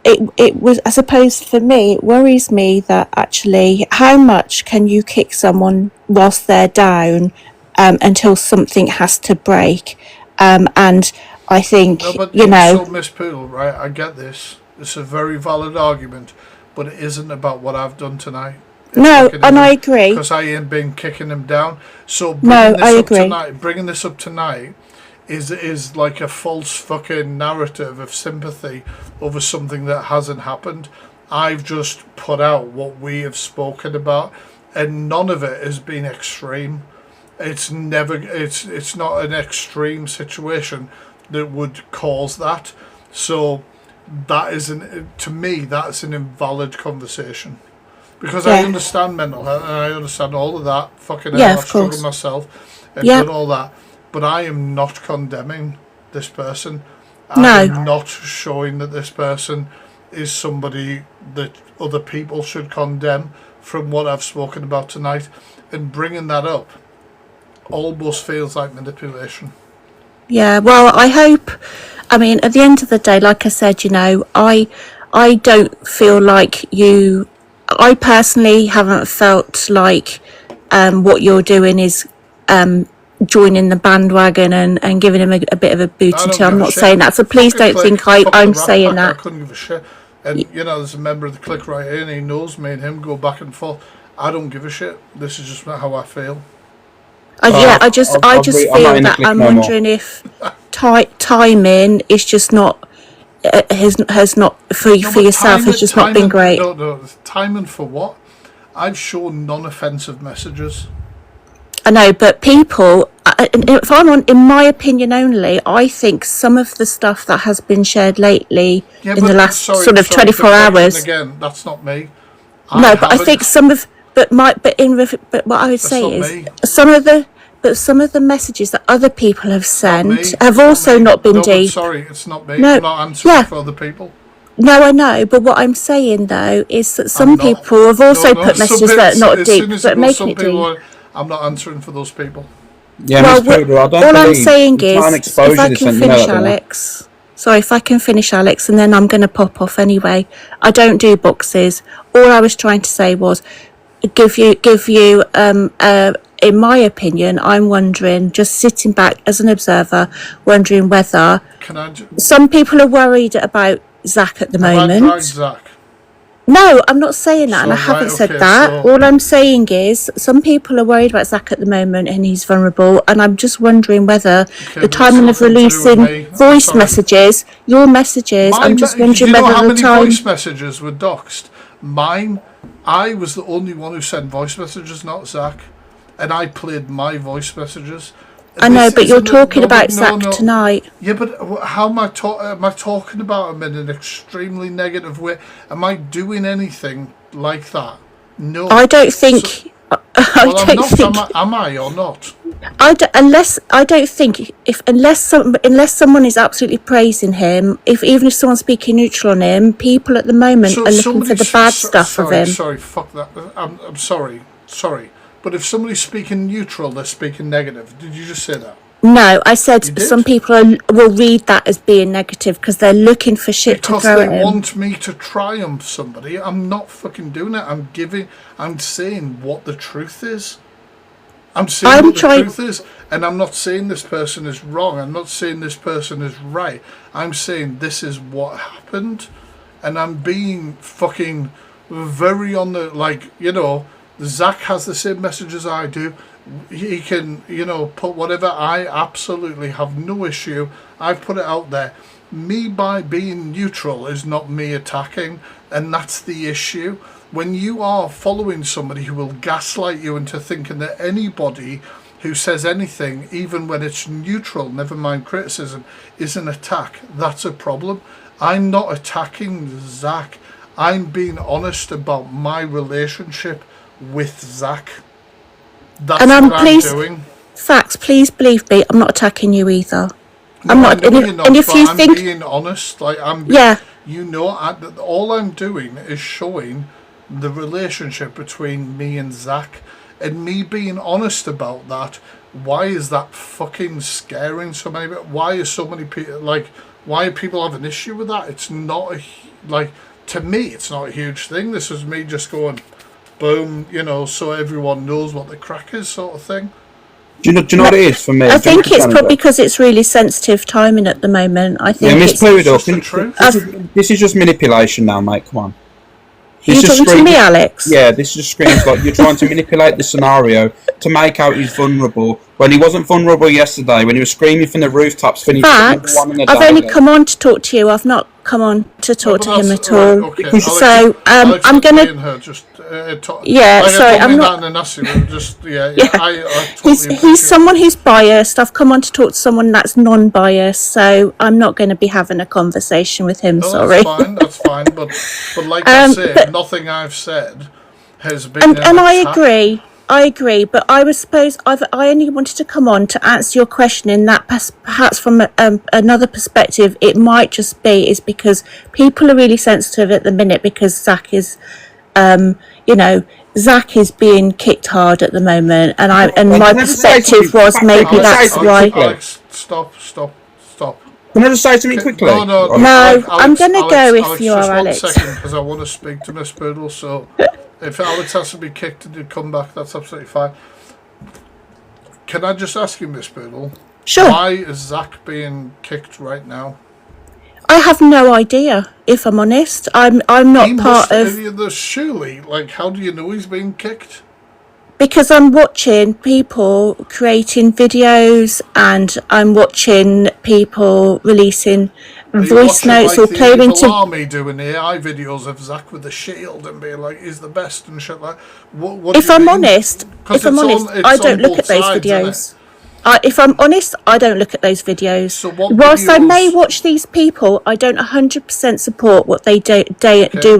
it was, I suppose for me, it worries me that actually how much can you kick someone whilst they're down until something has to break. And I think, No, but so Miss Poodle, right? I get this. It's a very valid argument, but it isn't about what I've done tonight. No, and I agree. Because I ain't been kicking him down. So bringing this up tonight is like a false fucking narrative of sympathy over something that hasn't happened. I've just put out what we have spoken about, and none of it has been extreme. It's not an extreme situation that would cause that. So that isn't, to me, that's an invalid conversation. Because I understand mental health and I understand all of that. Fucking hell, I've struggled myself and done all that. But I am not condemning this person. I am not showing that this person is somebody that other people should condemn from what I've spoken about tonight. And bringing that up almost feels like manipulation. Yeah, well, I hope, I mean, at the end of the day, like I said, I don't feel like I personally haven't felt like what you're doing is joining the bandwagon and giving him a bit of a boot until I'm not saying that. So please don't think I'm saying that. I couldn't give a shit. And, there's a member of the clique right here and he knows me and him go back and forth. I don't give a shit. This is just how I feel. I just feel that I'm wondering if timing is just not has not for yourself has just not been great. No, timing for what? I've shown non-offensive messages. I know, but people, if I'm on, in my opinion only, I think some of the stuff that has been shared lately in the last sort of 24 hours. Again, that's not me. But I think some of, but what I would say is some of the messages that other people have sent have also not been deep. Sorry, it's not me. I'm not answering for other people. No, I know, but what I'm saying though is that some people have also put messages that are not deep, but making it deep. I'm not answering for those people. Yeah, well, all I'm saying is, if I can finish, Alex. Sorry, if I can finish, Alex, and then I'm going to pop off anyway. I don't do boxes. All I was trying to say was, give you. In my opinion, I'm wondering, just sitting back as an observer, wondering whether some people are worried about Zach at the moment. Zach? No, I'm not saying that, and I haven't said that. All I'm saying is some people are worried about Zach at the moment and he's vulnerable, and I'm just wondering whether the timing of releasing voice messages, your messages, I'm just wondering whether the time... voice messages were doxed? Mine, I was the only one who sent voice messages, not Zach, and I played my voice messages. I know, but you're talking about Zach tonight. Yeah, but how am I talking about him in an extremely negative way? Am I doing anything like that? No. I don't think. Am I or not? Unless someone is absolutely praising him, even if someone's speaking neutral on him, people at the moment are looking for the bad stuff of him. Sorry, fuck that. I'm sorry. But if somebody's speaking neutral, they're speaking negative. Did you just say that? No, I said some people will read that as being negative because they're looking for shit to throw at him. Because they want me to triumph somebody. I'm not fucking doing it. I'm saying what the truth is. I'm saying what the truth is. And I'm not saying this person is wrong. I'm not saying this person is right. I'm saying this is what happened. And I'm being fucking very on the, Zach has the same message as I do. He can, put whatever. I absolutely have no issue. I've put it out there. Me by being neutral is not me attacking, and that's the issue. When you are following somebody who will gaslight you into thinking that anybody who says anything, even when it's neutral, never mind criticism, is an attack, that's a problem. I'm not attacking Zach. I'm being honest about my relationship with Zach. That's what I'm doing. Facts, please believe me, I'm not attacking you either. No, I'm not. I know And you're if, not, and if but you I'm think, being honest. Like yeah, you know, all I'm doing is showing the relationship between me and Zach, and me being honest about that. Why is that fucking scaring so many? Why are so many people Why do people have an issue with that? It's not to me, it's not a huge thing. This is me just going, boom, so everyone knows what the crack is, sort of thing. Do you know what it is for me? I think it's probably because it's really sensitive timing at the moment. I think Miss Poodle, this is just manipulation now, mate. Come on. You're talking to me, Alex? Yeah, this just screams like you're trying to manipulate the scenario to make out he's vulnerable when he wasn't vulnerable yesterday, when he was screaming from the rooftops. Facts. I've only come on to talk to you. I've not come on to talk to him at all. Right, okay. So Alex, I'm gonna. Sorry, I'm not. He's someone who's biased. I've come on to talk to someone that's non-biased, so I'm not going to be having a conversation with him. Sorry. That's fine. But like I said, nothing I've said has been. And I agree, but I only wanted to come on to answer your question in that perhaps from another perspective. It might just is because people are really sensitive at the minute because Zach is, Zach is being kicked hard at the moment, and my perspective was maybe that's why. Alex, stop. Can I just say something quickly? No, Alex, I'm going to go if you are, Alex. Just 1 second, because I want to speak to Miss Poodle, so if Alex has to be kicked and you come back, that's absolutely fine. Can I just ask you, Miss Poodle? Sure. Why is Zach being kicked right now? I have no idea, if I'm honest. I'm not part of... Surely, how do you know he's being kicked? Because I'm watching people creating videos and I'm watching people releasing voice notes or claiming to... Army doing AI videos of Zach with the shield and being like, he's the best and shit like... If I'm honest, I don't look at those videos. If I'm honest, I don't look at those videos. So whilst I may watch these people, I don't 100% support what they do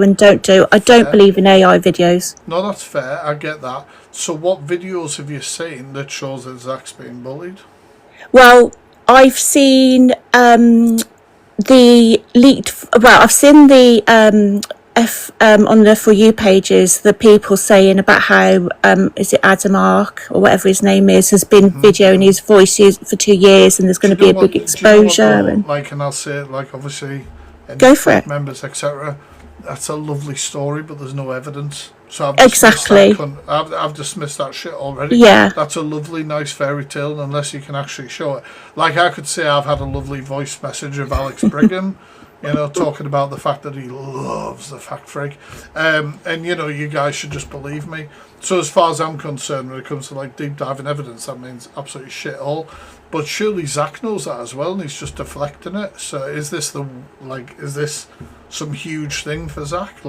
and don't do. I don't believe in AI videos. No, that's fair. I get that. So what videos have you seen that shows that Zach's being bullied? Well, I've seen the leaked... Well, I've seen the... on the For You pages, the people saying about how is it Adam Ark or whatever his name is has been videoing his voices for 2 years, and there's going to be a big exposure. And I'll say it, obviously, go for it. Members, etc. That's a lovely story, but there's no evidence. So I've dismissed that shit already. Yeah, that's a lovely, nice fairy tale, unless you can actually show it. I could say I've had a lovely voice message of Alex Brigham. Talking about the fact that he loves the Fact Freak. And, you guys should just believe me. So as far as I'm concerned, when it comes to, deep diving evidence, that means absolutely shit all. But surely Zach knows that as well, and he's just deflecting it. So is this some huge thing for Zach?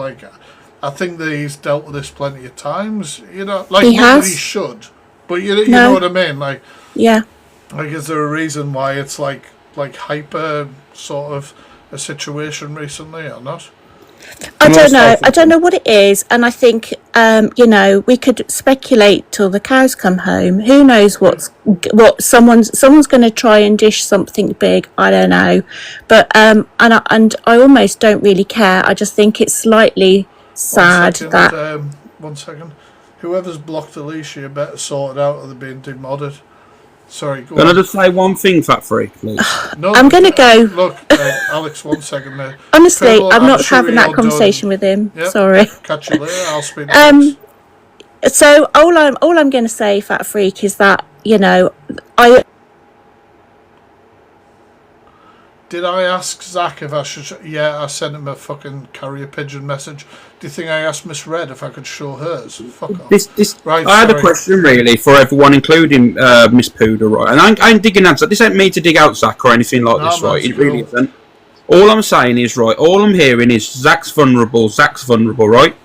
I think that he's dealt with this plenty of times. Not that he should. But you know what I mean? Yeah. Is there a reason why it's hyper sort of a situation recently or not? I don't know. I don't know what it is, and I think we could speculate till the cows come home. Who knows what someone's going to try and dish something big. I don't know, but and I almost don't really care. I just think it's slightly sad that. 1 second. Whoever's blocked Alicia better sort it out, or they're being demodded. Sorry, go on. Can I just say one thing, Fat Freak, please? No, I'm going to go. Look, Alex, 1 second there. Honestly, I'm not having that conversation with him. Yep. Sorry. Catch you later. I'll speak to Alex. So all I'm going to say, Fat Freak, is that Did I ask Zach if I should... Yeah, I sent him a fucking carrier pigeon message. Do you think I asked Miss Red if I could show hers? Fuck off. Right, I had a question, really, for everyone, including Miss Poodle, right? And I ain't digging out Zach. This ain't me to dig out Zach or anything like this, right? It really isn't. All I'm saying is, right, all I'm hearing is Zach's vulnerable, right?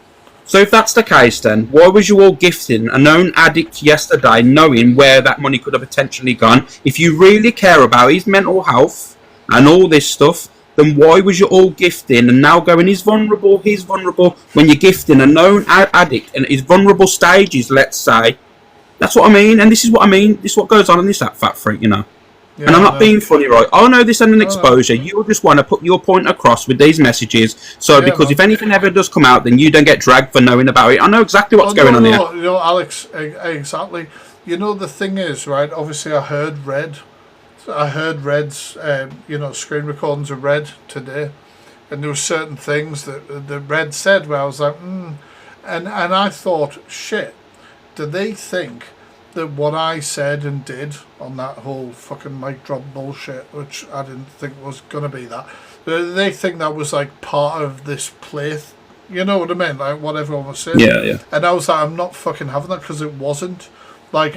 So if that's the case, then, why was you all gifting a known addict yesterday knowing where that money could have potentially gone? If you really care about his mental health and all this stuff, then why was you all gifting and now going, he's vulnerable, when you're gifting a known addict and his vulnerable stages, let's say, That's what I mean, and this is what I mean. This is what goes on in this Fat Freak, you know. Yeah, and I'm not being funny, right? I know this isn't an exposure. You just want to put your point across with these messages. So, because if anything ever does come out, then you don't get dragged for knowing about it. I know exactly what's going on here. You know, Alex, exactly. You know, the thing is, right? Obviously, I heard Red's, you know, screen recordings of Red today, and there were certain things that Red said where I was like, and I thought, shit, do they think that what I said and did on that whole fucking mic drop bullshit, which I didn't think was going to be that, they think that was like part of this play, you know what I mean, like what everyone was saying. Yeah. And I was like, I'm not fucking having that, because it wasn't. Like,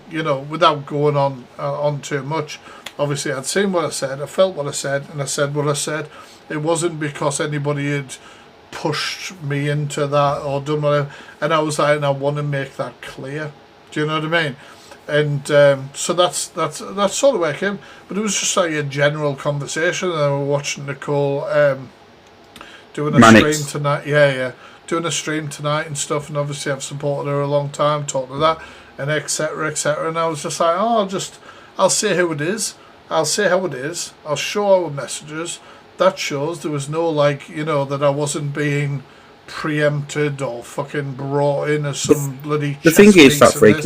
you know, without going on too much, obviously I'd seen what I said, I felt what I said, and I said what I said. It wasn't because anybody had pushed me into that or done whatever, and I was like, and I want to make that clear. Do you know what I mean? And so that's sort of where it came. But it was just like a general conversation, and I was watching Nicole doing a stream tonight. Yeah, doing a stream tonight and stuff. And obviously I've supported her a long time, talking to that, and etc. And I was just like, I'll say who it is. I'll say how it is. I'll show our messages. That shows there was no, like, you know, that I wasn't being preempted or fucking brought in as some bloody. The thing is, Fat Freak,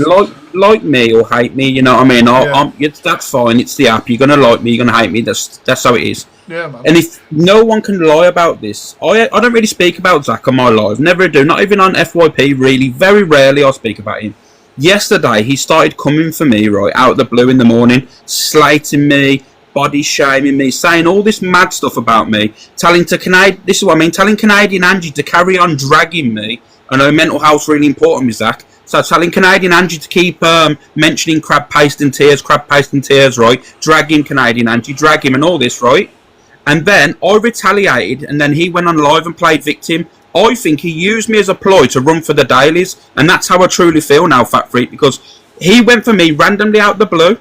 like me or hate me, you know what I mean? That's fine. It's the app. You're gonna like me. You're gonna hate me. That's how it is. Yeah, man. And if no one can lie about this, I don't really speak about Zach on my live. Never do. Not even on FYP. Really, very rarely I speak about him. Yesterday he started coming for me right out of the blue in the morning, slating me, body shaming me, saying all this mad stuff about me, telling Canadian Angie to carry on dragging me. I know mental health's really important with Zach, so telling Canadian Angie to keep mentioning crab paste and tears, right? Dragging Canadian Angie, drag him and all this, right? And then I retaliated, and then he went on live and played victim. I think he used me as a ploy to run for the dailies, and that's how I truly feel now, Fat Freak, because he went for me randomly out of the blue.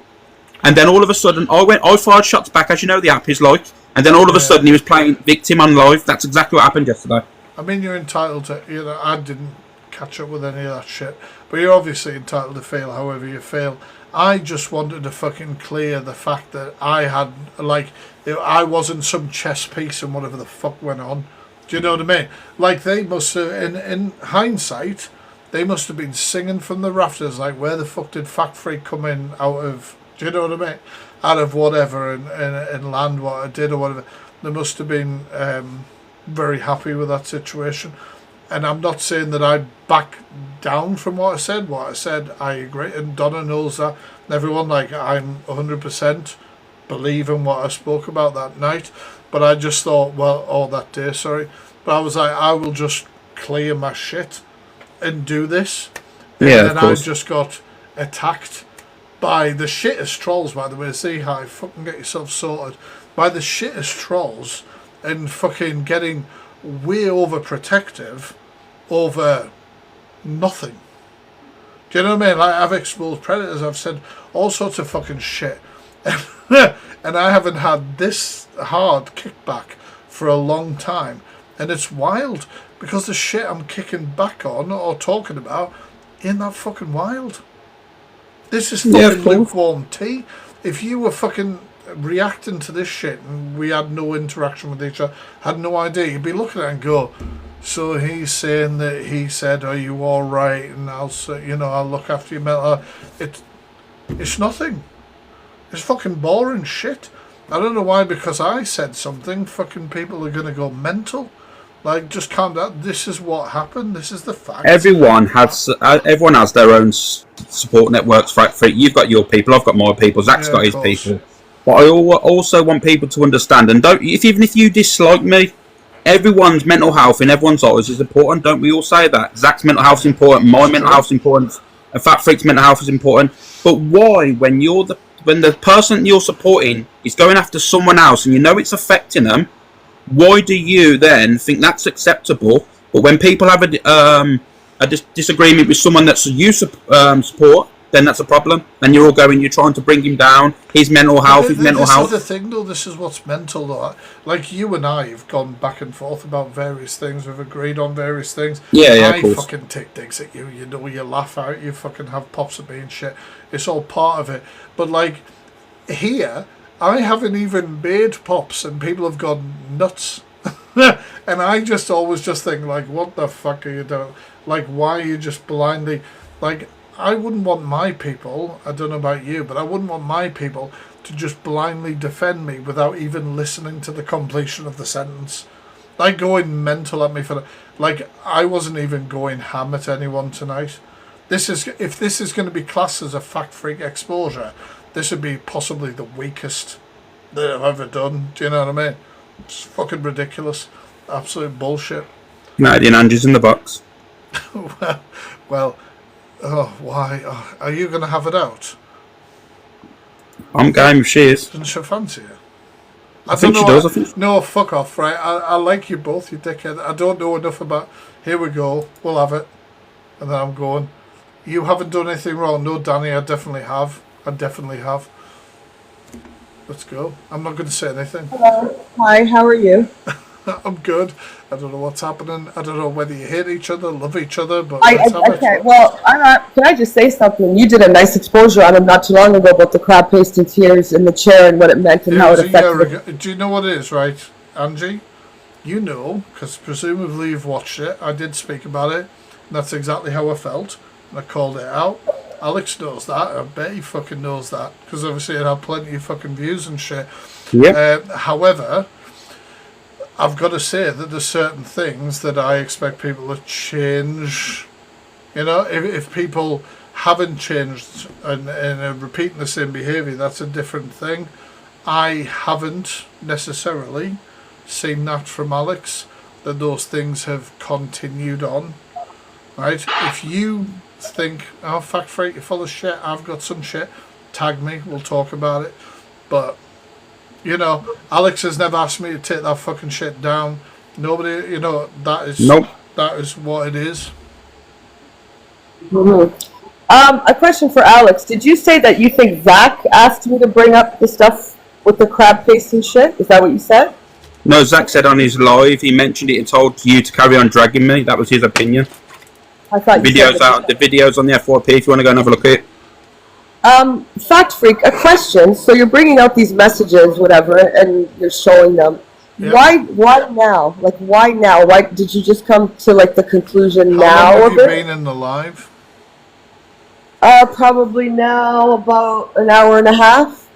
And then all of a sudden, I fired shots back, as you know the app is like. And then all of a sudden, he was playing victim on live. That's exactly what happened yesterday. I mean, you're entitled to, you know, I didn't catch up with any of that shit. But you're obviously entitled to feel however you feel. I just wanted to fucking clear the fact that I had, like, I wasn't some chess piece and whatever the fuck went on. Do you know what I mean? Like, they must have, in hindsight, they must have been singing from the rafters, like, where the fuck did Fact Freak come in out of... Do you know what I mean? Out of whatever and land what I did or whatever. They must have been very happy with that situation. And I'm not saying that I back down from what I said. What I said, I agree. And Donna knows that. And everyone, like, I'm 100% believing what I spoke about that night. But I just thought, that day, sorry. But I was like, I will just clear my shit and do this. Yeah, and then I just got attacked by the shittest trolls, by the way. See how fucking get yourself sorted. By the shittest trolls, and fucking getting way overprotective over nothing. Do you know what I mean? Like, I've exposed predators, I've said all sorts of fucking shit. And I haven't had this hard kickback for a long time. And it's wild, because the shit I'm kicking back on or talking about ain't that fucking wild. This is fucking lukewarm tea. If you were fucking reacting to this shit and we had no interaction with each other, had no idea, you'd be looking at it and go, so he's saying that he said, are you all right? And I'll look after your mental health. It's nothing. It's fucking boring shit. I don't know why, because I said something, fucking people are going to go mental. Like, just calm down. This is what happened. This is the fact. Everyone has their own support networks. Freak. You've got your people. I've got my people. Zach's got his people. But I also want people to understand, and even if you dislike me, everyone's mental health in everyone's eyes is important. Don't we all say that? Zach's mental health is important. My mental health is important. And Fat Freak's mental health is important. But why, when the person you're supporting is going after someone else and you know it's affecting them, why do you then think that's acceptable? But when people have a disagreement with someone that you support, then that's a problem. And you're trying to bring him down. His mental health, This is the thing, though. This is what's mental, though. Like, you and I have gone back and forth about various things. We've agreed on various things. Yeah, I of course. fucking take digs at you. You know, you laugh out. You fucking have pops at me and shit. It's all part of it. But, like, here, I haven't even made pops and people have gone nuts. And I just always just think, like, what the fuck are you doing? Like, why are you just blindly... Like, I wouldn't want my people, I don't know about you, but I wouldn't want my people to just blindly defend me without even listening to the completion of the sentence. Like, going mental at me for... Like, I wasn't even going ham at anyone tonight. If this is going to be classed as a FactFreak exposure, this would be possibly the weakest that I've ever done. Do you know what I mean? It's fucking ridiculous. Absolute bullshit. Canadian Angie's in the box. well, oh, why? Oh, are you going to have it out? I'm game if she is. Doesn't she fancy you? I think she does. I think. No, fuck off, right? I like you both, you dickhead. I don't know enough about... Here we go. We'll have it. And then I'm going. You haven't done anything wrong. No, Danny, I definitely have. I definitely have. Let's go. I'm not going to say anything. Hello. Hi, how are you? I'm good. I don't know what's happening. I don't know whether you hate each other, love each other, but Okay, well, can I just say something? You did a nice exposure on him not too long ago about the crab paste and tears in the chair and what it meant and how it affected. Do you know what it is, right, Angie? You know, because presumably you've watched it. I did speak about it, and that's exactly how I felt, and I called it out. Alex knows that. I bet he fucking knows that, because obviously it had plenty of fucking views and shit. Yeah. However, I've got to say that there's certain things that I expect people to change. You know, if people haven't changed and are repeating the same behaviour, that's a different thing. I haven't necessarily seen that from Alex, that those things have continued on. Right? If you think, oh, FactFreak, you're full of shit, I've got some shit, tag me, we'll talk about it. But, you know, Alex has never asked me to take that fucking shit down. Nobody, you know, that is that is what it is. A question for Alex. Did you say that you think Zach asked me to bring up the stuff with the crab paste and shit? Is that what you said? No, Zach said on his live, he mentioned it and told you to carry on dragging me. That was his opinion. I thought you said that. The video's on the FYP if you want to go and have a look at it. FactFreak, a question. So you're bringing out these messages, whatever, and you're showing them. Yeah. Why now? Like, why now? Why did you just come to like the conclusion How now long have of you it? been in the live? Probably now about an hour and a half.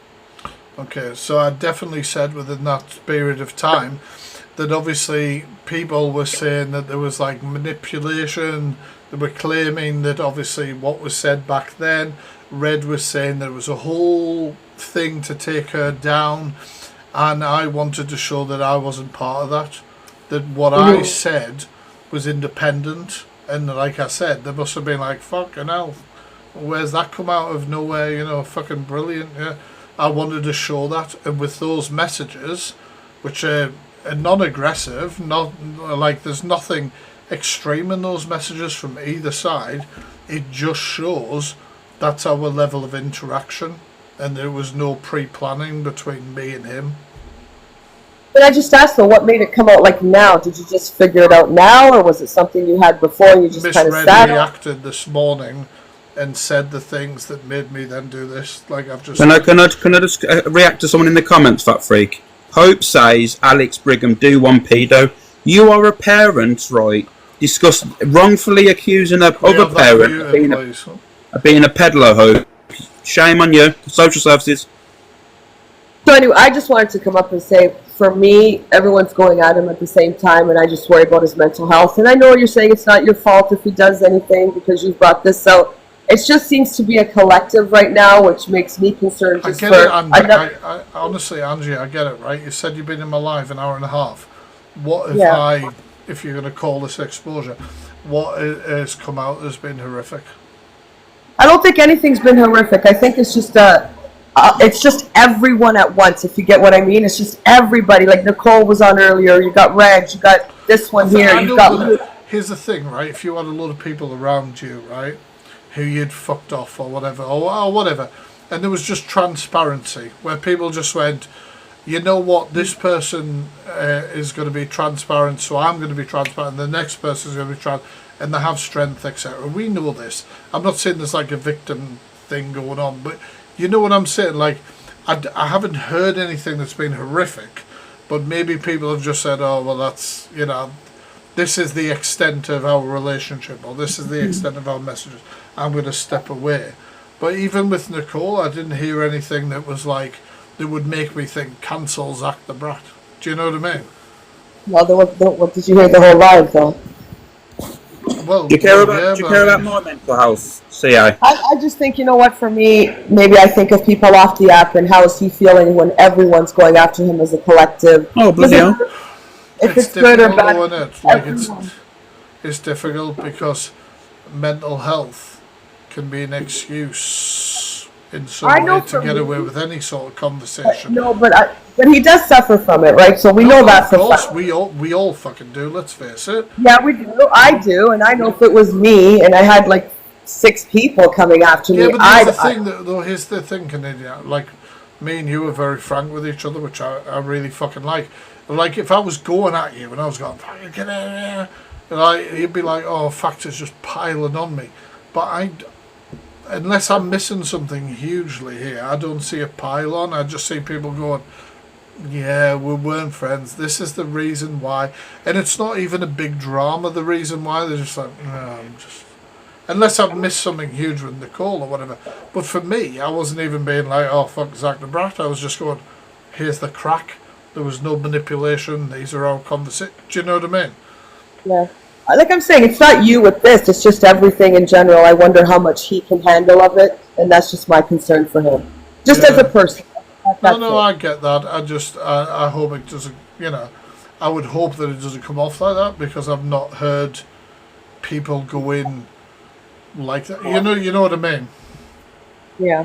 Okay, so I definitely said within that period of time that obviously people were saying that there was like manipulation. They were claiming that obviously what was said back then, Red was saying there was a whole thing to take her down, and I wanted to show that I wasn't part of that. That what I said was independent, and like I said, they must have been like, fucking hell, where's that come out of nowhere, you know, fucking brilliant, yeah. I wanted to show that, and with those messages, which are non-aggressive, not like there's nothing extreme in those messages from either side, it just shows that's our level of interaction, and there was no pre-planning between me and him. But I just asked though, what made it come out like now? Did you just figure it out now, or was it something you had before and you just kind of sat? Reacted this morning and said the things that made me then do this. Like I've just. Can I just react to someone in the comments, FactFreak? Hope says Alex Brigham do one pedo. You are a parent, right? Wrongfully accusing a other parent of being a peddler. Hope. Shame on you. Social services. So anyway, I just wanted to come up and say, for me, everyone's going at him at the same time, and I just worry about his mental health. And I know you're saying it's not your fault if he does anything because you've brought this out. It just seems to be a collective right now, which makes me concerned. I get it, I honestly, Angie, I get it, right? You said you've been in my live an hour and a half. What if if you're going to call this exposure, what has come out has been horrific? I don't think anything's been horrific. I think it's just everyone at once, if you get what I mean. It's just everybody. Like Nicole was on earlier. You got Reg. You got this one here. You got. Here's the thing, right? If you had a lot of people around you, right, who you'd fucked off or whatever, or whatever. And there was just transparency, where people just went, you know what, this person is going to be transparent, so I'm going to be transparent, and the next person is going to be transparent, and they have strength, etc. We know this. I'm not saying there's like a victim thing going on, but you know what I'm saying? Like, I haven't heard anything that's been horrific, but maybe people have just said, oh, well, that's, you know, this is the extent of our relationship, or this is the extent of our messages. I'm going to step away. But even with Nicole, I didn't hear anything that was like, that would make me think, cancel Zach the Brat. Do you know what I mean? Well, what did you hear the whole live, though? Well, do you care about my mental health, CA? I just think, you know what, for me, maybe I think of people off the app and how is he feeling when everyone's going after him as a collective. Oh, bloody hell. If it's good or bad. Though, isn't it? Like, it's difficult because mental health can be an excuse in some way to get away with any sort of conversation. No, but he does suffer from it, right? So we know that for course, we all fucking do. Let's face it. Yeah, we do. I do, and I know if it was me and I had like 6 people coming after me. Yeah, but here's the thing, Canadian. Like, me and you were very frank with each other, which I really fucking like. Like, if I was going at you and I was going, fucking get out of here, like, you'd be like, oh, factors just piling on me. But unless I'm missing something hugely here, I don't see a pile on. I just see people going, yeah, we weren't friends. This is the reason why. And it's not even a big drama, the reason why. They're just like, no, unless I've missed something huge with Nicole or whatever. But for me, I wasn't even being like, oh, fuck Zach the Brat. I was just going, here's the crack. There was no manipulation. These are our conversations. Do you know what I mean? Yeah. Like I'm saying, it's not you with this. It's just everything in general. I wonder how much he can handle of it. And that's just my concern for him. Just as a person. No, I get that. I hope it doesn't, you know, I would hope that it doesn't come off like that, because I've not heard people go in like that. You know what I mean? Yeah.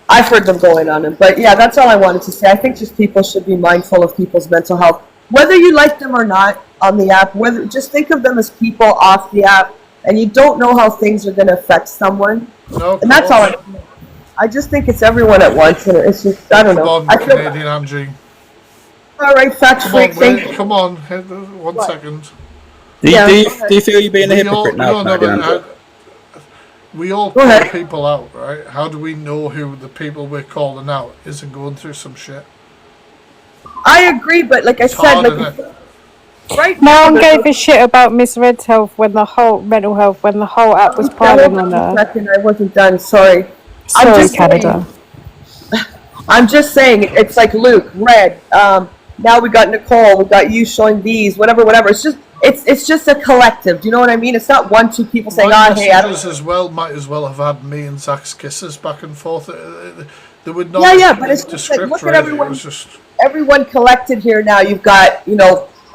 I've heard them going on him. But yeah, that's all I wanted to say. I think just people should be mindful of people's mental health. Whether you like them or not on the app, just think of them as people off the app, and you don't know how things are going to affect someone. No, and that's all I just think it's everyone at once, and it's just, I don't know. Come on, Canadian Angie. All right, FactFreak. Come on, 1 second. Do you feel you're being a hypocrite now? We all call people out, right? How do we know who the people we're calling out isn't going through some shit? I agree, but like I said, right no now, one gave a shit about Miss Red's health when the whole mental health when the whole app was piling on her. I wasn't done. Sorry. Sorry, Canada. I'm just saying, it's like Luke, Red. Now we got Nicole. We got you showing these, whatever. It's just a collective. Do you know what I mean? It's not 1, 2 people saying, hey, I don't. As well might as well have had me and Zach's kisses back and forth. They would not. Yeah, but it's just like, look at everyone. It was just everyone collected here now. You've got,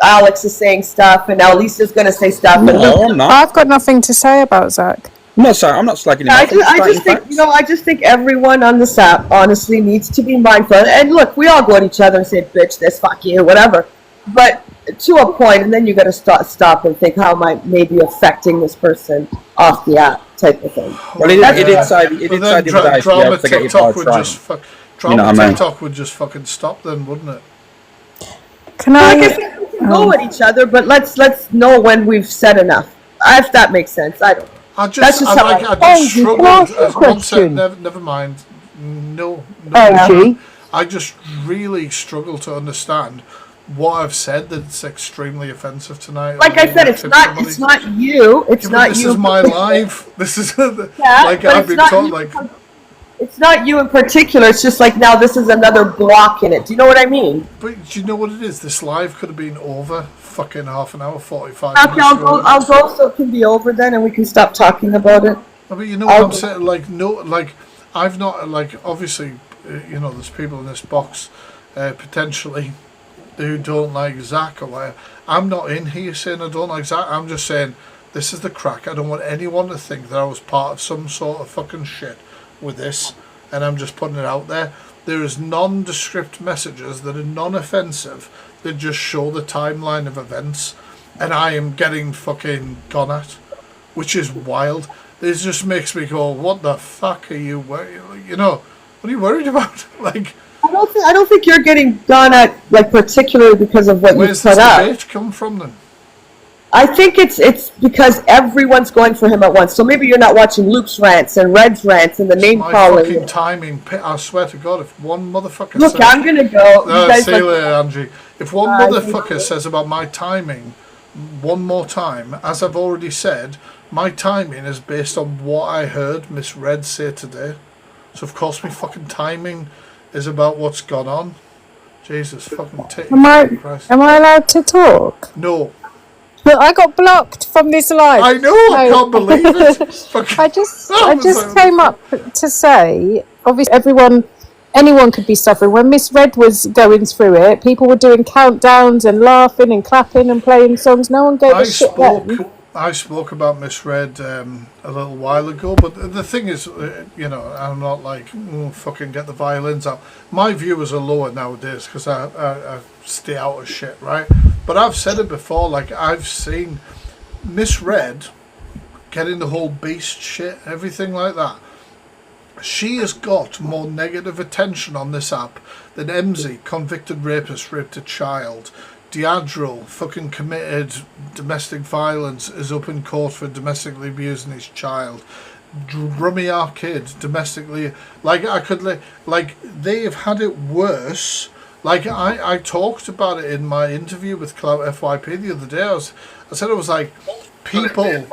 Alex is saying stuff, and now Lisa's going to say stuff. No, I'm not. I've got nothing to say about Zach. I'm not slagging him off. I just think everyone on this app honestly needs to be mindful. And look, we all go at each other and say, "Bitch, this, fuck you," whatever. But to a point, and then you got to stop and think, how am I maybe affecting this person off the app, type of thing. Well, it did say the drama to get your TikTok power would just TikTok would just fucking stop then, wouldn't it? Go at each other, but let's know when we've said enough. If that makes sense, I don't. I just struggled. Never mind. No. I just really struggle to understand what I've said that's extremely offensive tonight. Like I said, it's not you. It's not this you. This is my life. This is I've been told. It's not you in particular. It's just like now this is another block in it. Do you know what I mean? But do you know what it is? This live could have been over fucking half an hour, 45 minutes. Okay, I'll go so it can be over then, and we can stop talking about it. No, but you know what I'm saying? I've not obviously, there's people in this box potentially who don't like Zach or whatever. I'm not in here saying I don't like Zach. I'm just saying this is the crack. I don't want anyone to think that I was part of some sort of fucking shit with this, and I'm just putting it out there. There is nondescript messages that are non-offensive that just show the timeline of events, and I am getting fucking gone at, which is wild. it just makes me go, what the fuck are you, you know, what are you worried about? Like, I don't think you're getting done at, like, particularly because of what you where's put this up. debate come from then? I think it's because everyone's going for him at once. So maybe you're not watching Luke's rants and Red's rants and the name My calling. fucking timing, I swear to God, if one motherfucker Look, says... I'm gonna go. You guys see you like- later, Angie. If one motherfucker says about my timing one more time, as I've already said, my timing is based on what I heard Miss Red say today. So of course my fucking timing is about what's gone on. Jesus fucking Christ. Am I allowed to talk? No. Look, I got blocked from this live. I know, I can't believe it. I just came up to say, obviously anyone could be suffering. When Miss Red was going through it, people were doing countdowns and laughing and clapping and playing songs. No one gave a shit then. I spoke about Miss Red a little while ago, but the thing is, you know, I'm not like, fucking get the violins out. My viewers are lower nowadays because I stay out of shit, right? But I've said it before, like, I've seen Miss Red getting the whole beast shit, everything like that. She has got more negative attention on this app than MZ, convicted rapist, raped a child. Diageo, fucking committed domestic violence, is up in court for domestically abusing his child. Rummy Arcade, domestically, like, they've had it worse. Like, I talked about it in my interview with Clout FYP the other day. I said it was like, people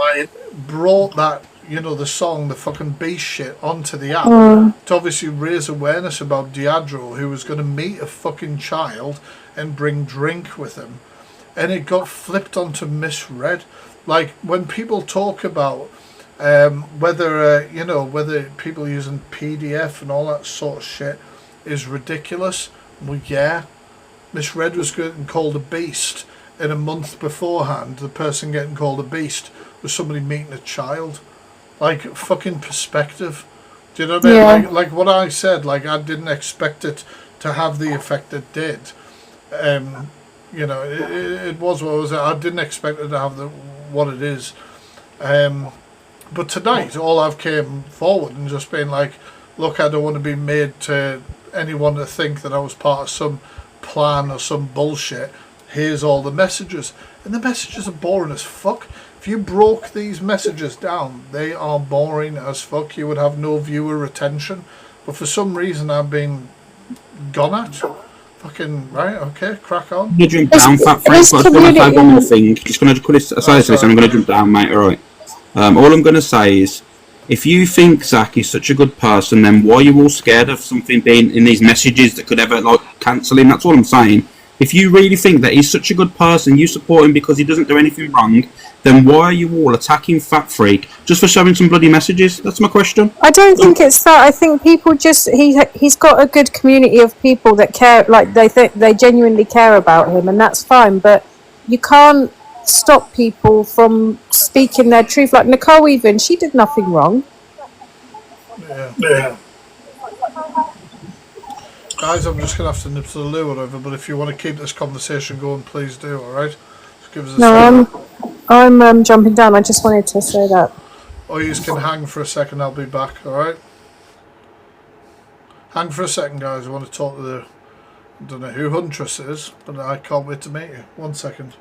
brought that, you know, the song, the fucking beast shit, onto the app to obviously raise awareness about Diageo, who was going to meet a fucking child and bring drink with him, and it got flipped onto Miss Red. Like, when people talk about whether you know, whether people using PDF and all that sort of shit is ridiculous, well, yeah, Miss Red was getting called a beast, and a month beforehand the person getting called a beast was somebody meeting a child. Like, fucking perspective. Do you know what I mean? Like what I said, like, I didn't expect it to have the effect it did. You know, it was what it was. I didn't expect it to have what it is. But tonight, all I've came forward and just been like, look, I don't want to be made to anyone to think that I was part of some plan or some bullshit. Here's all the messages. And the messages are boring as fuck. If you broke these messages down, they are boring as fuck. You would have no viewer retention. But for some reason, I've been gone at. Fucking right, okay, crack on. You jump down, FatFreak. I just want to say one more thing. Just going to put this aside this, and I'm going to jump down, mate. All right. All I'm going to say is, if you think Zach is such a good person, then why are you all scared of something being in these messages that could ever, like, cancel him? That's all I'm saying. If you really think that he's such a good person, you support him because he doesn't do anything wrong, then why are you all attacking TheFactFreak just for showing some bloody messages? That's my question. I don't think it's that. I think people just he's got a good community of people that care, like they genuinely care about him, and that's fine. But you can't stop people from speaking their truth. Like Nicole, even she did nothing wrong. Yeah. Guys, I'm just going to have to nip to the loo or whatever, but if you want to keep this conversation going, please do, alright? Just give us a second. I'm jumping down. I just wanted to say that. Or you can hang for a second, I'll be back, alright? Hang for a second, guys. I want to talk to the... I don't know who Huntress is, but I can't wait to meet you. 1 second.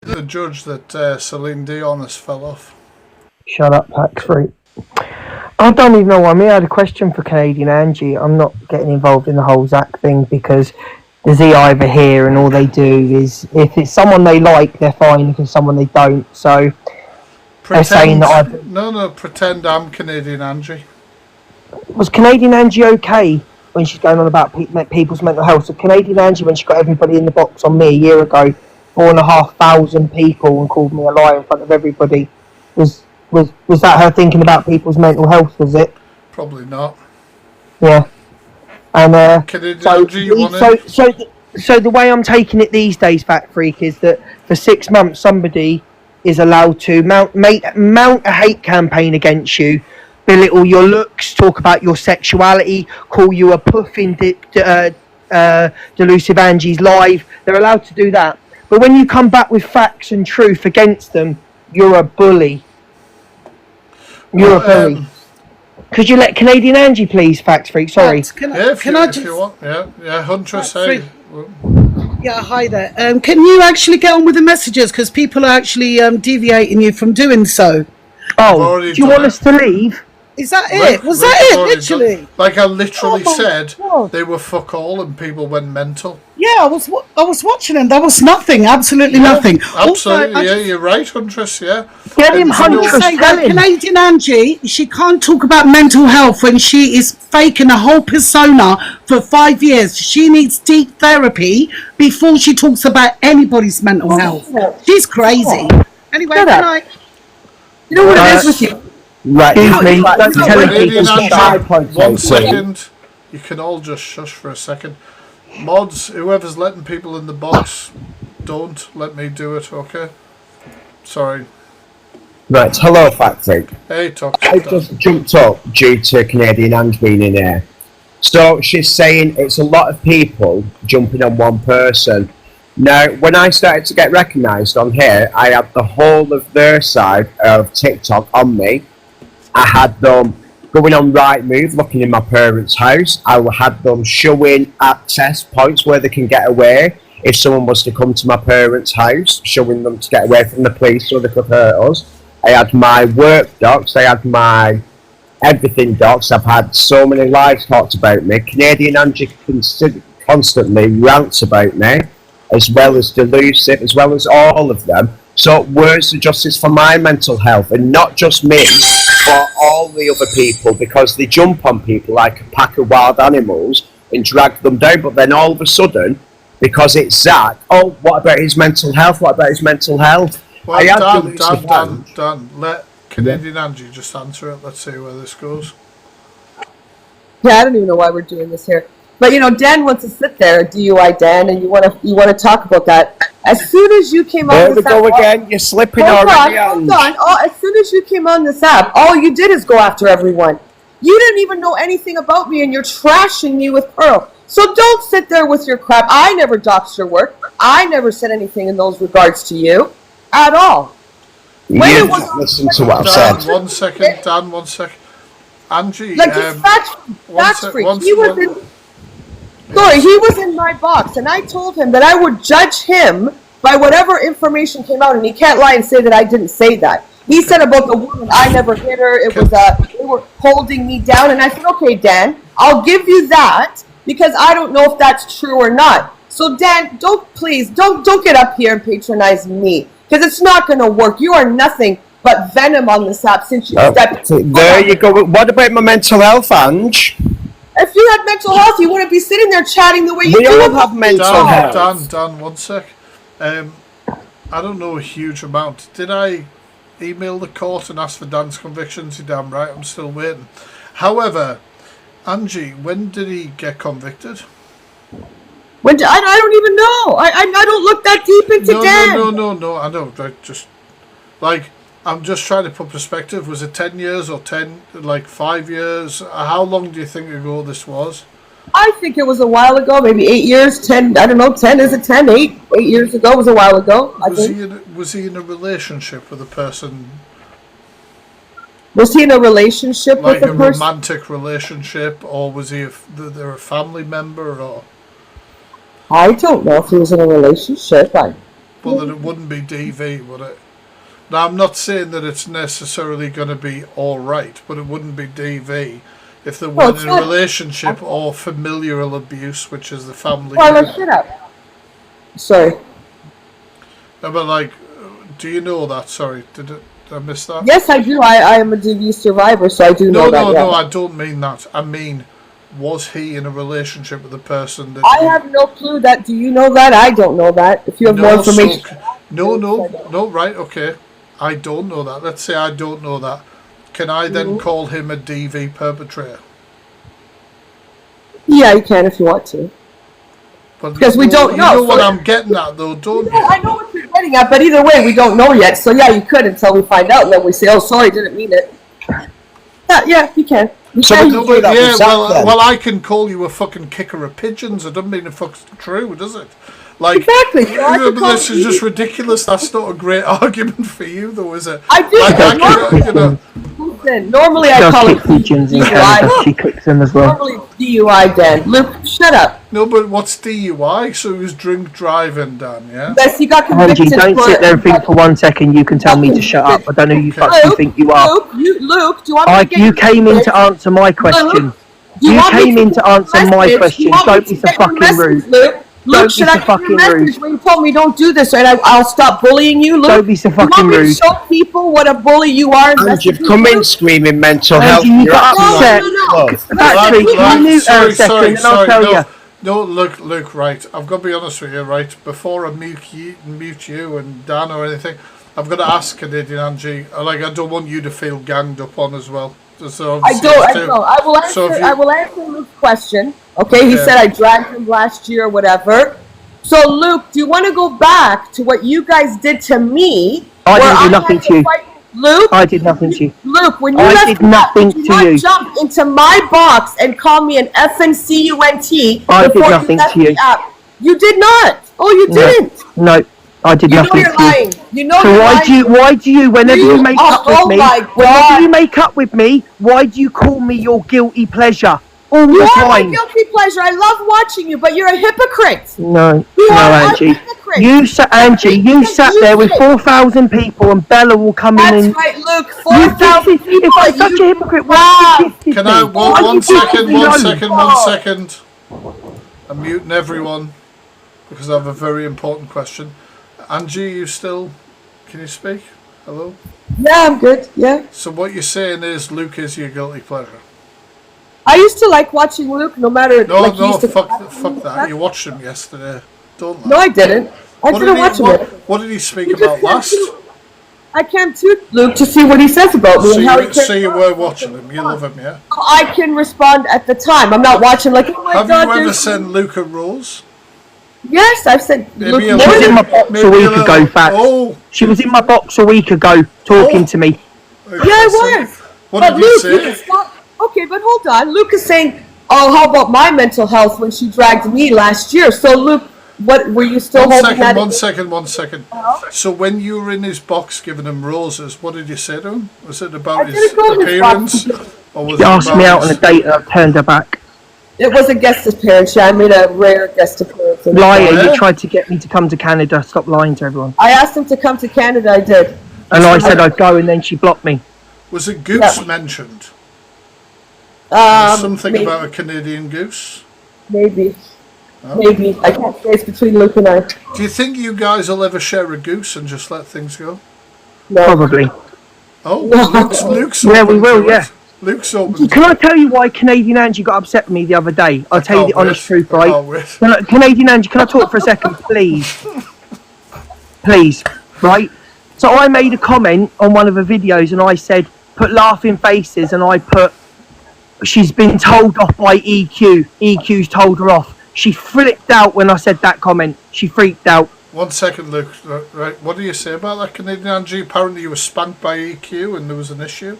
The judge that Celine Dion has fell off. Shut up, TheFactFreak. I don't even know why me. I had a question for Canadian Angie. I'm not getting involved in the whole Zach thing because there's either here and all they do is if it's someone they like, they're fine. If it's someone they don't, so they're saying that No, pretend I'm Canadian Angie. Was Canadian Angie okay when she's going on about people's mental health? So Canadian Angie, when she got everybody in the box on me a year ago, 4,500 people, and called me a liar in front of everybody, was that her thinking about people's mental health, was it? Probably not. Yeah. And so the way I'm taking it these days, TheFactFreak, is that for 6 months somebody is allowed to mount a hate campaign against you, belittle your looks, talk about your sexuality, call you a puffin delusive Angie's live. They're allowed to do that. But when you come back with facts and truth against them, you're a bully. You're a bully. Could you let Canadian Angie please, Fact Freak? Sorry. If you want. Yeah, Huntress, hey. Yeah, hi there. Can you actually get on with the messages? Because people are actually deviating you from doing so. Oh, do you want us to leave? Is that it? Was that it? Literally? Like I literally said, God. they were fuck all and people went mental. Yeah, I was watching him. There was nothing, absolutely nothing. Absolutely, Also, you're right, Huntress, yeah. Get him, Huntress. Canadian Angie, she can't talk about mental health when she is faking a whole persona for 5 years. She needs deep therapy before she talks about anybody's mental health. She's crazy. Anyway, good night. You know what it is with you? Right, don't tell Canadian people Angie, 1 second. You can all just shush for a second. Mods, whoever's letting people in the box, don't let me do it, okay? Sorry. Right, hello, Factory. Hey, talk. I just jumped up due to Canadian Ange being in here. So she's saying it's a lot of people jumping on one person. Now, when I started to get recognised on here, I had the whole of their side of TikTok on me. I had them going on Rightmove, looking in my parents' house. I had them showing access points where they can get away if someone was to come to my parents' house, showing them to get away from the police so they could hurt us. I had my work docs, I had my everything docs. I've had so many lies talked about me. Canadian Angie constantly rants about me, as well as Delusive, as well as all of them. So where's the justice for my mental health? And not just me, but all the other people, because they jump on people like a pack of wild animals and drag them down. But then all of a sudden, because it's Zach, oh, what about his mental health? What about his mental health? Well, Dan, let Canadian Angie just answer it. Let's see where this goes. Yeah, I don't even know why we're doing this here. But you know, Dan wants to sit there, DUI Dan, and you want to talk about that. As soon as you came on there this we go app, again. You're slipping already. Hold on. As soon as you came on this app, all you did is go after everyone. You didn't even know anything about me, and you're trashing me with Pearl. So don't sit there with your crap. I never doxed your work. I never said anything in those regards to you at all. Listen to what I've said. 1 second, Dan. 1 second. Angie, like that's freak. He was in my box, and I told him that I would judge him by whatever information came out, and he can't lie and say that I didn't say that. He said about the woman, I never hit her. It was they were holding me down, and I said, okay, Dan, I'll give you that because I don't know if that's true or not. So Dan, don't get up here and patronize me because it's not going to work. You are nothing but venom on this app since you stepped. There you go. What about my mental health, Ange? If you had mental health, you wouldn't be sitting there chatting the way you do. We all have mental health. Dan, 1 sec. I don't know a huge amount. Did I email the court and ask for Dan's convictions? You're damn right, I'm still waiting. However, Angie, when did he get convicted? I don't even know. I don't look that deep into Dan. No, I know. Just like, I'm just trying to put perspective. Was it 10 years or 5 years? How long do you think ago this was? I think it was a while ago, maybe 8 years, 10, I don't know, 10, is it 10? 8 years ago was a while ago, I think. Was he in a relationship with a person? Was he in a relationship with a person? Like a romantic relationship, or was he a family member, or? I don't know if he was in a relationship. Well, then it wouldn't be DV, would it? Now, I'm not saying that it's necessarily going to be all right, but it wouldn't be DV if they were in a relationship or familial abuse, which is the family. Well, shut up. Sorry. No, but do you know that? Sorry, did I miss that? Yes, I do. I am a DV survivor, so I do know that. No, I don't mean that. I mean, was he in a relationship with a person that... I have no clue that. Do you know that? I don't know that. If you have more information... No, right, okay. I don't know that. Let's say I don't know that. Can I then call him a DV perpetrator? Yeah, you can if you want to. But because we don't know. You know what I'm getting at, though, don't you? I know what you're getting at, but either way, we don't know yet. So yeah, you could until we find out, and then we say, "Oh, sorry, didn't mean it." Yeah, you can. Well, I can call you a fucking kicker of pigeons. It doesn't mean it fucks true, does it? Exactly. This is just ridiculous. That's not a great argument for you, though, is it? I do. Listen, normally I She call does it kick pigeons in Canada. She cooks them as well. Normally it's DUI, Dan. Luke, shut up. No, but what's DUI? So he was drink driving, Dan, yeah? Yes, he got Angie, convicted. don't sit there and think for 1 second you can tell me to shut up. I don't know who you fucking think you are. Luke, do you want me to get You came in to answer my question. You came in to answer my question. Don't be so fucking rude. Luke, should I get your message when you told me don't do this, right? I'll stop bullying you, Luke. Don't be so fucking You want me rude. to show people what a bully you are? And you've come in screaming mental health. Angie, you got upset. Factory, can you mute her a second and I'll tell you. No, Luke, right. I've got to be honest with you, right? Before I mute you and Dan or anything, I've got to ask Canadian Angie. Like, I don't want you to feel ganged up on as well. So I don't. I will answer. I will answer Luke's question. Okay, he said I dragged him last year, whatever. So, Luke, do you want to go back to what you guys did to me? I didn't do nothing to you. Luke, I did nothing to you. Luke, when you I did nothing did to you. Jump into my box and call me an effing cunt. I did nothing to you. You did not. Oh, you didn't. No, I did nothing you're to lying. you. You know So you're why do you, whenever you make up with me, my whenever you make up with me, why do you call me your guilty pleasure all You the are my time? guilty pleasure. I love watching you, but you're a hypocrite. No, You no, are a Angie. hypocrite. You sat there with 4,000 people, and Bella will come in and. That's right, Luke. You 4,000 people. If I'm such a hypocrite, why Wow. did you Can I, one second. Oh. I'm muting everyone because I have a very important question. Angie, can you speak? Hello? Yeah, I'm good, yeah. So what you're saying is Luke is your guilty pleasure? I used to like watching Luke, no matter... Fuck that. You watched him yesterday. Don't lie. No, I didn't. I didn't watch him. What did he speak about last? I came to Luke to see what he says about me and how he So you were watching him. You love him, yeah? I can respond at the time. I'm not watching like, oh my Have God, you ever there's- sent Luke a rose? Yes, I've sent Luke She was in my box a week ago, Fat. Oh. She was in my box a week ago, talking to me. Yeah, I was. What but did you Luke, say? you can stop. Okay, but hold on. Luke is saying, "Oh, how about my mental health when she dragged me last year?" So, Luke, what were you still holding that? One second. So when you were in his box giving him roses, what did you say to him? Was it about his didn't go in his appearance? box. Or was She it asked about me out his- on a date and I turned her back. It was a guest appearance. Yeah, I made a rare guest appearance. Liar, you tried to get me to come to Canada. Stop lying to everyone. I asked him to come to Canada. I did. And I said I'd go, and then she blocked me. Was it goose mentioned? Something maybe. about a Canadian goose? Maybe. Oh. Maybe. I can't say it's between Luke and I. Do you think you guys will ever share a goose and just let things go? No. Probably. Oh, Luke's Yeah, we open will, to yeah. it. Luke's open. Can I tell you why Canadian Angie got upset with me the other day? I'll tell you the can't honest wait. truth, I right? can't wait. No, Canadian Angie, can I talk for a second, please? Please, right? So I made a comment on one of the videos and I said, put laughing faces, and I put, she's been told off by EQ. EQ's told her off. She flipped out when I said that comment. She freaked out. 1 second, Luke. Right, what do you say about that, Canadian Angie? Apparently you were spanked by EQ and there was an issue.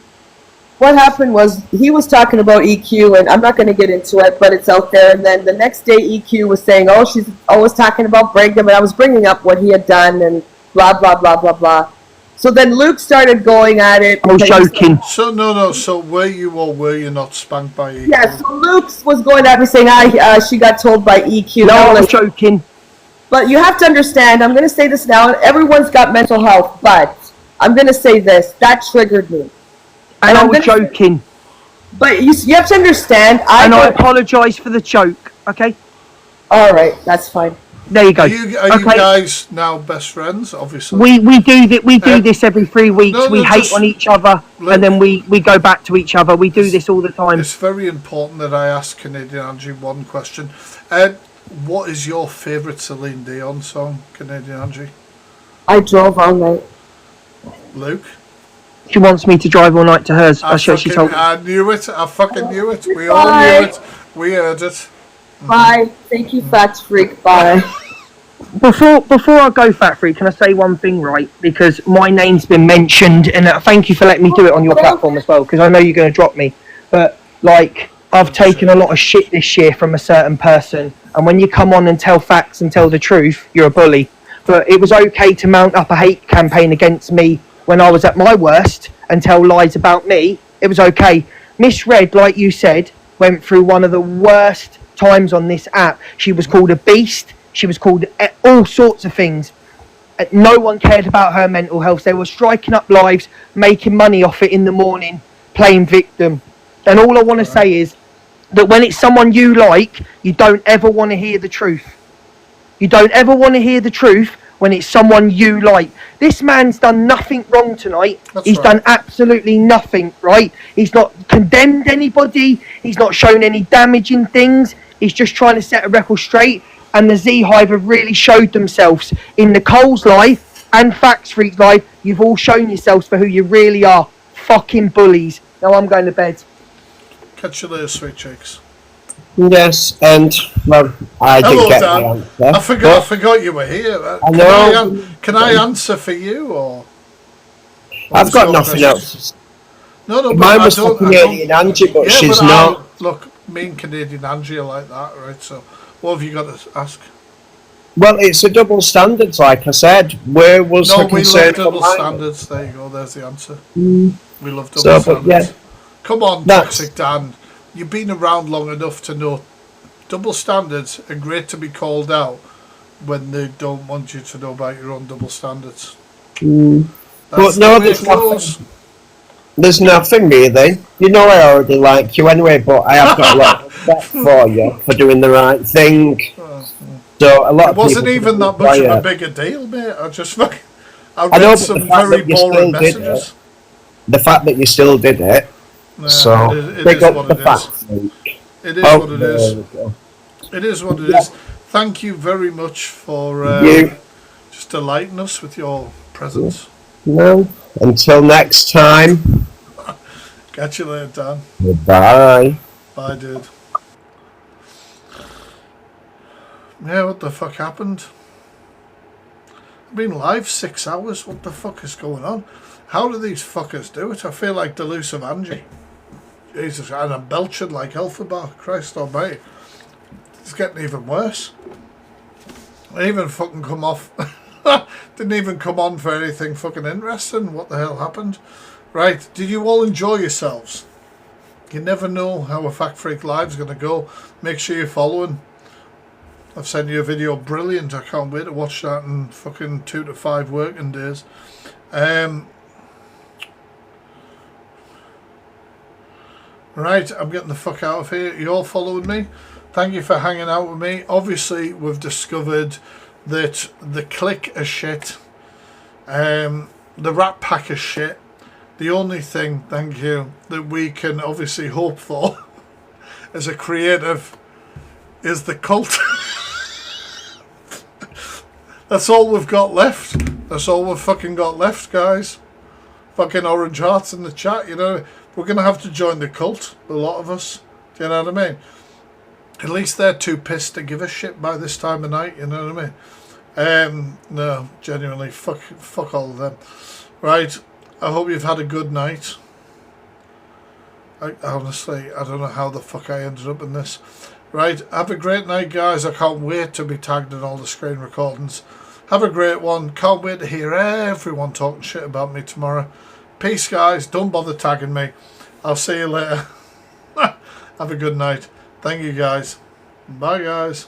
What happened was he was talking about EQ, and I'm not going to get into it, but it's out there. And then the next day, EQ was saying, "Oh, she's always talking about Brigham," and I was bringing up what he had done and blah blah blah blah blah. So then Luke started going at it. I was joking. So no. So were you or were you not spanked by EQ? Yeah. So Luke was going at me saying, she got told by EQ." No, I was joking. But you have to understand. I'm going to say this now. Everyone's got mental health, but I'm going to say this. That triggered me. And I I'm was gonna- joking. But you have to understand. I apologise for the joke, okay? All right, that's fine. There you go. Are you guys now best friends? Obviously. We do this every 3 weeks. No, we hate just- on each other, and then we go back to each other. We do this all the time. It's very important that I ask Canadian Angie one question. What is your favourite Celine Dion song, Canadian Angie? I drove all night. Luke? She wants me to drive all night to hers. That's what she told me. I knew it. I fucking knew it. We all Bye. knew it. We heard it. Bye. Thank you, TheFactFreak. Bye. Before I go, Fat Freak, can I say one thing, right? Because my name's been mentioned, and thank you for letting me do it on your platform as well, because I know you're going to drop me. But, like, I've taken a lot of shit this year from a certain person, and when you come on and tell facts and tell the truth, you're a bully. But it was okay to mount up a hate campaign against me when I was at my worst and tell lies about me. it was okay. Miss Red, like you said, went through one of the worst times on this app. She was called a beast. She was called all sorts of things. No one cared about her mental health. They were striking up lives, making money off it in the morning, playing victim. And all I want to say is that when it's someone you like, you don't ever want to hear the truth. You don't ever want to hear the truth when it's someone you like. This man's done nothing wrong tonight. He's done absolutely nothing, right? He's not condemned anybody. He's not shown any damaging things. He's just trying to set a record straight. And the Z Hive have really showed themselves. In Nicole's life and TheFactFreak's life, you've all shown yourselves for who you really are. Fucking bullies. Now I'm going to bed. Catch you later, sweet cheeks. Yes, and well, I didn't get Dan. the answer. I forgot you were here. I know. Can I answer for you, or I've got nothing else. No, but mine was for Canadian Angie, but she's not. Look, me and Canadian Angie are like that, right? So, what have you got to ask? Well, it's a double standards, like I said. Where was her concern? We love double standards. There you go. There's the answer. We love double standards. Yeah. Come on, Toxic Dan. You've been around long enough to know double standards are great to be called out when they don't want you to know about your own double standards. But no, there's nothing really. You know I already like you anyway, but I have got a lot of respect for you for doing the right thing. So a lot it wasn't even that much of a bigger deal, mate. I read some very boring messages. The fact that you still did it. So it is what it is. It is what it is. It is what it is. Thank you very much for just delighting us with your presence. No. Until next time. Catch you later, Dan. Goodbye. Bye, dude. Yeah, what the fuck happened? I've been live 6 hours. What the fuck is going on? How do these fuckers do it? I feel like Delusive Angie. Jesus, and I'm belching like Elphaba. Christ almighty. It's getting even worse. I even fucking come off. Didn't even come on for anything fucking interesting. What the hell happened? Right, did you all enjoy yourselves? You never know how a TheFactFreak Live's going to go. Make sure you're following. I've sent you a video. Brilliant. I can't wait to watch that in fucking 2 to 5 working days. Right, I'm getting the fuck out of here. You all following me? Thank you for hanging out with me. Obviously, we've discovered that the clique is shit. The Rat Pack is shit. The only thing, thank you, that we can obviously hope for as a creative is the cult. That's all we've got left. That's all we've fucking got left, guys. Fucking orange hearts in the chat, you know. We're going to have to join the cult, a lot of us. Do you know what I mean? At least they're too pissed to give a shit by this time of night, you know what I mean? No, genuinely, fuck all of them. Right, I hope you've had a good night. Honestly, I don't know how the fuck I ended up in this. Right, have a great night, guys. I can't wait to be tagged in all the screen recordings. Have a great one. Can't wait to hear everyone talking shit about me tomorrow. Peace, guys. Don't bother tagging me. I'll see you later. Have a good night. Thank you, guys. Bye, guys.